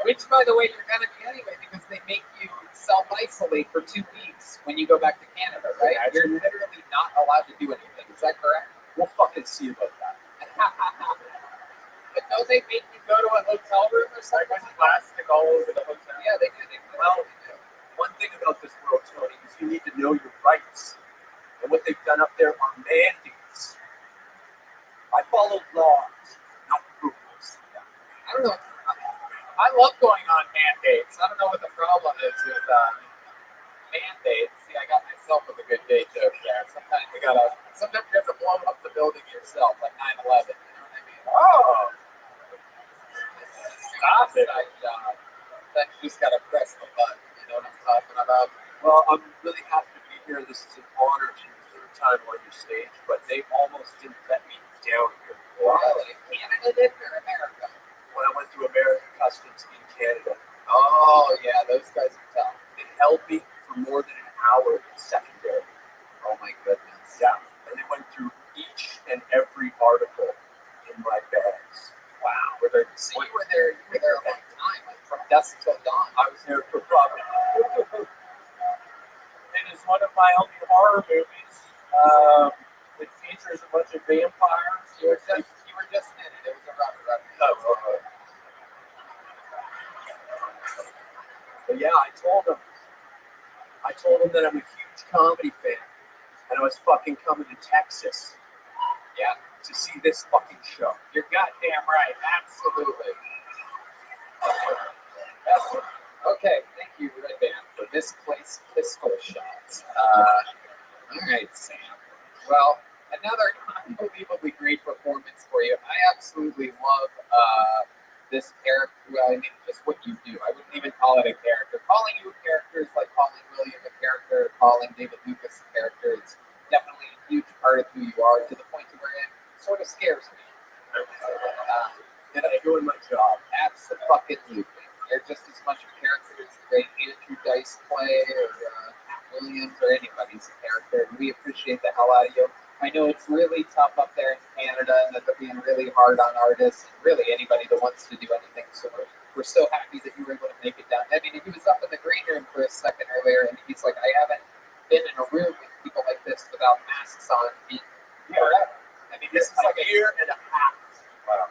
Which, by the way, you're going to be anyway, because they make you self-isolate for 2 weeks when you go back to Canada, right? Yeah, you're literally not allowed to do anything. Is that correct? We'll fucking see about that. But don't they make you go to a hotel room or something? Plastic all over the hotel. Yeah, they do. Well, one thing about this world, Tony, is you need to know your rights. And what they've done up there are mandates. I follow laws, not rules. I don't know. I love going on mandates. I don't know what the problem is with mandates. See, I got myself with a good day joke there. Sometimes you have to blow up the building yourself, like 9/11. You know what I mean? Oh, Stop it! Then you just gotta press the button. You know what I'm talking about? Well, I'm really happy to be here. This is an honor to be third time on your stage, but they almost didn't let me down here. Really? Canada did or America? When I went through American Customs in Canada. Oh yeah, those guys are tough. It held me for more than an hour in secondary. Oh my goodness. Yeah, and they went through each and every article in my bags. Wow. So you were there a long time, like from dusk till dawn. I was there for probably. and is one of my only horror movies. It features a bunch of vampires. You were just in it. It was a rubber. No, but yeah, I told him that I'm a huge comedy fan, and I was fucking coming to Texas, to see this fucking show. You're goddamn right. Absolutely. Okay, thank you, Red Band, for misplaced pistol shots. All right, Sam. Well, another unbelievably great performance for you. I absolutely love this character. Well, I mean, just what you do. I wouldn't even call it a character. Calling you a character is like calling William a character, calling David Lucas a character. It's definitely a huge part of who you are, to the point to where it sort of scares me. And I'm doing my job. Absolutely. You're just as much a character as the great Andrew Dice Clay or Pat Williams or anybody's character. And we appreciate the hell out of you. I know it's really tough up there in Canada and that they're being really hard on artists and really anybody that wants to do anything. So we're so happy that you were able to make it down. I mean, he was up in the green room for a second earlier and he's like, I haven't been in a room with people like this without masks on forever. I mean, this is like a year and a half. Wow.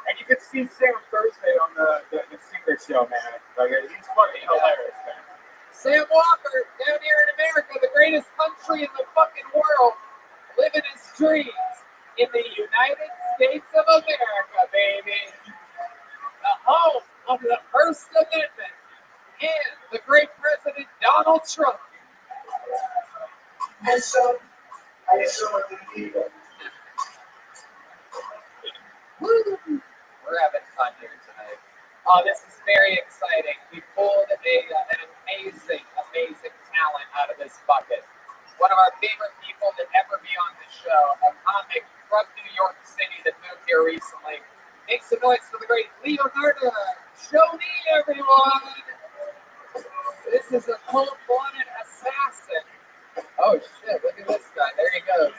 And you could see Sam Thursday on the Secret Show, man. Like, he's fucking hilarious, man. Sam Walker, down here in America, the greatest country in the fucking world, living his dreams in the United States of America, baby. The home of the First Amendment and the great President Donald Trump. And so, I guess someone did evil. We're having fun here tonight. Oh, this is very exciting. We pulled an amazing talent out of this bucket. One of our favorite people to ever be on the show, a comic from New York City that moved here recently. Make some noise for the great Leonardo. Show me, everyone. This is a cold-blooded assassin. Oh shit! Look at this guy. There he goes.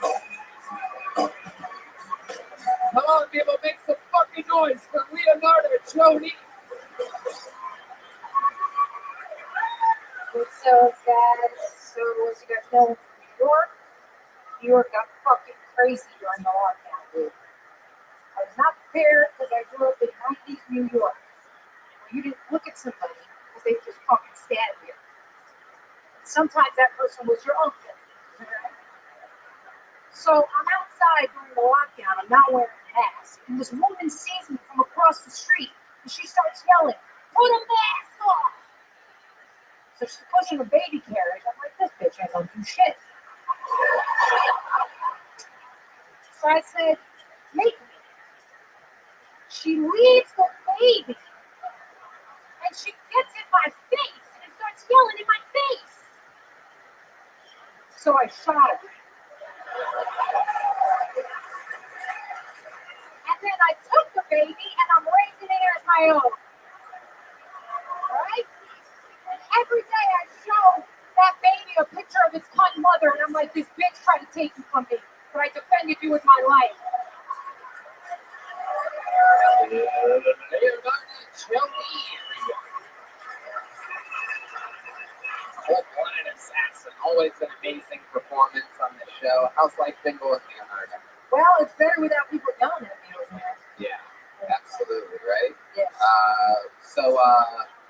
Come on, people, make some fucking noise for Leonardo Jody. So, guys, as you guys know, New York got fucking crazy during the lockdown, dude. I was not prepared because I grew up in 90s New York, where you didn't look at somebody because they just fucking stand here. Sometimes that person was your uncle. So I'm outside during the lockdown. I'm not wearing a mask. And this woman sees me from across the street. And she starts yelling, "Put a mask on!" So she's pushing a baby carriage. I'm like, this bitch ain't gonna do shit. So I said, make me. She leaves the baby. And she gets in my face and starts yelling in my face. So I shot her. And then I took the baby and I'm raising it as my own. Alright? And every day I show that baby a picture of its cunt mother and I'm like, this bitch tried to take you from me, but I defended you with my life. Cold-blooded assassin. Always an amazing performance on the show. How's life been going, Leonardo? Well, it's better without people yelling at me over there. Yeah, absolutely, right? Yes.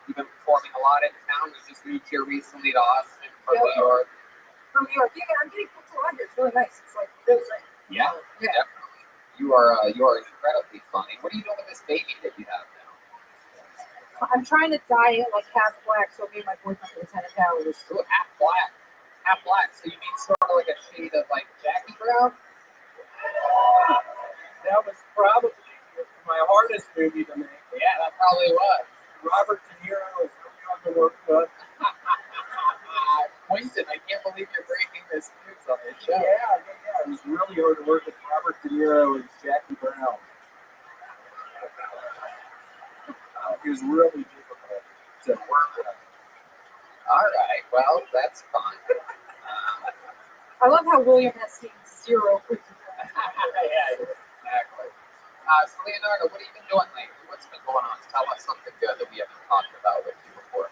You've been performing a lot in town. You just moved here recently to Austin from New York. From New York. Yeah, I'm getting put to under. It's really nice. It's like really great. Yeah, definitely. You are incredibly funny. What are you doing with this baby that you have now? I'm trying to dye it like half black so me and my boyfriend can attend a calories. Ooh, half black. Half black. So you mean sort of like a shade of like Jackie Brown? That was probably my hardest movie to make. Yeah, that probably was. Robert De Niro was really hard to work with. Quentin, I can't believe you're breaking this news on this show. Yeah. It was really hard to work with Robert De Niro and Jackie Brown. It was really difficult to work with. All right, well, that's fun. I love how William has seen zero prison. Yeah, exactly. So Leonardo, what have you been doing lately? What's been going on? Tell us something good that we haven't talked about with you before.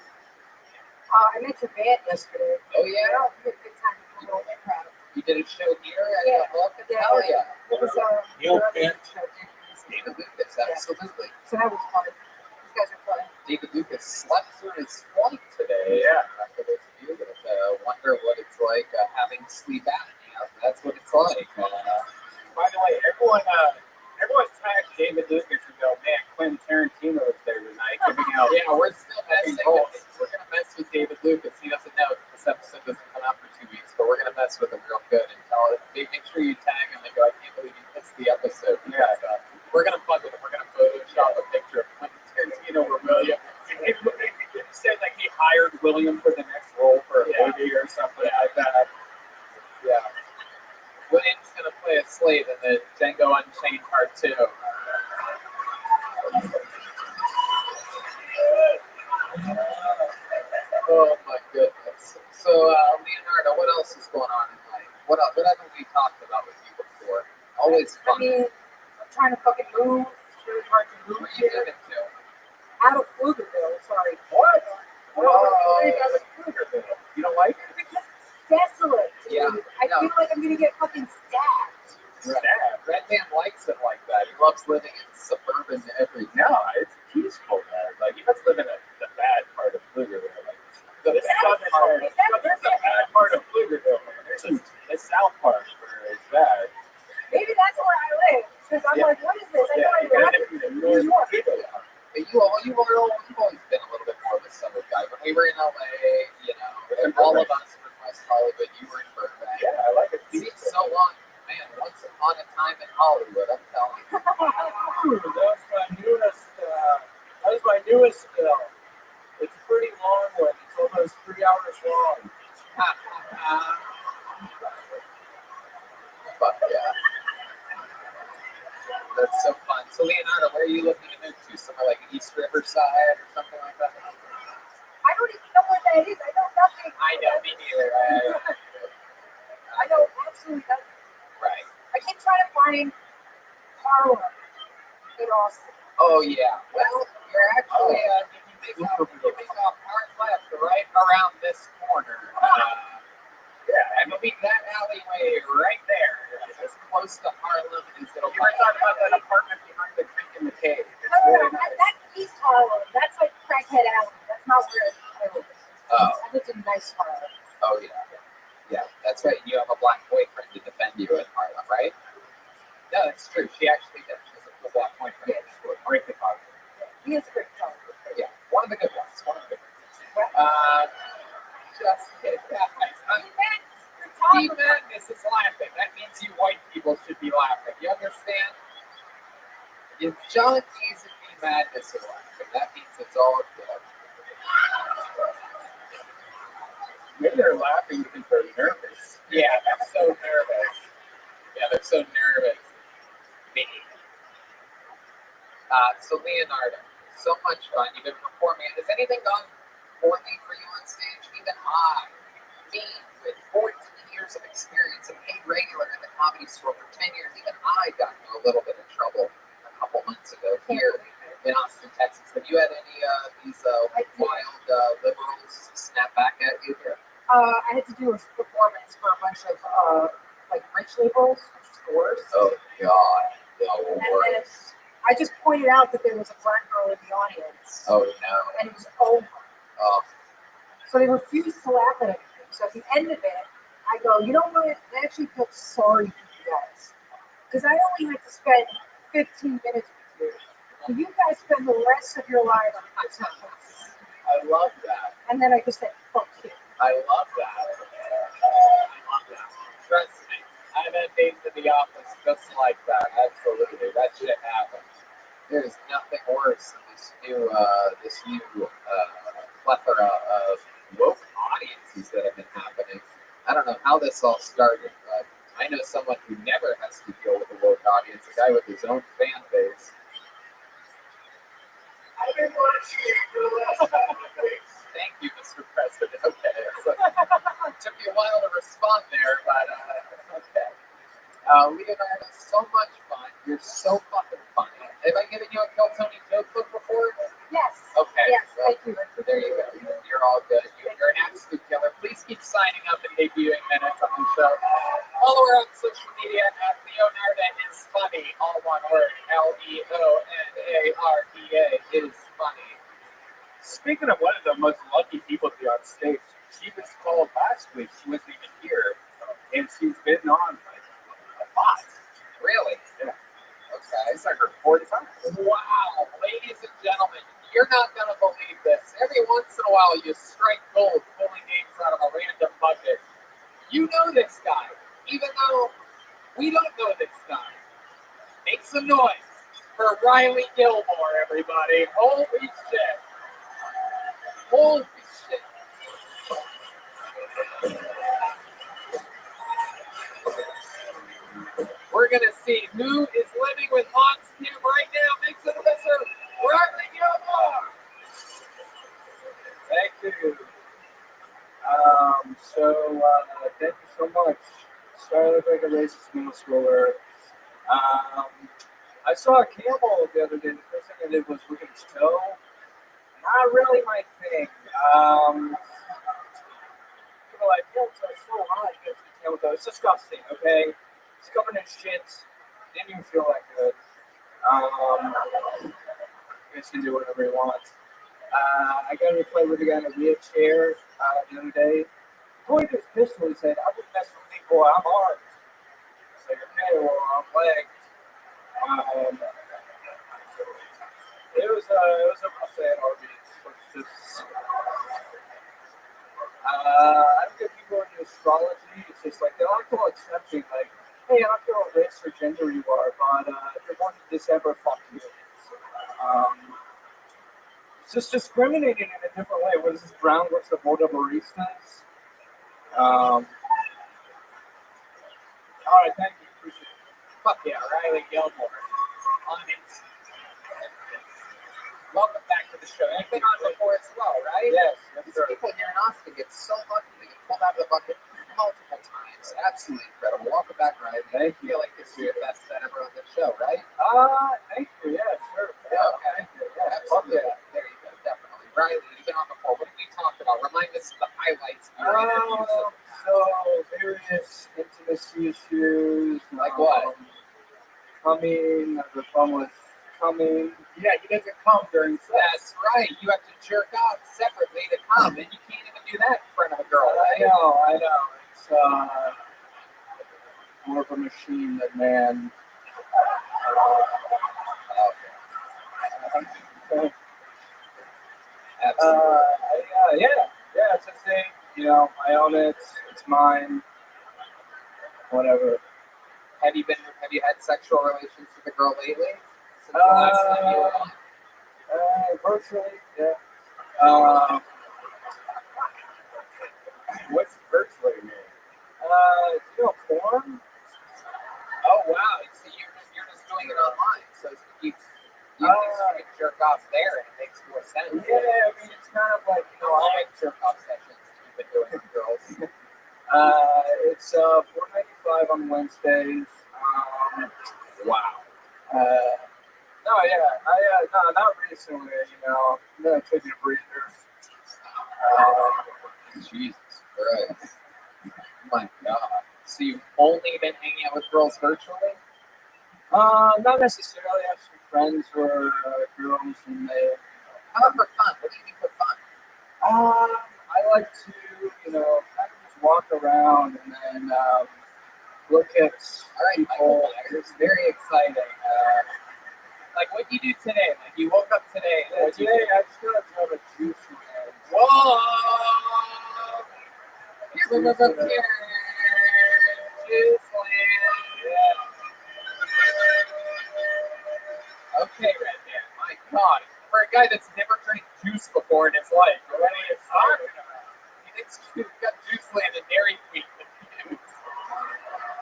I met your band yesterday. Oh yeah, We had a good time with a little improv. you did a show here at Yeah. Hook. Yeah. Hell yeah. It was Neil David Pitt. David Lucas, absolutely. So that was fun. These guys are fun. David Lucas slept through his flight today. Yeah. For those of you that wonder what it's like having sleep apnea, that's what it's like. By the way, everyone tagged David Lucas and go, man, Quentin Tarantino was there tonight giving out. Yeah, we're still messing with. We're gonna mess with David Lucas. He doesn't know this episode doesn't come out for 2 weeks, but we're gonna mess with him real good and tell him. Make sure you tag him and go. I can't believe you missed the episode. Yeah, we're gonna fuck with him. We're gonna Photoshop a picture of Quentin Tarantino or William. He said like he hired William for the next role for a movie or something like that. Yeah. William's gonna play a slave in the Django Unchained Part 2. Oh my goodness. So, Leonardo, what else is going on in life? What else? What haven't we talked about with you before? Always fun. I mean, I'm trying to fucking move. It's really hard to move Where are you here. moving to? Out of Pflugerville, sorry. What? Oh, you don't like it? Because it's desolate. Dude. Yeah, I feel like I'm gonna get fucking stabbed. Red Man likes it like that. He loves living in suburban everything. No, it's peaceful there. Like you must live in the bad part of Pflugerville. Like, the southern part. There's a bad part of Pflugerville. There's the south part where it's bad. Maybe that's where I live. Because I'm like, what is this? I know I live in New York. But you've always been a little bit more of a suburb guy. When we were in LA, you know, and all of us were in West Hollywood. You were in Burbank. Yeah, I like it. It's been so long. Man, once upon a time in Hollywood, I'm telling you. That was my newest film. It's a pretty long one. It's almost 3 hours long. Fuck yeah. That's so fun. So, Leonardo, where are you looking to move to? Somewhere like East Riverside or something like that? I don't even know where that is. I know nothing. I know, me neither. I know absolutely nothing. Right. I keep trying to find Harlem in Austin. Oh, yeah. Well, you're actually, you make a hard left right around this corner. Yeah, I believe that alleyway right there is as close to Harlem as it'll be. You were talking about that apartment behind the creek in the cave. That's East Harlem. That's like Crackhead Alley. That's not where I live. Oh. I lived in nice Harlem. Oh, yeah. Yeah, that's right. You have a black boyfriend to defend you in Harlem, right? No, that's true. She actually does. She has a black boyfriend. Yes. Great to talk. He is a great dog. Yeah, one of the good ones. Just kidding. Team Madness is laughing. That means you white people should be laughing. You understand? If John D's and Team Madness are laughing, that means it's all good. Maybe they're laughing because they're nervous. Yeah, they're so nervous. Yeah, they're so nervous. Me. So Leonardo, so much fun. You've been performing. Has anything gone poorly for you on stage? Even me, with 14 years of experience and paid regular in the Comedy Store for 10 years, even I got into a little bit of trouble a couple months ago here in Austin, Texas. Have you had any of these wild liberals snap back at you here? I had to do a performance for a bunch of like rich liberals, which is the worst. Oh God, the And worst. I just pointed out that there was a black girl in the audience. Oh no. And it was over. Oh. So they refused to laugh at anything. So at the end of it, I go, you know what? I actually feel sorry for you guys. Because I only had to spend 15 minutes with you. So you guys spend the rest of your lives on my sentence. I love that. And then I just said, fuck you. I love that. I love that. Trust me, I've had days in the office just like that. Absolutely, that shit happens. There's nothing worse than this new plethora of woke audiences that have been happening. I don't know how this all started, but I know someone who never has to deal with a woke audience, a guy with his own fan base. I've been watching you for the last couple of weeks. Thank you, Mr. President. Okay. It took me a while to respond there, but okay. Leonardo, so much fun. You're so fucking funny. Have I given you a Kill Tony joke book before? Yes. Okay. Yes, well, thank you. There you go. You're all good. You're an keep signing up and debuting minutes on the show. Follow her on social media at Leonarda is funny, all one word. Leonarda is funny. Speaking of one of the most lucky people to be on stage, she was called last week. She wasn't even here, and she's been on like a lot. Really? Yeah. Okay. It's like her fourth time. Wow, ladies and gentlemen, you're not gonna believe this. Every once in a while, you strike gold pulling names out of a random bucket. You know this guy, even though we don't know this guy. Make some noise for Riley Gilmore, everybody. Holy shit. Holy shit. We're going to see who is living with Hans Kim right now. Make some noise for Riley Gilmore. Thank you. Thank you so much. Started like a racist middle schooler. I saw a camel the other day. The first thing I did was look at its toe. Not really my thing. People are like, yo, it's so hot. You get to the camel toe. It's disgusting, okay? It's covered in shit. Didn't even feel that good. You guys can do whatever you want. I got to play with a guy in a wheelchair the other day. Boy, this pistol, he said, I would mess with me, boy, I'm armed. It's like, okay, well, I'm legged. It was a rough day at Arby's. I don't get people into astrology. It's just like, they don't feel accepting, like, hey, I don't care what race or gender you are, but if you're born in December, fuck you. It's just discriminating in a different way. What is this, Brown works at Moda Baristas? All right, thank you. Appreciate it. Fuck yeah, Riley Gilmore. On it. Welcome back to the show. You've been on before as well, right? Yes, These people here in Austin get so lucky to get pulled out of the bucket multiple times. Absolutely incredible. Welcome back, Riley. Thank you. I feel like this is your best set ever on the show, right? Thank you. Yeah, sure. Yeah, okay. Thank you. Yeah, Absolutely. Yeah. There you go. Definitely. Riley, you've been on before. What did we talk about? Remind us of the highlights of your interviews. So various intimacy issues. Like what? Coming, the fun with coming. Yeah, he doesn't come during sex. That's right. You have to jerk off separately to come, and you can't even do that in front of a girl, right? I know. It's more of a machine than man. Yeah, it's a thing. You know, I own it. It's mine. Whatever. Have you had sexual relations with a girl lately? Since the last time you were on? Virtually, yeah. What's virtually mean? You know, porn? Oh wow! So you're just doing it online. So you can jerk off there, and it makes more sense. Yeah, I mean it's kind of like I'll make jerk off sessions you've been doing with girls. It's $4.95 on Wednesdays. Wow. No, not recently. You know, I'm gonna take a breather. Jesus Christ! My God. So you've only been hanging out with girls virtually? Not necessarily. I have some friends who are girls, and they. How about for fun? What do you do for fun? I like to, kind of just walk around and then look at people. Michael Myers, very exciting. Like what you do today? Like you woke up today. Yeah, today I just got to have a juice man. Whoa! Here's a juice land. Okay, Red Man. My God. For a guy that's never drank juice before in his life, what are you talking about? He thinks he's got Juice Land and Dairy Queen confused.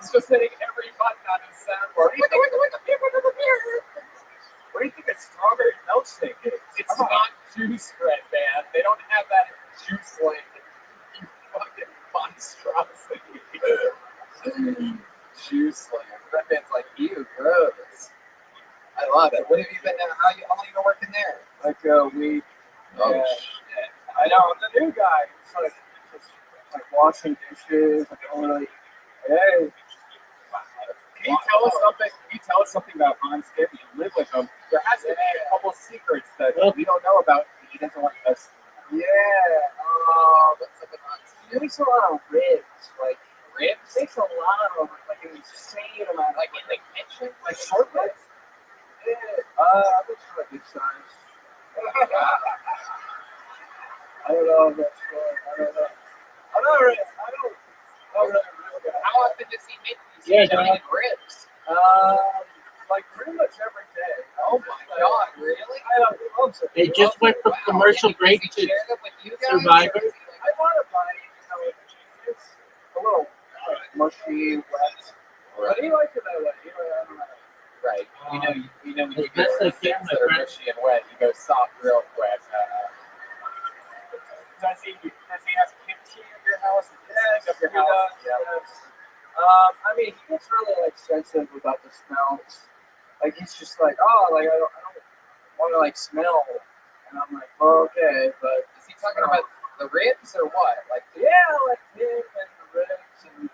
He's just hitting every button on his soundboard. What do you think a strawberry milkshake is? It's not juice, Red Man. They don't have that in Juice Land. You fucking monstrosity. Juice Land. Red Man's like, ew, gross. I love it. What have you been? How long you been working there? Like a week. Oh yeah. shit! I know. I'm the new guy. It's like, like washing dishes. I don't really. Hey. Can you tell us something? Can you tell us something about Hans Skip? You live with him. There has to be a couple secrets that we don't know about. He doesn't want us. Yeah. That's something Hans He makes a lot of ribs. Like ribs. He makes a lot of them. Like an insane amount. Like in the kitchen. Like short ribs. Yeah. I'm not sure this size. I don't know if that's good. I don't know. I don't really. How often does he make these giant ribs? Like pretty much every day. Oh my God, really? I love it. They just went from commercial break to Survivor. I want to buy, it's a little mushy, wet. But he likes it that way. I don't know. Right. You know when you As get best I things can, that are mushy and wet, you go soft real quick. Does he have kimchi in your house? Yes, Up your he house? does. Yes. I mean, he gets really like sensitive about the smells. Like he's just like, oh, like I don't want to like smell. And I'm like, well, okay, but is he talking about the ribs or what? Like yeah, like him and the ribs and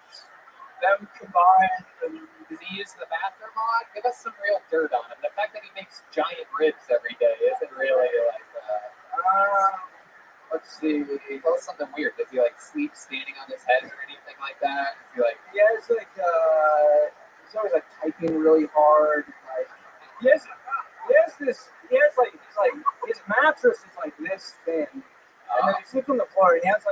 them combined. And does he use the bathroom a lot? Give us some real dirt on him. The fact that he makes giant ribs every day isn't really like. Let's see. Tell us something weird. Does he like sleep standing on his head or anything like that? Is he like? He has like he's always like typing really hard. Like he has his his mattress is like this thin, and then he sleeps on the floor. And he has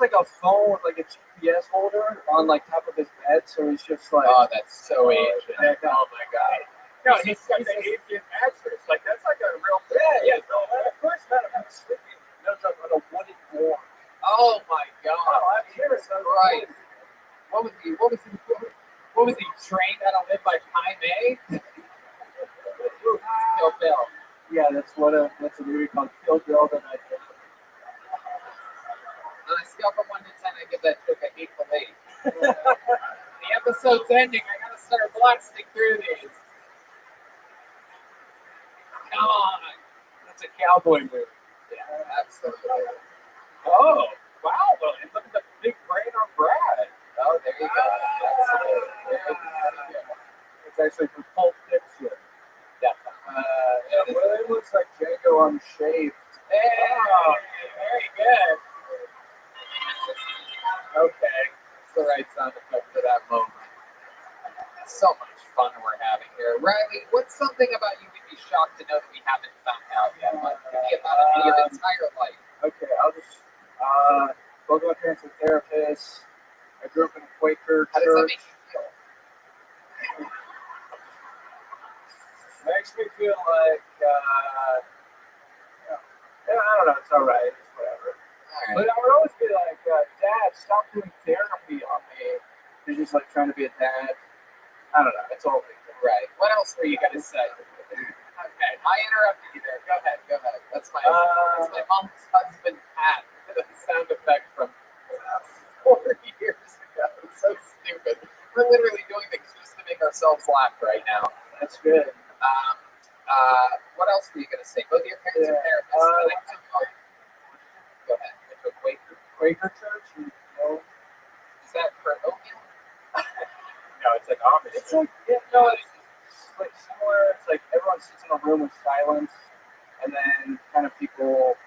like a phone with like a GPS holder on like top of his bed, so he's just like. Oh, that's so ancient. Oh my God. No, he's got the ancient mattress. Like that's like a real. Yeah. No, when I first met him, he was sleeping. No joke, on a wooden floor. Oh my God. Oh, I'm here, so right. What was he trained how to live by Pai Mei? Kill Bill. Yeah, that's a movie called Kill Bill that I did. On a scale from 1 to 10, I give that joke a hateful 8. The episode's ending. I gotta start blasting through these. Come on. That's a cowboy movie. Yeah, absolutely. Oh, wow, William. Look at the big brain on Brad. Oh, there you go. Absolutely. It's actually from Pulp Fiction. Definitely. William looks like Django Unshaved. Hey, very good. Okay. It's the right sound effect for that moment. So much fun we're having here. Riley, what's something about you we'd be shocked to know that we haven't found out yet? Like, maybe about your entire life. Okay, I'll just, both of my parents are therapists. I grew up in a Quaker church. How does that make you feel? Makes me feel like, I don't know, it's all right, it's whatever. Right. But I would always be like, Dad, stop doing therapy on me. You're just like trying to be a dad. I don't know, it's all right. What else were you going to say? Okay, I interrupted you there. Go ahead. That's my mom's husband, Pat. The sound effect from 4 years ago. It's so stupid. We're literally doing things just to make ourselves laugh right now. That's good. What else were you going to say? Both of your parents are therapists. Go ahead. Went to a Quaker church? Is that for oatmeal? No, it's like Amish. It's like, it's like similar. It's like everyone sits in a room with silence, and then kind of people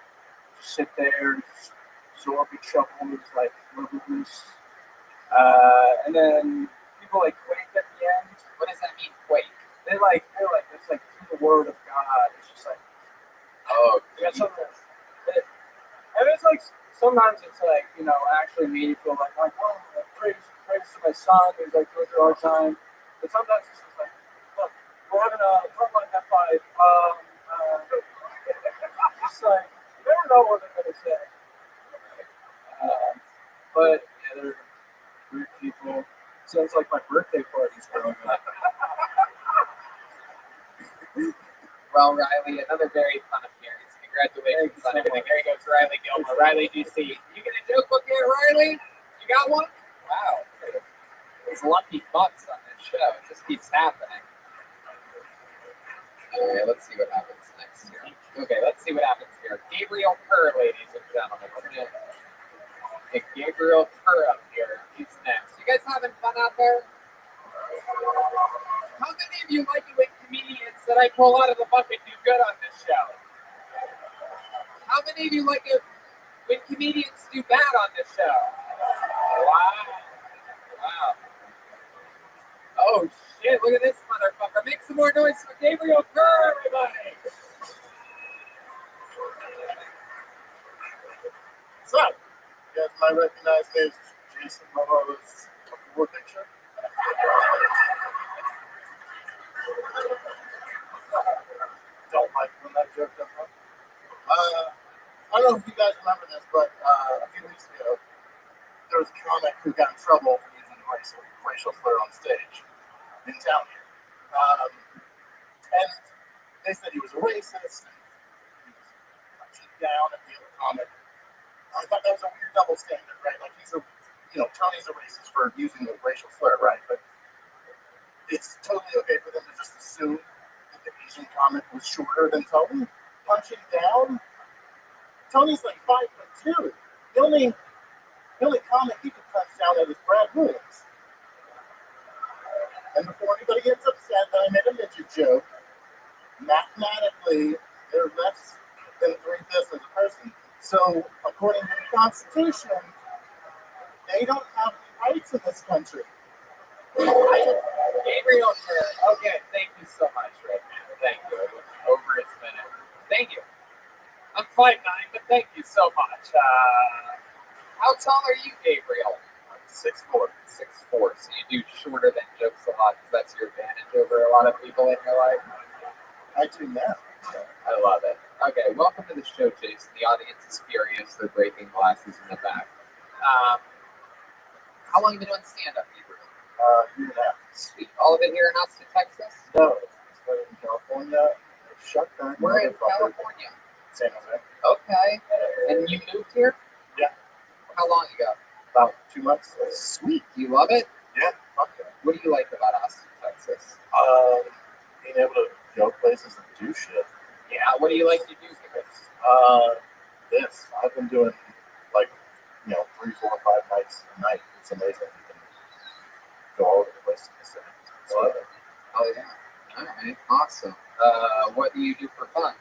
just sit there and just absorb each other's like moves. And then people like quake at the end. What does that mean, quake? They're like it's like through the word of God. It's just like and it's like sometimes it's like actually meaningful. Like oh, praise to my son who's like going through our time. But sometimes it's just like, look, we're having a frontline F5. Just like you never know what they're gonna say. But yeah, they're weird people. Sounds like my birthday party's growing up. Well, Riley, another very fun appearance. Congratulations on everything. There goes Riley Gilmore. Riley, DC. You get a joke book here, Riley? You got one? Wow. Those lucky bucks on this show. It just keeps happening. Okay, let's see what happens next here. Okay, let's see what happens here. Gabriel Kerr, ladies and gentlemen. And Gabriel Kerr up here. He's next. You guys having fun out there? How many of you like it when comedians that I pull out of the bucket do good on this show? How many of you like it when comedians do bad on this show? Wow. Wow. Oh shit, look at this motherfucker. Make some more noise for Gabriel Kerr, everybody. So, you guys might recognize me as Jason Momoa's before picture. Don't like when that joke comes up. I don't know if you guys remember this, but a few weeks ago, there was a comic who got in trouble for using racial slur on stage in town here. And they said he was a racist, and he was punching down at the other comic. I thought that was a weird double standard, right? Like Tony's a racist for using the racial slur, right? But it's totally okay for them to just assume that the Asian comic was shorter than Tony. Punching down, Tony's like 5'2". The only comic he could punch down at is Brad Williams. And before anybody gets upset that I made a midget joke, mathematically, they're less than 3/5 of the person. So, according to the Constitution, they don't have any rights in this country. Gabriel Kerr. Okay, thank you so much, Redman. Thank you. It was over its minute. Thank you. I'm 5'9", but thank you so much. How tall are you, Gabriel? I'm 6'4". 6'4". So you do shorter than jokes a lot because that's your advantage over a lot of people in your life? I do now. I love it. Okay, welcome to the show, Jason. The audience is furious. They're breaking glasses in the back. How long have you been doing stand-up, Gabriel? Year and a half. Sweet. All of it here in Austin, Texas? No, I started in California. Shut down. We're in California. San Jose. Okay. And you moved here? Yeah. How long ago? About 2 months. Sweet. Do you love it? Yeah. Fuck yeah. What do you like about Austin, Texas? Being able to go places and do shit. Yeah. What do you like to do here? This. I've been doing 3, 4, 5 nights a night. It's amazing. You can go all over the place in the city. Oh yeah. All right. Awesome. What do you do for fun?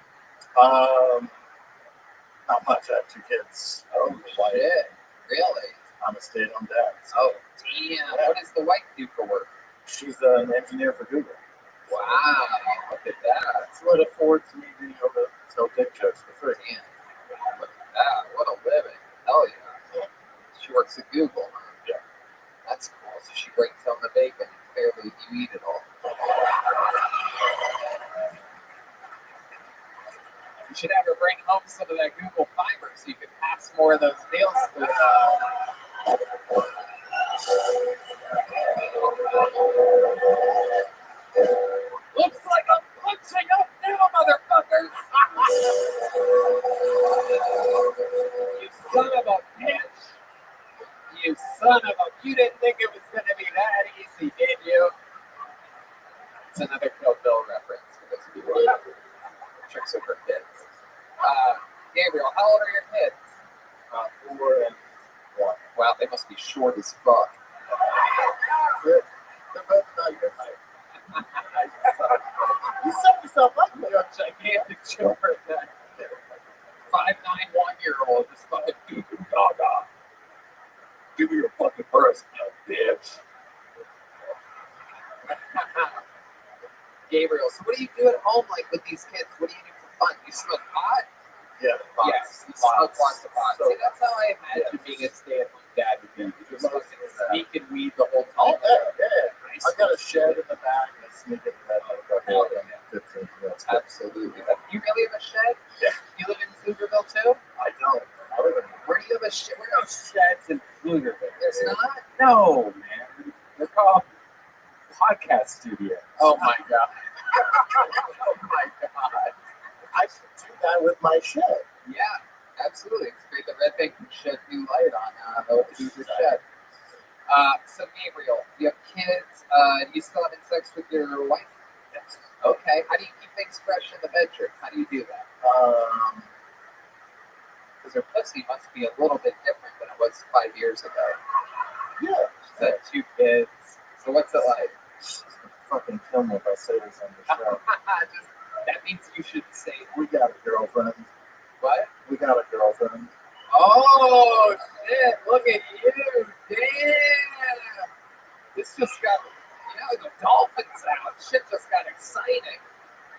Not much. I have 2 kids. Oh shit. Really? I'm a stay-at-home dad. So. Oh damn. What does the wife do for work? She's an engineer for Google. Wow. Look at that. That's what affords me being able to tell dick jokes for free. Damn. Look at that. What a living. Hell yeah. She works at Google. Yeah. That's cool. So she brings home the bacon. Clearly you eat it all. You should have her bring home some of that Google Fiber so you can pass more of those deals through. Looks like I'm punching up now, motherfuckers! You son of a bitch! You son of a... You didn't think it was going to be that easy, did you? It's another Kill Bill reference for those of you who are tricks over kids. Gabriel, how old are your kids? 4 and 1. Wow, they must be short as fuck. They're both about your height. You set yourself up for You're a gigantic children. 5'9", 1-year-old is fucking doo-doo gaga. Give me your fucking purse, you bitch. Gabriel, so what do you do at home like with these kids? What do you do for fun? You smoke pot? Yeah, Yes, you smoke lots of pot. So, see, that's how I imagine being a stay-at-home dad would be. You're supposed to sneak and weed the whole time. yeah. I've got a shed in the back and a sneak in the bed. Oh, yeah. 15 minutes. Absolutely. You really have a shed? Yeah. You live in Pflugerville too? I don't. I live in. Where do you have a shed? Where are sheds in Pflugerville? There's not? No, man. They're called podcast studios. Oh my god. Oh my god. I should do that with my shed. Yeah, absolutely. It's great that Red Bank can shed new light on how to use your shed. So Gabriel, you have kids. Do you still having sex with your wife? Yes. Okay. How do you keep things fresh in the bedroom? How do you do that? Because her pussy must be a little bit different than it was was 5 years ago. Yeah. She's had 2 kids. So what's it like? Fucking kill me if I say this on the show. That means you should say We got a girlfriend. what? We got a girlfriend. Oh shit! Look at you, damn! This just got, the dolphins out. Shit just got exciting.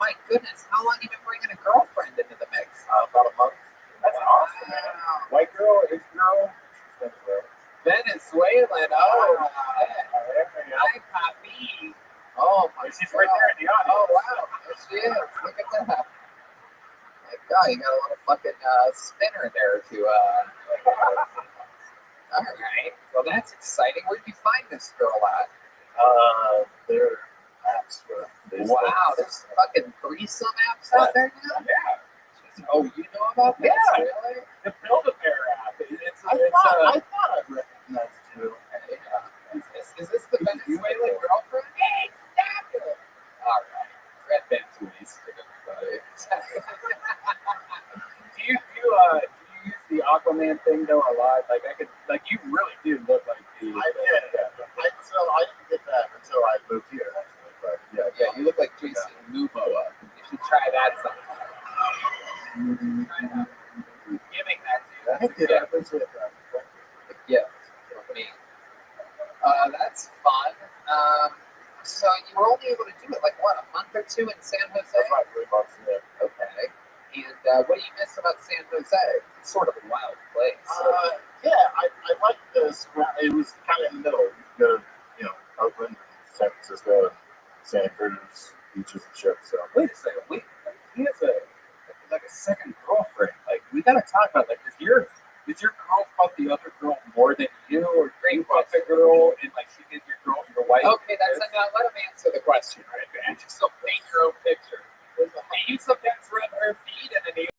My goodness, how long you been bringing a girlfriend into the mix? About a month. That's awesome, man. White girl, Asian girl. Venezuelan. Oh shit! Hi, Papi. Oh my God. She's right there in the audience. Oh wow, there she is. Look at that. My God, you got a little fucking spinner there to. All right. Well, that's exciting. Where did you find this girl at? There are apps for these Wow, things. there's fucking threesome apps out there now. Yeah. Oh, you know about this? Yeah. Really? The Build-A-Bear app. I thought I'd recognize you. Is this the Venezuelan girlfriend? Exactly. All right. Red Bantooties to everybody. Do you use the Aquaman thing though a lot? You really do look like the. I didn't get that until I moved here, actually. But Yeah, you look like Jason Momoa. You should try that sometime. Giving that to you. Thank you. I appreciate that. The gift for me. That's fun. So you were only able to do it like what, a month or two in San Jose? That's right, 3 months in there. Okay. And what do you miss about San Jose? It's sort of a wild place. I liked this. It was kind of in the middle. You go to, Oakland, San Francisco, and Santa Cruz, beaches and shit. So Wait a second. He has a second girlfriend. Like we gotta talk about does your girl fuck the other girl more than you, or you fuck the girl and she gives your girl your wife? Okay, that's enough. Let him answer the question, right, man? Just don't paint your own picture. Do you sometimes rub her feet and then you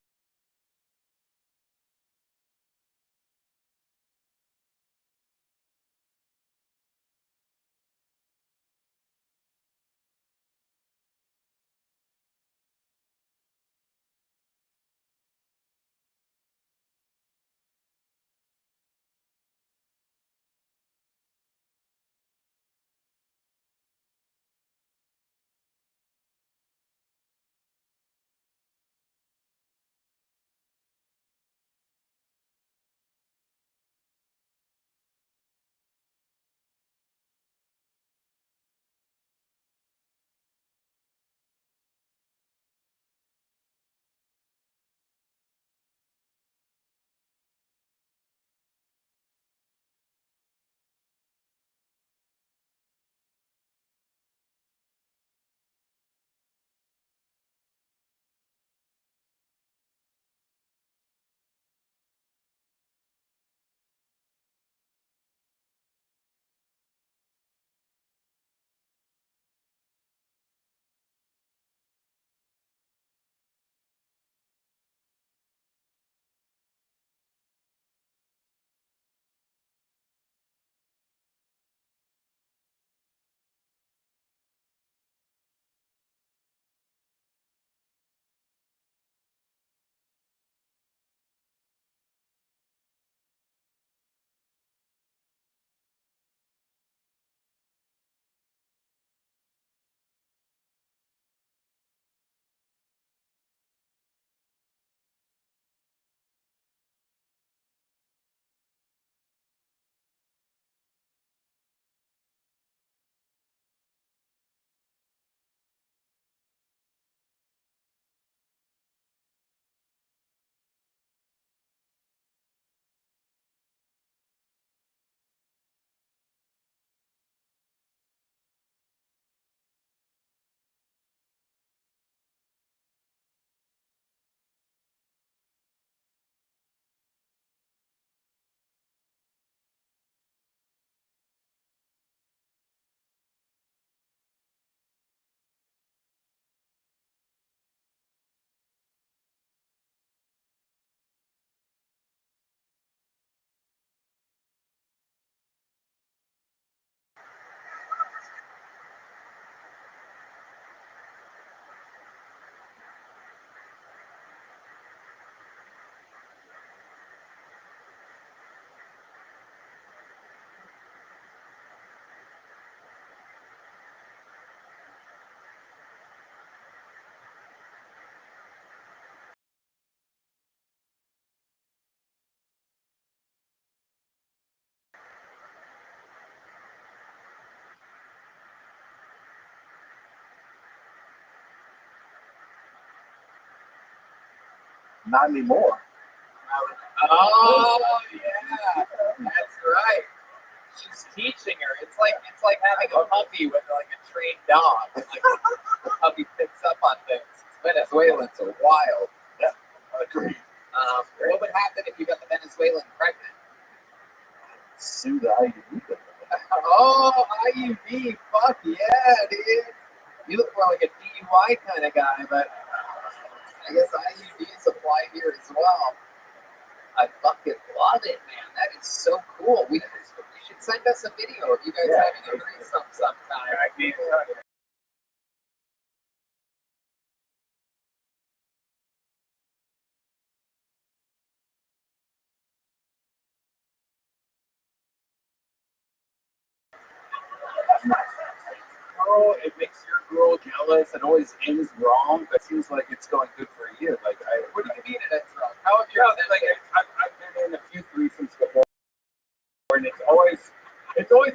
Not anymore. Oh yeah, that's right. She's teaching her. It's like having a puppy with like a trained dog. Like the puppy picks up on things. Venezuelans are wild. Yeah, agreed. What would happen if you got the Venezuelan pregnant? Sue the IUD. Oh, IUD. Fuck yeah, dude. You look more like a DUI kind of guy, but I guess IUDs apply here as well. I fucking love it, man. That is so cool. You should send us a video of you guys having a threesome sometime. Oh, it makes your girl jealous. It always ends wrong, but seems like it's going good for you. Like, what do you mean it ends wrong? How have you? Like, I've been in a few threesomes before, and it's always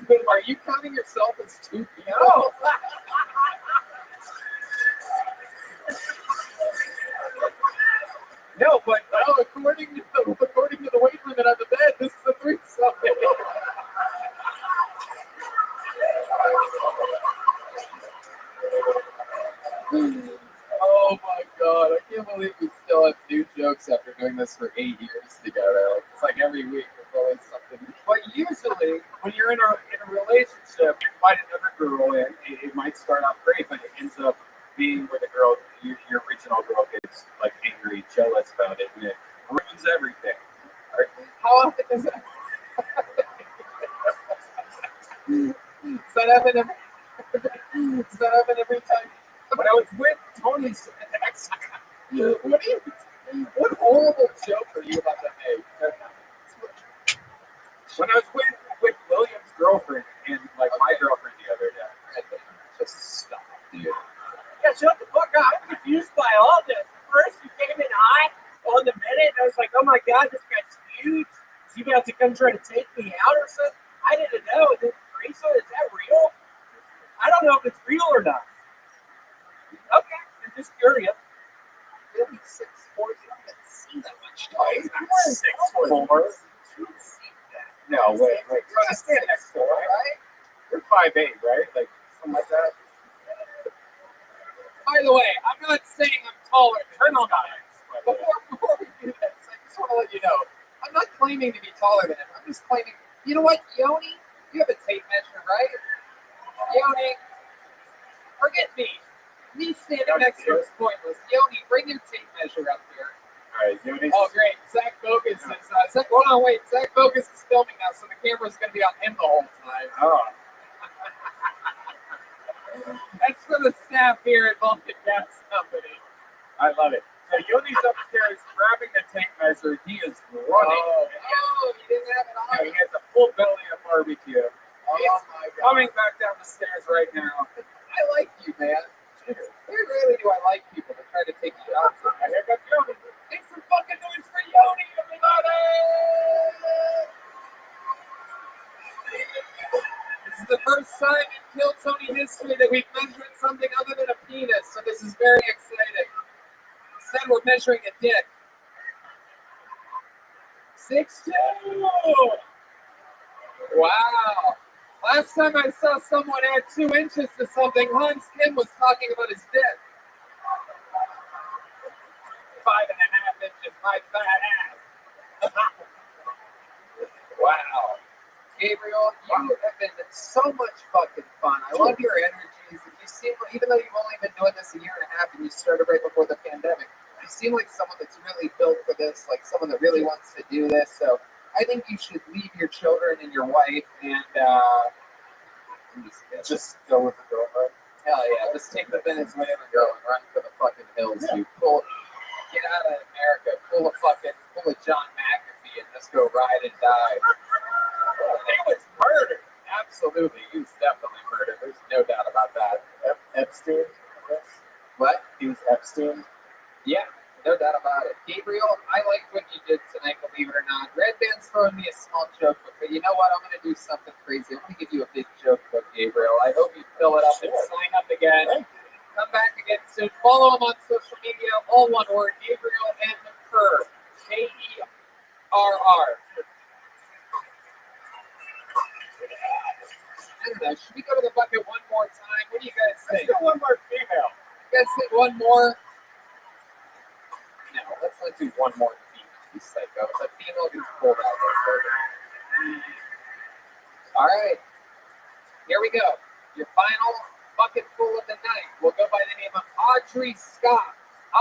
been. Are you counting yourself as two people? No. No, but according to the weight limit on the bed, this is a threesome. Oh my god, I can't believe we still have new jokes after doing this for 8 years together. Like, it's like every week there's always something. But usually, when you're in a relationship, you find another girl, and it might start off great, but it ends up being where the girl, your original girl, gets like angry, jealous about it, and it ruins everything. Right? How often does that? Does that happen every time? When I was with Tony's ex, what horrible joke are you about to make? When I was with William's girlfriend and like my girlfriend the other day, just stop, dude. Yeah, shut the fuck up. I'm confused by all this. First, you came in high on the minute, and I was like, oh my god, this guy's huge. Is he about to come try to take me out or something? I didn't know. Is that real? I don't know if it's real or not. Okay, I'm just curious. Really 6'4", you haven't seen that much twice. I'm 6'4". No, wait. You're on a 6'4", right? You're 5'8", right? Like something like that. By the way, I'm not saying I'm taller than this guy. Before we do this, I just want to let you know, I'm not claiming to be taller than him. I'm just claiming, you know what, Yoni? You have a tape measure, right? Yoni, forget me. Me standing next to his pointless. Yoni, bring your tape measure up here. All right, Yoni. Oh, great. Zach Bogus is. Hold on, wait. Zach Bogus is filming now, so the camera's going to be on him the whole time. Oh. That's for the staff here at Vulcan Gas Company. I love it. So Yoni's upstairs grabbing the tape measure. He is running. Oh, he didn't have it on. He has a full belly of barbecue. He's my God. coming back down the stairs right now. I like you, man. Very rarely do I like people that try to take shots at me. Here comes Yoni. Make some fucking noise for Yoni, everybody! This is the first time in Kill Tony history that we've measured something other than a penis, so this is very exciting. Instead, we're measuring a dick. 6'2". Wow. Last time I saw someone add 2 inches to something, Hans Kim was talking about his dick. 5.5 inches, my fat ass. Wow. Gabriel, you have been so much fucking fun. I love your energies. You seem, even though you've only been doing this a year and a half and you started right before the pandemic, you seem like someone that's really built for this, like someone that really wants to do this. So I think you should leave your children and your wife and just go with the girlfriend. Hell yeah, just take the Venezuelan girl and run for the fucking hills, you fool. Get out of America, pull a John McAfee and just go ride and die. He was murdered. Absolutely, he was definitely murdered. There's no doubt about that. Epstein? What? He was Epstein? Yeah, no doubt about it. Gabriel, I liked what you did tonight, believe it or not. Red Band's throwing me a small joke, but you know what? I'm going to do something crazy. I'm going to give you a big joke book, Gabriel. I hope you fill it up and sign up again. Come back again soon. Follow him on social media, all one word, Gabriel and McCurry. I don't know. Should we go to the bucket one more time? What do you guys Let's think? do one more female. You guys think one more? No, let's not do one more female. You psycho. If a female gets pulled out there. All right. Here we go. Your final bucket full of the night will go by the name of Audrey Scott.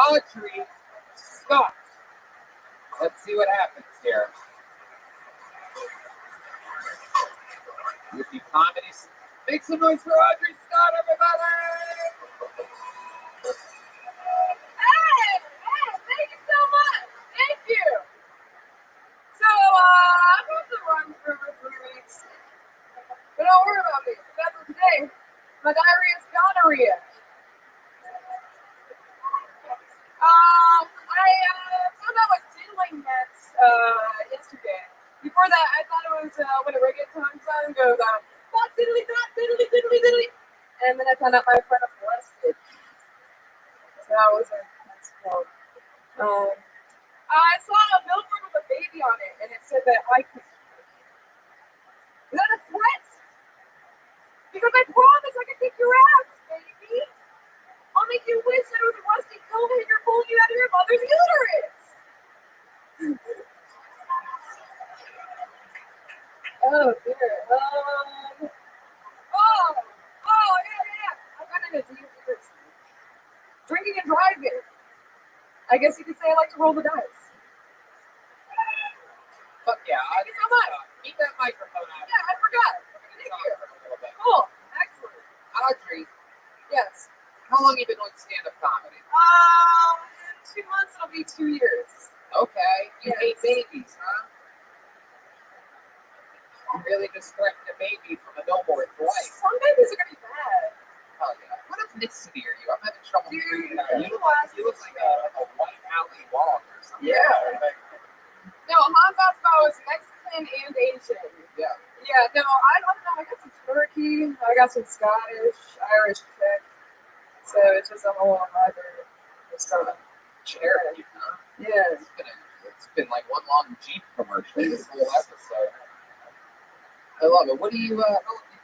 Audrey Scott. Let's see what happens here. With the comedies. Make some noise for Audrey Scott, everybody! Hey, thank you so much. Thank you. So, I'm going to run for 3 weeks. But don't worry about me. As of today, my diarrhea is gonorrhea. I found out what diddling meant yesterday. Before that, I thought it was when a reggaeton song goes on, dot diddly dot diddly diddly diddly. And then I found out my friend was molested. So that was a nice quote. I saw a billboard with a baby on it, and it said that I could. Is that a threat? Because I promise I can kick your ass, baby. I'll make you wish that it was a rusty comb hanger pulling you out of your mother's uterus. Oh dear. Yeah. I got into dangerous. Drinking and driving. I guess you could say I like to roll the dice. Fuck yeah. Thank you so much. Keep that microphone out. Yeah, I forgot. Thank you. Cool. Excellent. Audrey, Yes. how long have you been doing stand-up comedy? In 2 months it'll be 2 years. Okay. You Yes. hate babies, huh? You really just threatened a baby from a billboard for life. Some babies are gonna be bad. Oh yeah. What ethnicity are you? I'm having trouble Dude, figuring it out. You look like a white alley log or something. Yeah. No, Hans Osbo is Mexican and Asian. Yeah. Yeah, no, I don't know. I got some Turkey, I got some Scottish, Irish, Czech. So it's just a whole hybrid. It's Cherokee, huh? Yeah. It's been like one long Jeep commercial this whole episode. I love it. What do you,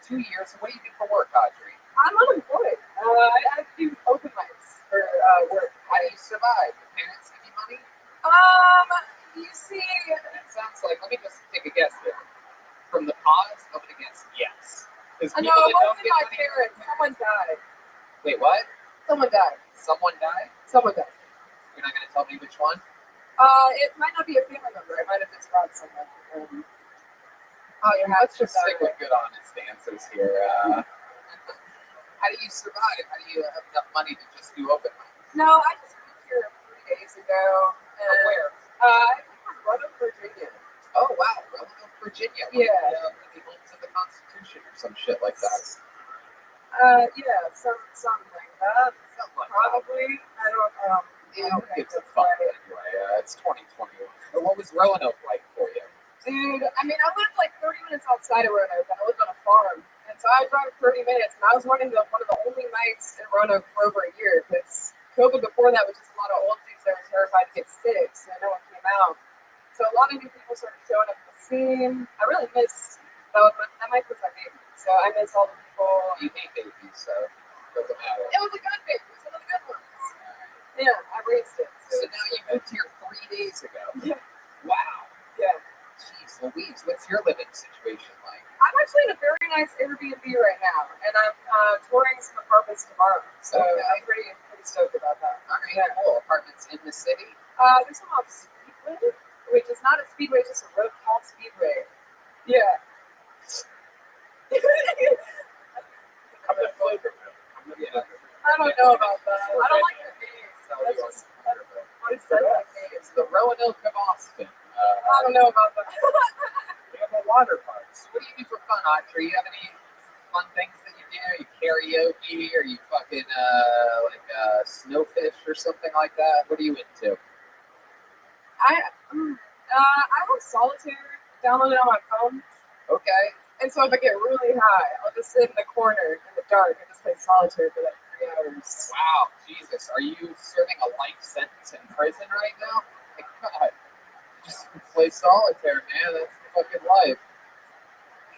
2 years, what do you do for work, Audrey? I'm unemployed. I do open mics for work. How do you survive? Your parents give you money? You see, It sounds like, let me just take a guess here. From the pause, I'm going to guess yes. Because no, people it that don't wasn't get my money. parents. Someone died. Wait, what? Someone died. Someone died? Someone died. You're not going to tell me which one? It might not be a family member. It might have just brought someone. Let's just stick with good, honest answers here. How do you survive? How do you have enough money to just do open mics? No, I just moved here 3 days ago. Where? I'm from Rothschild, Virginia. Oh, wow. Roanoke, Virginia. Yeah. One of the homes of the Constitution or some shit like that. Yeah, something like that. Something like Probably. I don't know. Yeah, it's a fun anyway. It's 2021. But what was Roanoke like for you? Dude, I mean, I lived like 30 minutes outside of Roanoke, and I lived on a farm. And so I drove 30 minutes, and I was running one of the only nights in Roanoke for over a year, because COVID before that was just a lot of old dudes that were terrified to get sick, so no one came out. So a lot of new people started showing up at the scene. I really miss, that mic was my baby, so I miss all the people. You hate babies, so it doesn't matter. It was a good baby, it was one of the good ones. Yeah, I raised it. So now you moved here 3 days ago. Yeah. Wow. Yeah. Jeez Louise, what's your living situation like? I'm actually in a very nice Airbnb right now, and I'm touring some apartments tomorrow, so I'm pretty stoked about that. All right, cool. Apartments in the city? There's some off Speedway, which is not a speedway, it's just a road called Speedway. Yeah. I don't know about that. I don't like the name. That's just what it says like name. It's the Roanoke of Austin. I don't know about that. We have a water park. So what do you do for fun, Audrey? You have any fun things that you do? You karaoke, or you fucking snowfish or something like that? What are you into? I have solitaire downloaded on my phone. Okay. And so if I get really high, I'll just sit in the corner in the dark and just play solitaire for like 3 hours. Wow, Jesus. Are you serving a life sentence in prison right now? My God. Just play solitaire, man. That's the fucking life.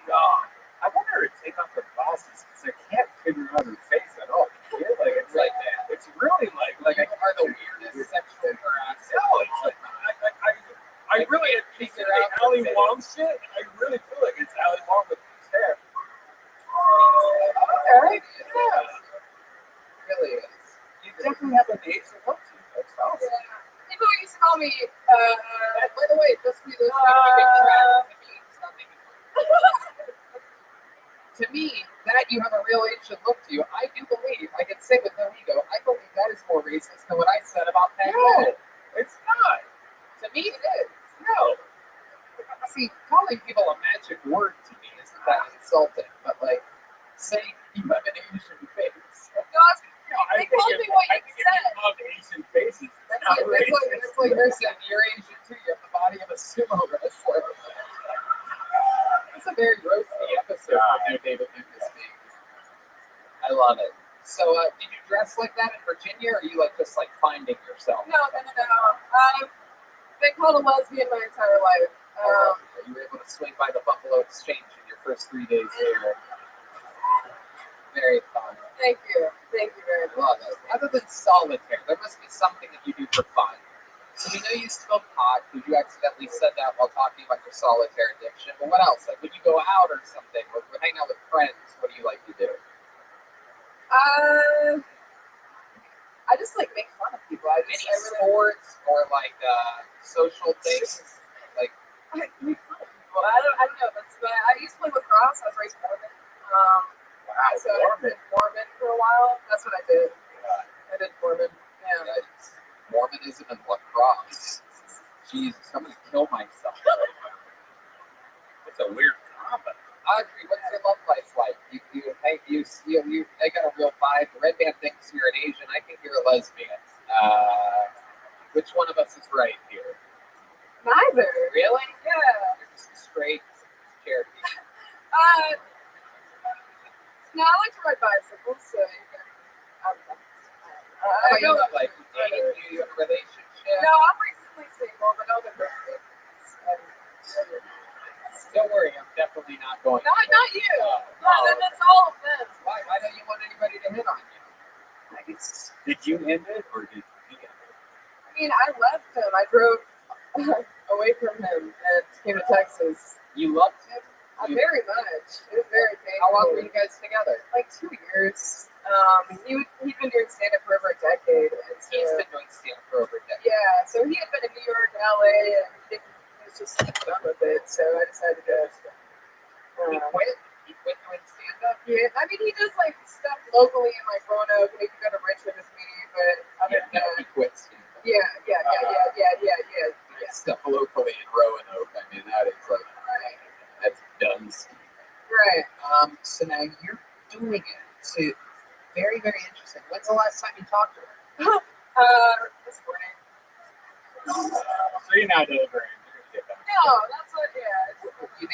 God, I want her to take off her glasses because I can't figure out her face at all. Yeah, like it's like that. It's really like Are the weirdest sexual harassment. no, it's like I really figure out Ali Wong shit. I really feel like it's Ali Wong with his hair. Okay. Yeah. It really is. You definitely have an Asian look to you. That's awesome. Yeah. People used to call me. By the way, just be this keeping track. To me, that you have a real Asian look to you, I do believe, I can say with no ego, I believe that is more racist than what I said about Peg. No, it's not. To me, it is. No. See, calling people a magic word to me isn't that insulting, but like, saying you have an Asian face. They told me what you said. I love Asian faces. That's like you're saying you're Asian too. You have the body of a sumo wrestler. It's a very roasty episode of New David Lucas being. I love it. So, did you dress like that in Virginia, or are you just finding yourself? No. I've been called a lesbian my entire life. You were able to swing by the Buffalo Exchange in your first 3 days here. Very fun. Thank you very much. Love it. Other than solitaire, there must be something that you do for fun. So we know you smoke pot because you accidentally said that while talking about your solitaire addiction. But what else? Like when you go out or something, or hang out with friends, what do you like to do? I just make fun of people. Any sports or social things? I make fun of people. I don't know. I used to play lacrosse. I was raised Mormon. So I did Mormon for a while. That's what I did. I did Mormon. Yeah. Mormonism and lacrosse. Jesus, I'm gonna kill myself. It's a weird combo. Audrey, what's your love life like? I got a real vibe. The red band thinks you're an Asian. I think you're a lesbian. Which one of us is right here? Neither. Really? Yeah. You're just a straight Cherokee. No, I like to ride bicycles, so you can. I know that, you have a relationship. No, I'm recently single, but I've been married. Don't worry, I'm definitely not going. No, not you. That's all of them. Why don't you want anybody to hit on you? Did you end it or did he end it? I mean, I left him. I drove away from him and came to Texas. You loved him? Very much. It was very painful. How long were you guys together? 2 years. He'd been doing stand-up for over a decade. And so, He's been doing stand-up for over a decade. Yeah, so he had been in New York and LA, and he was just done with it. So I decided to go. He quit? He quit doing stand-up? Yeah, I mean, he does stuff locally in Roanoke, and he can go to Richmond with me, but other than that, he quit stand-up. Yeah. Stuff locally in Roanoke. I mean, that is that's done. Right. So now you're doing it. So very, very interesting. When's the last time you talked to her? This morning. So you're not delivering. No, that's what. Yeah. You think